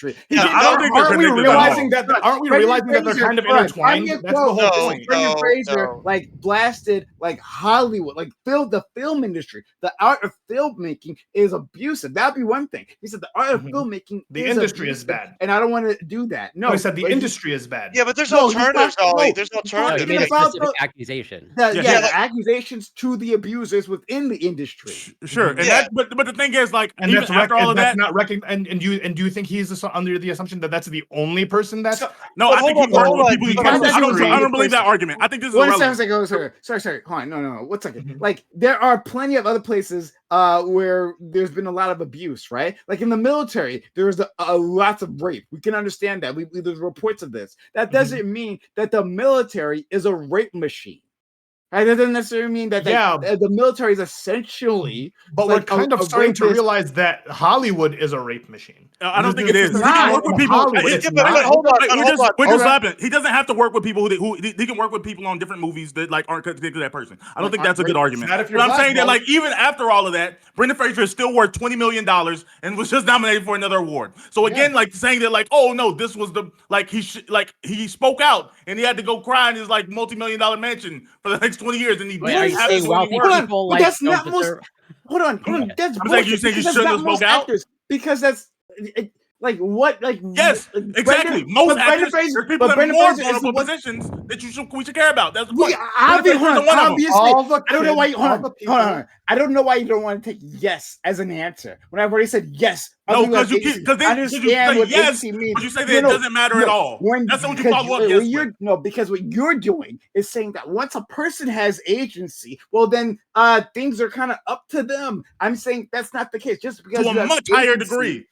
Like industry. I don't think aren't we realizing that? Aren't we realizing that they're kind of intertwined? That's the whole point. Brendan Fraser like blasted like Hollywood, like the film industry. The art of filmmaking is abusive. That'd be one thing. He said the art of filmmaking, the industry is bad, and I don't want to do that. No, he said the industry is bad. Yeah, but there's alternatives, Ollie. There's alternatives. You made a specific accusation. The accusations to the abusers within the industry. Sure, and but the thing is, like, and even after all of that, not and do you think he's under the assumption that that's the only person that's no? I think he works with people. I don't believe that argument. I think this is irrelevant. Sorry. Hold on. No. 1 second. Like, there are plenty of other places where there's been a lot of abuse, right? Like in the military, there's lots of rape. We can understand that. There's reports of this. That doesn't mean that the military is a rape machine. Right? That doesn't necessarily mean that the military is essentially. But we're kind of starting to realize that Hollywood is a rape machine. I don't think it is. He can work with people. Hold on. We're just laughing. He doesn't have to work with people who he can work with people on different movies that like aren't connected to that person. I don't think that's a good argument. But I'm saying that like even after all of that, Brendan Fraser is still worth $20 million and was just nominated for another award. So again, like saying that like, oh no, this was the like he spoke out and he had to go cry in his like multi-million-dollar mansion for the next 20 years, and he didn't have to people like that's not most. Hold on. That's bullshit. You saying you shouldn't have spoke out because that's like what like yes, exactly. Most actors, there's people in more vulnerable positions that we should care about. That's the point. Obviously, I don't know why. Hold on. I don't know why you don't want to take yes as an answer when I've already said yes. No, because you say yes, but you say that it doesn't matter at all. That's what you follow up yes with. No, because what you're doing is saying that once a person has agency, well then things are kind of up to them. I'm saying that's not the case. Just because to a much higher degree.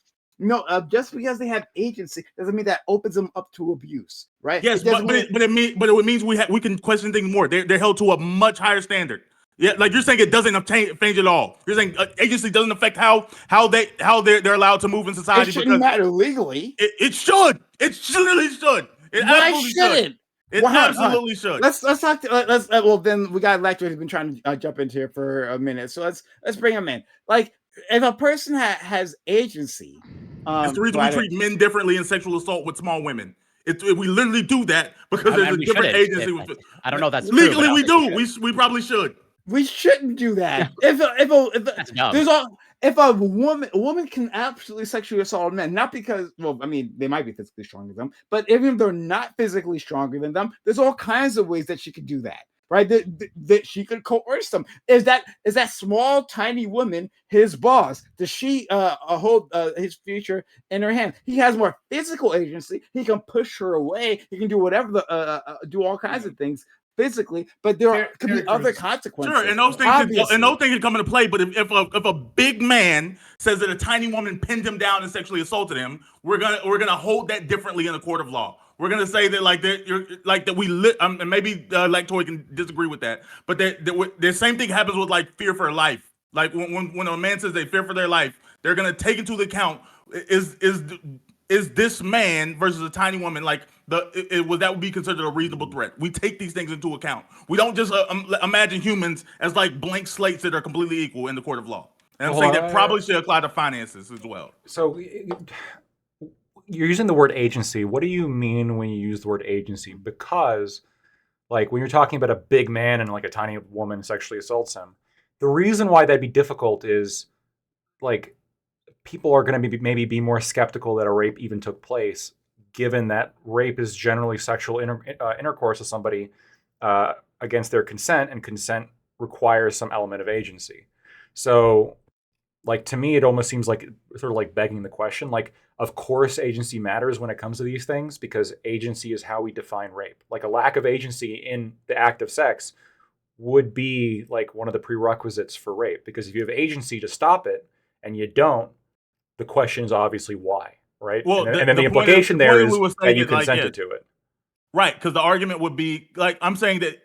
No, just because they have agency doesn't mean that opens them up to abuse, right? Yes, but it means we can question things more. They're held to a much higher standard. Yeah, like you're saying it doesn't change at all. You're saying agency doesn't affect how they're allowed to move in society. It shouldn't matter legally. It should. It literally should. It Why shouldn't? It absolutely should. Let's talk. Well, then we got Lecter who's been trying to jump into here for a minute. So let's bring him in. Like, if a person has agency, it's the reason we treat men differently in sexual assault with small women. We literally do that because there's a different agency. I don't know if that's legally true, we do. We probably should. We shouldn't do that. If a woman can absolutely sexually assault men, not because, well, I mean, they might be physically stronger than them, but even if they're not physically stronger than them, there's all kinds of ways that she could do that, right? That she could coerce them. Is that small, tiny woman his boss? Does she hold his future in her hand? He has more physical agency. He can push her away. He can do whatever, do all kinds of things physically, but there could be other consequences. Sure, and those things can come into play. But if a big man says that a tiny woman pinned him down and sexually assaulted him, we're gonna hold that differently in a court of law. We're gonna say that and maybe like Toy can disagree with that, but the same thing happens with like fear for life. Like when a man says they fear for their life, they're gonna take into account is this man versus a tiny woman that would be considered a reasonable threat. We take these things into account. We don't just imagine humans as like blank slates that are completely equal in the court of law. And I'm saying that probably should apply to finances as well. So you're using the word agency. What do you mean when you use the word agency? Because like when you're talking about a big man and like a tiny woman sexually assaults him, the reason why that'd be difficult is like people are going to maybe be more skeptical that a rape even took place, given that rape is generally sexual intercourse with somebody against their consent, and consent requires some element of agency. So, like, to me, it almost seems like sort of like begging the question. Like, of course, agency matters when it comes to these things because agency is how we define rape. Like, a lack of agency in the act of sex would be like one of the prerequisites for rape, because if you have agency to stop it and you don't, the question is obviously why, right? Well, and then the implication there is that you consented to it. Right, because the argument would be like I'm saying that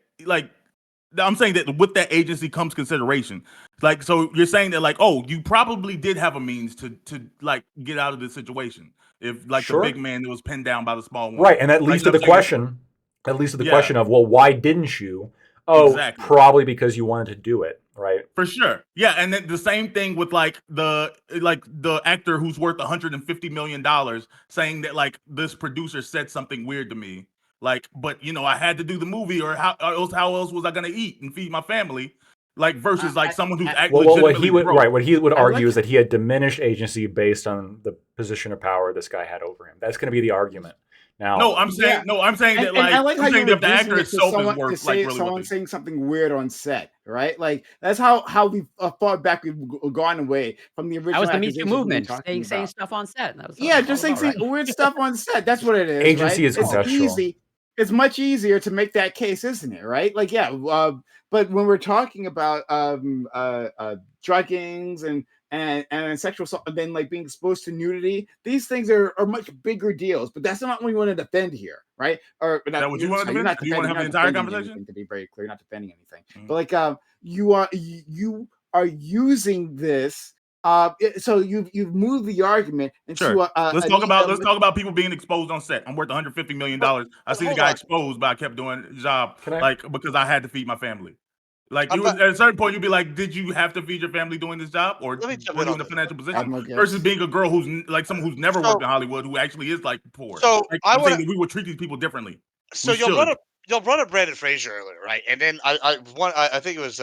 with that agency comes consideration. Like, so you're saying that like, oh, you probably did have a means to like get out of this situation if like the big man that was pinned down by the small one. Right, and that leads to the question. That leads to the question of, well, why didn't you? Oh, exactly. Probably because you wanted to do it, right? For sure. Yeah, and then the same thing with like the actor who's worth $150 million saying that like this producer said something weird to me. Like, but I had to do the movie, or how else was I gonna eat and feed my family? Like versus like someone who's legitimately broke. What he would argue is that he had diminished agency based on the position of power this guy had over him. That's going to be the argument. Now, no, I'm saying that like I like how you're if the reducing actor it to itself is someone worth like really someone saying something weird on set, right? Like that's how we far back we've gone away from the original. That was the Me Too movement, saying stuff on set. That was just saying weird stuff on set. That's what it is. Agency right? is contextual. Easy. It's much easier to make that case, isn't it? Right? Like but when we're talking about druggings and sexual assault, and then like being exposed to nudity, these things are much bigger deals. But that's not what we want to defend here, right? Or not, that what you want to defend? Do you want to have the entire conversation? To be very clear, not defending anything, but like you are using this. So you've moved the argument into sure. Let's talk about people being exposed on set. I'm worth $150 million. I seen the guy exposed, but I kept doing the job because I had to feed my family. Like at a certain point, you'd be like, "Did you have to feed your family doing this job, or were you in a financial position?" Versus being a girl who's like someone who's never worked in Hollywood, who actually is like poor. So like, I'm saying that we would treat these people differently. So y'all brought up Brandon Fraser earlier, right? And then I think it was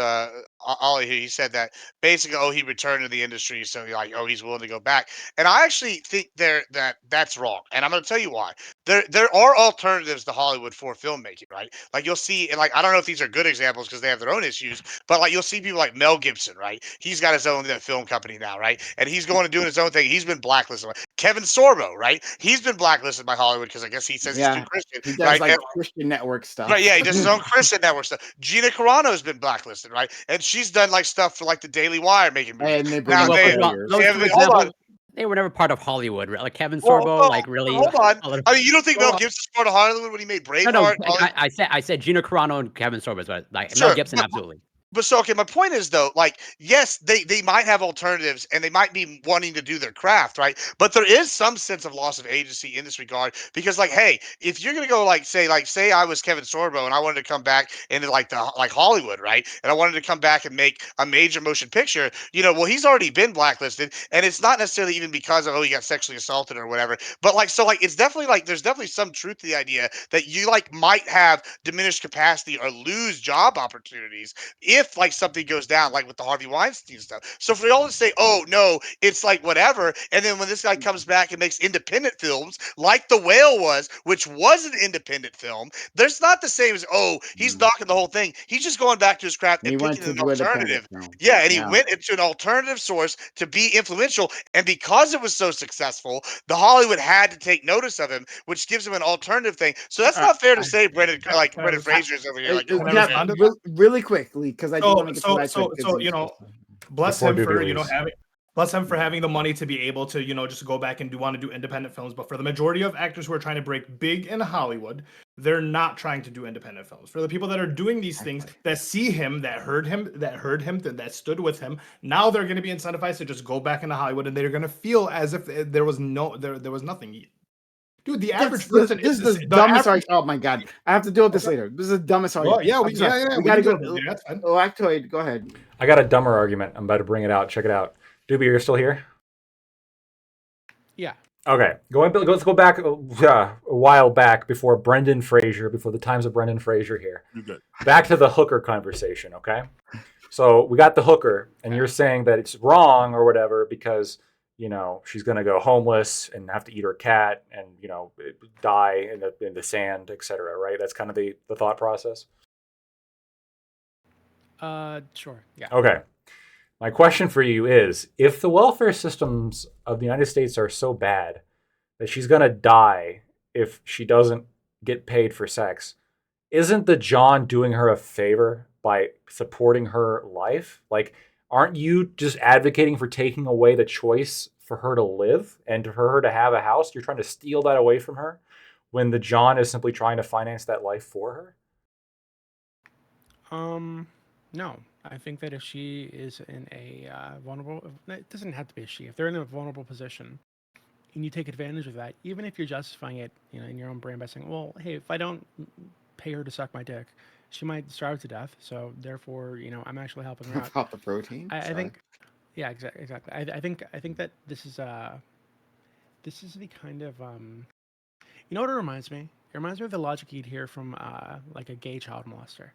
Ollie who he said that basically, he returned to the industry, so he's willing to go back. And I actually think that's wrong, and I'm going to tell you why. There are alternatives to Hollywood for filmmaking, right? Like you'll see, and like I don't know if these are good examples because they have their own issues, but like you'll see people like Mel Gibson, right? He's got his own film company now, right? And he's going to doing his own thing. He's been blacklisted. Kevin Sorbo, right? He's been blacklisted by Hollywood because I guess he says he's too Christian. He does like Christian network stuff. Right, yeah, he does his own Christian network stuff. Gina Carano's been blacklisted, right? And she's done like stuff for like the Daily Wire making movies. And they've been they were never part of Hollywood, right? Like Kevin Sorbo, really. Hold on. I mean, you don't think Mel Gibson's part of Hollywood when he made Braveheart? No, I said Gina Carano and Kevin Sorbo, but like Mel Gibson, absolutely. But so, okay, my point is though, like, yes, they might have alternatives and they might be wanting to do their craft, right? But there is some sense of loss of agency in this regard because, like, hey, if you're gonna go say I was Kevin Sorbo and I wanted to come back into like Hollywood, right? And I wanted to come back and make a major motion picture, well, he's already been blacklisted, and it's not necessarily even because of he got sexually assaulted or whatever. But like, so like, it's definitely like there's definitely some truth to the idea that you like might have diminished capacity or lose job opportunities if like something goes down, like with the Harvey Weinstein stuff. So for y'all to say, "Oh no, it's like whatever," and then when this guy comes back and makes independent films, like The Whale was, which was an independent film, there's not the same as he's knocking the whole thing. He's just going back to his craft and picking an alternative. Yeah, and he went into an alternative source to be influential, and because it was so successful, the Hollywood had to take notice of him, which gives him an alternative thing. So that's not fair to say Brendan Fraser's over here. Really quickly, because I do want to get to that. So bless him for having the money to be able to just go back and want to do independent films. But for the majority of actors who are trying to break big in Hollywood, they're not trying to do independent films. For the people that are doing these things, that see him, that heard him, that stood with him, now they're going to be incentivized to just go back into Hollywood, and they're going to feel as if there was nothing. Dude, the average person this is the dumbest argument. Oh my god, I have to deal with this later. This is the dumbest argument. Well, we gotta go. Lactoid, go ahead. I got a dumber argument. I'm about to bring it out. Check it out. Doobie, you're still here? Yeah. Okay. Let's go back a while back before the times of Brendan Fraser here. You're good. Back to the hooker conversation, okay? So we got the hooker, and you're saying that it's wrong or whatever because she's going to go homeless and have to eat her cat and, die in the sand, etc. Right? That's kind of the thought process. Sure. Yeah. Okay. My question for you is, if the welfare systems of the United States are so bad that she's going to die if she doesn't get paid for sex, isn't the John doing her a favor by supporting her life? Like, aren't you just advocating for taking away the choice for her to live and for her to have a house? You're trying to steal that away from her when the John is simply trying to finance that life for her? No. I think that if she is in a vulnerable, it doesn't have to be a she. If they're in a vulnerable position and you take advantage of that, even if you're justifying it, in your own brain by saying, well, hey, if I don't pay her to suck my dick, she might starve to death. So therefore, I'm actually helping her out. Without the protein. I think, yeah, exactly. I think that this is the kind of you know what it reminds me? It reminds me of the logic you'd hear from like a gay child molester.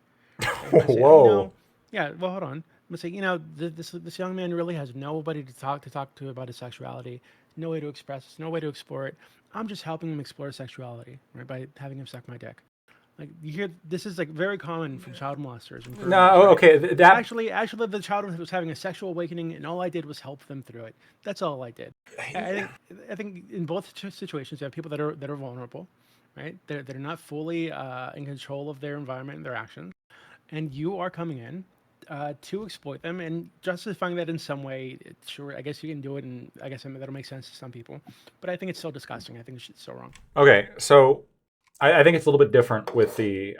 Whoa. Yeah. Well, hold on. Let's say this young man really has nobody to talk to about his sexuality, no way to express it, no way to explore it. I'm just helping him explore sexuality, right, by having him suck my dick. Like you hear, this is like very common from child molesters. And No, right? okay, that actually, the child was having a sexual awakening, and all I did was help them through it. That's all I did. I think in both situations, you have people that are vulnerable, right? They're not fully in control of their environment and their actions, and you are coming in to exploit them and justifying that in some way. Sure, I guess you can do it, and I guess that'll make sense to some people, but I think it's still disgusting. I think it's still wrong. Okay, so I think it's a little bit different with the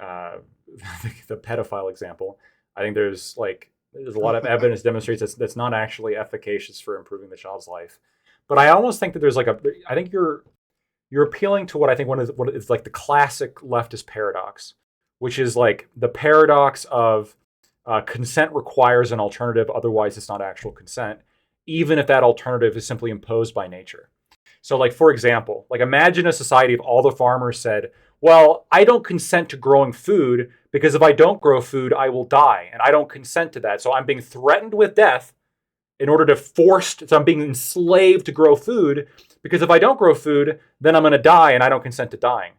the pedophile example. I think there's a lot of evidence demonstrates that's not actually efficacious for improving the child's life. But I almost think that there's I think you're appealing to what I think what is like the classic leftist paradox, which is like the paradox of consent requires an alternative, otherwise it's not actual consent, even if that alternative is simply imposed by nature. So like, for example, like imagine a society of all the farmers said, well, I don't consent to growing food because if I don't grow food, I will die. And I don't consent to that. So I'm being threatened with death in order to so I'm being enslaved to grow food because if I don't grow food, then I'm going to die and I don't consent to dying.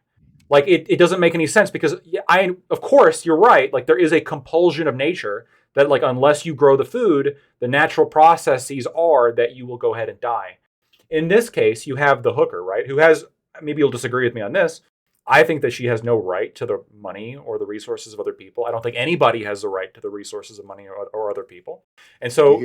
Like it doesn't make any sense because of course, you're right. Like there is a compulsion of nature that like, unless you grow the food, the natural processes are that you will go ahead and die. In this case, you have the hooker, right? Who has, maybe you'll disagree with me on this. I think that she has no right to the money or the resources of other people. I don't think anybody has the right to the resources of money or other people. And so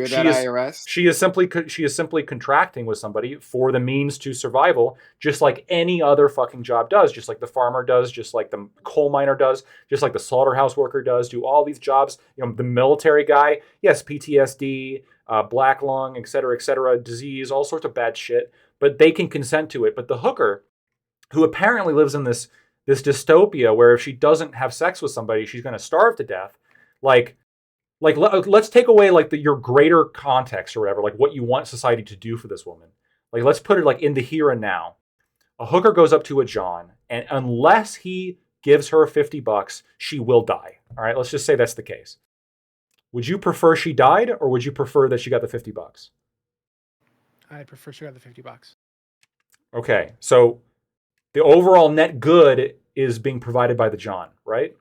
she is simply contracting with somebody for the means to survival, just like any other fucking job does, just like the farmer does, just like the coal miner does, just like the slaughterhouse worker does, do all these jobs. The military guy, yes, PTSD, black lung, et cetera, disease, all sorts of bad shit, but they can consent to it. But the hooker, who apparently lives in this dystopia where if she doesn't have sex with somebody, she's going to starve to death. Let's take away your greater context or whatever, like what you want society to do for this woman. Like, let's put it like in the here and now. A hooker goes up to a John, and unless he gives her $50, she will die. All right, let's just say that's the case. Would you prefer she died, or would you prefer that she got the $50? I prefer she got the $50. Okay, so the overall net good is being provided by the John, right?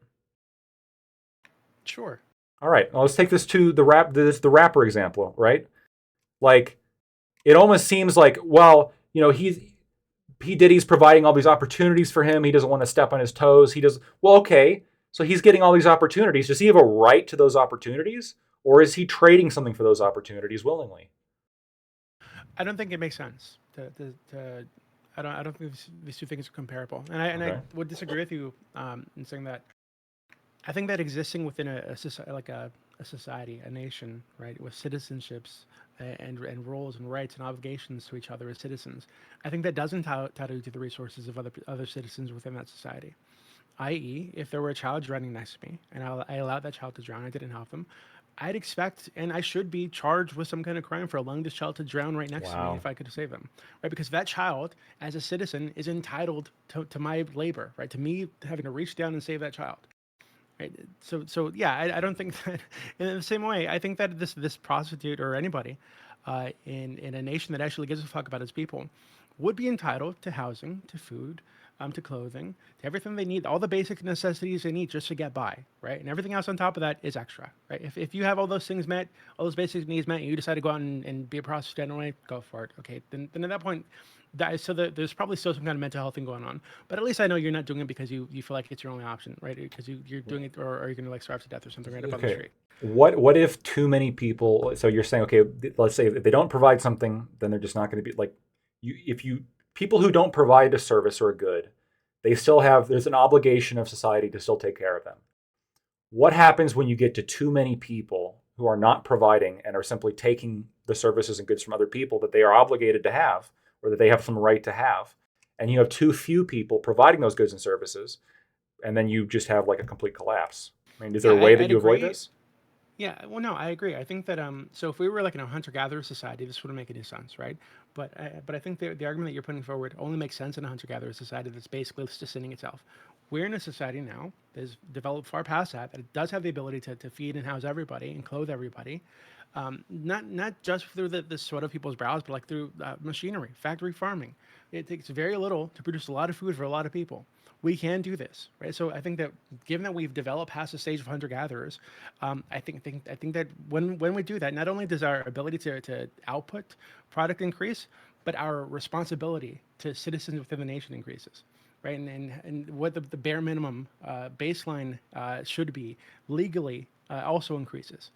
Sure. All right. Now let's take this to the rapper example, right? Like, it almost seems like, well, P. Diddy's providing all these opportunities for him. He doesn't want to step on his toes. Well, okay. So he's getting all these opportunities. Does he have a right to those opportunities? Or is he trading something for those opportunities willingly? I don't think it makes sense I don't think these two things are comparable, and I would disagree with you in saying that. I think that existing within a society, a nation, right, with citizenships and roles and rights and obligations to each other as citizens, I think that doesn't entitle you to the resources of other citizens within that society. I.e., if there were a child drowning next to me and I allowed that child to drown, I didn't help them, I'd expect and I should be charged with some kind of crime for allowing this child to drown right next to me if I could save them, right? Because that child, as a citizen, is entitled to my labor, right? To me having to reach down and save that child, right? So yeah, I don't think that in the same way. I think that this prostitute or anybody in a nation that actually gives a fuck about its people would be entitled to housing, to food, to clothing, to everything they need, all the basic necessities they need just to get by, right? And everything else on top of that is extra, right? If you have all those things met, all those basic needs met, and you decide to go out and be a prostitute anyway, go for it, okay? Then at that point, there's probably still some kind of mental health thing going on. But at least I know you're not doing it because you feel like it's your only option, right? Because you're doing it, or you're going to like starve to death or something right up on the street. What if too many people? So you're saying, okay, let's say if they don't provide something, then they're just not going to be like people who don't provide a service or a good, there's an obligation of society to still take care of them. What happens when you get to too many people who are not providing and are simply taking the services and goods from other people that they are obligated to have or that they have some right to have, and you have too few people providing those goods and services, and then you just have like a complete collapse? I mean, is there a way that you avoid this? Yeah, well, no, I agree. I think that so if we were like in a hunter-gatherer society, this wouldn't make any sense, right? But I think the argument that you're putting forward only makes sense in a hunter-gatherer society that's basically sustaining itself. We're in a society now that has developed far past that it does have the ability to feed and house everybody and clothe everybody, not just through the sweat of people's brows, but like through machinery, factory farming. It takes very little to produce a lot of food for a lot of people. We can do this, right? So I think that given that we've developed past the stage of hunter-gatherers, I think that when we do that, not only does our ability to output product increase, but our responsibility to citizens within the nation increases, right? And what the bare minimum baseline should be legally also increases.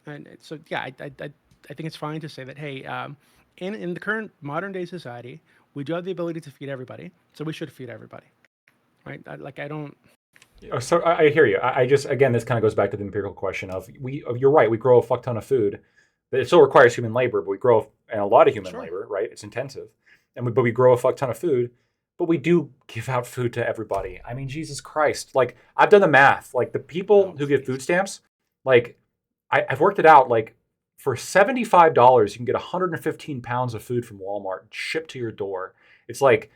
And so yeah, I think it's fine to say that, hey, in the current modern day society, we do have the ability to feed everybody, so we should feed everybody. Right? I don't. So I hear you. I just, again, this kind of goes back to the empirical question of you're right. We grow a fuck ton of food. It still requires human labor, but we grow and a lot of human labor, right? It's intensive, but we grow a fuck ton of food. But we do give out food to everybody. I mean, Jesus Christ! Like I've done the math. Like the people who get food stamps, like I've worked it out. Like for $75, you can get 115 pounds of food from Walmart shipped to your door. It's like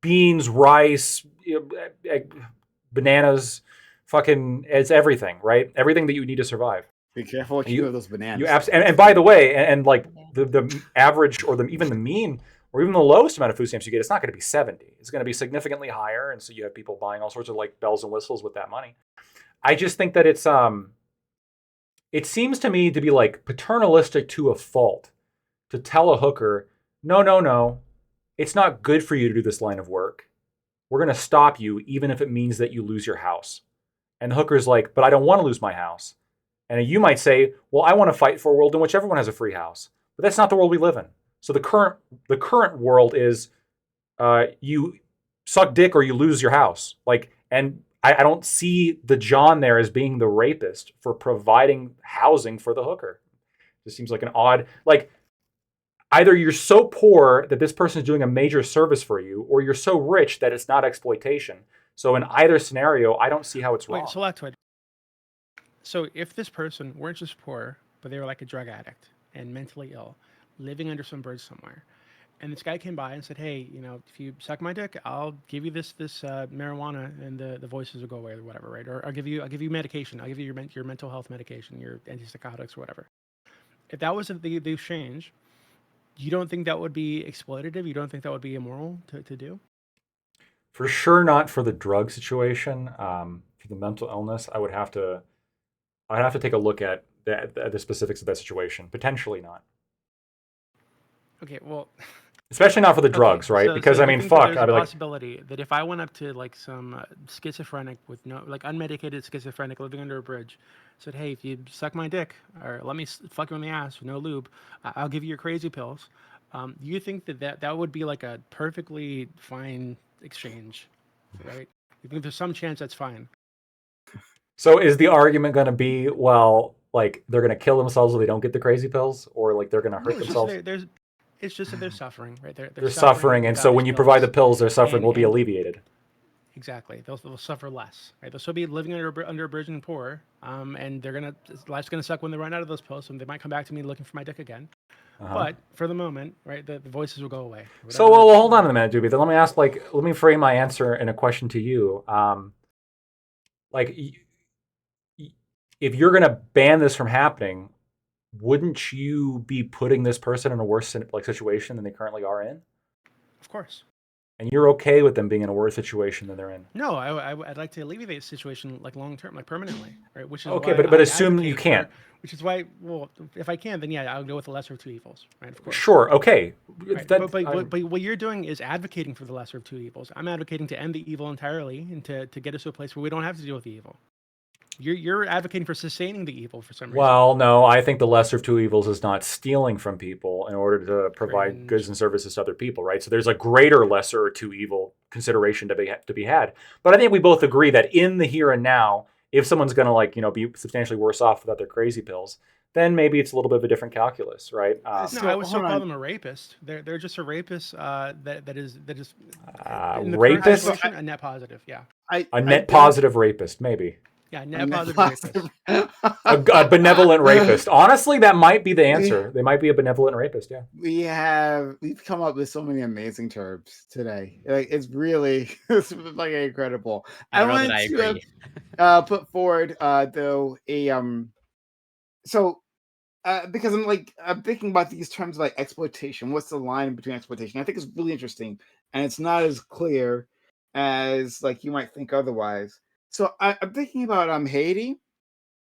beans, rice, bananas, fucking, it's everything, right? Everything that you need to survive. Be careful what you do with those bananas. And by the way, and like the average or even the mean or even the lowest amount of food stamps you get, it's not going to be 70. It's going to be significantly higher. And so you have people buying all sorts of like bells and whistles with that money. I just think that it seems to me to be like paternalistic to a fault to tell a hooker, no. It's not good for you to do this line of work. We're going to stop you even if it means that you lose your house. And the hooker's like, but I don't want to lose my house. And you might say, well, I want to fight for a world in which everyone has a free house. But that's not the world we live in. So the current world is you suck dick or you lose your house. Like, and I don't see the John there as being the rapist for providing housing for the hooker. It just seems like an odd, like, either you're so poor that this person is doing a major service for you, or you're so rich that it's not exploitation. So in either scenario, I don't see how it's wrong. Wait, Lactoid. So if this person weren't just poor, but they were like a drug addict and mentally ill, living under some bridge somewhere, and this guy came by and said, hey, if you suck my dick, I'll give you this marijuana, and the voices will go away or whatever, right? Or I'll give you medication. I'll give you your mental health medication, your antipsychotics or whatever. If that was the exchange, you don't think that would be exploitative? You don't think that would be immoral to do? For sure not for the drug situation. For the mental illness, I'd have to take a look at the specifics of that situation. Potentially not. Okay, well... Especially not for the drugs, right? Because, I mean, fuck. There's a possibility that if I went up to, like, some schizophrenic with no... Like, unmedicated schizophrenic living under a bridge, said, hey, if you suck my dick, or let me fuck you in the ass with no lube, I'll give you your crazy pills. You think that would be, like, a perfectly fine exchange, right? You think there's some chance that's fine? So is the argument going to be, well, like, they're going to kill themselves if they don't get the crazy pills? Or, like, they're going to hurt themselves? It's just that they're suffering, right? They're suffering, and so when you provide the pills, their suffering will be alleviated. Exactly, they'll suffer less, right? They'll still be living under a bridge and poor, and life's gonna suck when they run out of those pills. And they might come back to me looking for my dick again. But for the moment, right, the voices will go away. So, well, hold on a minute, Doobie. Then let me frame my answer in a question to you. Like, if you're gonna ban this from happening, wouldn't you be putting this person in a worse situation than they currently are in? Of course. And you're okay with them being in a worse situation than they're in? No, I'd like to alleviate the situation, like, long term, like permanently, right? Which is okay, but assume you can't. Which is why, well, if I can, then yeah, I'll go with the lesser of two evils, right? Of course. Sure. Okay. Right. But what you're doing is advocating for the lesser of two evils. I'm advocating to end the evil entirely and to get us to a place where we don't have to deal with the evil. You're advocating for sustaining the evil for some reason. Well, no, I think the lesser of two evils is not stealing from people in order to provide goods and services to other people, right? So there's a greater lesser of two evil consideration to be had. But I think we both agree that in the here and now, if someone's going to be substantially worse off without their crazy pills, then maybe it's a little bit of a different calculus, right? No, I would still call them a rapist. They're just a rapist that is rapist, a net positive, yeah. A net positive rapist, maybe. Yeah, net positive rapist. A benevolent rapist. Honestly, that might be the answer. They might be a benevolent rapist. Yeah. We've come up with so many amazing terms today. Like it's really it's like incredible. I don't know that wanted I to agree. put forward though a so because I'm thinking about these terms like exploitation. What's the line between exploitation? I think it's really interesting, and it's not as clear as like you might think otherwise. So I'm thinking about Haiti.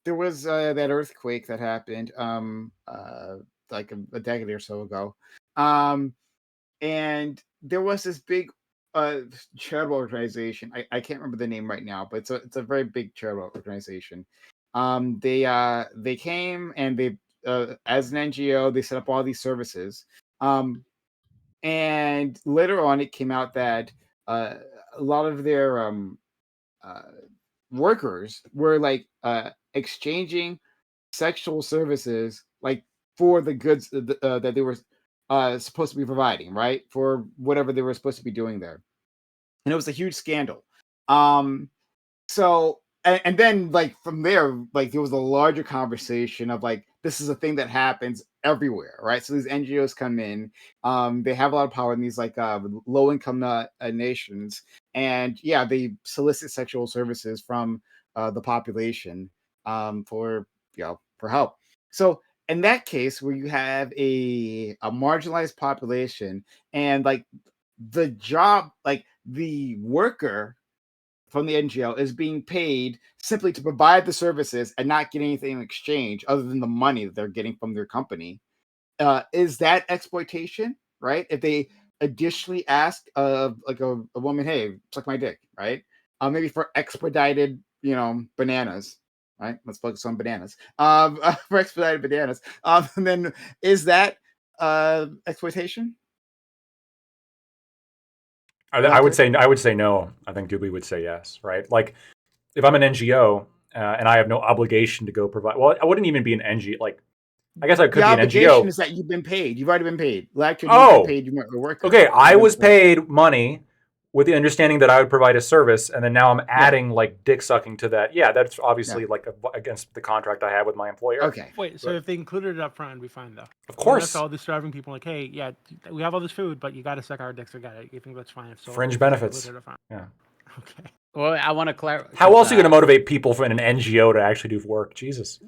There was that earthquake that happened like a decade or so ago, and there was this big charitable organization. I can't remember the name right now, but it's a very big charitable organization. They came and they as an NGO they set up all these services, and later on it came out that a lot of their uh, workers were like exchanging sexual services like for the goods that they were supposed to be providing, right? For whatever they were supposed to be doing there. And it was a huge scandal. So and then like from there, like there was a larger conversation of like this is a thing that happens everywhere, right? So these NGOs come in, they have a lot of power in these like low income nations, and yeah, they solicit sexual services from the population for for help. So in that case, where you have a marginalized population and like the job, like the worker from the NGO is being paid simply to provide the services and not get anything in exchange other than the money that they're getting from their company. Is that exploitation, right? If they additionally ask like a woman, hey, suck my dick, right? Maybe for expedited, bananas, right? Let's focus on bananas. For expedited bananas. And then is that exploitation? I would say no. I think Doobie would say yes, right? Like if I'm an NGO and I have no obligation to go provide, well, I wouldn't even be an NGO. Like I guess I could be an NGO. The obligation is that you've been paid. You've already been paid. You've been paid. You weren't a worker. Okay, I was paid money with the understanding that I would provide a service, and then now I'm adding like dick sucking to that. Yeah, that's obviously like against the contract I have with my employer. Okay. Wait, so if they included it up front, it'd be fine though. Of course. That's all the starving people like, hey, yeah, we have all this food, but you got to suck our dicks. I got it. You think that's fine? So fringe benefits. Yeah. Okay. Well, I want to clarify. How else are you going to motivate people from an NGO to actually do work? Jesus.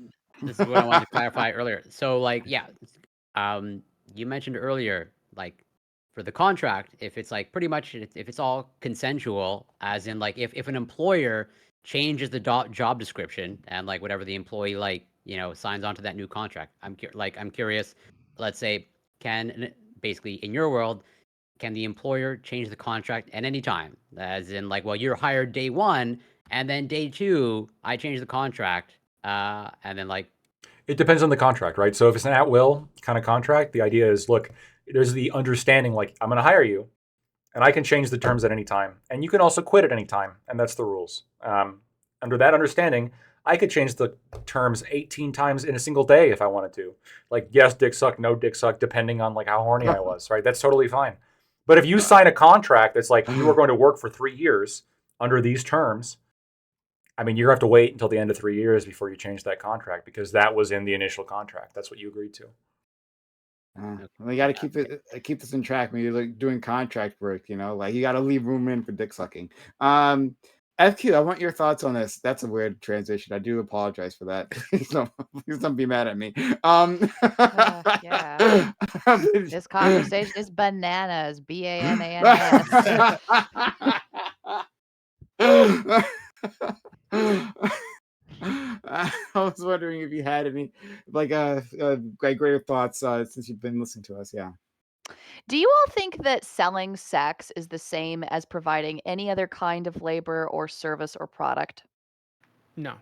This is what I wanted to clarify earlier. So, like, yeah, you mentioned earlier, like, for the contract, if it's like pretty much if it's all consensual, as in like if an employer changes the job description and like whatever the employee like signs onto that new contract, I'm curious. Let's say, basically in your world, can the employer change the contract at any time? As in like, well, you're hired day 1, and then day 2, I change the contract, and then like. It depends on the contract, right? So if it's an at-will kind of contract, the idea is, look, there's the understanding, like, I'm going to hire you, and I can change the terms at any time. And you can also quit at any time, and that's the rules. Under that understanding, I could change the terms 18 times in a single day if I wanted to. Like, yes, dick suck, no dick suck, depending on, like, how horny I was, right? That's totally fine. But if you sign a contract that's like, you are going to work for 3 years under these terms, I mean, you're going to have to wait until the end of 3 years before you change that contract because that was in the initial contract. That's what you agreed to. We got to keep this in track when you're like doing contract work. Like you got to leave room in for dick sucking. FQ, I want your thoughts on this. That's a weird transition. I do apologize for that. Please don't be mad at me. Yeah. This conversation is bananas. BANANAS. I was wondering if you had any like greater thoughts since you've been listening to us. Yeah. Do you all think that selling sex is the same as providing any other kind of labor or service or product? No.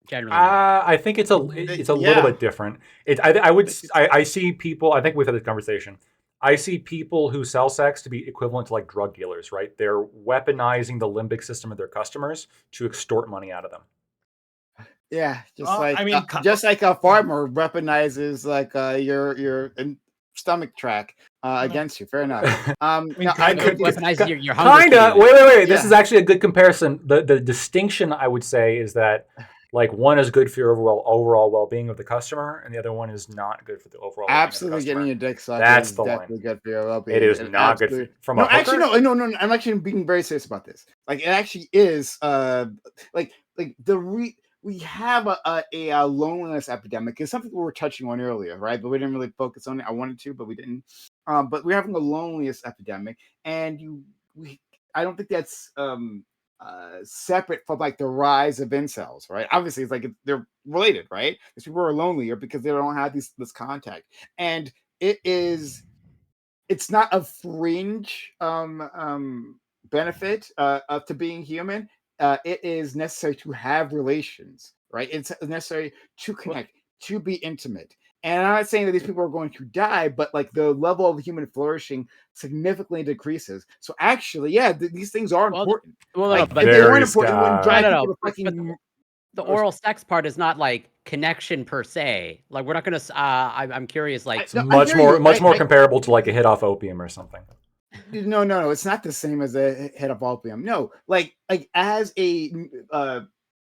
Generally, no. I think it's a little bit different. I see people. I think we've had this conversation. I see people who sell sex to be equivalent to like drug dealers, right? They're weaponizing the limbic system of their customers to extort money out of them. Yeah, just like a farmer weaponizes like your stomach track against you. Fair enough. I could weaponize your kinda. Wait. This is actually a good comparison. The distinction I would say is that like one is good for your overall well-being of the customer, and the other one is not good for the overall absolutely well-being of the customer. getting your dick sucked. That's is the definitely line. good for your well-being. It is not good for, from a actually hooker? no. I'm actually being very serious about this. Like it actually is. We have a loneliness epidemic. It's something we were touching on earlier, right? But we didn't really focus on it. I wanted to, but we didn't. But we're having a loneliness epidemic, and I don't think that's separate from like the rise of incels, right? Obviously, it's like they're related, right? Because people are lonelier because they don't have this contact, and it's not a fringe benefit to being human. It is necessary to have relations, right? It's necessary to connect, to be intimate. And I'm not saying that these people are going to die, but like the level of human flourishing significantly decreases. So actually, yeah, these things are important. Well, but they weren't important when drive people to fucking. The oral sex part is not like connection per se. Like we're not gonna. I'm curious. Like it's much more comparable to like a hit off opium or something. No. It's not the same as a hit off opium. No, like as a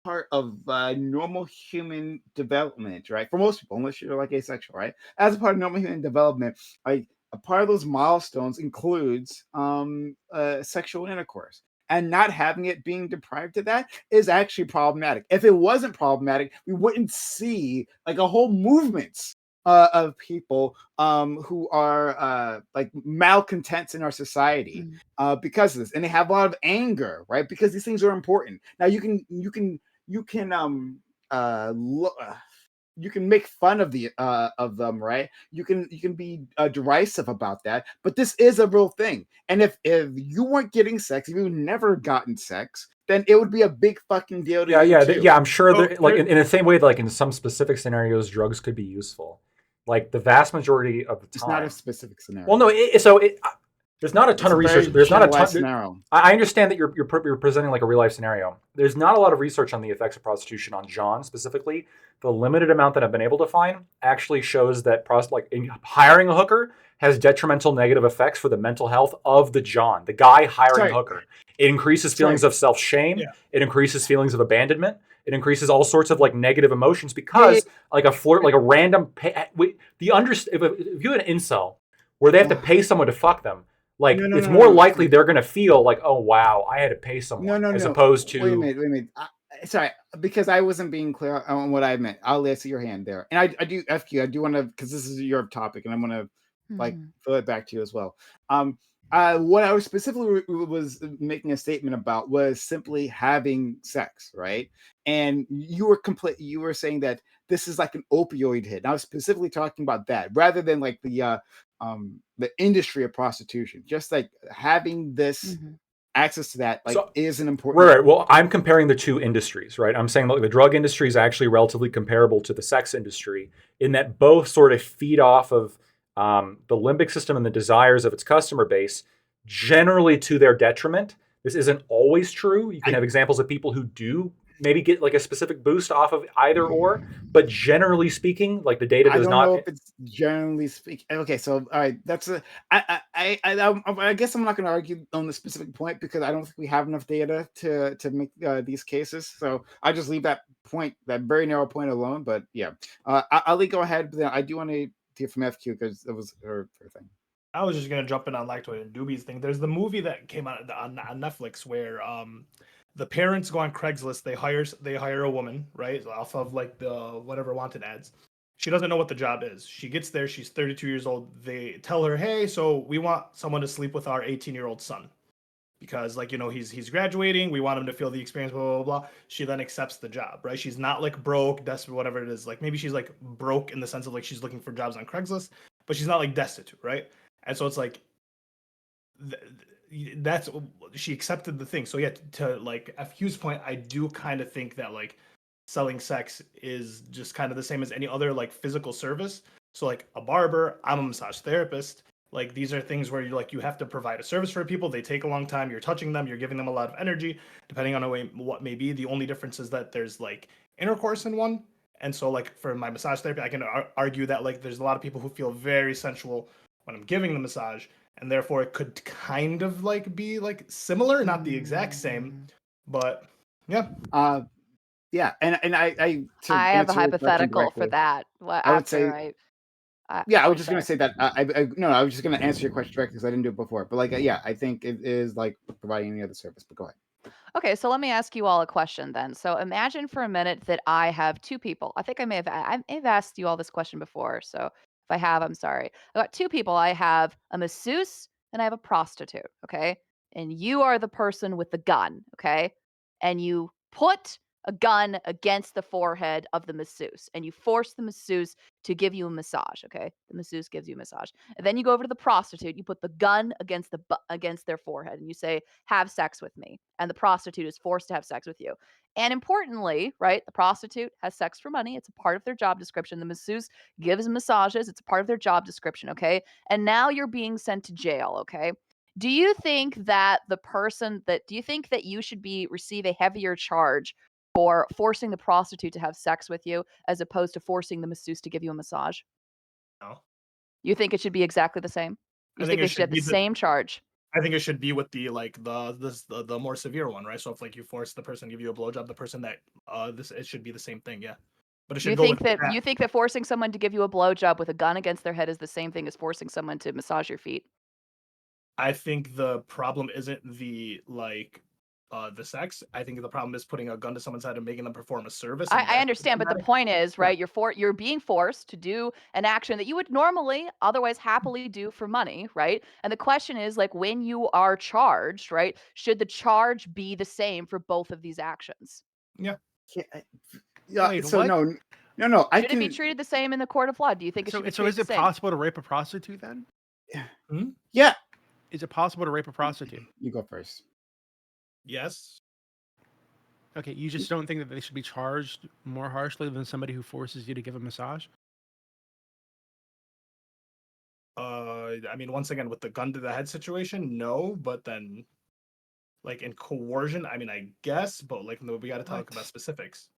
part of normal human development, right? For most people, unless you're like asexual, right? As a part of normal human development, like a part of those milestones includes sexual intercourse. And not having it being deprived of that is actually problematic. If it wasn't problematic, we wouldn't see like a whole movements of people who are like malcontents in our society because of this, and they have a lot of anger, right? Because these things are important. Now you can you can make fun of them, right? You can be derisive about that, but this is a real thing. And if you weren't getting sex, if you've never gotten sex, then it would be a big fucking deal to you too. I'm sure. Like in the same way, like in some specific scenarios, drugs could be useful. Like the vast majority of the time, it's not a specific scenario. Well, no. There's not a ton of research. There's not a ton. Scenario. I understand that you're presenting like a real life scenario. There's not a lot of research on the effects of prostitution on John specifically. The limited amount that I've been able to find actually shows that hiring a hooker has detrimental negative effects for the mental health of the John, the guy hiring a hooker. It increases feelings of self-shame. Yeah. It increases feelings of abandonment. It increases all sorts of like negative emotions because like a flirt, like a random if you have an incel where they have to pay someone to fuck them, like it's more likely they're going to feel like, oh wow, I had to pay someone as opposed to. Wait a minute. Sorry, because I wasn't being clear on what I meant. I'll answer your hand there, and I do FQ. I do want to, because this is your topic, and I'm going to like throw it back to you as well. What I was specifically was making a statement about was simply having sex, right? And you were saying that this is like an opioid hit. And I was specifically talking about that rather than like the industry of prostitution. Just like having this access to that is an important. Right. Well, I'm comparing the two industries, right? I'm saying the drug industry is actually relatively comparable to the sex industry in that both sort of feed off of the limbic system and the desires of its customer base, generally to their detriment. This isn't always true. You can have examples of people who do maybe get like a specific boost off of either or, but generally speaking, like the data does not. I don't know if it's generally speaking. Okay, so all right, that's I guess I'm not going to argue on the specific point because I don't think we have enough data to make these cases. So I just leave that very narrow point alone. But yeah, Ali, go ahead. But then I do want to hear from FQ because it was her thing. I was just gonna jump in on Lactoid and Doobie's thing. There's the movie that came out on Netflix where the parents go on Craigslist. They hire a woman, right, off of like the whatever wanted ads. She doesn't know what the job is. She gets there. She's 32 years old. They tell her, hey, so we want someone to sleep with our 18-year-old son because like, you know, he's graduating. We want him to feel the experience, blah, blah, blah. She then accepts the job, right? She's not like broke, desperate, whatever it is. Like maybe she's like broke in the sense of like she's looking for jobs on Craigslist, but she's not like destitute, right? And so it's like that's she accepted the thing. So yeah, to like FQ's point, I do kind of think that like selling sex is just kind of the same as any other like physical service. So like a barber, I'm a massage therapist. Like these are things where you have to provide a service for people. They take a long time. You're touching them. You're giving them a lot of energy, depending on what may be. The only difference is that there's like intercourse in one. And so like for my massage therapy, I can argue that like there's a lot of people who feel very sensual when I'm giving the massage, and therefore it could kind of like be like similar, not the exact same, but yeah. Yeah, and I I have a hypothetical for that. I would say I was just gonna say that I was just gonna answer your question directly because I didn't do it before. But like, yeah, I think it is like providing any other service. But go ahead. Okay, so let me ask you all a question then. So imagine for a minute that I have two people. I think I may have asked you all this question before. So if I have, I'm sorry. I got two people. I have a masseuse and I have a prostitute. Okay, and you are the person with the gun. Okay, and you put a gun against the forehead of the masseuse and you force the masseuse to give you a massage. Okay, the masseuse gives you a massage, and then you go over to the prostitute. You put the gun against their forehead and you say, have sex with me. And the prostitute is forced to have sex with you. And importantly, right, the prostitute has sex for money. It's a part of their job description. The masseuse gives massages. It's a part of their job description. Okay. And now you're being sent to jail. Okay. Do you think that do you think that you should receive a heavier charge for forcing the prostitute to have sex with you as opposed to forcing the masseuse to give you a massage? No. You think it should be exactly the same? You think they should have the same charge? I think it should be with the the more severe one, right? So if like you force the person to give you a blowjob, the person that it should be the same thing, yeah. But it should you think that forcing someone to give you a blowjob with a gun against their head is the same thing as forcing someone to massage your feet? I think the problem isn't the sex. I think the problem is putting a gun to someone's head and making them perform a service. I understand, but the point is, right, you're being forced to do an action that you would normally otherwise happily do for money, right? And the question is, like, when you are charged, right, should the charge be the same for both of these actions? Yeah. Yeah. Wait, so what? no. Should it be treated the same in the court of law? Do you think it should be treated is it the same? possible to rape a prostitute then? Yeah. Is it possible to rape a prostitute? You go first. Yes. Okay, you just don't think that they should be charged more harshly than somebody who forces you to give a massage? I mean, once again, with the gun to the head situation, no. But then, like in coercion, I mean, I guess, but like we got to talk about specifics.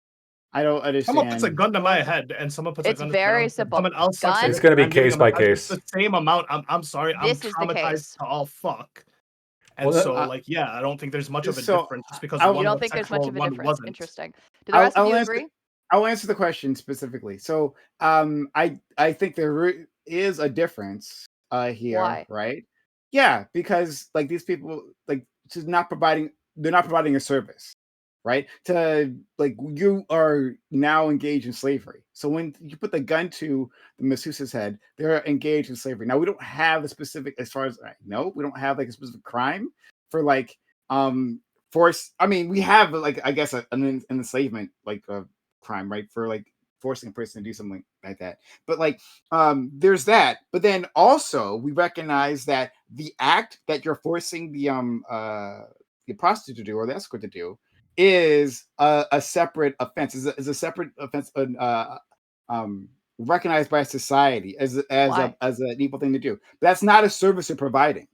I don't understand. Someone puts a gun to my head, and someone puts a gun to very simple. someone else. It's going to be case by case. The same amount. I'm sorry. This I'm is the traumatized case. to all fuck. And yeah, I don't think there's much of a difference just because you don't think there's much of a difference. Wasn't. Interesting. Do the rest of you agree? I'll answer the question specifically. So, I think there is a difference here. Why? Right? Yeah, because like these people, like they're not providing a service, right? To like you are now engaged in slavery. So when you put the gun to the masseuse's head, they're engaged in slavery. Now we don't have a specific, as far as I know, we don't have like a specific crime for like force. I mean, we have like I guess an enslavement like crime, right? For like forcing a person to do something like that. But like there's that. But then also we recognize that the act that you're forcing the prostitute to do or the escort to do is a separate offense. Is a separate offense recognized by society as an evil thing to do. But that's not a service you're providing.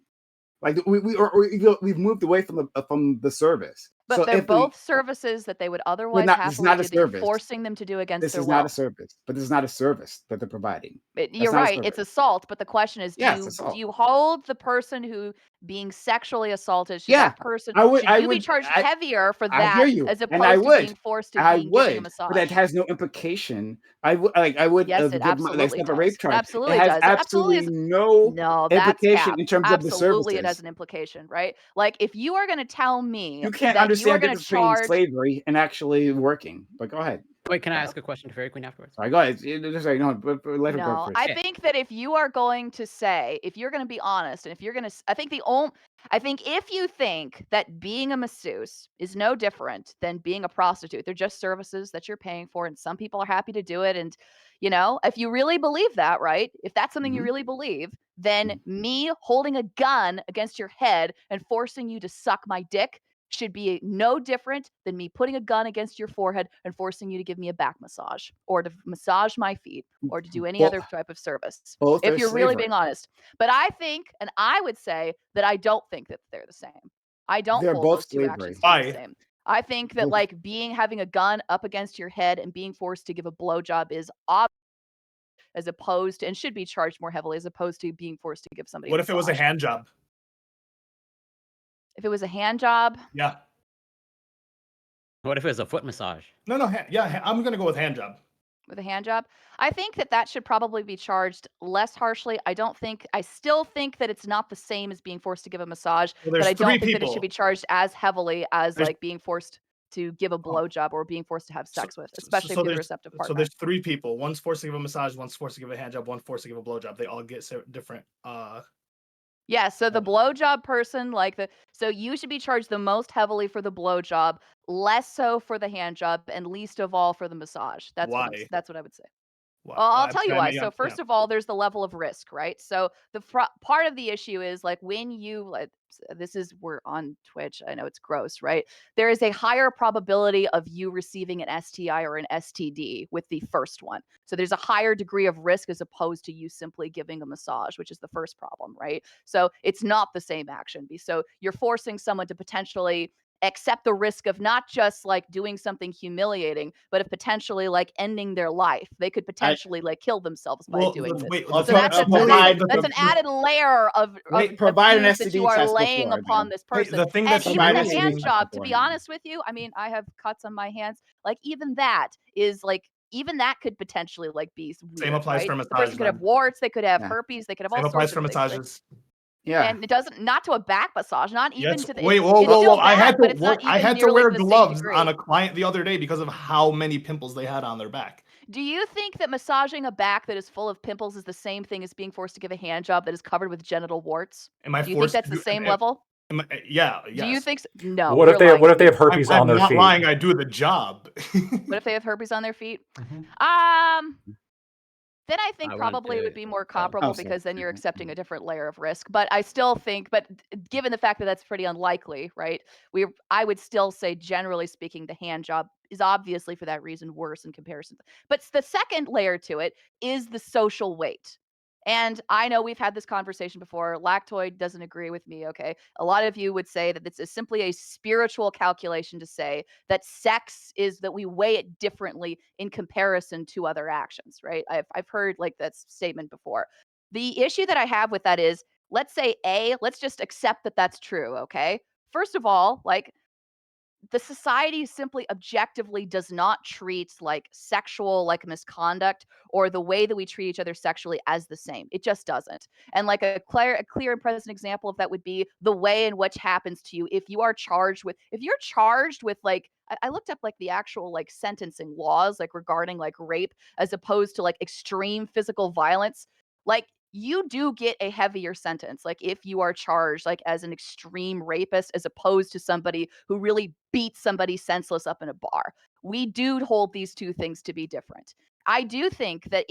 Like we've moved away from the service. But so they're both services that they would otherwise happily do. Forcing them to do against this their is will. Not a service, but this is not a service that they're providing. You're right. It's assault, but the question is, do you hold the person who being sexually assaulted? Should that person should you be charged heavier for that as opposed to being forced to being given a massage? But that has no implication. I would yes, it absolutely does. Rape charge. Absolutely it has does. absolutely no implication in terms of the services. Absolutely, it has an implication, right? Like if you are going to tell me you can't that understand you are going to charge slavery and actually working. But go ahead. Wait, can I ask a question to Fairy Queen afterwards? Sorry, go ahead. Let her go first. I think that if you are going to say, if you're going to be honest, and if you're going to, I think if you think that being a masseuse is no different than being a prostitute, they're just services that you're paying for, and some people are happy to do it. And if you really believe that, right? If that's something you really believe, then me holding a gun against your head and forcing you to suck my dick should be no different than me putting a gun against your forehead and forcing you to give me a back massage or to massage my feet or to do any other type of service. If you're really being honest. But I think, and I would say that I don't think that they're the same. I don't hold those two actions to be the same. I think that having a gun up against your head and being forced to give a blowjob is obvious. as opposed to, and should be charged more heavily as opposed to being forced to give somebody. What if it was a hand job? If it was a hand job? Yeah. What if it was a foot massage? No, I'm gonna go with hand job. With a hand job, I think that should probably be charged less harshly. I still think that it's not the same as being forced to give a massage, well, but I don't think that it should be charged as heavily as like being forced to give a blowjob or being forced to have sex with, especially if you're the receptive partner. So there's 3 people. One's forced to give a massage, one's forced to give a hand job, one's forced to give a blowjob. They all get different. Yeah, so the blowjob person, so you should be charged the most heavily for the blowjob, less so for the hand job, and least of all for the massage. That's what I would say. Why? Well, I'll tell you why. So first of all, there's the level of risk, right? So the part of the issue is like when you we're on Twitch. I know it's gross, right? There is a higher probability of you receiving an STI or an STD with the first one. So there's a higher degree of risk as opposed to you simply giving a massage, which is the first problem, right? So it's not the same action. So you're forcing someone to potentially accept the risk of not just like doing something humiliating, but of potentially like ending their life. They could potentially like kill themselves by doing this. So that's an added layer of provide an abuse STD that you are test laying before, upon man. this person. The thing and that's even the provide hand STD job, to before, be man. honest with you, I mean, I have cuts on my hands. Like even that is like even that could potentially like be weird. Same applies right? for massage. The person could have warts, they could have herpes, they could have all sorts of Same applies for massages. Right? Yeah. And it doesn't, not to a back massage, not even to the. Wait, it's whoa! still I had bad, but it's not I even had to nearly wear to the same gloves degree. on a client the other day because of how many pimples they had on their back. Do you think that massaging a back that is full of pimples is the same thing as being forced to give a hand job that is covered with genital warts? Am I Do you think forced that's to the do- same am- level? Yeah. Do you Yes. think so? No. What if you're lying they to have me. herpes on their I'm feet? not lying. I do the job. What if they have herpes on their feet? Mhm. Then I think probably it would be more comparable sorry. because then you're accepting a different layer of risk. But I still think, given the fact that that's pretty unlikely, right? I would still say, generally speaking, the hand job is obviously for that reason worse in comparison. But the second layer to it is the social weight. And I know we've had this conversation before. Lactoid doesn't agree with me. Okay. A lot of you would say that this is simply a spiritual calculation to say that sex is that we weigh it differently in comparison to other actions, right? I've heard like that statement before. The issue that I have with that is, let's just accept that that's true. Okay. First of all, like, the society simply objectively does not treat like sexual like misconduct or the way that we treat each other sexually as the same. It just doesn't. And like a clear and present example of that would be the way in which happens to you if you're charged with like I looked up like the actual like sentencing laws like regarding like rape as opposed to like extreme physical violence. Like you do get a heavier sentence like if you are charged like as an extreme rapist as opposed to somebody who really beats somebody senseless up in a bar. We do hold these two things to be different. I do think that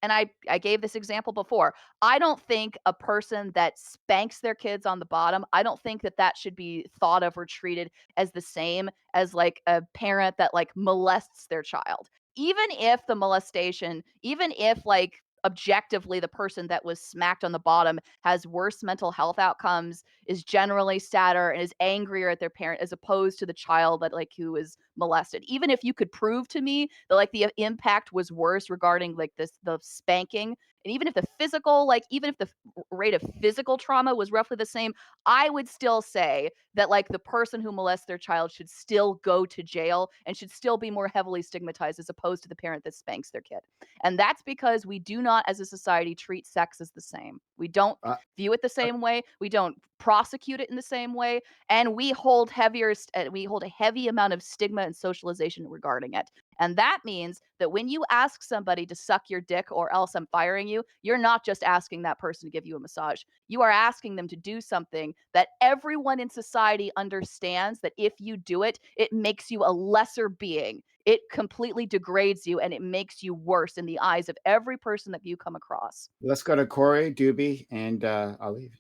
and I gave this example before. I don't think a person that spanks their kids on the bottom, I don't think that should be thought of or treated as the same as like a parent that like molests their child. Even if the molestation, even if like objectively the person that was smacked on the bottom has worse mental health outcomes, is generally sadder and is angrier at their parent as opposed to the child that like who was molested. Even if you could prove to me that like the impact was worse regarding like the spanking, and even if the rate of physical trauma was roughly the same, I would still say that like the person who molests their child should still go to jail and should still be more heavily stigmatized as opposed to the parent that spanks their kid. And that's because we do not as a society treat sex as the same. We don't view it the same way. We don't prosecute it in the same way, and we hold a heavy amount of stigma and socialization regarding it. And that means that when you ask somebody to suck your dick or else I'm firing you, you're not just asking that person to give you a massage. You are asking them to do something that everyone in society understands that if you do it, it makes you a lesser being. It completely degrades you and it makes you worse in the eyes of every person that you come across. Let's go to Corey, Doobie, and I'll leave.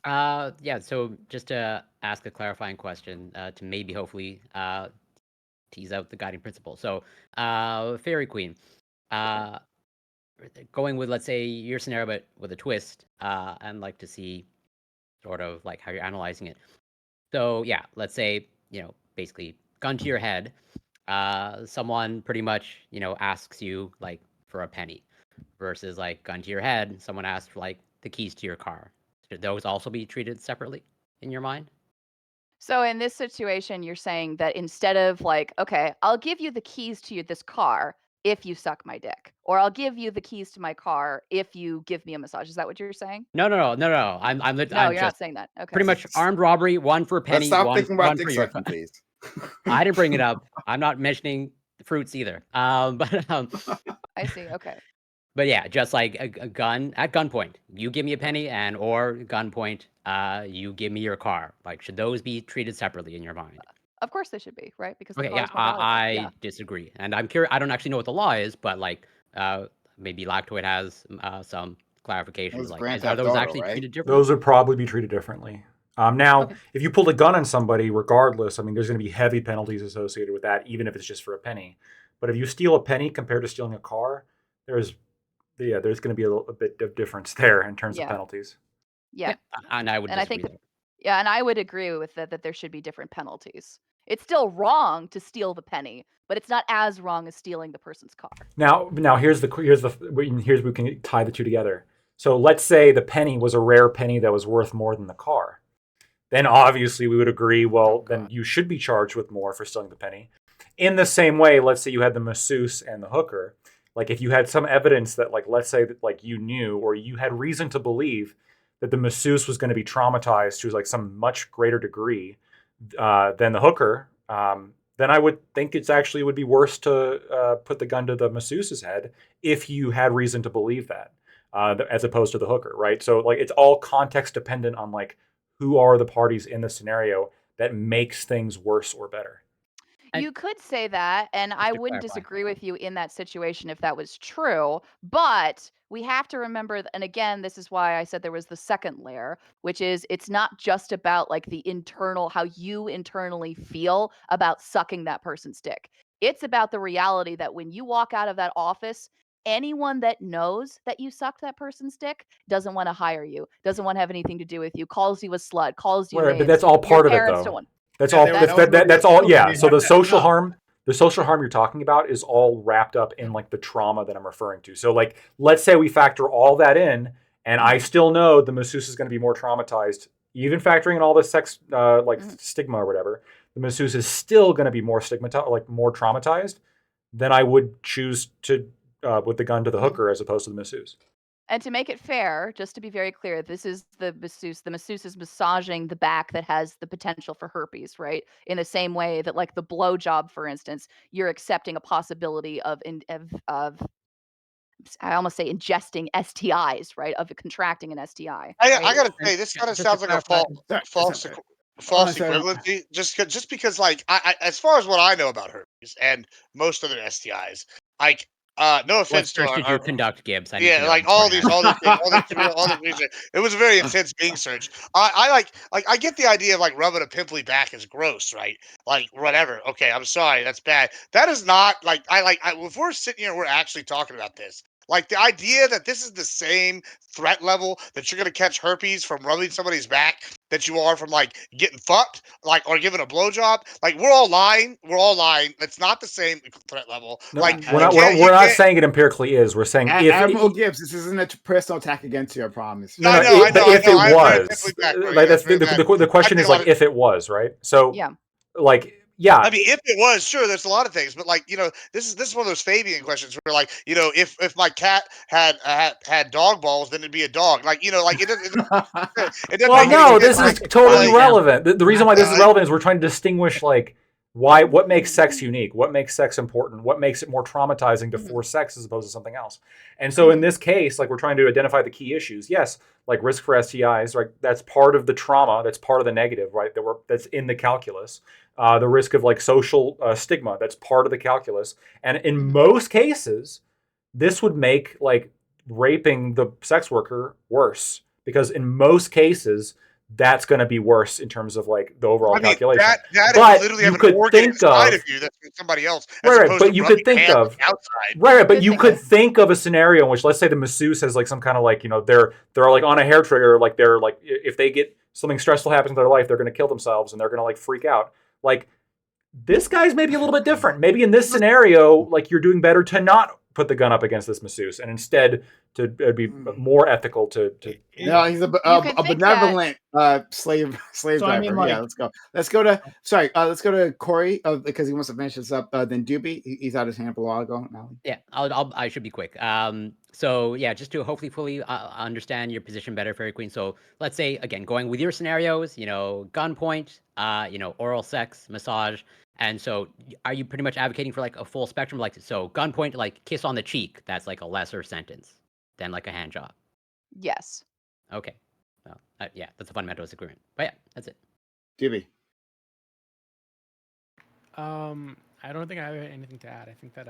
Yeah, so just to ask a clarifying question to maybe hopefully tease out the guiding principle. So Fairy Queen, going with, let's say, your scenario but with a twist, and like to see sort of like how you're analyzing it. So yeah, let's say, basically gun to your head, someone pretty much, asks you like for a penny. versus like gun to your head, someone asked for like the keys to your car. Should those also be treated separately in your mind? So in this situation, you're saying that instead of like, okay, I'll give you the keys to this car if you suck my dick, or I'll give you the keys to my car if you give me a massage. Is that what you're saying? No. I'm No, I'm you're just not saying that. Okay. pretty much armed robbery, one for a Let's penny, stop thinking about one dick for your. sucking, please. I didn't bring it up. I'm not mentioning the fruits either. I see. Okay. But yeah, just like a gun at gunpoint. You give me a penny, and or gunpoint, you give me your car. Like, should those be treated separately in your mind? Of course they should be, right? Because the Okay, car yeah, is more valuable. I disagree, and I'm curious. I don't actually know what the law is, but like, maybe Lactoid has some clarifications. Like, are those actually treated differently? Those would probably be treated differently. Now, if you pulled a gun on somebody, regardless, I mean, there's going to be heavy penalties associated with that, even if it's just for a penny. But if you steal a penny compared to stealing a car, there's going to be a bit of difference there in terms of penalties. Yeah. And I would disagree. And I would agree with that there should be different penalties. It's still wrong to steal the penny, but it's not as wrong as stealing the person's car. Now here's where we can tie the two together. So let's say the penny was a rare penny that was worth more than the car. Then obviously we would agree, well, then you should be charged with more for stealing the penny. In the same way, let's say you had the masseuse and the hooker. Like if you had some evidence that, like, let's say that like you knew or you had reason to believe that the masseuse was going to be traumatized to like some much greater degree than the hooker, then I would think it's actually would be worse to put the gun to the masseuse's head if you had reason to believe that, as opposed to the hooker, right? So like it's all context dependent on like who are the parties in the scenario that makes things worse or better. You could say that, and I wouldn't disagree with you in that situation if that was true, but we have to remember, and again, this is why I said there was the second layer, which is it's not just about like the internal, how you internally feel about sucking that person's dick. It's about the reality that when you walk out of that office, anyone that knows that you sucked that person's dick doesn't want to hire you, doesn't want to have anything to do with you, calls you a slut, calls you names. But that's all part of it, though. That's all. That's all. Yeah. So the social harm you're talking about is all wrapped up in like the trauma that I'm referring to. So like, let's say we factor all that in, and I still know the masseuse is going to be more traumatized, even factoring in all the sex stigma or whatever. The masseuse is still going to be more more traumatized. Then I would choose to with the gun to the hooker as opposed to the masseuse. And to make it fair, just to be very clear, this is the masseuse. The masseuse is massaging the back that has the potential for herpes, right? In the same way that, like the blowjob, for instance, you're accepting a possibility of I almost say ingesting STIs, right? Of contracting an STI. I gotta say, this kind of sounds like a false equivalency. Just because, like, I as far as what I know about herpes and most other STIs, like. No offense to did you conduct, Gibbs? Like all these things, it was a very intense Bing search. I get the idea of like rubbing a pimply back is gross, right? Like whatever. Okay, I'm sorry, that's bad. That is not like if we're sitting here, we're actually talking about this. Like the idea that this is the same threat level that you're gonna catch herpes from rubbing somebody's back that you are from like getting fucked, like or giving a blowjob. Like we're all lying. It's not the same threat level. No, like we're not saying it empirically is. We're saying if Admiral Gibbs, this isn't a personal attack against you. I promise. No, I know. If it was, like that's the question is like if it was, right? So like. Yeah, I mean, if it was, sure, there's a lot of things, but like this is one of those Fabian questions where like if my cat had dog balls, then it'd be a dog. Like like it doesn't. Well, no, this is totally relevant. The reason why this is relevant is we're trying to distinguish like what makes sex unique, what makes sex important, what makes it more traumatizing to force sex as opposed to something else. And so in this case, like we're trying to identify the key issues. Yes, like risk for STIs, right? That's part of the trauma. That's part of the negative, right? That's in the calculus. The risk of like social stigma, that's part of the calculus. And in most cases, this would make like raping the sex worker worse because in most cases, that's going to be worse in terms of like the overall calculation. That but is literally you could think inside of you that's somebody else. Right, but you could think of outside. Right, but you could think of a scenario in which, let's say, the masseuse has like some kind of like they're like on a hair trigger, like they're like if they get something stressful happens in their life, they're going to kill themselves and they're going to like freak out. Like this guy's maybe a little bit different. Maybe in this scenario, like you're doing better to not put the gun up against this masseuse, and instead it'd be more ethical to. No, he's a benevolent slave So, driver. I mean, like, yeah, let's go to Corey because he wants to finish this up. Then Doobie, he's out his hand a while ago. Now. Yeah, I should be quick. So yeah, just to hopefully fully understand your position better, Fairy Queen. So let's say again, going with your scenarios, gunpoint, oral sex, massage, and so are you pretty much advocating for like a full spectrum, like so gunpoint, like kiss on the cheek, that's like a lesser sentence than like a hand job? Yes. Okay. Well, yeah, that's a fundamental disagreement. But yeah, that's it. Doobie. I don't think I have anything to add. I think that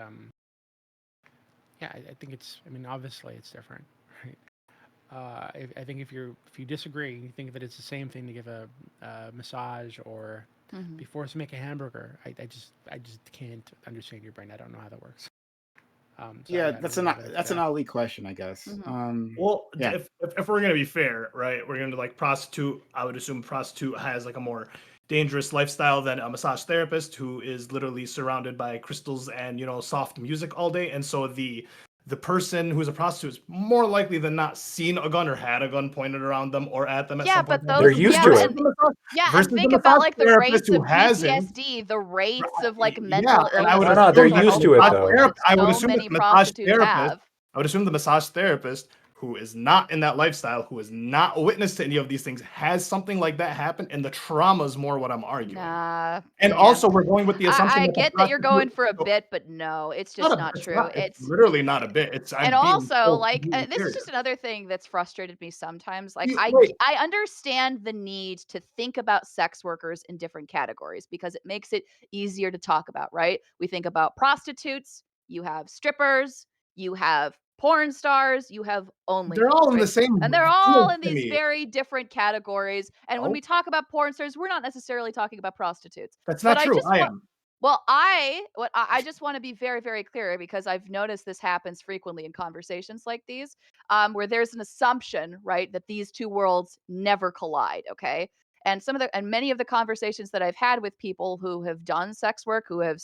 yeah, I think it's. I mean, obviously it's different, right? I think if you disagree, you think that it's the same thing to give a massage or be forced to make a hamburger. I just can't understand your brain. I don't know how that works. That's an Ali question, I guess. Well, yeah. if we're gonna be fair, right? We're gonna like prostitute. I would assume prostitute has like a more dangerous lifestyle than a massage therapist who is literally surrounded by crystals and soft music all day. And so the person who's a prostitute is more likely than not seen a gun or had a gun pointed around them or at them at some point. They're used to it. And think about like the rates of PTSD, the rates of like mental illness. They're used to it though. I would assume the massage therapist who is not in that lifestyle, who is not a witness to any of these things, has something like that happen, and the trauma is more what I'm arguing. Also, we're going with the assumption. I get that you're going for a bit, but no, it's just not true. It's literally not a bit. It's and also like this is just another thing that's frustrated me sometimes. Like I understand the need to think about sex workers in different categories because it makes it easier to talk about, right? We think about prostitutes, you have strippers, you have porn stars, you have OnlyFans. They're all in the same, and they're all in these very different categories. And when we talk about porn stars, we're not necessarily talking about prostitutes. That's not true. I am. Well, I just want to be very, very clear because I've noticed this happens frequently in conversations like these, where there's an assumption, right, that these two worlds never collide. Okay. And many of the conversations that I've had with people who have done sex work, who have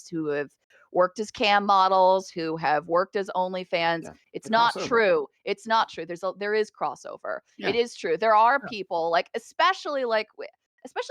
worked as cam models, who have worked as OnlyFans. It's not true. It's not true. There is crossover. It is true. There are people especially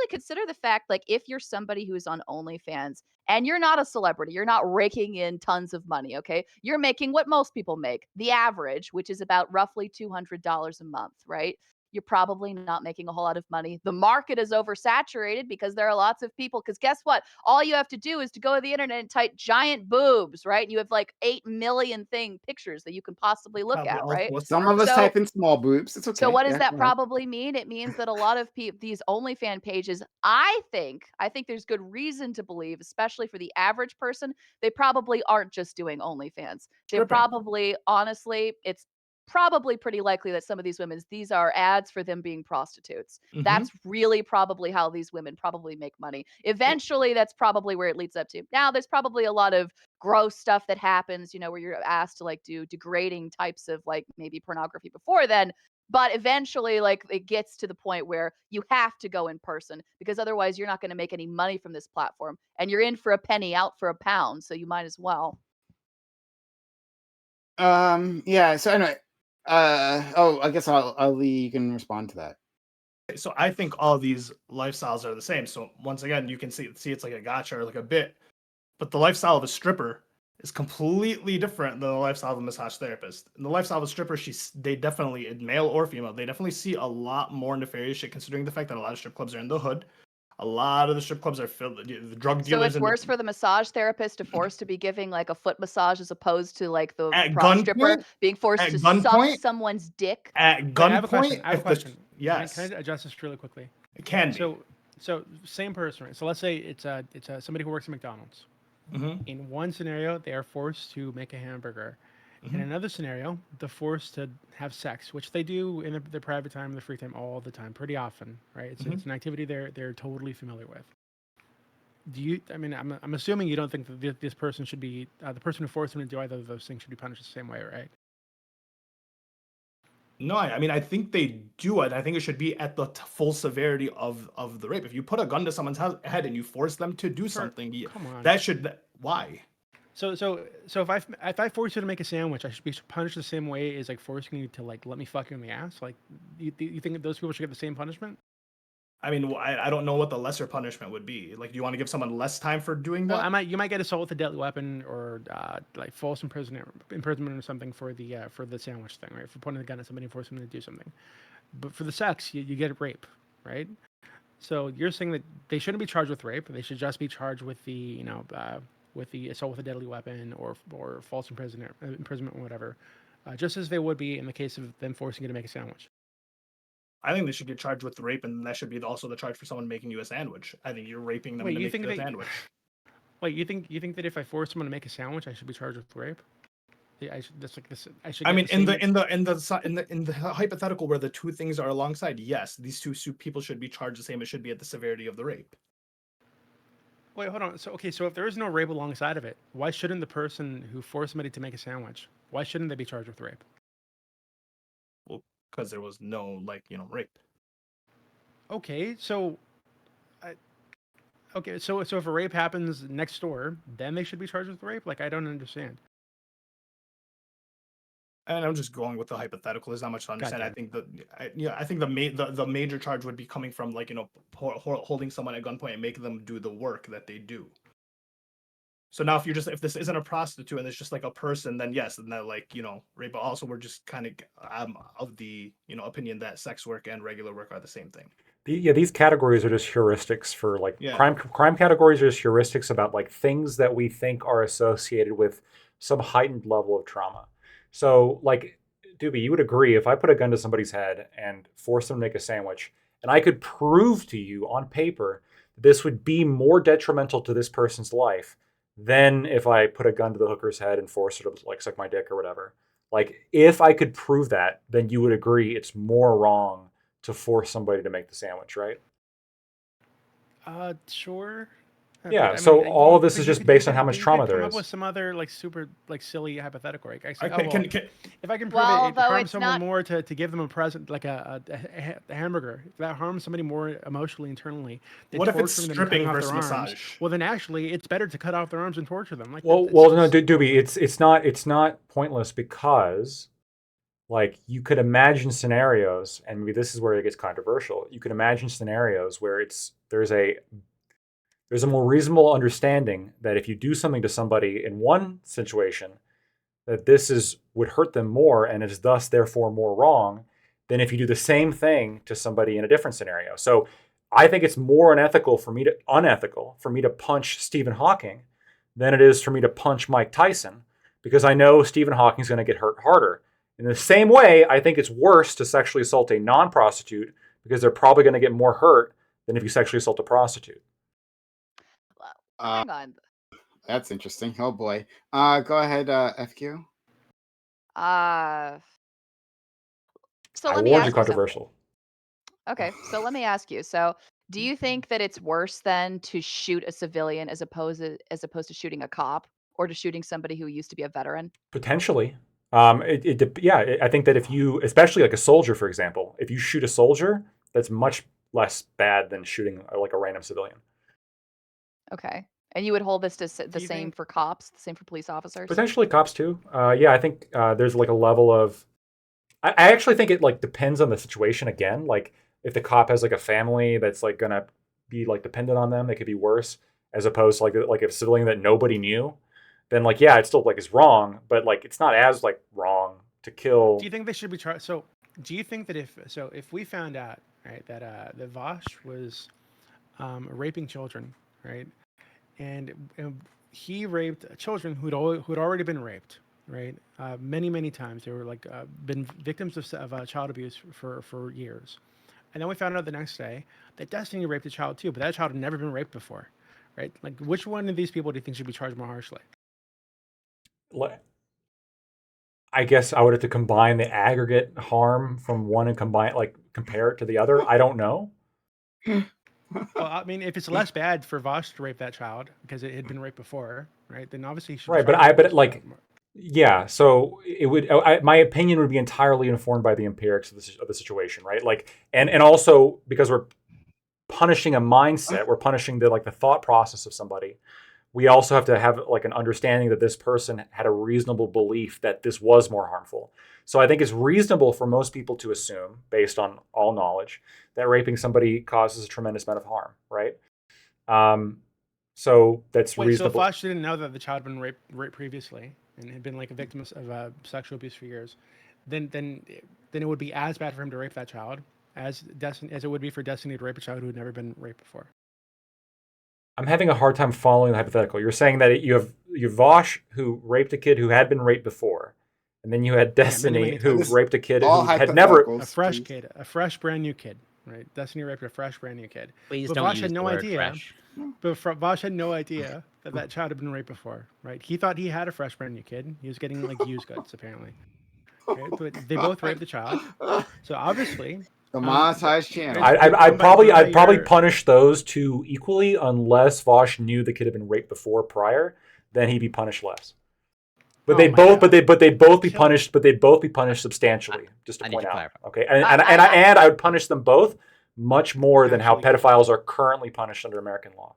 consider the fact, like if you're somebody who is on OnlyFans and you're not a celebrity, you're not raking in tons of money. Okay. You're making what most people make, the average, which is about roughly $200 a month, right? You're probably not making a whole lot of money. The market is oversaturated because there are lots of people. Because guess what? All you have to do is to go to the internet and type giant boobs, right? And you have like 8 million pictures that you can possibly look at, right? Some of us type in small boobs. It's okay. So what does that probably mean? It means that a lot of these OnlyFans pages, I think there's good reason to believe, especially for the average person, they probably aren't just doing OnlyFans. They're probably, honestly, it's probably pretty likely that some of these women, these are ads for them being prostitutes. That's really probably how these women probably make money. Eventually, that's probably where it leads up to. Now, there's probably a lot of gross stuff that happens, where you're asked to like do degrading types of like maybe pornography before then. But eventually, like it gets to the point where you have to go in person because otherwise you're not going to make any money from this platform. And you're in for a penny, out for a pound. So you might as well. Yeah. So anyway. I guess Ali, you can respond to that. So I think all these lifestyles are the same. So once again, you can see it's like a gotcha or like a bit, but the lifestyle of a stripper is completely different than the lifestyle of a massage therapist. And the lifestyle of a stripper, they definitely, male or female, they definitely see a lot more nefarious shit, considering the fact that a lot of strip clubs are in the hood. A lot of the strip clubs are filled with the drug dealers. So it's worse for the massage therapist to force to be giving like a foot massage as opposed to like the stripper being forced to suck someone's dick. At gunpoint. I have a question. Yes. Can I adjust this really quickly? It can be. So same person, right? So let's say it's somebody who works at McDonald's. In one scenario, they are forced to make a hamburger. In another scenario, they're forced to have sex, which they do in their private time, their free time, all the time, pretty often, right? It's an activity they're totally familiar with. I'm assuming you don't think that this person should be, the person who forced them to do either of those things should be punished the same way, right? No, I think they do it. I think it should be at the full severity of the rape. If you put a gun to someone's head and you force them to do something, that should, why? So if I force you to make a sandwich, I should be punished the same way as like forcing you to like let me fuck you in the ass. Like, you think those people should get the same punishment? I mean, I don't know what the lesser punishment would be. Like, do you want to give someone less time for doing Well, that? you might get assault with a deadly weapon or like false imprisonment or something for the sandwich thing, right? For pointing the gun at somebody and forcing them to do something. But for the sex, you get rape, right? So you're saying that they shouldn't be charged with rape. They should just be charged with the with the assault with a deadly weapon or false imprisonment or whatever, just as they would be in the case of them forcing you to make a sandwich. I think they should get charged with rape, and that should be also the charge for someone making you a sandwich. I think you're raping them to make you a sandwich. Wait, you think that if I force someone to make a sandwich, I should be charged with rape? Yeah, I should. That's like this. I should. I mean, in the hypothetical where the two things are alongside, yes, these two people should be charged the same. It should be at the severity of the rape. Wait, hold on. So if there is no rape alongside of it, why shouldn't the person who forced somebody to make a sandwich? Why shouldn't they be charged with rape? Well, because there was no rape. Okay, so. Okay, so if a rape happens next door, then they should be charged with rape? Like, I don't understand. And I'm just going with the hypothetical. There's not much to understand. I think I think the major charge would be coming from holding someone at gunpoint and making them do the work that they do. So now if this isn't a prostitute and it's just like a person, then yes, then that rape. But also we're just kind of the opinion that sex work and regular work are the same thing. These categories are just heuristics for crime categories are just heuristics about like things that we think are associated with some heightened level of trauma. So like, Doobie, you would agree if I put a gun to somebody's head and force them to make a sandwich, and I could prove to you on paper that this would be more detrimental to this person's life than if I put a gun to the hooker's head and force her to like suck my dick or whatever. Like, if I could prove that, then you would agree it's more wrong to force somebody to make the sandwich, right? Sure. Yeah. So all of this is just based on how much trauma there is. Come up with some other super silly hypothetical. Right? If I can prove it harms someone more to give them a present like a hamburger, if that harms somebody more emotionally internally. What if it's stripping versus massage? Well, then actually, it's better to cut off their arms and torture them. Like, no, Doobie, it's not pointless because, like, you could imagine scenarios, and maybe this is where it gets controversial. You could imagine scenarios where there's a more reasonable understanding that if you do something to somebody in one situation, that this would hurt them more and is thus therefore more wrong than if you do the same thing to somebody in a different scenario. So I think it's more unethical for me to punch Stephen Hawking than it is for me to punch Mike Tyson, because I know Stephen Hawking's going to get hurt harder. In the same way, I think it's worse to sexually assault a non-prostitute because they're probably going to get more hurt than if you sexually assault a prostitute. Hang on. That's interesting. Oh boy. Go ahead, FQ. So let me ask you controversial. Okay, so let me ask you. So, do you think that it's worse then to shoot a civilian as opposed to shooting a cop or to shooting somebody who used to be a veteran? Potentially. I think that if you, especially like a soldier, for example, if you shoot a soldier, that's much less bad than shooting like a random civilian. Okay. And you would hold this to the same for cops, the same for police officers? Potentially cops too. I think there's like a level of, I actually think it like depends on the situation again. Like if the cop has like a family that's like gonna be like dependent on them, it could be worse as opposed to like a civilian that nobody knew. Then like, yeah, it still like is wrong, but like it's not as like wrong to kill. Do you think they should be charged? So do you think that if we found out, right, that Vosh was raping children, right, and he raped children who'd already been raped, right, many times. They were like been victims of child abuse for years, and then we found out the next day that Destiny raped a child too, but that child had never been raped before, right? Like, which one of these people do you think should be charged more harshly? I guess I would have to combine the aggregate harm from one and compare it to the other. I don't know. Well, I mean, if it's less bad for Vosh to rape that child because it had been raped before, right? Then obviously he should. Right, yeah. So it would. My opinion would be entirely informed by the empirics of the situation, right? Like, and also because we're punishing a mindset, we're punishing the thought process of somebody. we also have to have like an understanding that this person had a reasonable belief that this was more harmful. So I think it's reasonable for most people to assume, based on all knowledge, that raping somebody causes a tremendous amount of harm, right? So that's reasonable. So Vosh didn't know that the child had been raped previously and had been like a victim of sexual abuse for years. Then it would be as bad for him to rape that child as it would be for Destiny to rape a child who had never been raped before. I'm having a hard time following the hypothetical. You're saying that you have Vosh who raped a kid who had been raped before, and then you had Destiny who raped a a kid who had never. A fresh kid, a fresh brand new kid, right? Destiny raped a fresh brand new kid. Please but don't Vosh use had no the word idea. fresh. But Vosh had no idea that child had been raped before, right? He thought he had a fresh brand new kid. He was getting like used goods apparently. Okay? But they both raped the child, so obviously. The monetized channel. I'd probably punish those two equally unless Vosh knew the kid had been raped before prior. Then he'd be punished less. But they'd both be punished. But they'd both be punished substantially. Just to point out, okay. And I would punish them both much more than how pedophiles are currently punished under American law.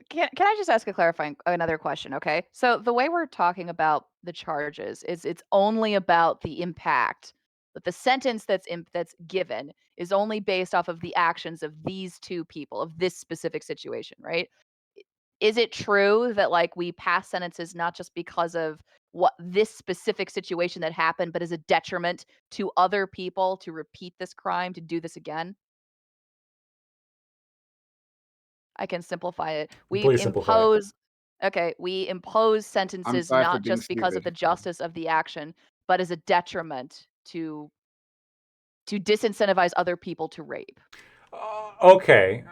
Can I just ask another question? Okay, so the way we're talking about the charges is it's only about the impact. But the sentence that's given is only based off of the actions of these two people, of this specific situation, right? Is it true that like we pass sentences not just because of what this specific situation that happened, but as a detriment to other people to repeat this crime, to do this again? I can simplify it. We impose sentences not just because of the justice of the action, but as a detriment to disincentivize other people to rape. Okay,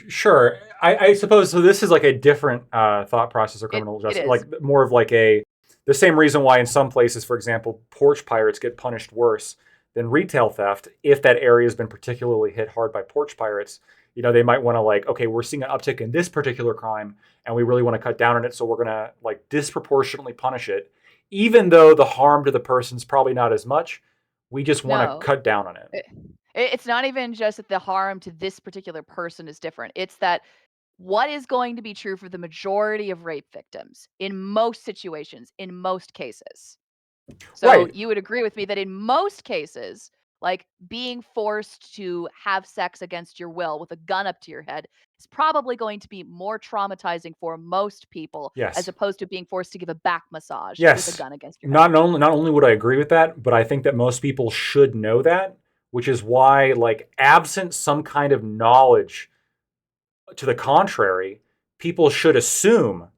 sure. I suppose so. This is like a different thought process of criminal justice, like more of like the same reason why in some places, for example, porch pirates get punished worse than retail theft if that area has been particularly hit hard by porch pirates. You know, they might want to like, okay, we're seeing an uptick in this particular crime, and we really want to cut down on it, so we're going to like disproportionately punish it, even though the harm to the person's probably not as much. We just want to cut down on it. It's not even just that the harm to this particular person is different. It's that what is going to be true for the majority of rape victims in most situations, in most cases. So you would agree with me that in most cases, like being forced to have sex against your will with a gun up to your head is probably going to be more traumatizing for most people as opposed to being forced to give a back massage with a gun against your head. Not only would I agree with that, but I think that most people should know that, which is why, like, absent some kind of knowledge to the contrary, people should assume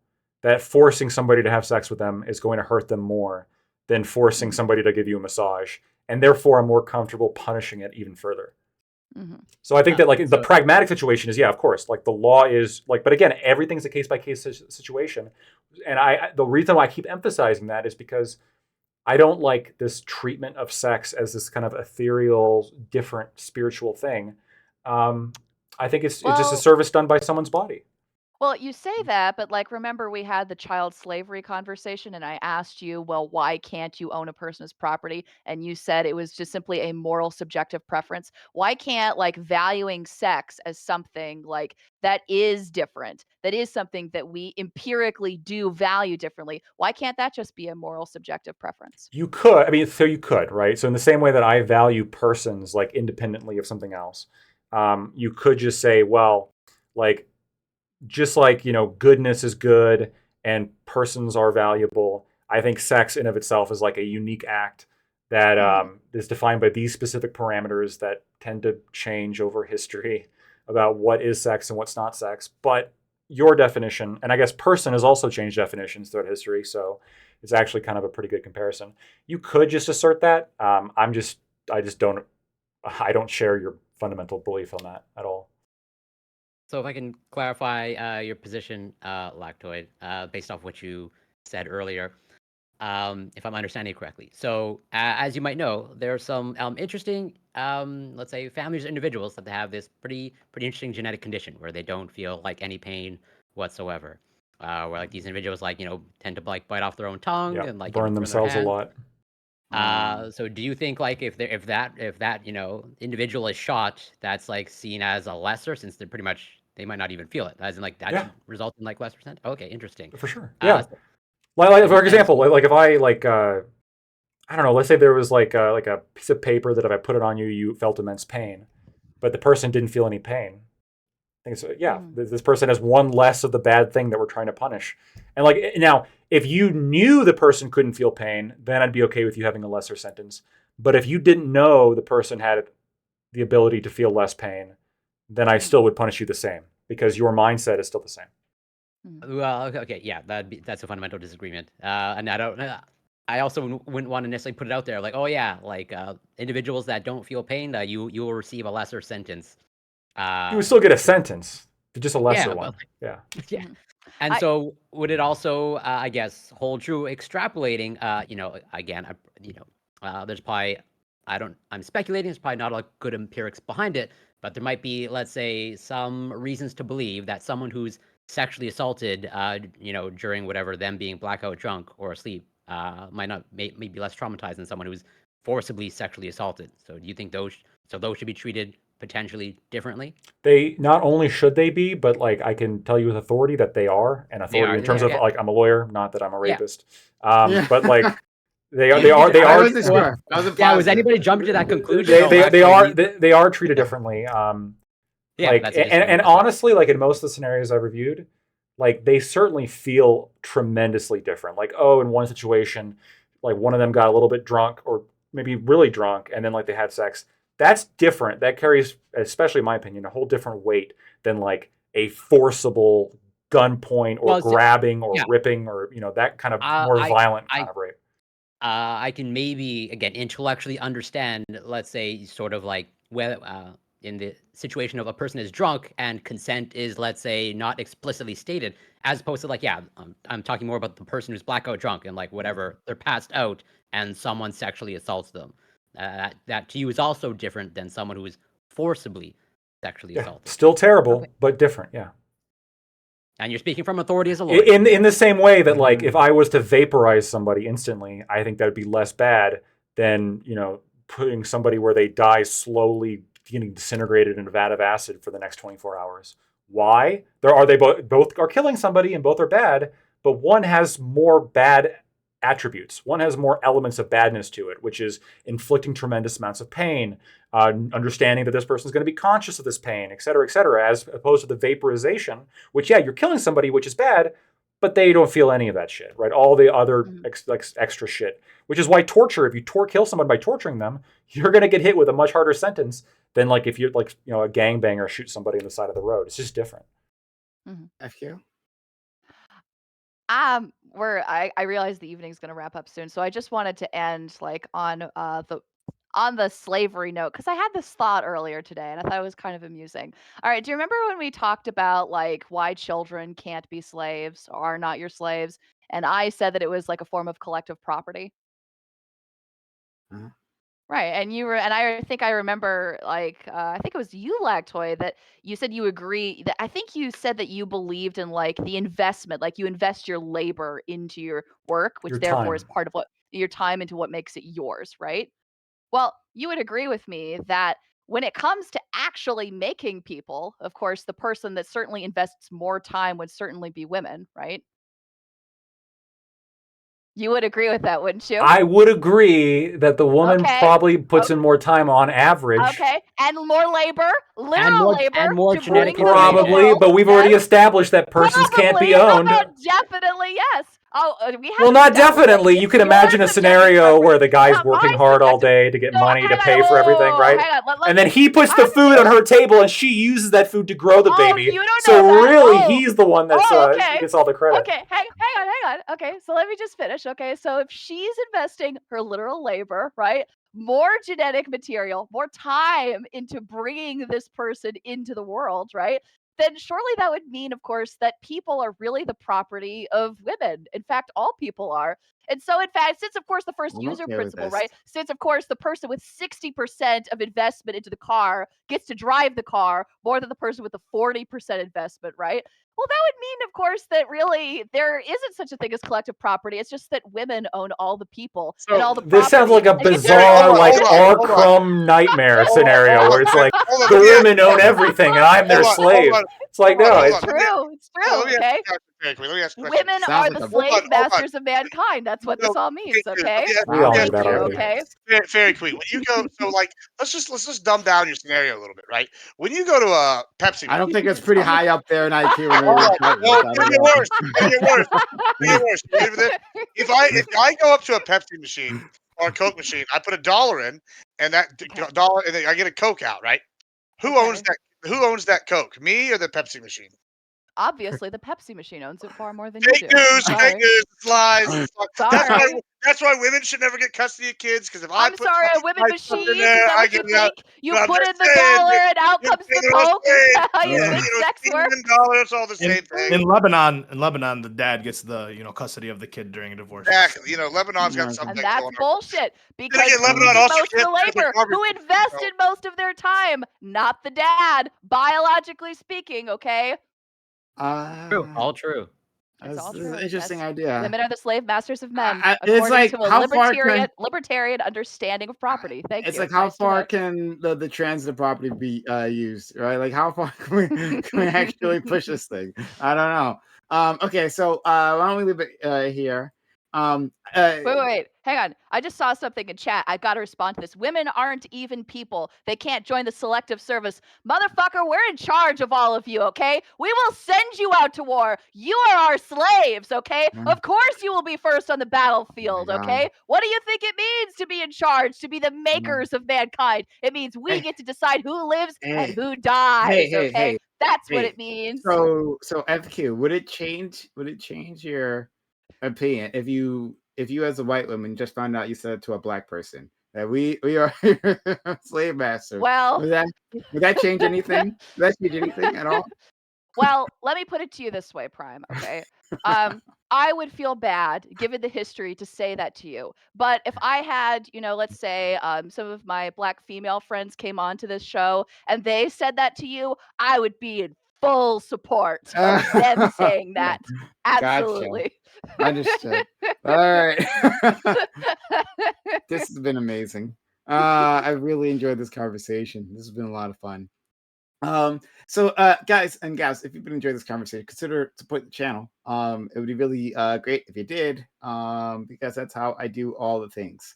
that forcing somebody to have sex with them is going to hurt them more than forcing somebody to give you a massage, and therefore I'm more comfortable punishing it even further. Mm-hmm. So I think that like the pragmatic situation is, of course, like the law is like, but again, everything's a case by case situation. And the reason why I keep emphasizing that is because I don't like this treatment of sex as this kind of ethereal, different spiritual thing. I think it's just a service done by someone's body. Well, you say that, but like, remember we had the child slavery conversation and I asked you, well, why can't you own a person's property? And you said it was just simply a moral subjective preference. Why can't like valuing sex as something like that is different, that is something that we empirically do value differently? Why can't that just be a moral subjective preference? You could, I mean, so you could, right? So in the same way that I value persons like independently of something else, you could just say, well, like, just like, you know, goodness is good and persons are valuable, I think sex in of itself is like a unique act that is defined by these specific parameters that tend to change over history about what is sex and what's not sex. But your definition, and I guess person has also changed definitions throughout history, so it's actually kind of a pretty good comparison. You could just assert that. I don't share your fundamental belief on that at all. So if I can clarify your position, Lactoid, based off what you said earlier, if I'm understanding correctly. So as you might know, there are some interesting, let's say, families or individuals that have this pretty interesting genetic condition where they don't feel like any pain whatsoever. Where like these individuals like, you know, tend to like bite off their own tongue and like burn themselves a lot. So do you think like if that you know individual is shot, that's like seen as a lesser since they they might not even feel it. As in, like that should result in like less percent. Okay, interesting. For sure. Yeah. Like for example, like if I like I don't know, let's say there was like a piece of paper that if I put it on you, you felt immense pain, but the person didn't feel any pain. I think so. Yeah, this person has one less of the bad thing that we're trying to punish. And like now, if you knew the person couldn't feel pain, then I'd be okay with you having a lesser sentence. But if you didn't know the person had the ability to feel less pain, then I still would punish you the same because your mindset is still the same. Well, okay, yeah, that's a fundamental disagreement. And I also wouldn't want to necessarily put it out there like, oh yeah, like individuals that don't feel pain, you will receive a lesser sentence. You would still get a sentence, just a lesser one. Yeah. Yeah. And so would it also, I guess, hold true extrapolating? Again, there's probably I'm speculating. There's probably not a lot of good empirics behind it, but there might be, let's say, some reasons to believe that someone who's sexually assaulted, during whatever them being blackout drunk or asleep, may be less traumatized than someone who's forcibly sexually assaulted. So do you think those should be treated potentially differently? They not only should they be, but like I can tell you with authority that they are, and authority in terms of like I'm a lawyer, not that I'm a rapist. But like they are. I wasn't sure. Was anybody jumping to that conclusion? They are treated differently. And honestly, like in most of the scenarios I've reviewed, like they certainly feel tremendously different. Like, oh, in one situation, like one of them got a little bit drunk or maybe really drunk, and then like they had sex. That's different. That carries, especially in my opinion, a whole different weight than like a forcible gunpoint or grabbing or ripping or that kind of more violent kind of rape. I can maybe again intellectually understand, let's say, sort of like in the situation of a person is drunk and consent is, let's say, not explicitly stated, as opposed to like, I'm talking more about the person who's blackout drunk and like whatever, they're passed out and someone sexually assaults them. That to you is also different than someone who is forcibly sexually assaulted. Still terrible, but different, yeah. And you're speaking from authority as a lawyer. In the same way that like if I was to vaporize somebody instantly, I think that would be less bad than putting somebody where they die slowly getting disintegrated in a vat of acid for the next 24 hours. Why? They both are killing somebody and both are bad, but one has more bad attributes. One has more elements of badness to it, which is inflicting tremendous amounts of pain, understanding that this person is going to be conscious of this pain, et cetera, as opposed to the vaporization, which, you're killing somebody, which is bad, but they don't feel any of that shit, right? All the other extra shit, which is why torture, if you kill someone by torturing them, you're going to get hit with a much harder sentence than like if you're like, a gangbanger shoots somebody on the side of the road. It's just different. FQ? I realize the evening's going to wrap up soon, so I just wanted to end like on the slavery note, because I had this thought earlier today and I thought it was kind of amusing. All right, do you remember when we talked about like why children can't be slaves or are not your slaves? And I said that it was like a form of collective property. Right, and I think I remember like I think it was you, Lactoy, that you said you agree that I think you said that you believed in like the investment, like you invest your labor into your work, which therefore is part of what your time into what makes it yours, right? Well, you would agree with me that when it comes to actually making people, of course, the person that certainly invests more time would certainly be women, right? You would agree with that, wouldn't you? I would agree that the woman probably puts in more time on average. Okay, and more labor, literal labor, and more genetic probably, but we've already established that persons can't be owned. Definitely, yes. Well, not definitely. You can imagine a scenario where the guy's working hard all day to get money to pay for everything, right? And then he puts the food on her table, and she uses that food to grow the baby. So really, he's the one that gets all the credit. Okay, hang on. Okay, so let me just finish. Okay, so if she's investing her literal labor, right, more genetic material, more time into bringing this person into the world, right? Then surely that would mean, of course, that people are really the property of women. In fact, all people are. And so, in fact, since, of course, the first user principle, right? Since, of course, the person with 60% of investment into the car gets to drive the car more than the person with the 40% investment, right? Well, that would mean, of course, that really there isn't such a thing as collective property. It's just that women own all the people and all the property. This sounds like a bizarre, Arkham nightmare scenario where it's like the women own everything and I'm their slave. It's like, no, it's true. It's true. Okay. Let me ask a question. Women are the slave masters of mankind. That's what this all means. Okay. We all knew that already. Okay. Fairy Queen, when you go, so like, let's just dumb down your scenario a little bit, right? When you go to a Pepsi, I don't think it's pretty high up there in IQ. It's gonna get worse. If I go up to a Pepsi machine or a Coke machine, I put $1 in, and that dollar, and then I get a Coke out, right? Who owns that? Who owns that Coke? Me or the Pepsi machine? Obviously, the Pepsi machine owns it far more than Fake you do. fake news, it's lies. Sorry. That's why women should never get custody of kids. Because if I'm sorry, a women machine. Is that what you think? You But I'm put in just the saying, dollar and out comes the Coke. Is that how you Yeah, think sex works? It's all the same thing. In Lebanon, the dad gets the custody of the kid during a divorce. Exactly. Lebanon's got something. And that's bullshit because again, who Lebanon did also most of the can't labor? Who invested most of their time? Not the dad, biologically speaking. Okay. True. All true. It's all This true. is an interesting Yes. idea. Women are the slave masters of men, it's according like, to a how far libertarian understanding of property. Thank It's you. like, how Nice to far know. can the transitive property be used, right? Like, how far can we actually push this thing? I don't know. Okay, so why don't we leave it here? Wait, hang on. I just saw something in chat. I got to respond to this. Women aren't even people. They can't join the selective service. Motherfucker, we're in charge of all of you, okay? We will send you out to war. You are our slaves, okay? Of course you will be first on the battlefield, okay? What do you think it means to be in charge, to be the makers of mankind? It means we get to decide who lives and who dies, okay? That's what it means. So FQ, would it change your opinion if you as a white woman just found out you said it to a black person that we are slave masters? Well, would that change anything? Would that change anything at all? Well, let me put it to you this way, Prime, okay? I would feel bad, given the history, to say that to you. But if I had, let's say some of my black female friends came on to this show and they said that to you, I would be in full support of them saying that. Absolutely. Gotcha. Understood. All right. This has been amazing. I really enjoyed this conversation. This has been a lot of fun. So guys and gals, if you've been enjoying this conversation, consider support the channel. It would be really great if you did, because that's how I do all the things.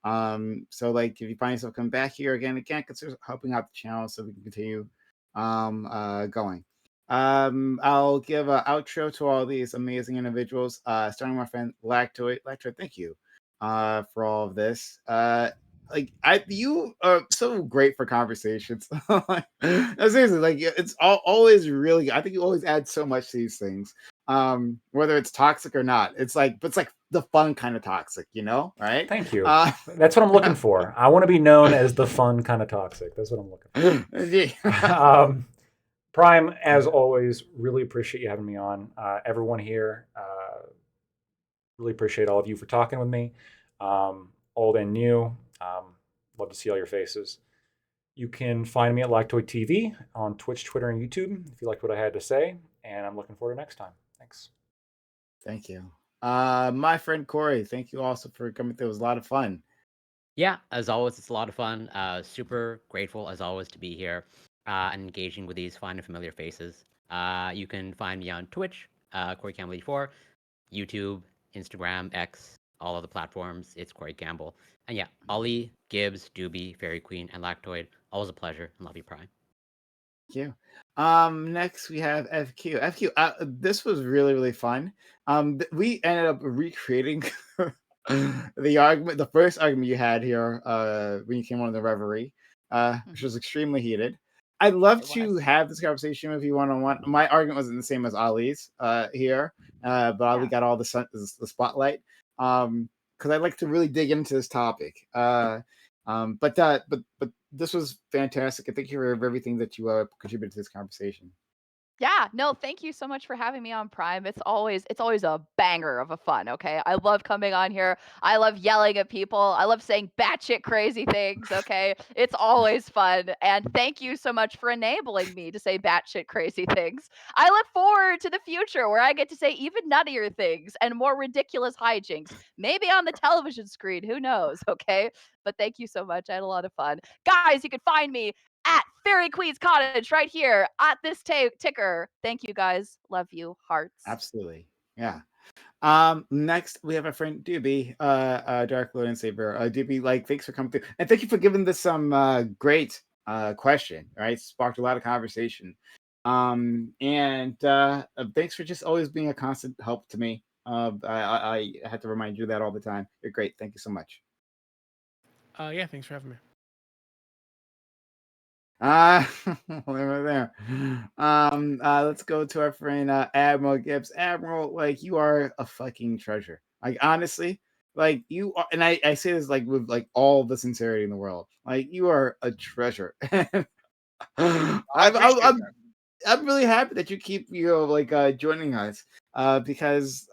So like, if you find yourself coming back here again, consider helping out the channel so we can continue going. I'll give an outro to all these amazing individuals, starting with my friend Lactoid. Lactoid, thank you for all of this. You are so great for conversations. Seriously, like, it's always really, I think you always add so much to these things, whether it's toxic or not. It's like the fun kind of toxic, right? Thank you. That's what I'm looking for. I want to be known as the fun kind of toxic. That's what I'm looking for. Prime, as always, really appreciate you having me on. Everyone here, really appreciate all of you for talking with me, old and new. Love to see all your faces. You can find me at Lactoid TV on Twitch, Twitter, and YouTube if you liked what I had to say. And I'm looking forward to next time. Thanks. Thank you. My friend Corey, thank you also for coming through. It was a lot of fun. Yeah, as always, it's a lot of fun. Super grateful, as always, to be here and engaging with these fine and familiar faces. You can find me on Twitch, Corey Campbell 84, YouTube, Instagram, X, all of the platforms. It's Corey Campbell. And yeah, Ollie, Gibbs, Doobie, Fairy Queen, and Lactoid. Always a pleasure. And love you, Prime. Thank you. Next we have FQ. FQ, this was really, really fun. We ended up recreating the first argument you had here when you came on the Reverie, which was extremely heated. I'd love to have this conversation with you one-on-one. My argument wasn't the same as Ali's here, but Ali got all the spotlight. Because I'd like to really dig into this topic. But this was fantastic. And thank you for everything that you contributed to this conversation. Yeah, no, thank you so much for having me on Prime. It's always a banger of a fun, okay? I love coming on here. I love yelling at people. I love saying batshit crazy things, okay? It's always fun. And thank you so much for enabling me to say batshit crazy things. I look forward to the future where I get to say even nuttier things and more ridiculous hijinks. Maybe on the television screen, who knows, okay? But thank you so much. I had a lot of fun. Guys, you can find me at Fairy Queen's Cottage right here at this ticker. Thank you guys. Love you. Hearts. Absolutely. Yeah. Next we have our friend Doobie, Dark Lord and Saber. Doobie, like, thanks for coming through, and thank you for giving this some great question. Right, sparked a lot of conversation. And thanks for just always being a constant help to me. I had to remind you that all the time. You're great. Thank you so much. Yeah, thanks for having me. There. Let's go to our friend Admiral Gibbs. Admiral, like, you are a fucking treasure. Like, honestly, like, you are, and I say this like with like all the sincerity in the world. Like, you are a treasure. I'm really happy that you keep joining us. Because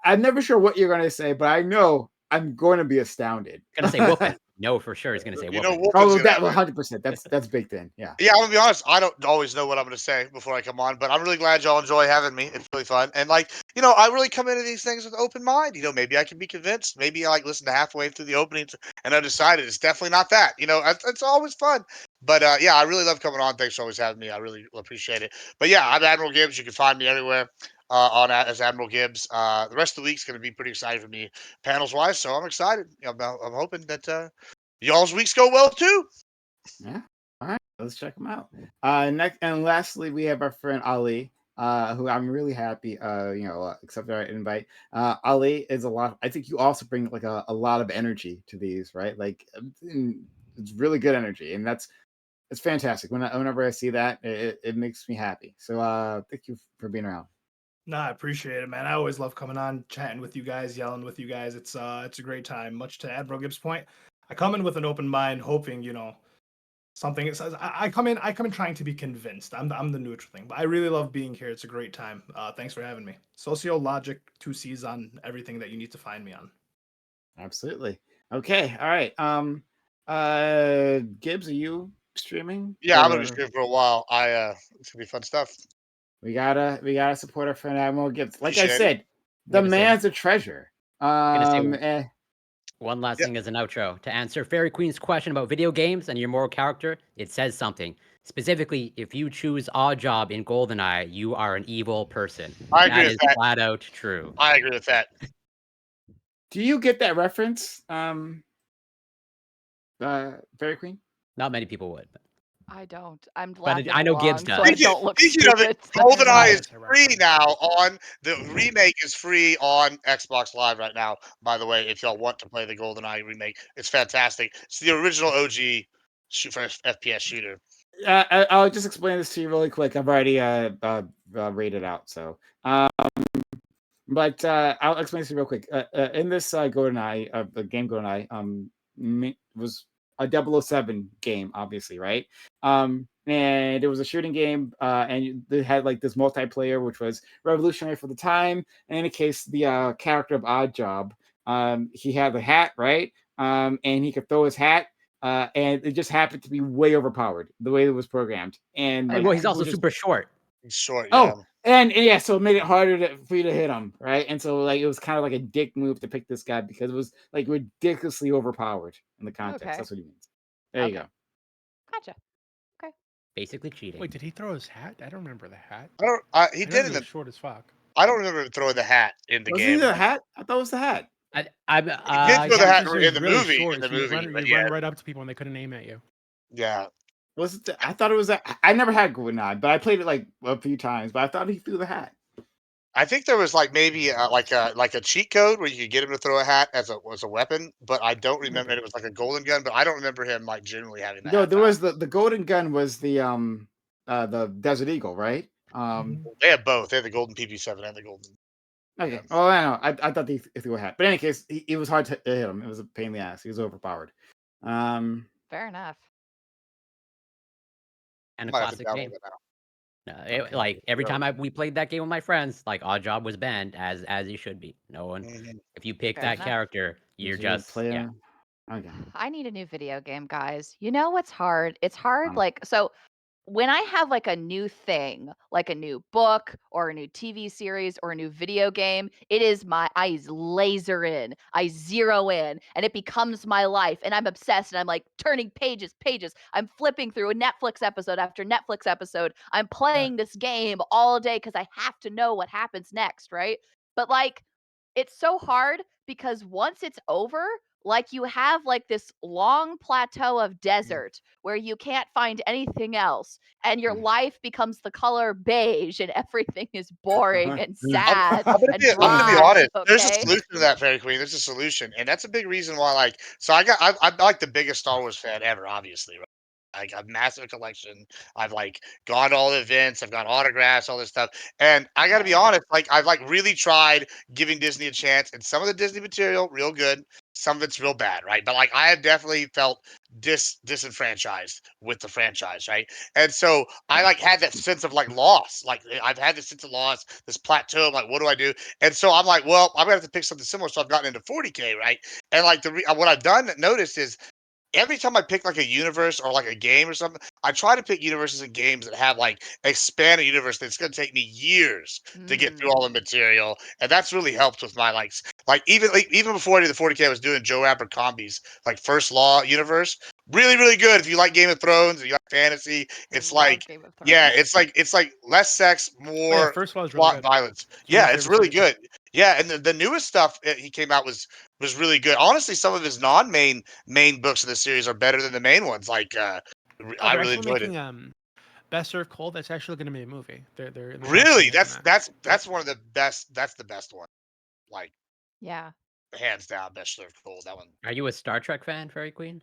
I'm never sure what you're gonna say, but I know I'm going to be astounded. Gonna say whooping. No, for sure, he's gonna say whooping. Oh, that 100%. That's big then. Yeah. Yeah, I'm gonna be honest. I don't always know what I'm gonna say before I come on, but I'm really glad y'all enjoy having me. It's really fun, and like, I really come into these things with an open mind. Maybe I can be convinced. Maybe I listen to halfway through the openings, and I decided it's definitely not that. It's always fun. But yeah, I really love coming on. Thanks for always having me. I really appreciate it. But yeah, I'm Admiral Gibbs. You can find me everywhere as Admiral Gibbs. The rest of the week's gonna be pretty exciting for me, panels wise. So I'm excited. I'm hoping that y'all's weeks go well too. Yeah. All right, let's check them out. Next and lastly, we have our friend Ali, who I'm really happy, accepted our invite. Ali is a lot. I think you also bring like a lot of energy to these, right? Like, it's really good energy, and it's fantastic. Whenever I see that, it makes me happy. So thank you for being around. No, I appreciate it, man. I always love coming on, chatting with you guys, yelling with you guys. It's a great time. Much to Admiral Gibbs' point, I come in with an open mind, hoping something. It says I come in trying to be convinced. I'm the neutral thing, but I really love being here. It's a great time. Thanks for having me. Sociologic 2C's on everything that you need to find me on. Absolutely. Okay. All right. Gibbs, are you streaming? Yeah, I'm gonna be streaming for a while. It's gonna be fun stuff. We gotta support our friend Admiral Gibbs. Like Appreciate I said, the man's a treasure. One last thing as an outro. To answer Fairy Queen's question about video games and your moral character, it says something. Specifically, if you choose Oddjob in GoldenEye, you are an evil person. I agree with that. Flat out true. I agree with that. Do you get that reference, Fairy Queen? Not many people would. But. I don't. I'm but I know Gibbs does. So I don't look Speaking of it, GoldenEye is free now on the remake is free on Xbox Live right now. By the way, if y'all want to play the GoldenEye remake, it's fantastic. It's the original OG FPS shooter. I'll just explain this to you really quick. I've already rated out, so but I'll explain this to you real quick. In this GoldenEye, the game GoldenEye, was a 007 game, obviously, right? And it was a shooting game, and it had like this multiplayer, which was revolutionary for the time. In any case, the character of Oddjob, he had the hat, right? And he could throw his hat, and it just happened to be way overpowered the way it was programmed. And well, he's also super short. He's short. Yeah. Oh, and yeah, so it made it harder for you to hit him, right? And so like it was kind of like a dick move to pick this guy because it was like ridiculously overpowered in the context. Okay. That's what he means. There you go. Gotcha. Okay. Basically cheating. Wait, did he throw his hat? I don't remember the hat. He did in the short as fuck. I don't remember throwing the hat in the game. Was it the hat? I thought it was the hat. He did throw the hat in the movie. Short, in the so movie, you run right up to people and they couldn't aim at you. Yeah. Was it? I thought it was that. I never had GoldenEye, but I played it like a few times. But I thought he threw the hat. I think there was like maybe like a cheat code where you could get him to throw a hat as a weapon, but I don't remember. It was like a golden gun, but I don't remember him like generally having that. No, there was the golden gun was the Desert Eagle, right? They had both. They had the golden PP7 and the golden. Okay. Oh, I know. I thought he threw a hat, but in any case, it was hard to hit him. It was a pain in the ass. He was overpowered. Fair enough. And a classic game. Like every time we played that game with my friends, like Oddjob was banned as he should be. No one. If you pick that character, you're just playing. Okay. I need a new video game, guys. You know what's hard? It's hard. Like so. when I have like a new thing, like a new book or a new TV series or a new video game, it is I laser in, I zero in, and it becomes my life. And I'm obsessed and I'm like turning pages. I'm flipping through a Netflix episode after Netflix episode. I'm playing this game all day because I have to know what happens next, right? But like, it's so hard because once it's over, like you have like this long plateau of desert where you can't find anything else and your life becomes the color beige and everything is boring and sad I'm and gonna be dry. honest. There's a Okay. solution to that, Fairy Queen. There's a solution, and that's a big reason why. Like, so I'm like the biggest Star Wars fan ever, obviously. Right? Like a massive collection. I've like gone to all the events. I've got autographs, all this stuff. And I got to be honest. Like, I've like really tried giving Disney a chance, and some of the Disney material real good. Some of it's real bad, right? But like, I have definitely felt disenfranchised with the franchise, right? And so I like had that sense of like loss. Like I've had this sense of loss, this plateau. I'm like, what do I do? And so I'm like, well, I'm gonna have to pick something similar. So I've gotten into 40K, right? And like what I've done noticed is every time I pick like a universe or like a game or something, I try to pick universes and games that have like expanded universe that's going to take me years to get through all the material, and that's really helped with my like even before I did the 40K, I was doing Joe Abercrombie's like First Law universe. Really good if you like Game of Thrones, if you like fantasy. It's like Game of Thrones. yeah, it's like less sex, more First Law is really plot good. violence. It's one of Yeah, my it's favorite really series. good. Yeah, and the newest stuff he came out was really good. Honestly, some of his main books of the series are better than the main ones. Like, I They're really actually enjoyed it. making Best Served Cold. That's actually going to be a movie. They're in the process of Really, making that. that's one of the best. That's the best one. Like, Yeah. hands down, best served cold. That one. Are you a Star Trek fan, Fairy Queen?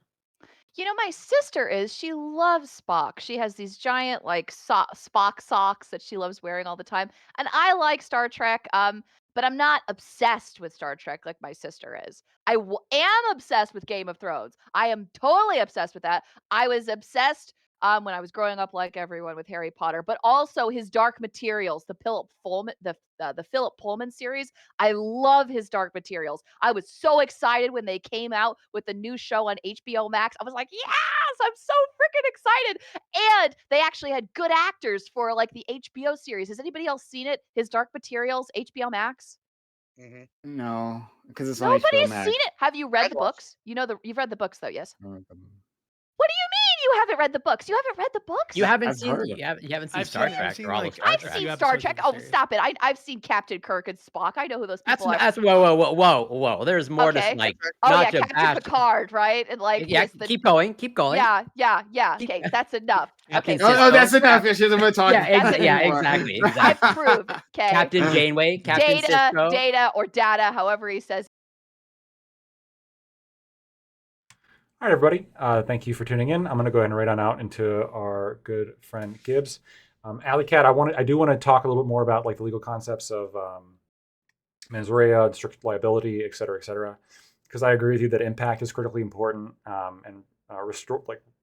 You know, my sister is. She loves Spock. She has these giant like Spock socks that she loves wearing all the time. And I like Star Trek. But I'm not obsessed with Star Trek like my sister is. I am obsessed with Game of Thrones. I am totally obsessed with that. I was obsessed when I was growing up, like everyone, with Harry Potter, but also his Dark Materials, the Philip Pullman series. I love his Dark Materials. I was so excited when they came out with the new show on HBO Max. I was like, yes, I'm so freaking excited. And they actually had good actors for like the HBO series. Has anybody else seen it? His Dark Materials, HBO Max? No, because it's on HBO Nobody's Max. seen it. Have you read the books? You've read the books though, yes? What do you mean you haven't read the books? You haven't read the books? You haven't I've seen heard you haven't seen I've Star seen- I've Trek seen, or all like, of Star I've Trek. seen few Star episodes Trek. of the Oh, series. stop it. I've seen Captain Kirk and Spock. I know who those people are. That's whoa. There's more Okay. to like Oh not yeah, to Captain bash. Picard, right? And like Yeah, the keep going. yeah. Keep- Okay, that's enough. Captain Okay, Oh, that's Sisko. enough. She doesn't want to talk Yeah, about it yeah, anymore. exactly. I've proved. Okay. Captain Janeway, Captain Sisko. Data, or Data, however he says. All right, everybody. Thank you for tuning in. I'm going to go ahead and right on out into our good friend Gibbs. Alley Cat, I do want to talk a little bit more about like the legal concepts of mens rea, strict liability, et cetera, because I agree with you that impact is critically important, and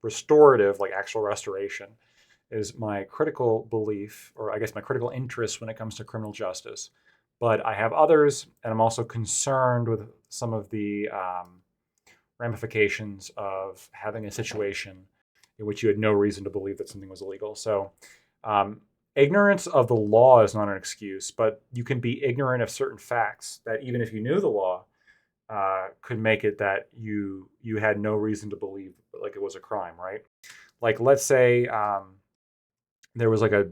restorative, like actual restoration, is my critical belief, or I guess my critical interest when it comes to criminal justice. But I have others, and I'm also concerned with some of the ramifications of having a situation in which you had no reason to believe that something was illegal. So ignorance of the law is not an excuse, but you can be ignorant of certain facts that even if you knew the law, could make it that you had no reason to believe like it was a crime, right? Like let's say there was like a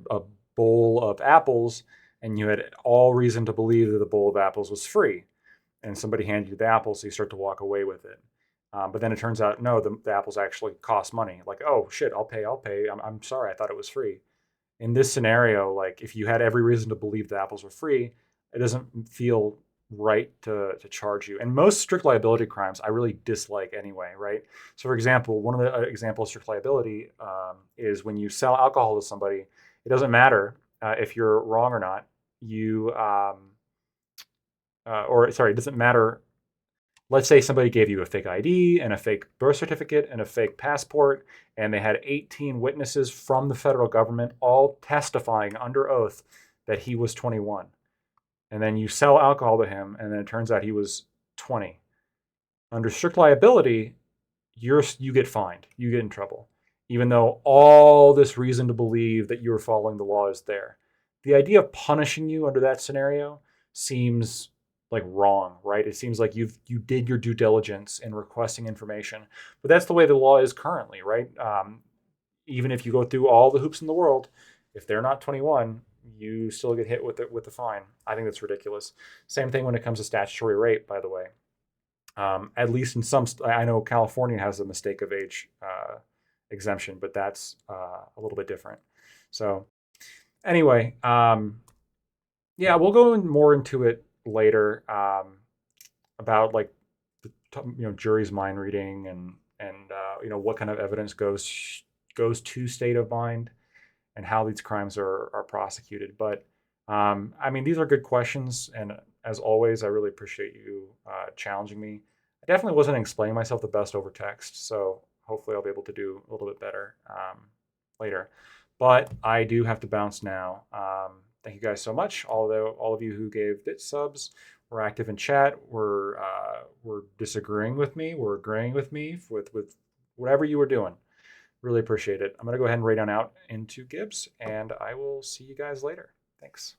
bowl of apples and you had all reason to believe that the bowl of apples was free, and somebody handed you the apples, so you start to walk away with it. But then it turns out, no, the apples actually cost money. Like, oh shit, I'll pay. I'm sorry, I thought it was free. In this scenario, like if you had every reason to believe the apples were free, it doesn't feel right to charge you. And most strict liability crimes, I really dislike anyway, right? So for example, one of the examples of strict liability is when you sell alcohol to somebody, it doesn't matter if you're wrong or not. It doesn't matter. Let's say somebody gave you a fake ID and a fake birth certificate and a fake passport, and they had 18 witnesses from the federal government all testifying under oath that he was 21. And then you sell alcohol to him, and then it turns out he was 20. Under strict liability, you get fined. You get in trouble. even though all this reason to believe that you are following the law is there. The idea of punishing you under that scenario seems like wrong, right? It seems like you did your due diligence in requesting information, but that's the way the law is currently, right? Even if you go through all the hoops in the world, if they're not 21, you still get hit with the fine. I think that's ridiculous. Same thing when it comes to statutory rape, by the way. At least in some, I know California has a mistake of age exemption, but that's a little bit different. So anyway, yeah, we'll go more into it later about like the jury's mind reading and what kind of evidence goes to state of mind and how these crimes are prosecuted. But I mean, these are good questions, and as always, I really appreciate you challenging me. I definitely wasn't explaining myself the best over text, so hopefully I'll be able to do a little bit better later. But I do have to bounce now. Thank you guys so much. Although all of you who gave bit subs were active in chat, were disagreeing with me, were agreeing with me with whatever you were doing. Really appreciate it. I'm going to go ahead and raid on out into Gibbs, and I will see you guys later. Thanks.